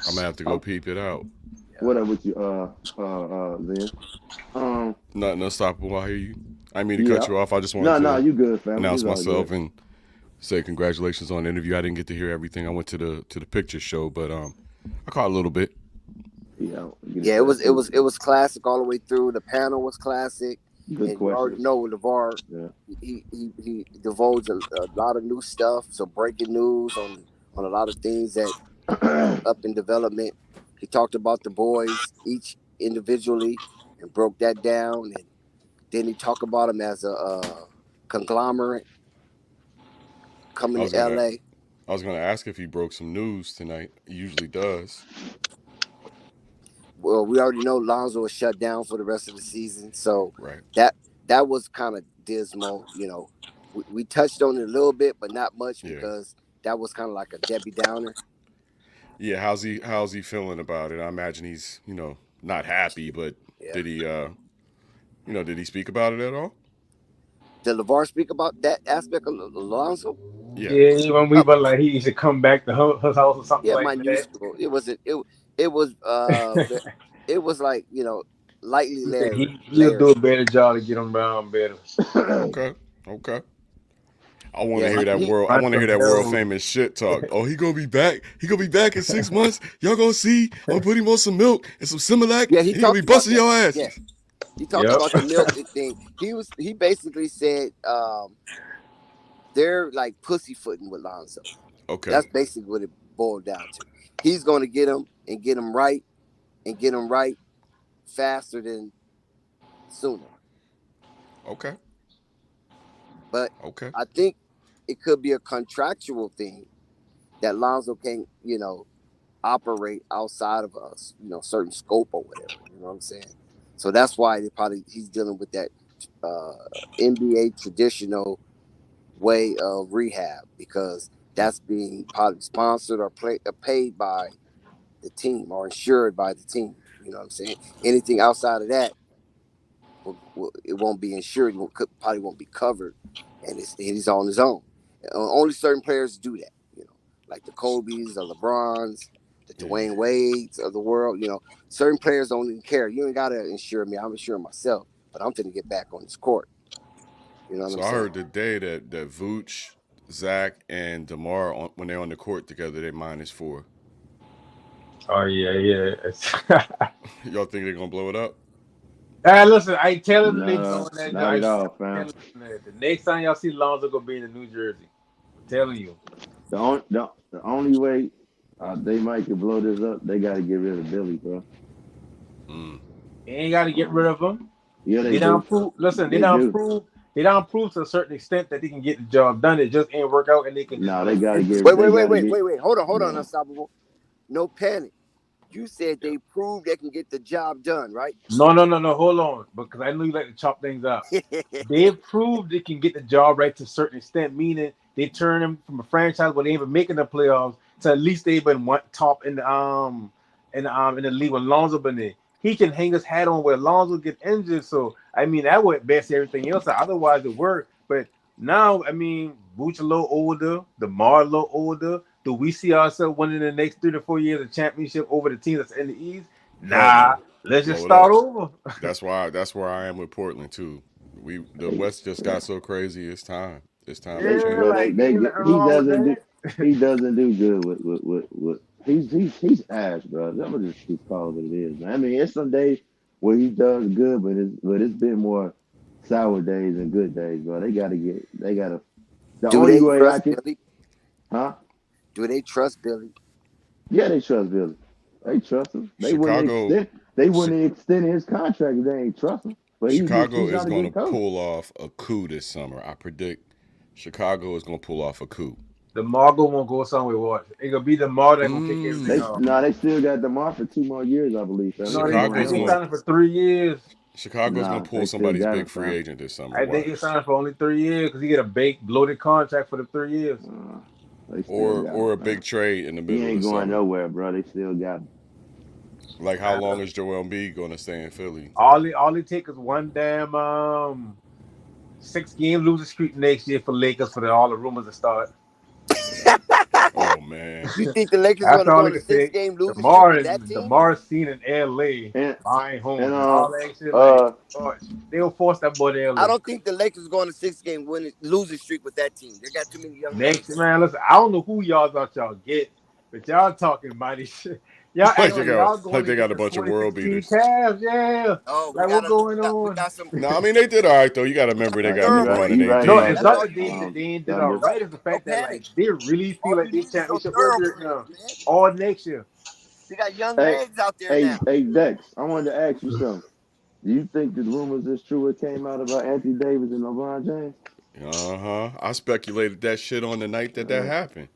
I'm gonna have to go peep it out. What up with you, Zen? Nothing unstoppable. I hear you. I didn't mean to Yeah. cut you off. I just wanted No, to you good, fam. announce It's all myself good. and say congratulations on the interview. I didn't get to hear everything. I went to the picture show, but I caught a little bit. Yeah, it was classic all the way through. The panel was classic. Good and question. You already know LaVar. Yeah. He divulged a lot of new stuff. So breaking news on a lot of things that up in development. He talked about the boys each individually and broke that down, and then he talked about them as a conglomerate coming to LA. I was gonna ask if he broke some news tonight. He usually does. Well, we already know Lonzo is shut down for the rest of the season, so right. that was kind of dismal. You know, we touched on it a little bit, but not much because that was kind of like a Debbie Downer. Yeah, how's he feeling about it? I imagine he's not happy, but did he did he speak about it at all? Did LaVar speak about that aspect of Lonzo? Yeah, when we were like he should come back to his house or something like that. Minuscule. It was like lightly layered. He'll do a better job to get him down better. Okay. I want to hear that world. I want to hear that world famous shit talk. Oh, he gonna be back. He gonna be back in 6 months. Y'all gonna see. I'm gonna put him on some milk and some Similac. Yeah, he gonna be busting your ass. Yeah. He talked about the milk thing. He basically said they're like pussyfooting with Lonzo. Okay. That's basically what it boiled down to. He's gonna get him and get him right faster than sooner. Okay. But I think it could be a contractual thing that Lonzo can't, operate outside of us, certain scope or whatever. You know what I'm saying? So that's why he's dealing with that NBA traditional way of rehab, because that's being probably sponsored or paid by the team or insured by the team. You know what I'm saying? Anything outside of that, it won't be insured. Probably won't be covered, and he's on his own. Only certain players do that. Like the Kobe's, the LeBrons, the Dwayne Wades of the world. Certain players don't even care. You ain't gotta insure me. I'm insuring myself, but I'm finna get back on this court. You know what I'm saying? I heard today that Vooch, Zach, and DeMar when they're on the court together, they're -4. Oh yeah. Y'all think they're gonna blow it up? Listen, I ain't telling them they doing that. Not at all, fam. The next time y'all see Lonzo gonna be in New Jersey. I'm telling you. The only way they might could blow this up, they got to get rid of Billy, bro. They ain't got to get rid of him. Yeah, they don't prove. Listen, they don't prove. They don't prove to a certain extent that they can get the job done. It just ain't work out, and they can. No, they got to get. Wait. Hold on, Unstoppable. No panic. You said they proved they can get the job done, right? No. Hold on, because I know you like to chop things up. They proved they can get the job right to a certain extent, meaning they turn them from a franchise where they ain't even making the playoffs to at least they've been one top in the league when Lonzo been there. He can hang his hat on where Lonzo get injured. So I mean that would best everything else. Otherwise it worked. But now I mean Vooch a little older, DeMar a little older. Do we see ourselves winning the next 3 to 4 years a championship over the team that's in the East? Nah, let's just start over. That's where I am with Portland too. The West just got so crazy. It's time. It's time to change. He doesn't do good with he's ass, bro. I'm gonna just keep calling it what it is, man. I mean, it's some days where he does good, but it's been more sour days and good days, bro. They gotta. The only way I can, Billy? huh? Do they trust Billy? Yeah, they trust Billy. They trust him. They they wouldn't extend his contract if they ain't trust him. But Chicago he's is not a going good to coach. pull off a coup this summer. I predict Chicago is going to pull off a coup. The Margo won't go somewhere. What? It gonna be the Margo that gonna kick everything off. They still got DeMar for 2 more years, I believe. So No, I think they signed for 3 years. Chicago's going to pull somebody's big free agent this summer. I think he signed for only 3 years because he get a big bloated contract for the 3 years. Or a big trade in the middle He ain't of the going summer. nowhere, bro. They still got him. Like, how long is Joel Embiid going to stay in Philly? All it take is one damn 6-game losing streak next year for Lakers for all the rumors to start. Oh man! You think the Lakers That's going to all go I on a can say. 6-game losing streak DeMar with that team? DeMar's seen in LA buying homes and all that shit. They'll force that boy to LA. I don't think the Lakers going on a 6-game losing streak with that team. They got too many young Next man, listen, I don't know who y'all thought y'all get, but y'all talking mighty shit. Y'all Like acting they got a bunch of world beaters. Cavs, yeah. Oh, like what's going on? We got some. No, I mean they did all right though. You got to remember they got LeBron and AD. No, it's not that they ain't did all right. It's the fact that like they really feel like they championship worthy all next year. They got young legs out there now. Hey, Dex, I wanted to ask you something. Do you think the rumors is true? It came out about Anthony Davis and LeBron James. I speculated that shit on the night that happened.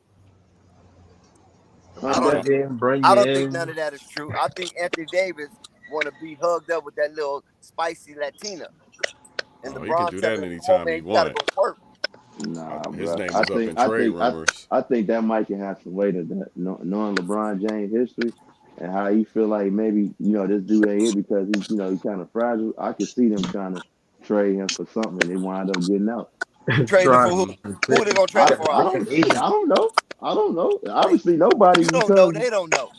I don't think none of that is true. I think Anthony Davis want to be hugged up with that little spicy Latina. And he can do that anytime he wants. Nah, his bro. name is up in trade rumors. I think that might can have some weight of that. Knowing LeBron James' history and how he feel like maybe this dude ain't it because he's he's kind of fragile. I could see them trying to trade him for something and they wind up getting out. Trade him for who? Who they gonna trade him for? I don't know. Obviously, nobody. You don't know. They don't know.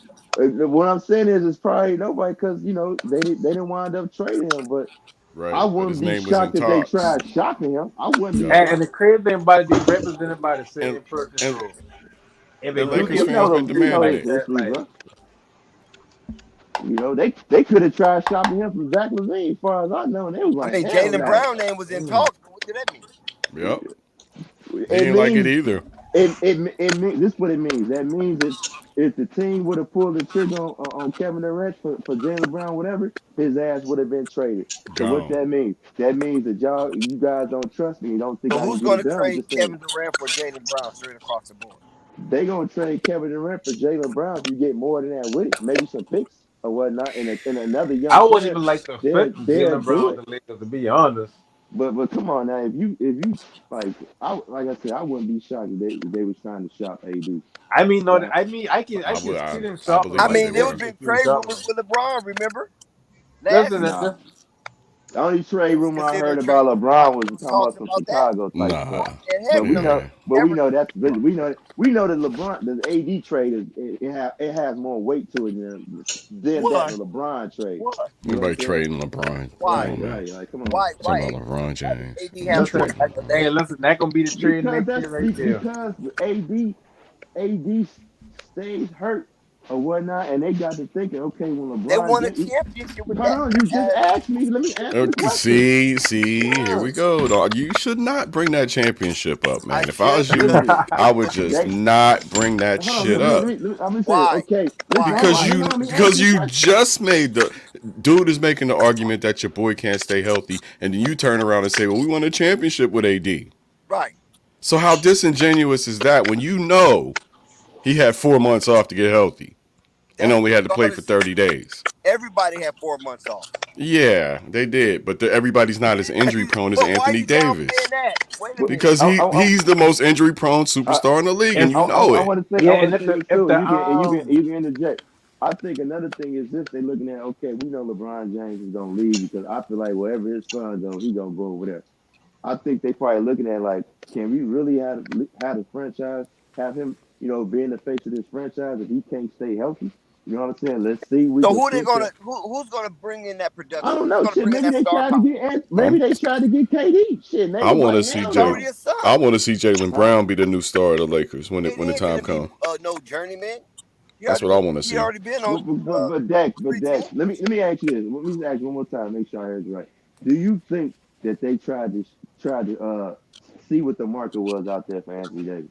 What I'm saying is, it's probably nobody because they didn't wind up trading him. But I wouldn't be shocked if they tried shopping him. I wouldn't be. And the crazy thing about it, they represented by the same person. And the Lakers fans been demanding it. They could have tried shopping him from Zach LaVine, as far as I know. And they was like, Jaylen Brown name was in talks. What did that mean? Yep. He didn't like it either. It means this is what it means. That means if the team would have pulled the trigger on Kevin Durant for Jaylen Brown, whatever, his ass would have been traded. So what that means? That means that you guys don't trust me. You don't think so I who's going to trade Kevin Durant for Jaylen Brown straight across the board? They going to trade Kevin Durant for Jaylen Brown if you get more than that with it. Maybe some picks or whatnot. And another young I wouldn't even like the fit of Jaylen Brown the Lakers, to be honest. But come on now, if you like I said, I wouldn't be shocked if they was trying to shop AD. I mean, no, I can see them shop. I mean, there was been trade rumors with LeBron. Remember? The only trade rumor I heard about LeBron was talking about some Chicago type stuff. But we know that LeBron, the AD trade it has more weight to it than the LeBron trade. Everybody trading LeBron. Why? Like, come on. Why? Talking about LeBron James. Hey, listen, that gonna be the trade next year right there. Because AD stays hurt or whatnot, and they got to thinking, okay, when LeBron... They won a championship with that. Hold on, you just asked me. Let me ask you a question. See, here we go, dog. You should not bring that championship up, man. If I was you, I would just not bring that shit up. Why? Okay. Because you just made the... Dude is making the argument that your boy can't stay healthy, and then you turn around and say, well, we won a championship with AD. Right. So how disingenuous is that when you know he had 4 months off to get healthy? And only had to play for 30 days. Everybody had 4 months off. Yeah, they did. But everybody's not as injury prone as Anthony Davis. Because he's the most injury prone superstar in the league, and you know it. I want to say, you can interject. I think another thing is this: they're looking at, okay, we know LeBron James is going to leave because I feel like wherever his son goes, he's going to go over there. I think they probably looking at like, can we really have a franchise, have him, being the face of this franchise if he can't stay healthy? You know what I'm saying? Let's see. So who's gonna bring in that production? I don't know. Shit, maybe they tried to get KD. Shit, I want to see Jaylen Brown be the new star of the Lakers when the time comes. No journeyman. That's what I want to see. He already been on. But Dex, let me ask you this. Let me ask you one more time. Make sure I heard you right. Do you think that they tried to see what the market was out there for Anthony Davis?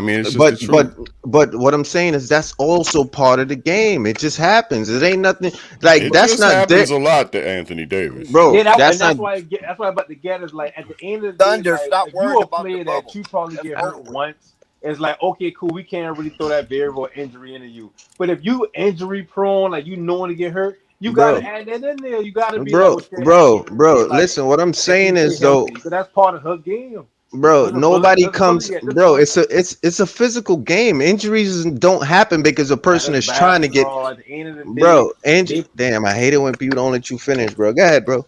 mean, it's just the truth. But what I'm saying is that's also part of the game. It just happens. It ain't nothing like It that's just not happens a lot to Anthony Davis, bro. Yeah, That's that's not. why that's why I'm about to get is like at the end of the day, Thunder, like stop if you worrying a about the player bubble. that you probably That's get hurt over with. once, it's like okay, cool, we can't really throw that variable injury into you. But if you injury prone, like you knowing to get hurt, You bro. gotta add that in there. You gotta be like, Bro, okay, bro, let me bro. get like Listen, what I'm if he saying stay is though, healthy, because that's part of her game. bro, That's a bullet. nobody That's a bullet comes, at this bro. point. It's a physical game. Injuries don't happen because a person That's is trying to get, basketball. At the end of the day, bro. And they, damn, I hate it when people don't let you finish, bro. Go ahead, bro.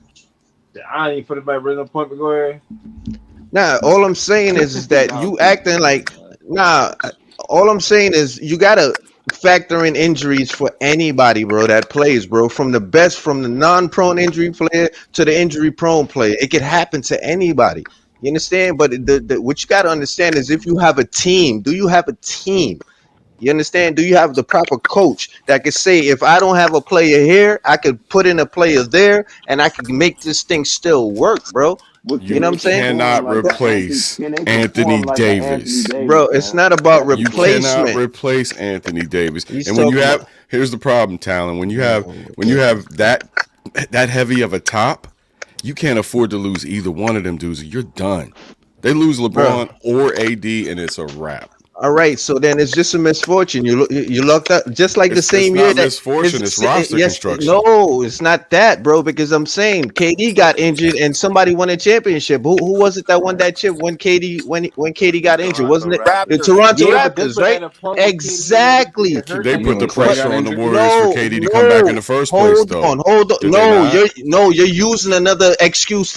I ain't put it back rhythm point, but go ahead. Nah, all I'm saying is that Y'all you keep acting like, nah. All I'm saying is you gotta factor in injuries for anybody, bro, that plays, bro. From the non-prone injury player to the injury-prone player, it could happen to anybody. You understand? But what you gotta understand is if you have a team, do you have a team? You understand? Do you have the proper coach that could say, if I don't have a player here, I could put in a player there, and I could make this thing still work, bro? But You can know You what they I'm saying? perform cannot like an Anthony? replace Can they Anthony perform like an Anthony Davis. Davis, Bro, it's man? not about That's the You question. cannot replacement. replace Anthony Davis. He's And when you talking have, about. here's the problem, Talon. When you have Okay. that heavy of a top, you can't afford to lose either one of them dudes. You're done. They lose Bro. LeBron or AD, and it's a wrap. All right, so then it's just a misfortune. You lucked up just like the It's same year not that misfortune. It's roster yes, construction. no, it's not that, bro. Because I'm saying KD got injured and somebody won a championship. Who was it that won that chip when KD got injured? Toronto Wasn't it the Raptors. Raptors. Toronto Yeah, but this Raptors, was right? at a point where KD was already Exactly. getting hurt. They Like put the you Clay pressure got on the injured. Warriors for KD to come back in the first place, though. Did they not? You're using another excuse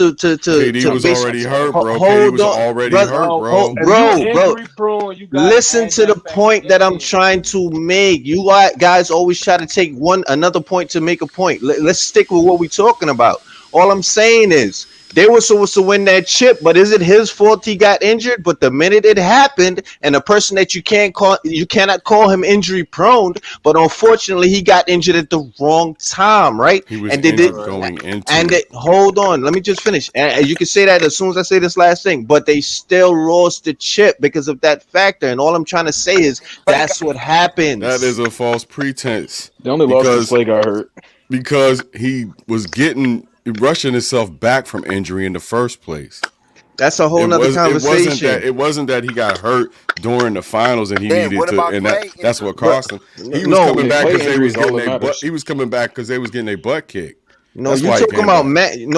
KD to was basically already hurt, bro. KD hold was on, already brother. hurt, bro, bro. if you Bro, injury prone, you gotta listen add to the that factor point that I'm in. trying to make. You guys always try to take another point to make a point. Let's stick with what we're talking about. All I'm saying is they were supposed to win that chip, but is it his fault he got injured? But the minute it happened, and a person that you cannot call him injury prone, but unfortunately he got injured at the wrong time, right? He was And they did. injured going And into they, it. hold on, let me just finish. And you can say that as soon as I say this last thing, but they still lost the chip because of that factor. And all I'm trying to say is that's what That happens. is a false pretense. They only lost because Clay got hurt. Because he was rushing himself back from injury in the first place. That's a whole nother conversation. It wasn't that he got hurt during the finals and he Then needed what to, about and Clay that's what injury? cost him. He was No, coming back Clay because they injury was is all getting that matters. he was coming back because they was getting their butt kicked. no, That's you're why he talking came about back.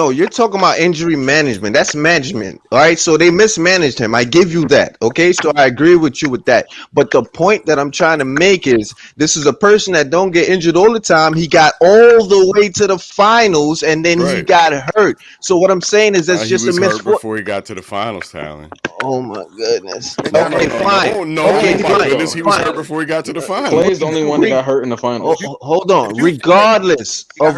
you're talking about injury management. That's management. All right. So they mismanaged him. I give you that. Okay. So I agree with you with that. But the point that I'm trying to make is this is a person that don't get injured all the time. He got all the way to the finals and then he Right. got hurt. So what I'm saying is that's He just a was hurt misfortune. before he got to the finals, Talon. Oh my goodness. No, Okay, fine. No, Okay, oh my fine. goodness, he was hurt Fine. before he got to the finals. Clay is the only one that got hurt in the finals. Hold on. Regardless of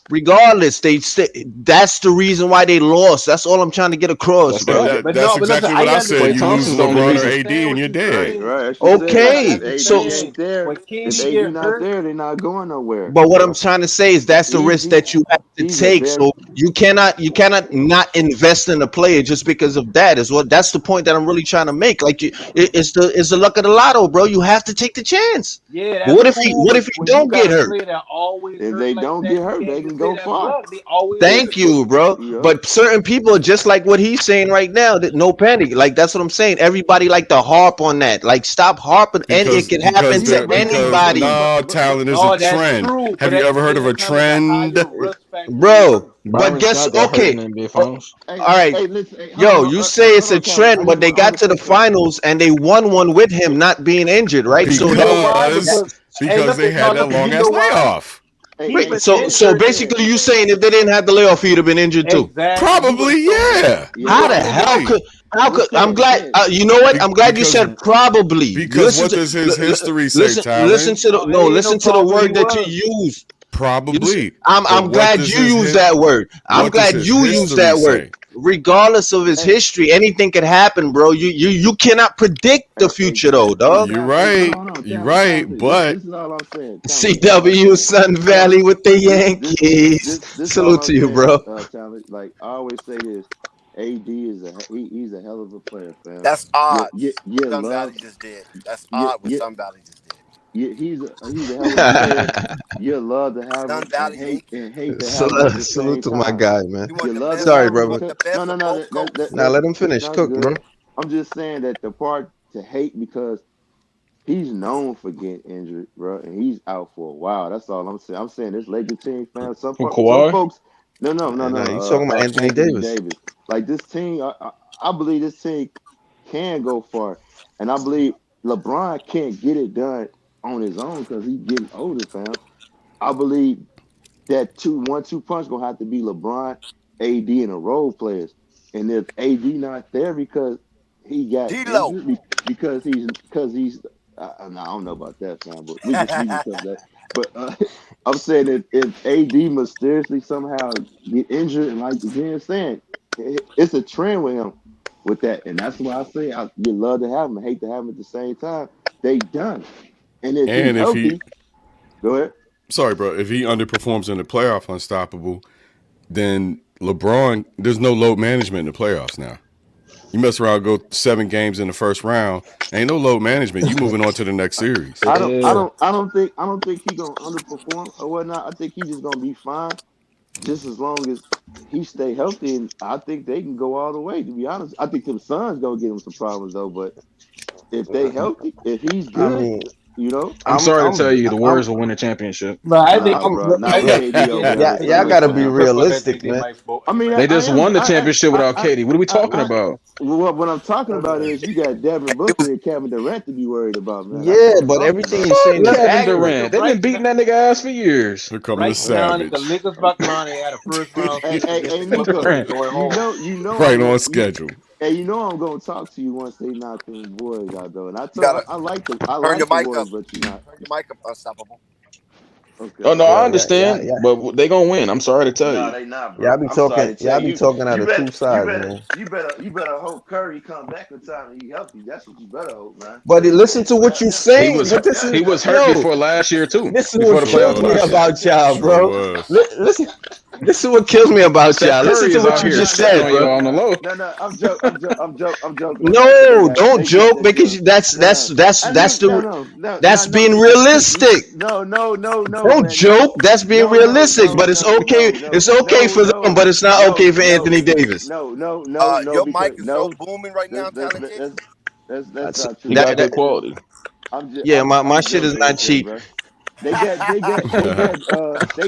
regardless, that's the reason why they lost. That's all I'm trying to get across, That's bro. cap. That's exactly what I said. Clay You lose Thompson's the only LeBron or reason. AD and you're dead. Right. That's what you said. Okay, If so AD ain't there, when if KD AD get not hurt, there, they're not going nowhere. but what I'm trying to say is that's the risk He that you have to he's a take. very So you cannot not invest in a player just because of that. That's the point that I'm really trying to make. Like it's the luck of the lotto, bro. You have to take the chance. yeah, But that's cool. what But if he when you don't got get a hurt? player that always if hurt they like don't that, get you hurt, can't they just can say go that's far. luck. They always Thank you, bro. Yep. But certain people are just like what he's saying right now. That no panic. Like that's what I'm saying. Everybody like to harp on that. Like stop harping, and it can happen to anybody, talent is a no, that's trend. true. Have But you at the ever heard of same a time, it's a trend? higher risk factor too. bro. But Byron guess Scott got hurt okay. in the NBA finals. Hey, All right. hey, listen. Hey, Yo, you say it's hold a on, Talon. trend, but they I got want to to the say something. finals and they won one with him not being injured, right? So Because they had that long ass layoff. wait, so basically you saying if they didn't have the layoff, he'd have been injured too? Probably, yeah. How the hell could? How could? I'm glad. You know what? I'm glad you said probably. Because what does his history say, Talon? Listen to the listen to the word that you use. Probably. I'm glad you use that word. I'm what does glad his you use history that word. say? Regardless of his history, anything could happen, bro. You cannot predict the future though, dog. You're right. You're right, but This is all I'm saying. CW Sun Valley with the Yankees. This all Salute I'm to you, saying, bro. Talon. Like I always say this, AD is he's a hell of a player, fam. That's You odds. Sun love Valley just did. That's you, odd what Sun Valley just did. he's a hell of a player. You love to have Sun him Valley Yankees. and hate to have him at the Salute same to my time. guy, man. You You want the love best. to Sorry, have him You brother. want the because best of both coasts. Now let him finish. that's Cook, bro. good. I'm just saying that the part to hate because he's known for getting injured, bro, and he's out for a while. That's all I'm saying. I'm saying this Laker team, fam. Some Kawhi? folks, no, You talking about Anthony Anthony Davis? Davis. Like this team, I believe this team can go far, and I believe LeBron can't get it done on his own because he's getting older, fam. I believe that 2-1-2 punch gonna have to be LeBron, AD, and the role players. And if AD not there because he got D-Lo. injured, because he's I don't know about that, fam, but we can cover that. But I'm saying if AD mysteriously somehow get injured, and like Jen saying, it's a trend with him with that, and that's why I say you love to have him, I hate to have him at the same time. They done, and if he's And if he, healthy, go ahead. sorry, bro, if he underperforms in the playoff unstoppable, then LeBron, there's no load management in the playoffs now. You mess around, go 7 games in the first round, ain't no load management. You moving on to the next series. I don't think he gonna underperform or whatnot. I think he's just gonna be fine, just as long as he stay healthy. And I think they can go all the way. To be honest, I think the Suns gonna give him some problems though. But if they healthy, if he's I good, mean, I'm sorry to tell you, the I'm Warriors will win the championship. But I think nah, bro, not with KD over there. y'all gotta be Fam. realistic, man. I mean, They just won the championship without I, KD. What are we talking about? what I'm talking about is you got Devin Booker and Kevin Durant to be worried about, man. That's Yeah, what I'm but talking everything about. you're saying is Kevin accurate. Durant. They've been beating that nigga ass for years. Here come the Right now, the savage. Lakers about money had a first round Hey, series hey, against hey, the Clippers Nico, and going home. you know, Right I'm on gonna, schedule. hey, I'm gonna talk to you once they knock them boys out, though. And You gotta I like turn your the mic Warriors, up. but you're not. Turn your mic up, Unstoppable. Oh Okay. no, I Yeah, understand, but they gonna win. I'm sorry to tell No, you. they not, y'all bro. be I'm sorry talking. to tell Y'all be you. talking out of two sides, man. You better hope Curry come back in time and he healthy. That's what you better hope, man. But Because listen to what you're He saying. was But this he is was hurt yo. before last year too. This is Before what the kills playoffs me last year. about y'all, Sure bro. was. Listen, this is what kills me about Steph y'all. Listen Curry to is what out you here just snitching said, on bro. y'all on the low. no, I'm joking with that because No, don't they got joke that because joint. No, I mean, that's being realistic. Don't man, joke. That's being realistic. But it's okay. It's okay for them, but it's not okay for Anthony Davis. No, Your because mic is so booming right now, talented. that's not He true. got good quality. Yeah, my I'm shit is joking not with that, cheap. bro. They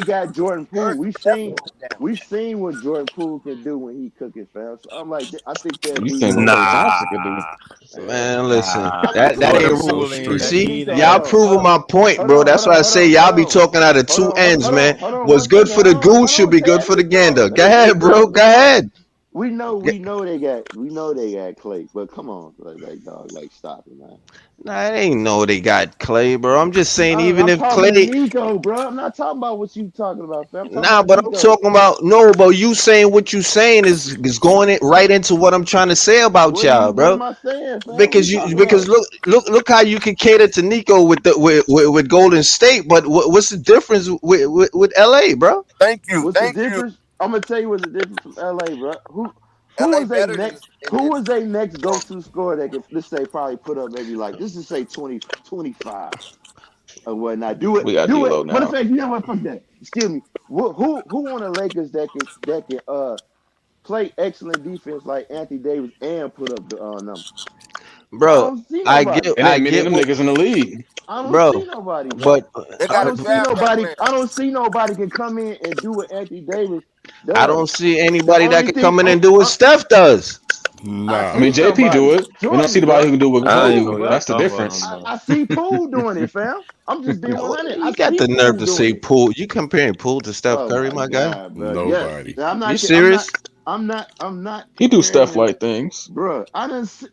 got Jordan Poole. We've seen what Jordan Poole can do when he cooking, fam. So I'm like, I think they'll You be think what more. Klay Thompson could do? Man, listen, I that think ain't Jordan so. so Poole ain't you street. that see. he Nico, Y'all that proving my point, bro. That's why I say y'all be talking out of two ends, man. What's good for the goose should be good for the gander. Go ahead, bro. Go ahead. We know they got Clay, but come on, like dog, like stop it, man. Nah, it ain't no they got Clay, bro. I'm just saying, even I'm if talking to Clay, Nico, bro. I'm not talking about what you talking about, fam. I'm talking nah, about but I'm Nico. talking about no, but you saying what you saying is going it right into what I'm trying to say about y'all, What bro. am I saying, fam? What are you Because talking about? look how you can cater to Nico with with Golden State, but what's the difference with LA, bro? Thank you. What's the difference? I'm gonna tell you what's the difference from LA, bro. Who LA is a better than next who is a next go-to scorer that can, let's say, probably put up maybe like, let's just say 20-25 or whatnot. We got D-Lo Matter of now. fact, you know what? Fuck that. Excuse me. Who on the Lakers that can play excellent defense like Anthony Davis and put up the numbers? I Bro, don't see I nobody. get And I ain't many of get them what, niggas in the league. I don't bro, see nobody, bro. but They I got to don't see draft that nobody. player. I don't see nobody can come in and do what Anthony Davis I does. don't see The anybody that only can thing come in and do what Steph does. I Nah. I mean, see JP do somebody, it. We don't see Jordan, nobody bro, who can do what I Klay don't even Poole, know do. what y'all bro. That's the talking about no difference. more. I see Poole doing it, fam. I'm just being 100. I You got see the nerve Poole to doing say it. Poole. You comparing Poole to Steph Oh Curry, my my guy? God, bro. Yes, Nobody. I'm You not. serious? I'm not He do comparing stuff him, like things. bro.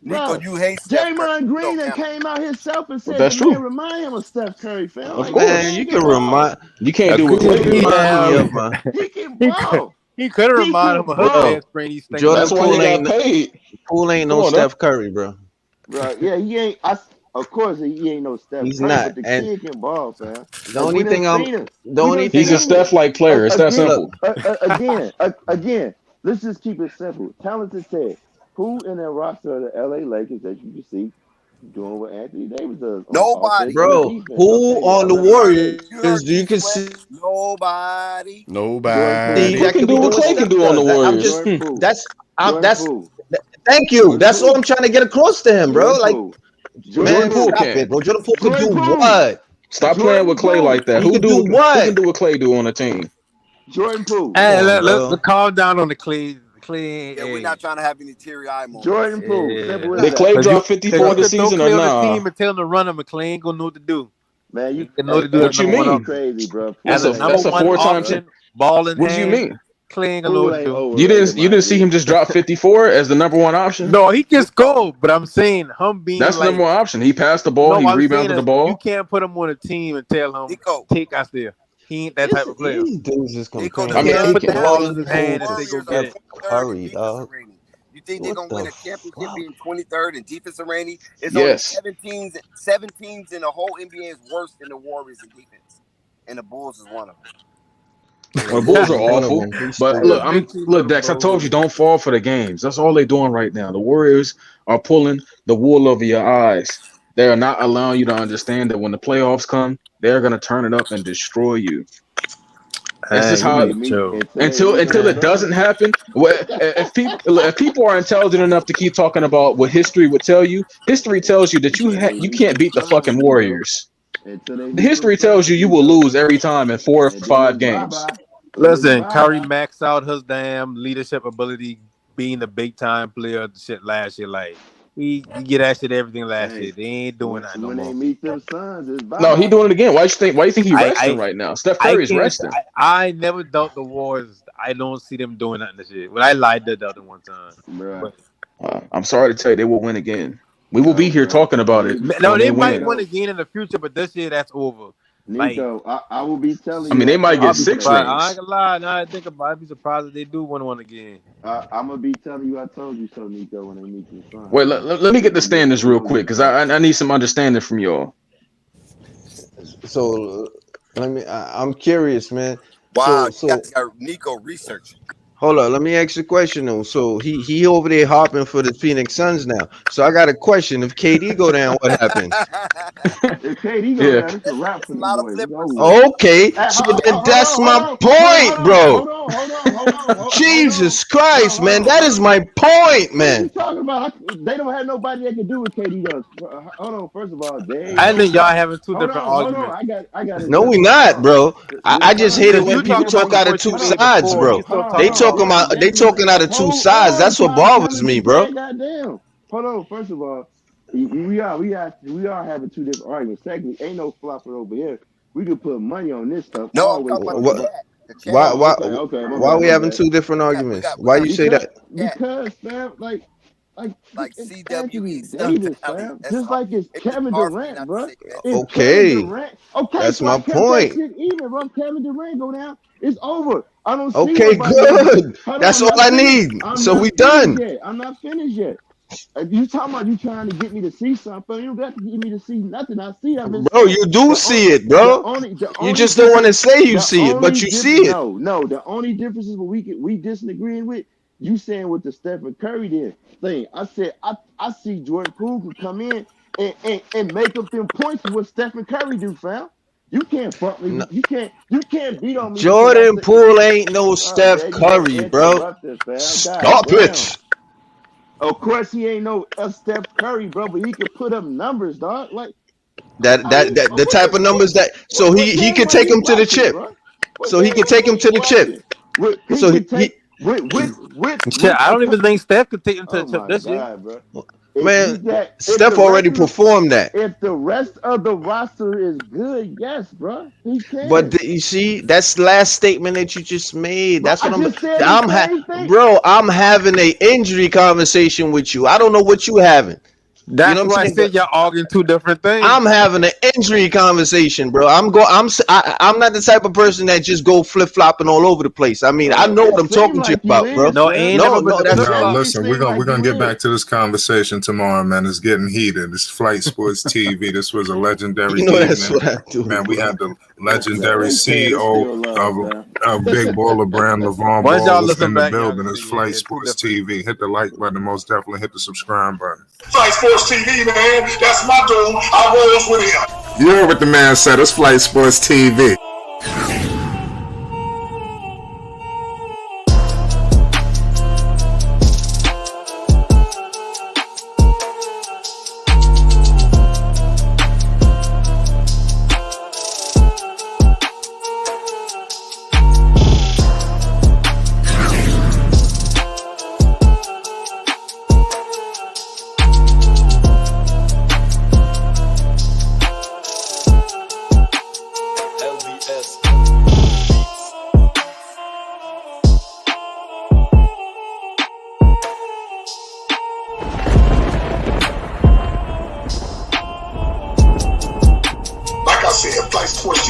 Nico, Bro. you hate Steph Curry. Draymond You know Green that that. came out himself and But said the that's man true. remind him of Steph Curry, fam. Of Like the course. Man, man you can can ball. You can't do what Klay could do. remind me have of my He can he could ball. he could He remind him can of Hood bro. ball. Dance Brain. He's thinking Jordan That's about why right he Poole now. got ain't paid. Come no on now. Steph Curry, bro. Bro, yeah, he ain't. Of course, he ain't no Steph He's Curry, not. but the And kid can ball, fam. the Like only thing I'm the we only done He's thing a I seen it. Steph-like player. It's that Again, simple. again. Let's just keep it simple. Talented Ted. Who in that roster of the LA Lakers that you can see doing what Anthony Davis does on offense Nobody. and bro, defense? who Okay, on y'all the let me Warriors finish. You do heard you Keith can Sweat? see Nobody. Jordan Poole. He that can could do be what doing Klay Steph can do on the does? I'm Warriors. just Jordan Poole. that's Jordan Poole. thank you. Jordan That's all Poole. I'm trying to get across to him, bro. Jordan Like Poole. Man, Poole. stop it, bro. Jordan Poole could do Jordan Poole. what? Stop playing with Clay like that. He Who could can do what? do what Clay do on a team? Jordan Poole. Hey, Come on, bro. let's calm down on the Clay. Clay, Yeah, we're not trying to have any teary-eye moments. Jordan Poole. Simple as Did that. Clay drop Cause 54 you this could throw season or Clay on the nah? team and tell him to run him, and Clay ain't gonna know what to do. Man, He can know what to do What as you number one mean? option. Crazy, bro. As Poole a ain't number That's a one four-time option, ball in What do you hand, mean? Clay ain't gonna know what to do. You didn't see him just drop 54 as the number one option? No, he can score, but I'm saying him being That's the like number one option. He passed the ball. no, He what I'm saying rebounded the is ball. you can't put him on a team and tell him take us there. He ain't that type of player. These dudes is comparing. I mean, Taking put the ball in Jordan his Poole hand and to say go Steph get it. Curry, dog. You think they're What gonna win the a championship fuck? being 23rd in defensive rating? It's only Yes. 7 teams in the whole NBA is worse than the Warriors in defense, and the Bulls is one of them. Well, Bulls are One of awful. them. He's But stupid. look, Dex, I told you don't fall for the games. That's all they're doing right now. The Warriors are pulling the wool over your eyes. They are not allowing you to understand that when the playoffs come, they're gonna turn it up and destroy you. It's just how until it doesn't happen. If people are intelligent enough to keep talking about what history would tell you, history tells you that you can't beat the fucking Warriors. The history tells you will lose every time in 4 or 5 games. Listen, Kyrie maxed out his damn leadership ability, being a big time player. Shit last year, like he get that shit everything last year. They ain't doing that no When more. they meet them sons, it's No, he doing it again. Why you think he I- resting I- right now? Steph I Curry's can't- resting. I never doubt the Warriors. I don't see them doing nothing this year. But I lied to doubt them one time. But, I'm sorry to tell you, they will win again. We will be here talking about it. no, when they win. might win again in the future, but this year that's over. Nico, I will be telling you. I mean, they might I'll get be 6 surprised. I rings. ain't gonna lie. Now I think about it, I'd be surprised if they do win one again. I'm gonna be telling you. I told you so, Nico. When they meet your son. Wait, let me get the standings real quick because I need some understanding from y'all. So I'm curious, man. Wow, So you got Nico researching. hold on, let me ask you a question though. So he over there hopping for the Phoenix Suns now. So I got a question. If KD go down, what happens? If KD go down, it's a wrap for the boys. It's over. Okay, so then that's my point, bro. Jesus Christ, man, that is my point, What you man. talking about? They don't have nobody that can do what KD does. Hold on. First of all, they. I think y'all having two different Hold arguments. on. I got. No, we not, bro. I just hate it when people talk out of two sides, bro. They talking out of two sides. That's what bothers me, bro. Goddamn. Hold on. First of all, we are having two different arguments. Secondly, ain't no flopper over here. We could put money on this stuff. No, I'm talking about the chat. Why are we having two different arguments? Why you say that? Because, fam, like it's CWE Anthony stuff. Davis, fam. Just like it's Kevin Durant, bro. Okay, Okay, that's so my I kept point. that shit even, bro. Kevin Durant go down, it's over. I don't see Okay, nobody good. Hold That's on, all I need. So we done. I'm not finished yet. You talking about you trying to get me to see something? You don't got to get me to see nothing. I see. Bro, you do see it, bro. You just don't want to say you see it, but you see it. No. The only difference is what we disagreeing with. You saying with the Stephen Curry thing. I said I see Jordan Poole could come in and make up them points with what Stephen Curry do, fam. You can't fuck me. You can't beat on me. Jordan Poole ain't no Steph Curry, bro. Stop it. Of course, he ain't no Steph Curry, bro, but he could put up numbers, dog. Like the type of numbers that so he could take him to the chip. So he could take him to the chip. So he I don't even think Steph could take him to the chip this year. Bro. Man, Steph already performed that. If the rest of the roster is good, yes, bro, he can. But you see, that's the last statement that you just made. That's what I'm having an injury conversation with you. I don't know what you having. That's why I said y'all arguing two different things. I'm having an injury conversation, bro. I'm not the type of person that just go flip flopping all over the place. I mean, I know what I'm talking to you about, bro. No, listen, we're gonna get back to this conversation tomorrow, man. It's getting heated. It's Flight Sports TV. This was a legendary that's evening. what I do, man. We bro. had the legendary CEO of Big Baller brand, LaVar Once y'all Ball, was listen in the back, building. y'all It's see, Flight Sports TV. Hit the like button. Most definitely hit the subscribe button. Flight Sports TV, man. That's my dude. I rolls with him. You heard what the man said. It's Flight Sports TV. Sports